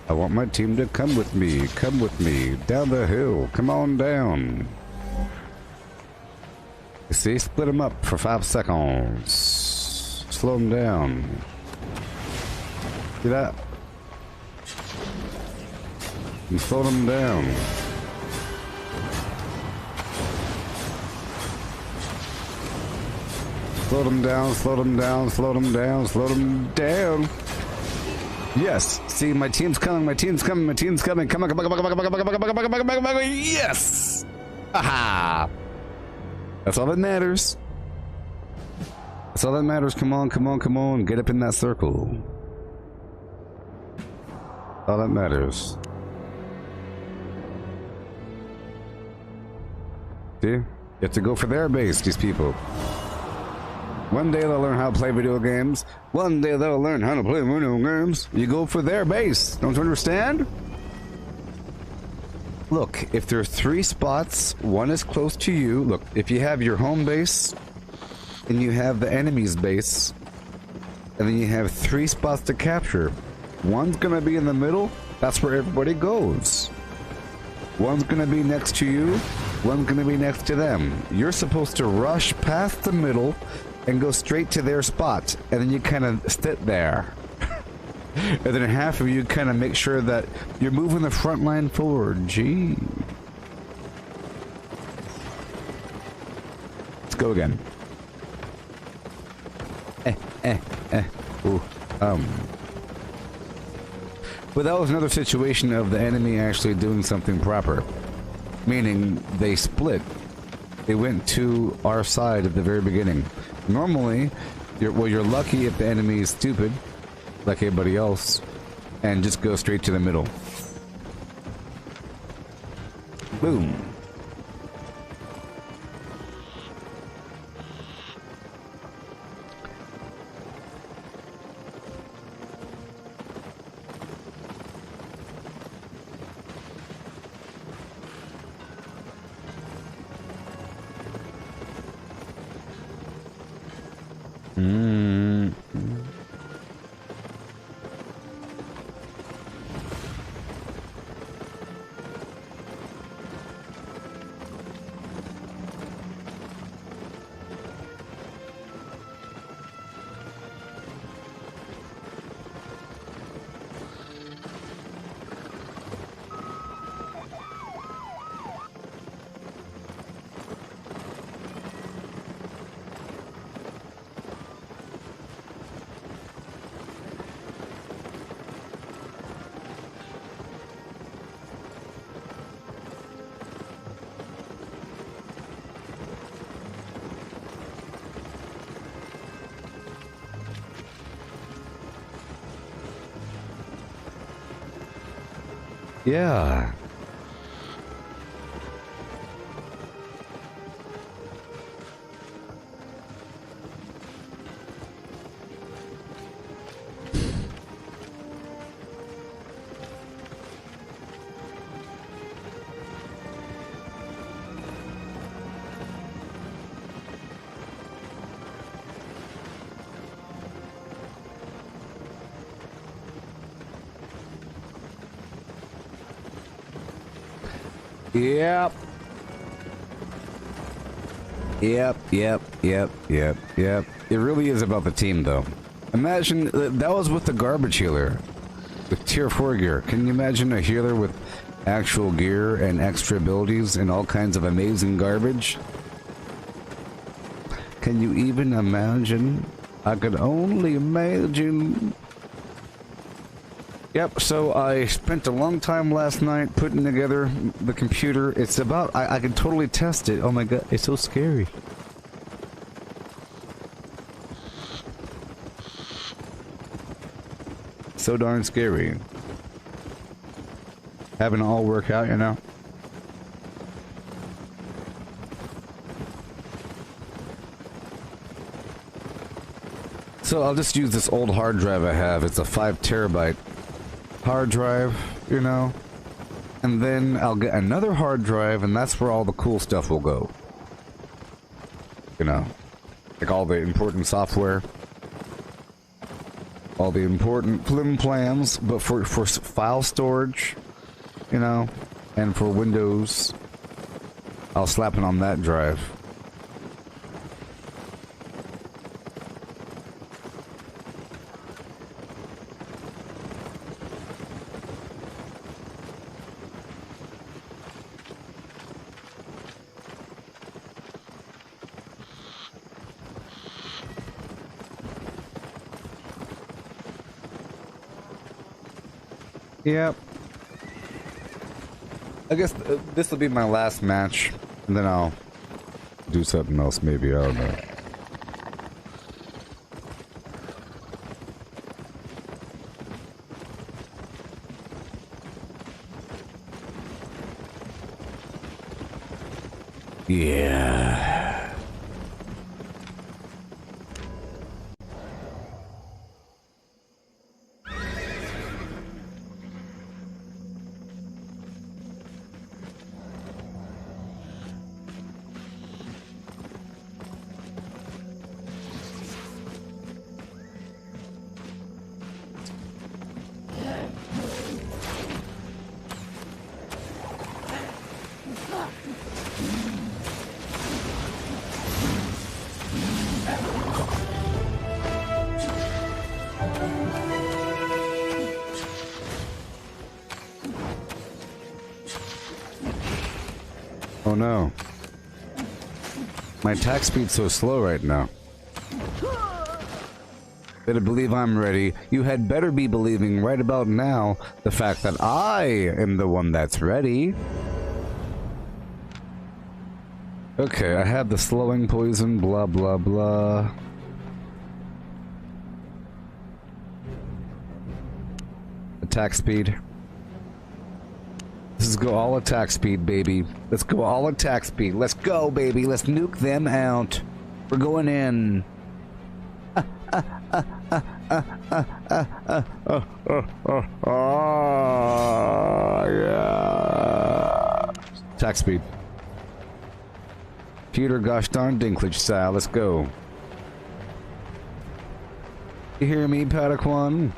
Speaker 2: I want my team to come with me down the hill, come on down. You see, split them up for 5 seconds, slow them down. See that? You slow them down. Slow them down, slow them down, slow them down, slow them down. Yes. See, my team's coming, my team's coming, my team's coming. Come on, come on, come on, come on, come on, come on, come on, come on, come on, come on. Yes! Aha! That's all that matters. That's all that matters. Come on, come on, come on. Get up in that circle. All that matters. See? You have to go for their base, these people. One day they'll learn how to play video games. One day they'll learn how to play video games. You go for their base. Don't you understand? Look, if there are 3 spots, one is close to you. Look, if you have your home base, and you have the enemy's base, and then you have 3 spots to capture. One's gonna be in the middle, that's where everybody goes. One's gonna be next to you, one's gonna be next to them. You're supposed to rush past the middle and go straight to their spot, and then you kind of sit there. And then half of you kind of make sure that you're moving the front line forward. Gee. Let's go again. Ooh, But that was another situation of the enemy actually doing something proper. Meaning, they split. They went to our side at the very beginning. Normally, you're lucky if the enemy is stupid, like everybody else, and just go straight to the middle. Boom. Yeah. Yep. Yep. It really is about the team, though. Imagine that was with the garbage healer, with tier 4 gear. Can you imagine a healer with actual gear and extra abilities and all kinds of amazing garbage? Can you even imagine? I could only imagine. Yep, so I spent a long time last night putting together the computer. It's about, I can totally test it. Oh my god, it's so scary. So darn scary. Having it all work out, you know? So I'll just use this old hard drive I have. It's a 5 terabyte hard drive, you know, and then I'll get another hard drive, and that's where all the cool stuff will go, you know, like all the important software, all the important flim plans, but for file storage, you know, and for Windows, I'll slap it on that drive. Yep. I guess this will be my last match, and then I'll do something else maybe, I don't know. Yeah. Oh no. My attack speed's so slow right now. Better believe I'm ready. You had better be believing right about now the fact that I am the one that's ready. Okay, I have the slowing poison, blah blah blah. Attack speed. Let's go all attack speed, baby. Let's go all attack speed. Let's go, baby. Let's nuke them out. We're going in. Yeah. Attack speed. Peter gosh darn Dinklage style. Let's go. You hear me, Padawan?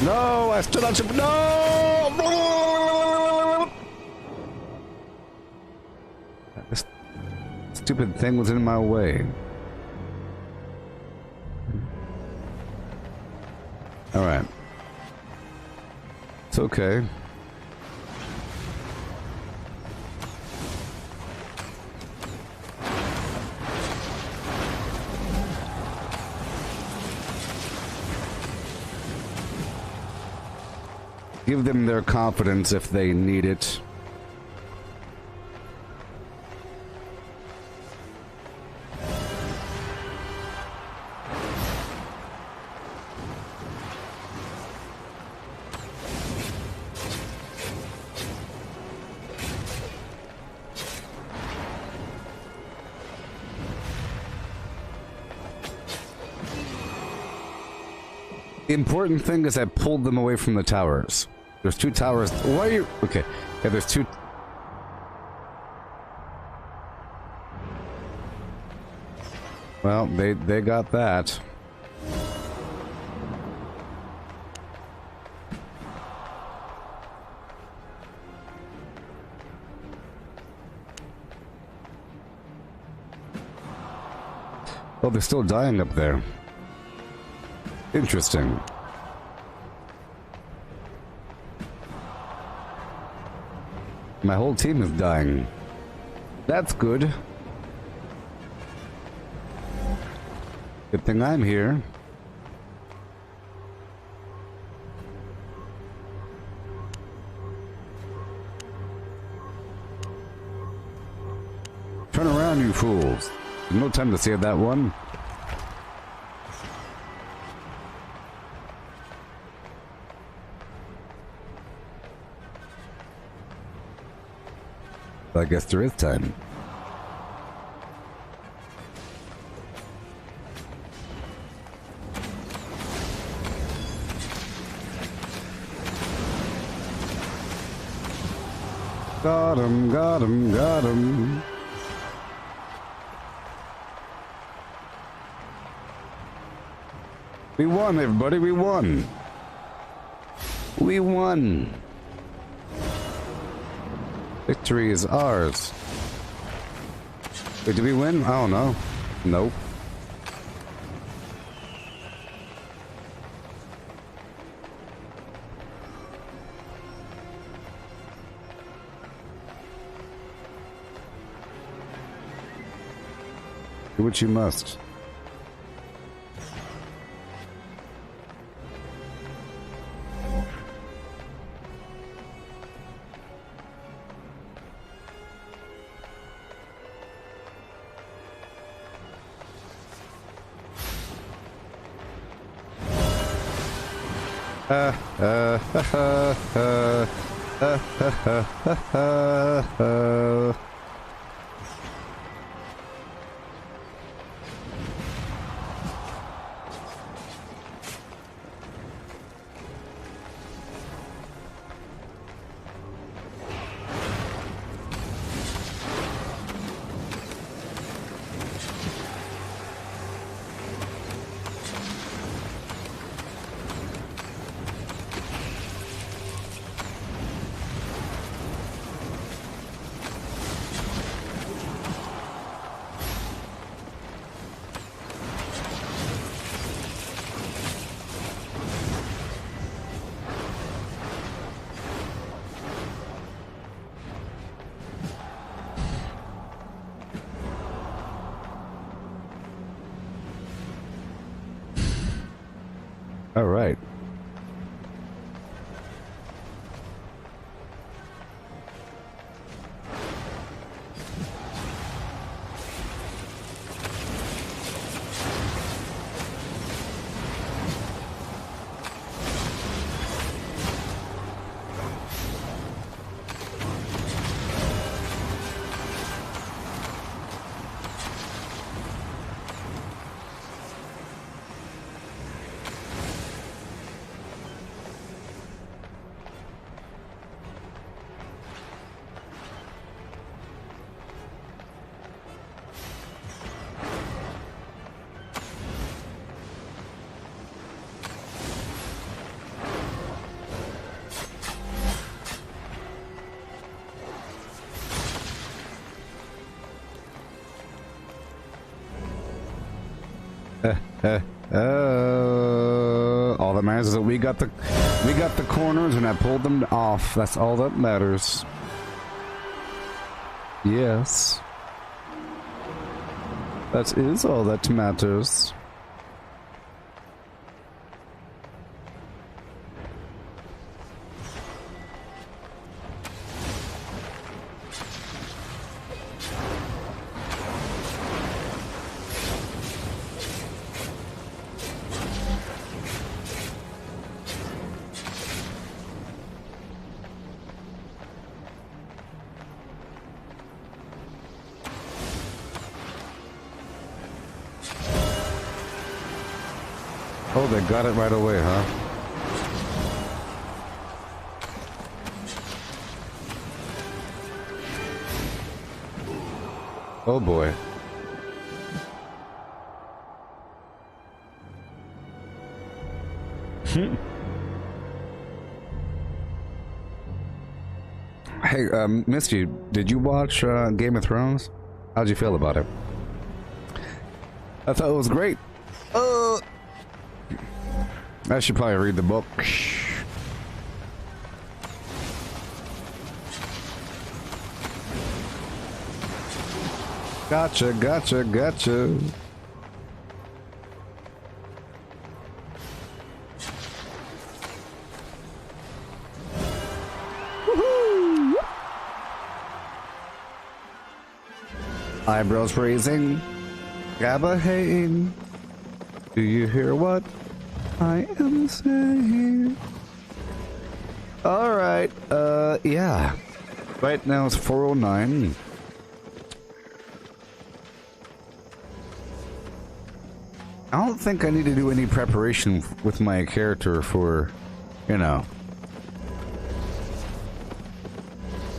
Speaker 2: No, I stood on some. No! This stupid thing was in my way. All right. It's okay. Give them their confidence if they need it. The important thing is I pulled them away from the towers. There's 2 towers. Why are you... Okay. Yeah, there's 2... Well, they got that. Oh, they're still dying up there. Interesting. My whole team is dying. That's good. Good thing I'm here. Turn around, you fools. There's no time to save that one. I guess there is time. Got him, got him, got him. We won, everybody, we won. We won. Victory is ours. Wait, did we win? I don't know. Nope. Do what you must. All right. All that matters is that we got the corners and I pulled them off. That's all that matters. Yes. That is all that matters. Oh, they got it right away, huh? Oh boy. Hey, Misty, did you watch Game of Thrones? How'd you feel about it? I thought it was great. I should probably read the book. Gotcha, gotcha, gotcha. Woohoo! Eyebrows raising. Gabba haying. Do you hear what I am saying? Alright, yeah. Right now it's 4:09. I don't think I need to do any preparation with my character for, you know,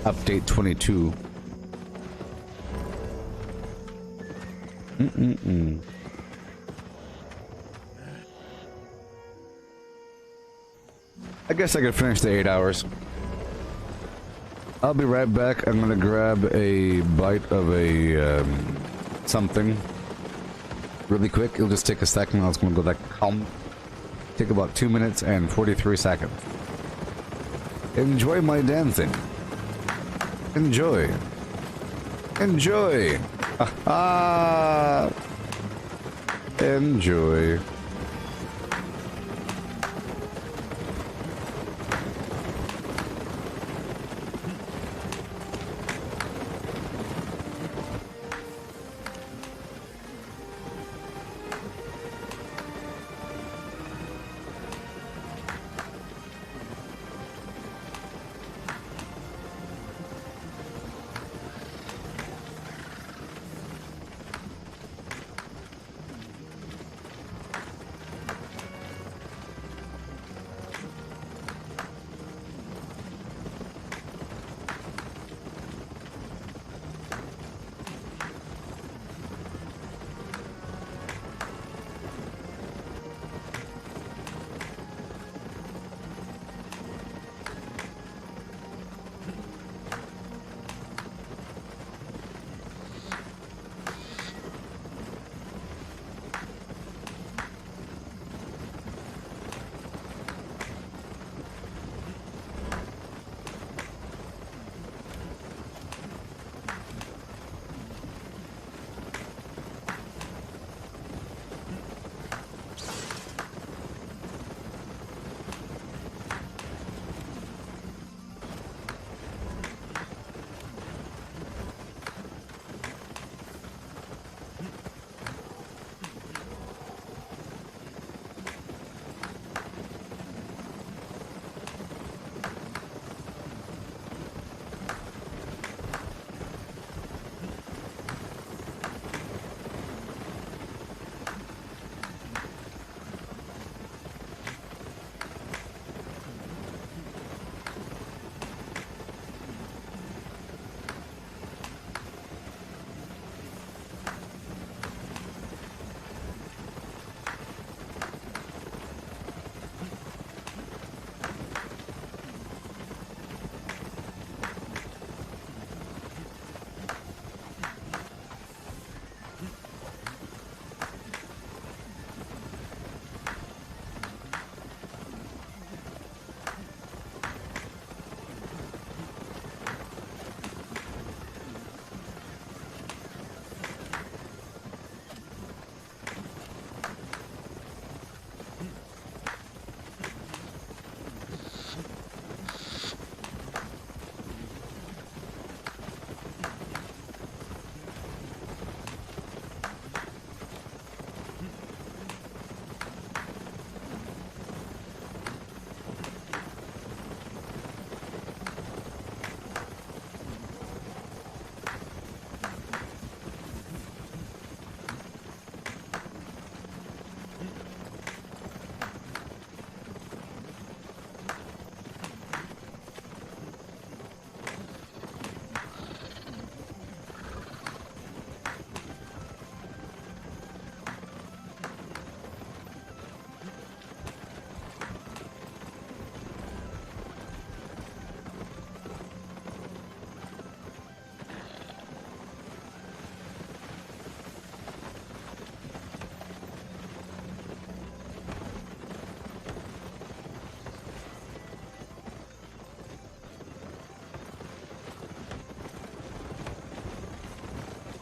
Speaker 2: update 22. I guess I could finish the 8 hours. I'll be right back. I'm gonna grab a bite of a something really quick. It'll just take a second. I was gonna go like take about 2 minutes and 43 seconds. Enjoy my dancing. Enjoy. Enjoy. Ah. Enjoy.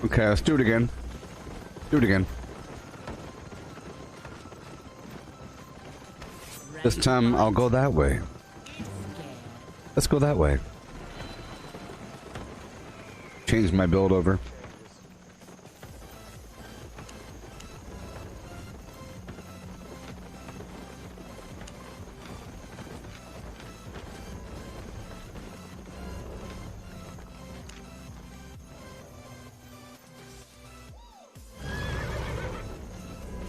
Speaker 2: Okay, let's do it again. Do it again. This time I'll go that way. Let's go that way. Change my build over.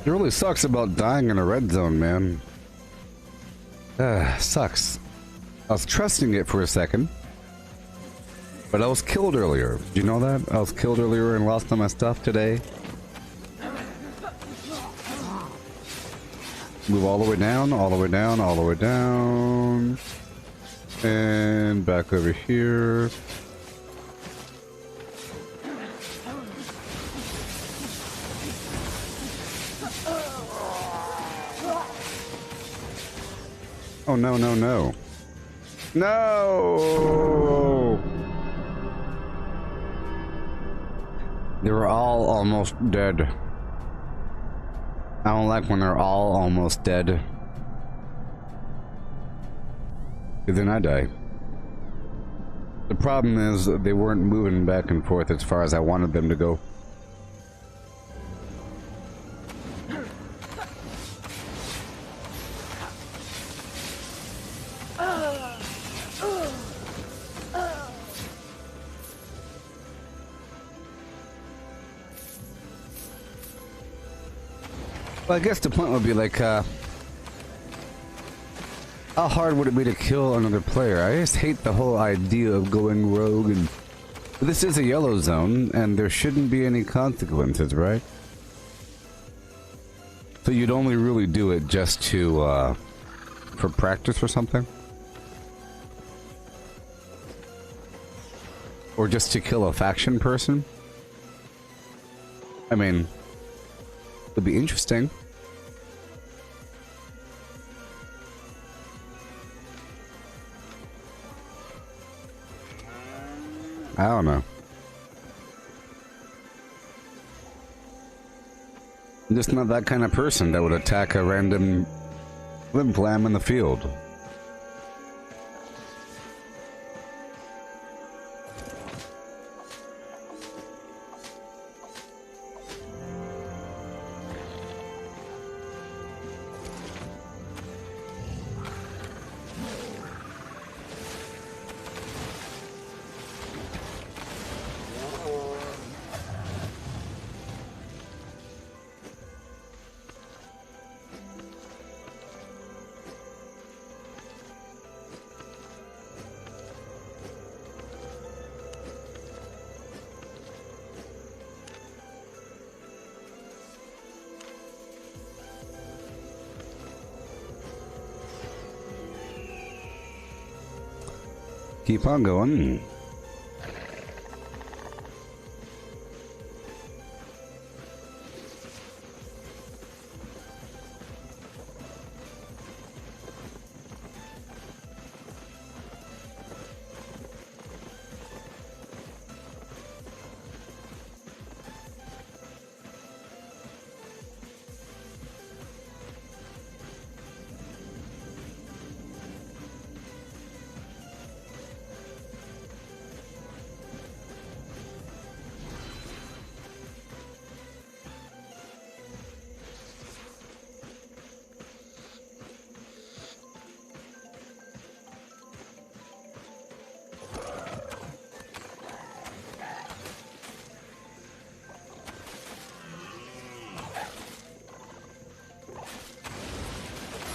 Speaker 2: It really sucks about dying in a red zone, man. Sucks. I was trusting it for a second. But I was killed earlier. Did you know that? I was killed earlier and lost all my stuff today. Move all the way down, all the way down, all the way down. And back over here. Oh, no, no, no. No! They were all almost dead. I don't like when they're all almost dead. Then I die. The problem is they weren't moving back and forth as far as I wanted them to go. Well, I guess the point would be like, how hard would it be to kill another player? I just hate the whole idea of going rogue, and this is a yellow zone, and there shouldn't be any consequences, right? So you'd only really do it just to, for practice or something? Or just to kill a faction person? I mean, it'd be interesting. I don't know. I'm just not that kind of person that would attack a random limb flam in the field. Keep on going.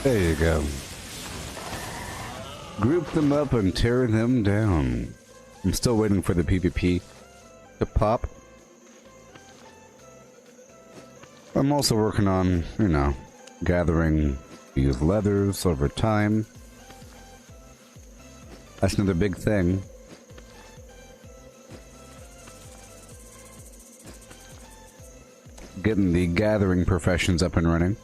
Speaker 2: There you go. Group them up and tear them down. I'm still waiting for the PvP to pop. I'm also working on, you know, gathering these leathers over time. That's another big thing. Getting the gathering professions up and running.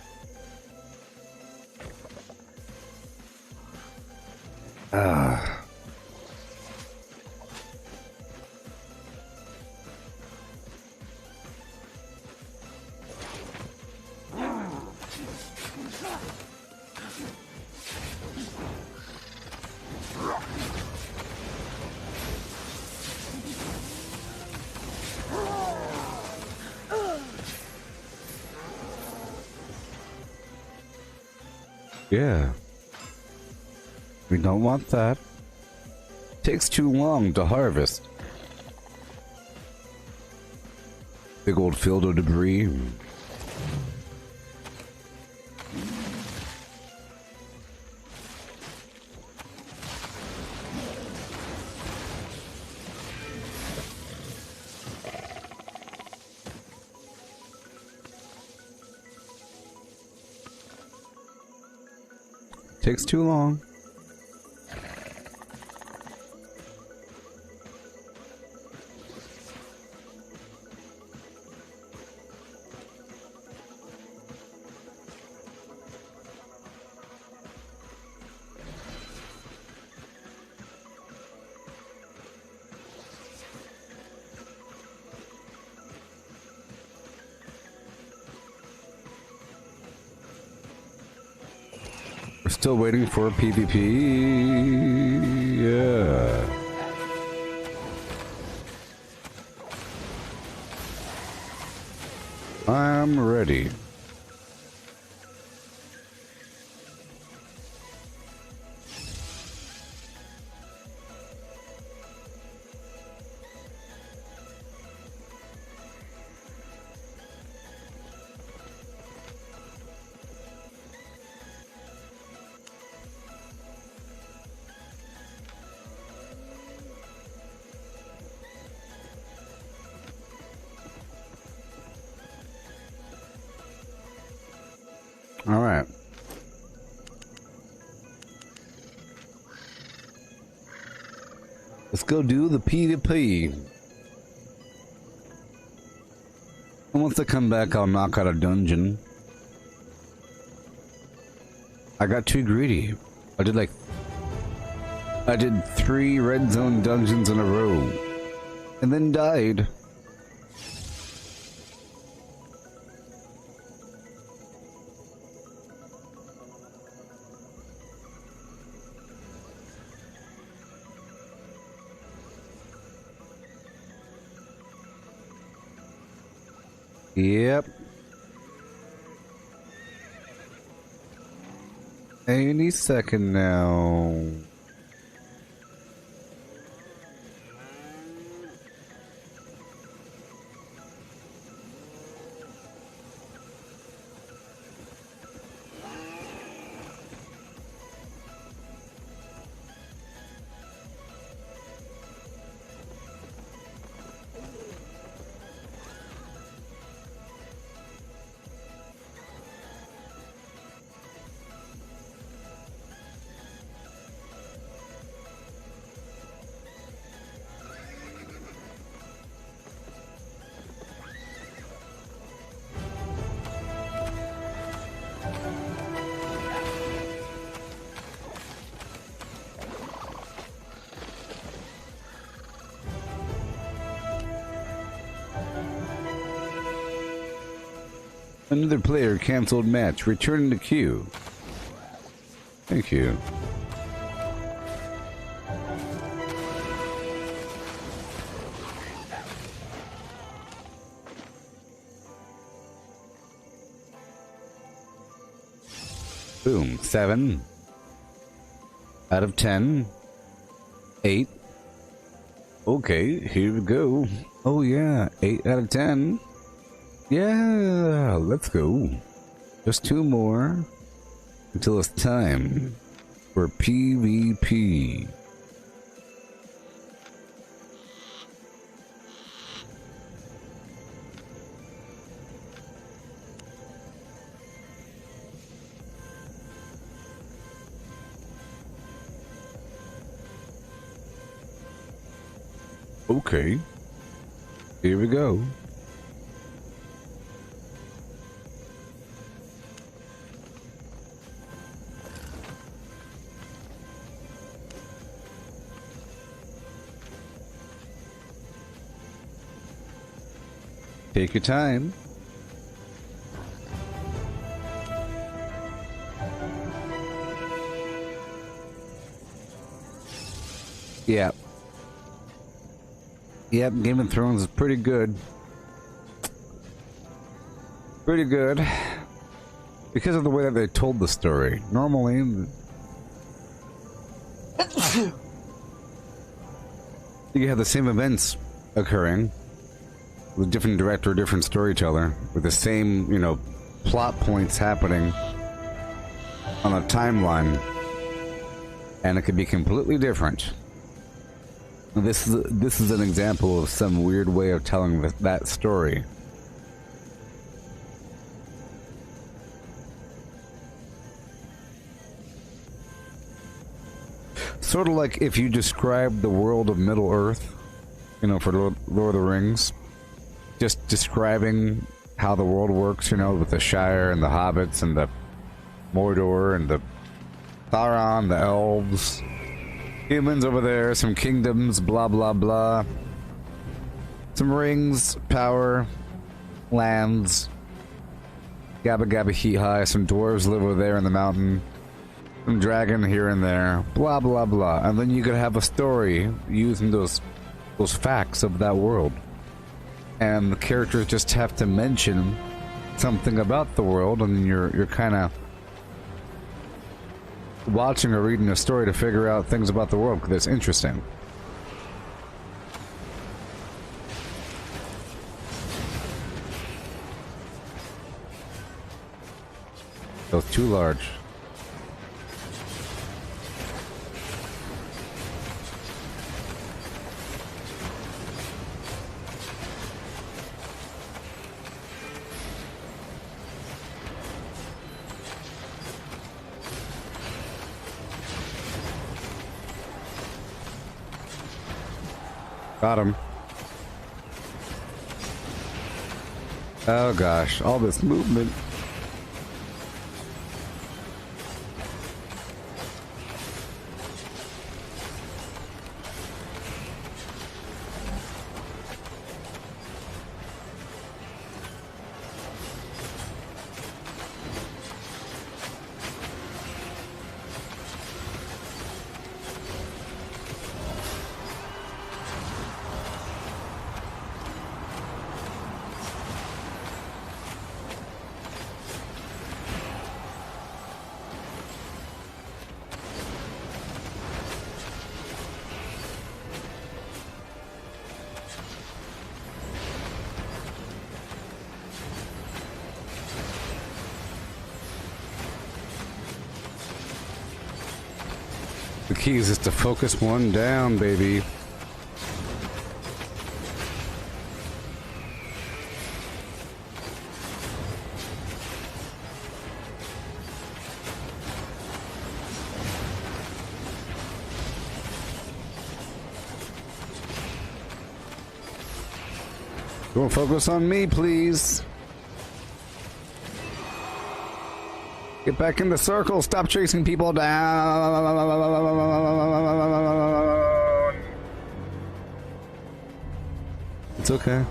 Speaker 2: Yeah. We don't want that. Takes too long to harvest. Big old field of debris. Takes too long. We're still waiting for PvP. Yeah. I'm ready. All right. Let's go do the PvP. And once I come back, I'll knock out a dungeon. I got too greedy. I did 3 red zone dungeons in a row. And then died. Yep. Any second now. Another player canceled match. Return to queue. Thank you. Boom. 7 out of 10. 8. Okay, here we go. Oh yeah, 8 out of 10. Yeah, let's go. Just 2 more until it's time for PvP. Okay, here we go. Take your time. Yeah. Yep, Game of Thrones is pretty good. Pretty good. Because of the way that they told the story. Normally, you have the same events occurring with a different director, different storyteller, with the same, you know, plot points happening on a timeline, and it could be completely different. This is an example of some weird way of telling that story. Sort of like if you describe the world of Middle Earth, you know, for Lord of the Rings, just describing how the world works, you know, with the Shire and the Hobbits and the Mordor and the Sauron, the elves, humans over there, some kingdoms, blah blah blah, some rings, power, lands, gabba gabba heat high, some dwarves live over there in the mountain, some dragon here and there, blah blah blah, and then you could have a story using those facts of that world, and the characters just have to mention something about the world, and you're kind of watching or reading a story to figure out things about the world because it's interesting. That was too large. Got him. Oh gosh, all this movement. The key is just to focus one down, baby. Don't focus on me, please. Get back in the circle. Stop chasing people down. It's okay.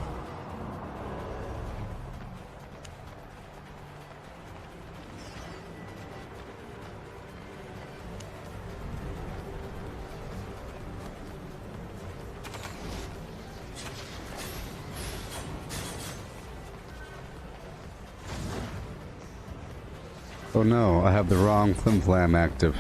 Speaker 2: Oh no, I have the wrong flim-flam active.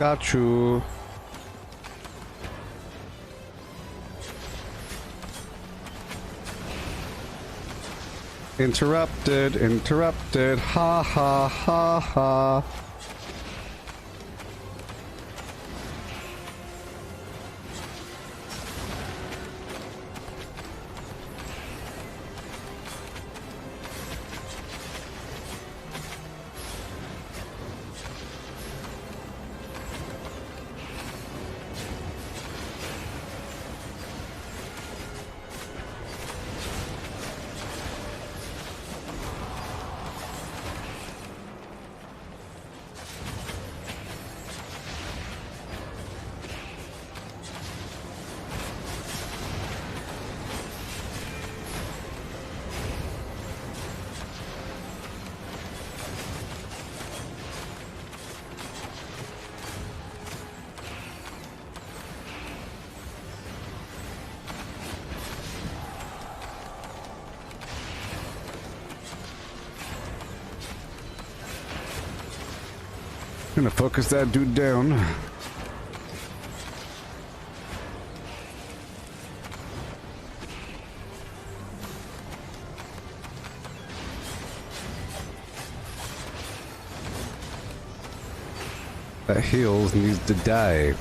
Speaker 2: Got you. Interrupted, interrupted, ha ha ha ha. Gonna focus that dude down. That heals needs to die.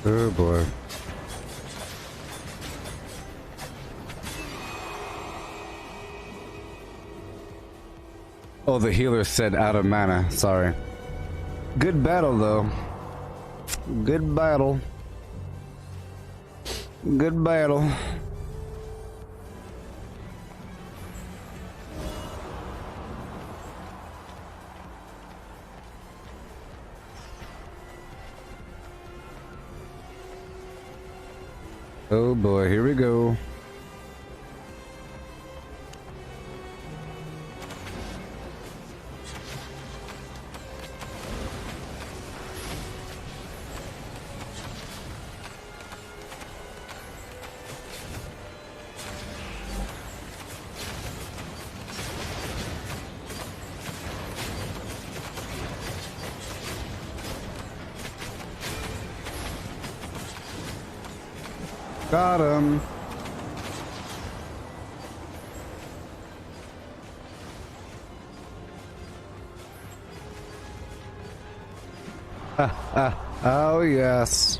Speaker 2: Oh boy. Oh, the healer said out of mana. Sorry. Good battle, though. Good battle. Good battle. Oh boy, here we go. Got him. Oh yes.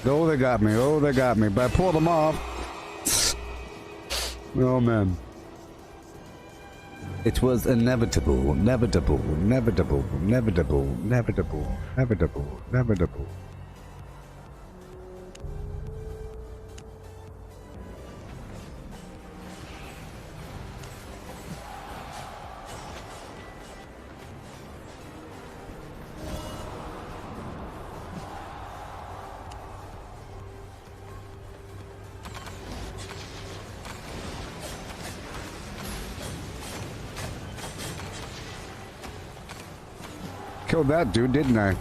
Speaker 2: Oh, they got me. Oh, they got me. But I pulled them off. Oh, man. It was inevitable, inevitable, inevitable, inevitable, inevitable, inevitable, inevitable. Killed that dude, didn't I?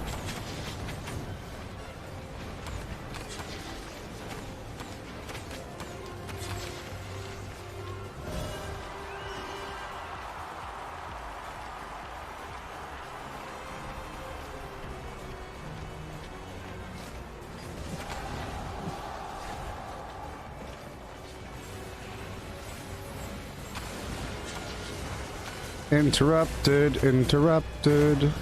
Speaker 2: Interrupted, interrupted.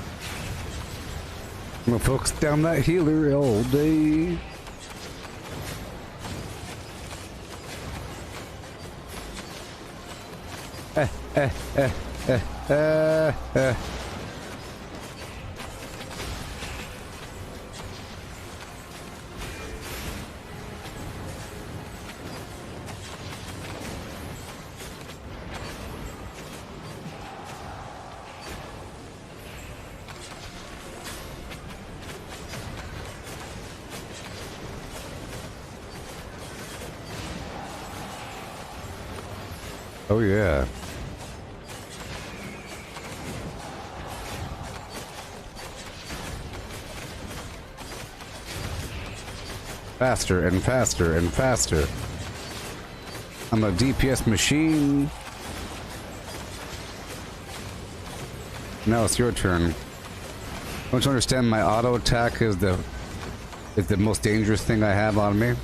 Speaker 2: I'm gonna focus down that healer all day. Oh yeah. Faster and faster and faster. I'm a DPS machine. Now it's your turn. Don't you understand my auto attack is the most dangerous thing I have on me?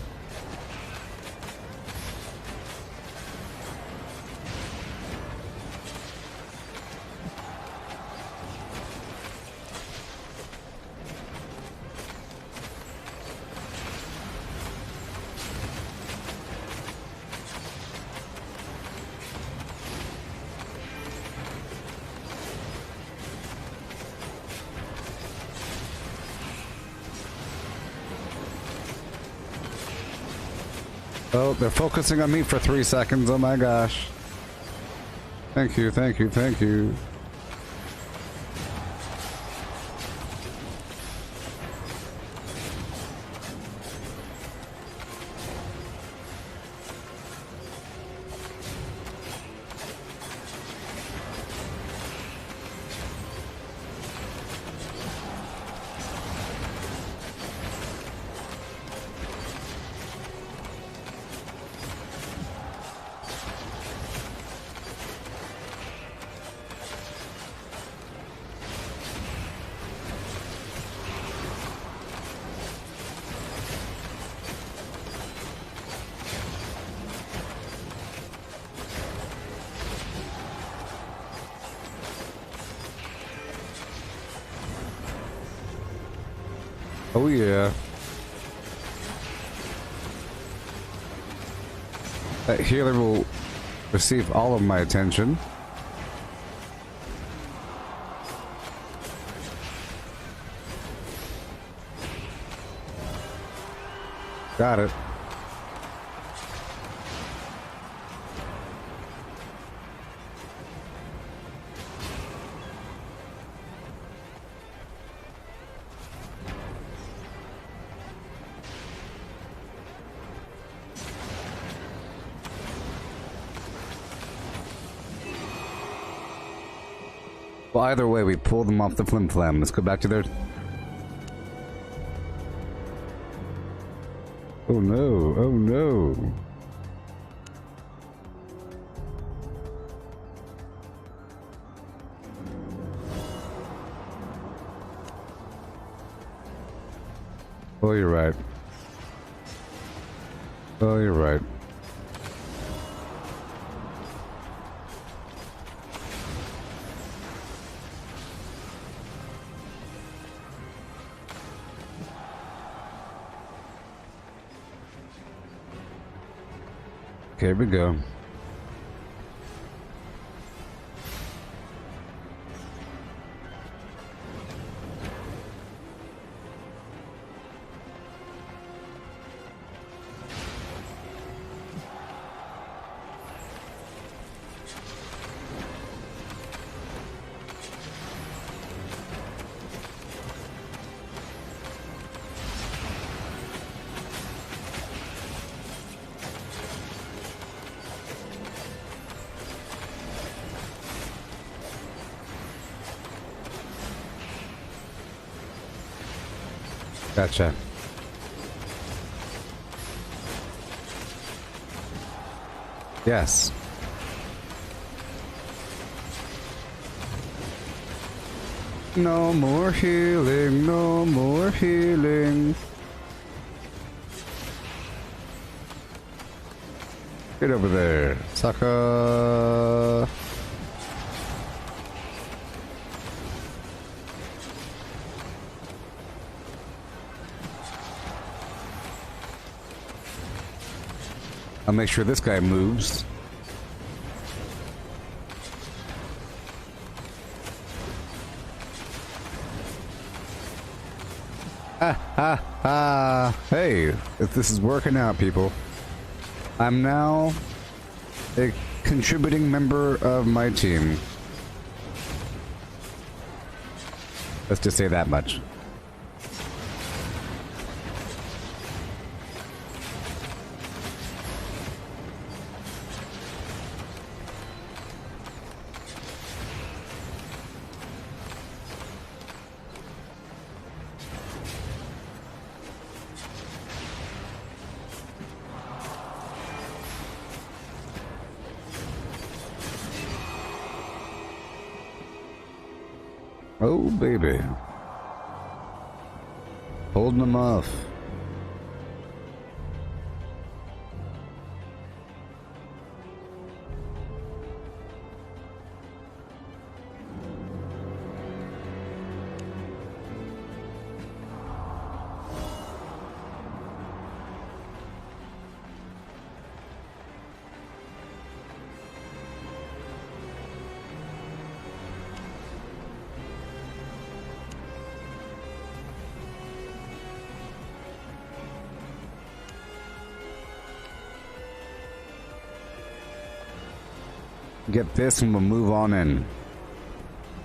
Speaker 2: Oh, they're focusing on me for 3 seconds. Oh my gosh. Thank you, thank you, thank you. Oh yeah. That healer will receive all of my attention. Got it. Well, either way, we pull them off the flim flam. Let's go back to their... Oh no, oh no. Oh, you're right. Oh, you're right. Okay, here we go. Gotcha. Yes. No more healing, no more healing. Get over there, sucker. I'll make sure this guy moves. Hey, if this is working out, people. I'm now a contributing member of my team. Let's just say that much. Oh, baby. Holding them off. Get this and we'll move on in.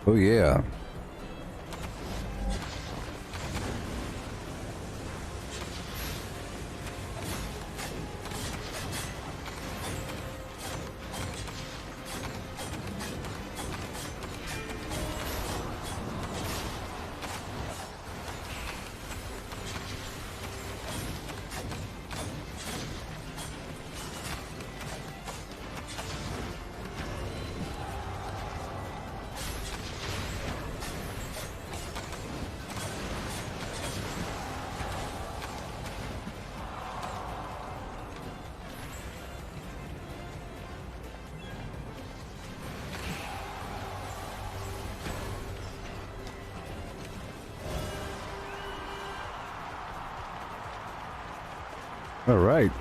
Speaker 2: Oh yeah. All right.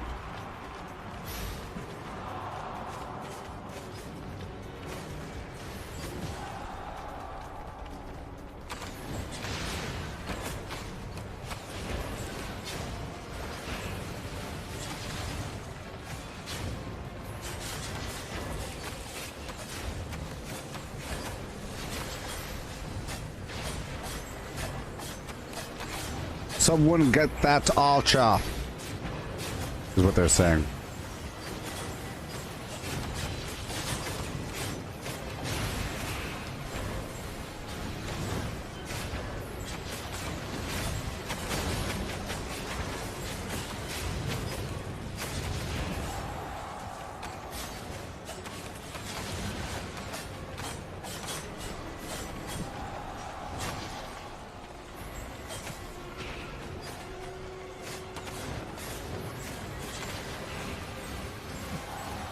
Speaker 2: Someone get that archer, is what they're saying.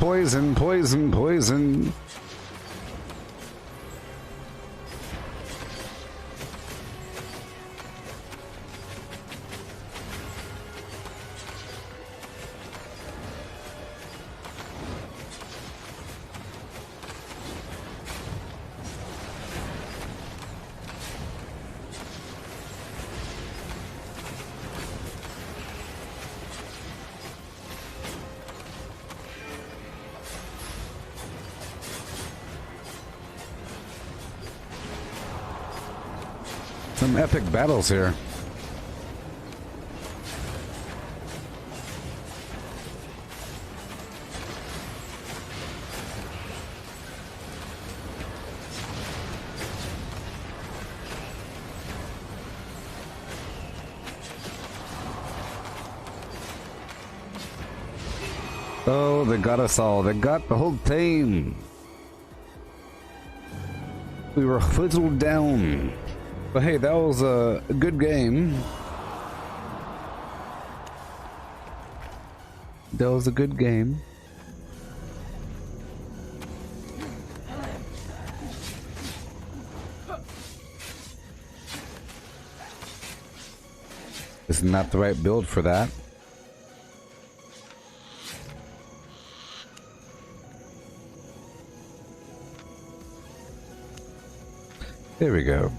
Speaker 2: Poison, poison, poison. Some epic battles here. Oh, they got us all. They got the whole team. We were fizzled down. But hey, that was a good game. That was a good game. It's not the right build for that. There we go.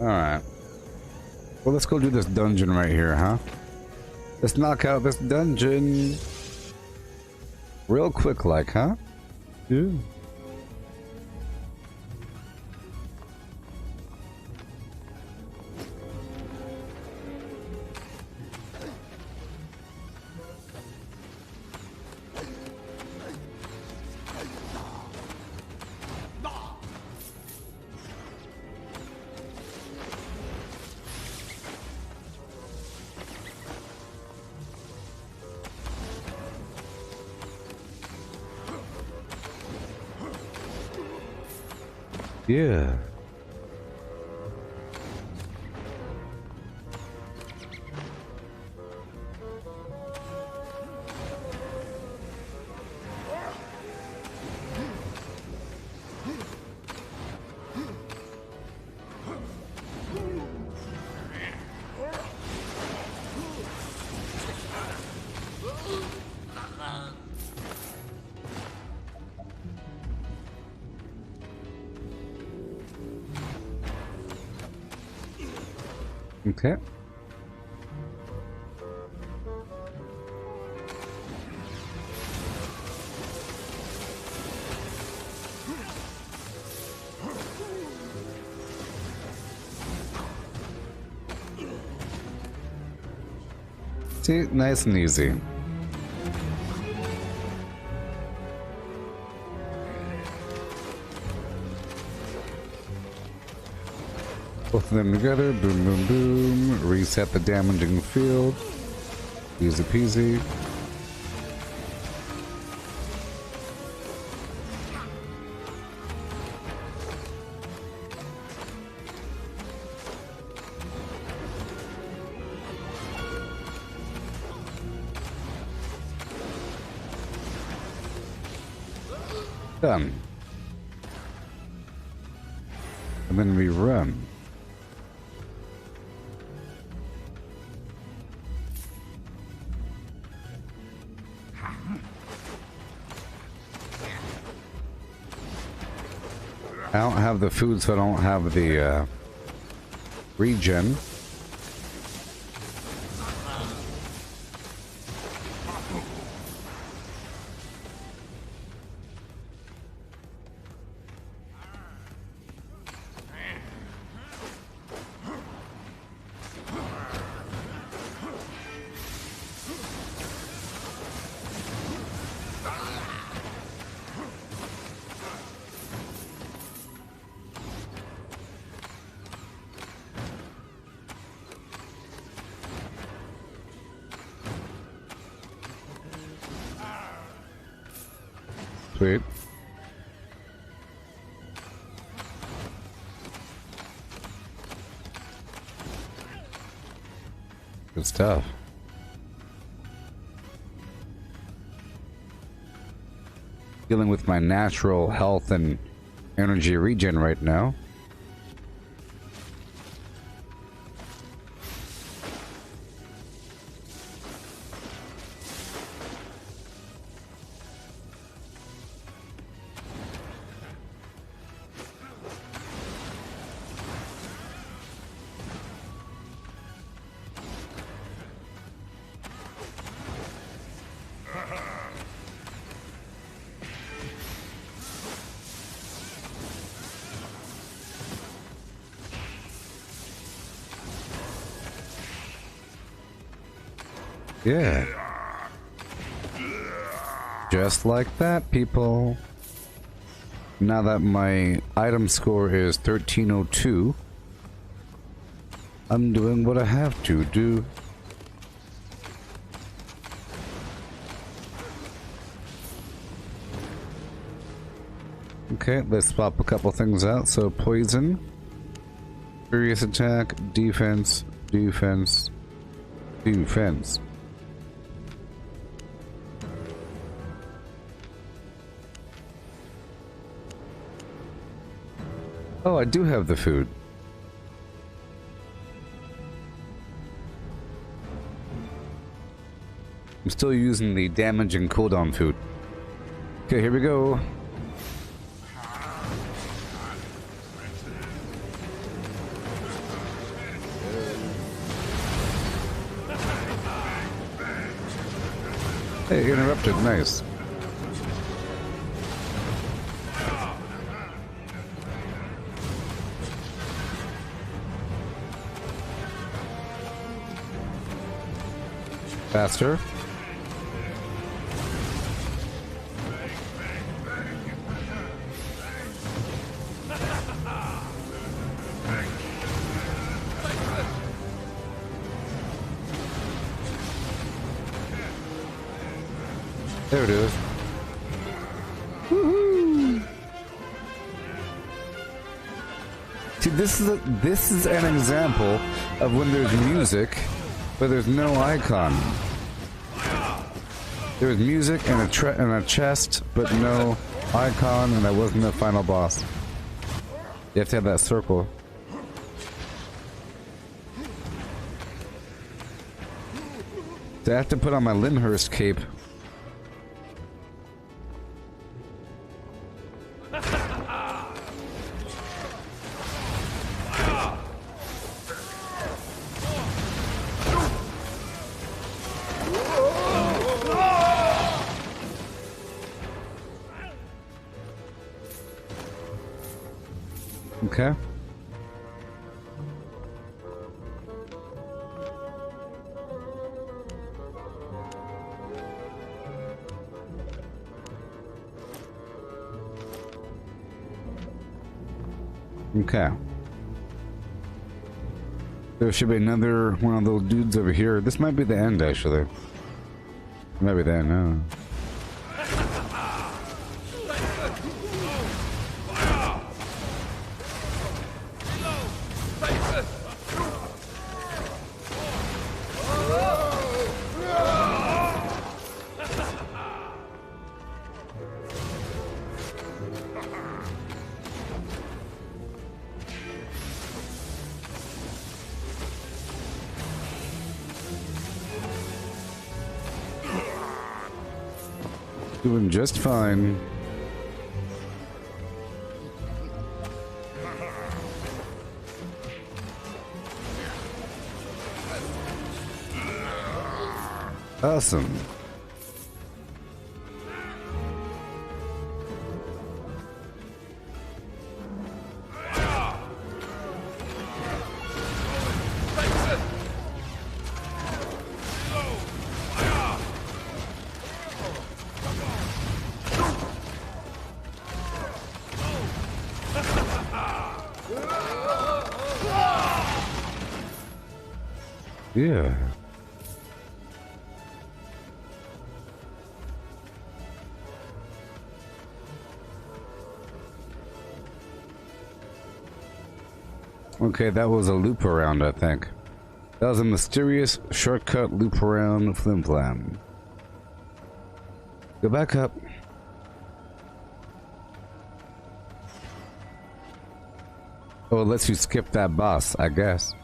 Speaker 2: Alright. Well, let's go do this dungeon right here, huh? Let's knock out this dungeon real quick like, huh? Yeah. Yeah. Okay. See, nice and easy. Both of them together, boom, boom, boom. Reset the damaging field. Easy peasy. Done. And then we run. I don't have the food, so I don't have the regen. Sweet. Good stuff. Dealing with my natural health and energy regen right now. Yeah. Just like that, people. Now that my item score is 1302, I'm doing what I have to do. Okay, let's swap a couple things out. So poison, furious attack, defense, defense, defense. Oh, I do have the food. I'm still using the damage and cooldown food. Okay, here we go. Hey, interrupted, nice. Faster. There it is. Woohoo! See, this is an example of when there's music, but there's no icon. There was music and a chest, but no icon, and that wasn't the final boss. You have to have that circle. So I have to put on my Lyndhurst cape. Okay. Okay. There should be another one of those dudes over here. This might be the end, actually. Maybe the end, no. Doing just fine. Awesome. Yeah. Okay, that was a loop around, I think. That was a mysterious shortcut loop around Flim Flam. Go back up. Oh, it lets you skip that boss, I guess.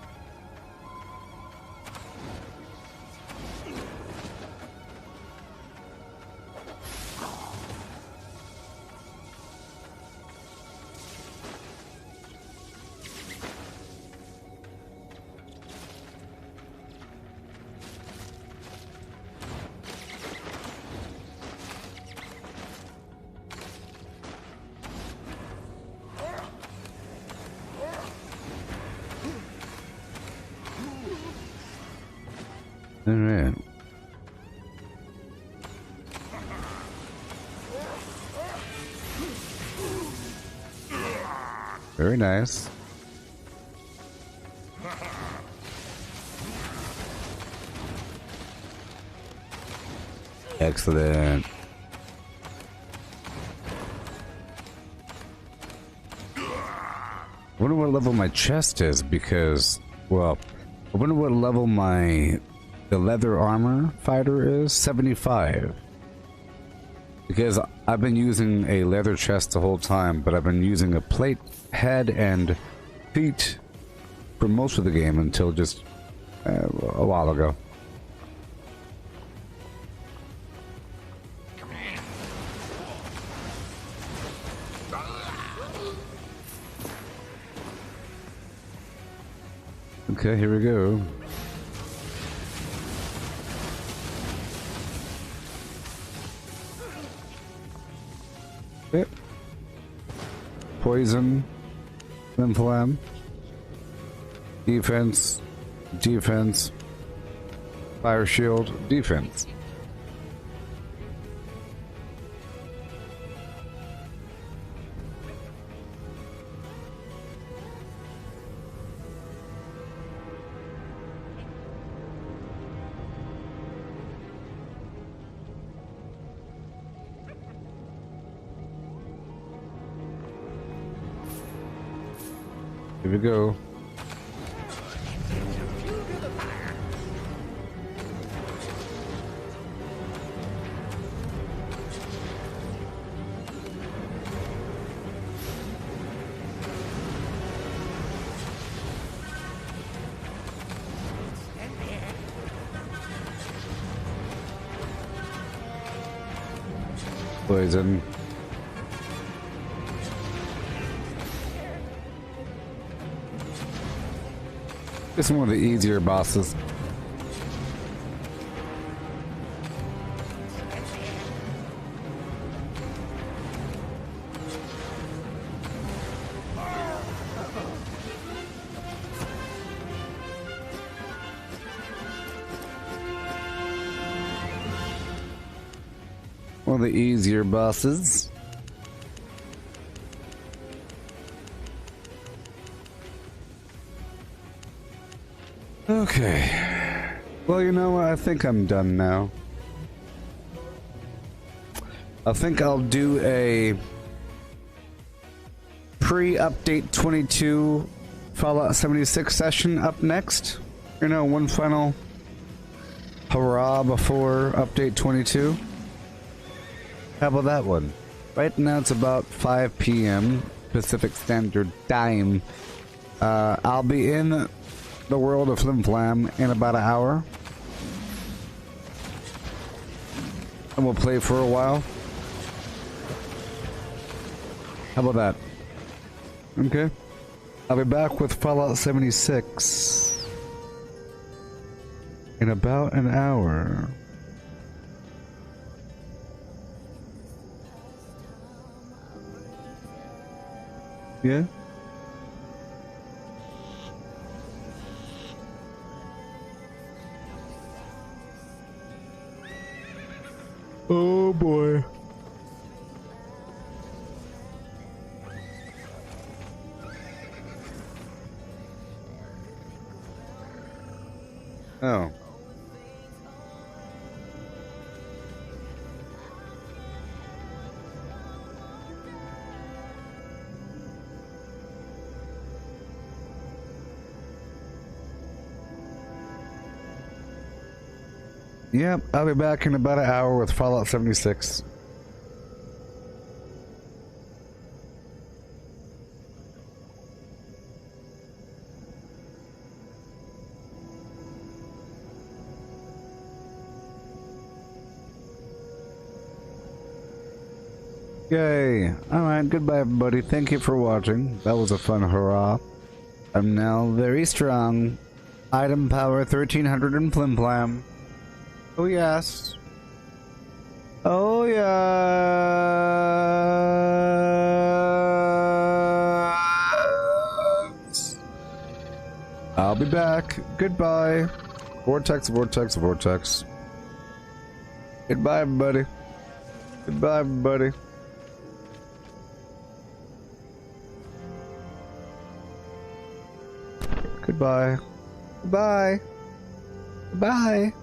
Speaker 2: Alright. Very nice. Excellent. I wonder what level my chest is because, well, I wonder what level the leather armor fighter is. 75. Because I've been using a leather chest the whole time, but I've been using a plate head and feet for most of the game until just a while ago. Okay, here we go. Yep. Poison, Flim Flam, defense, defense, fire shield, defense. Here we go. Poison. This is one of the easier bosses. One of the easier bosses. Okay. Well, you know what? I think I'm done now. I think I'll do a pre-update 22 Fallout 76 session up next. You know, one final hurrah before update 22. How about that one? Right now it's about 5 p.m. Pacific Standard Time. I'll be in the world of Flim Flam in about an hour. And we'll play for a while. How about that? Okay. I'll be back with Fallout 76 in about an hour. Yeah? Oh boy. Oh. Yep, I'll be back in about an hour with Fallout 76. Yay. Alright, goodbye everybody. Thank you for watching. That was a fun hurrah. I'm now very strong. Item power 1300 and Flim Flam. Oh yes. Oh yes. I'll be back. Goodbye. Vortex, vortex, vortex. Goodbye everybody. Goodbye everybody. Goodbye. Goodbye. Goodbye.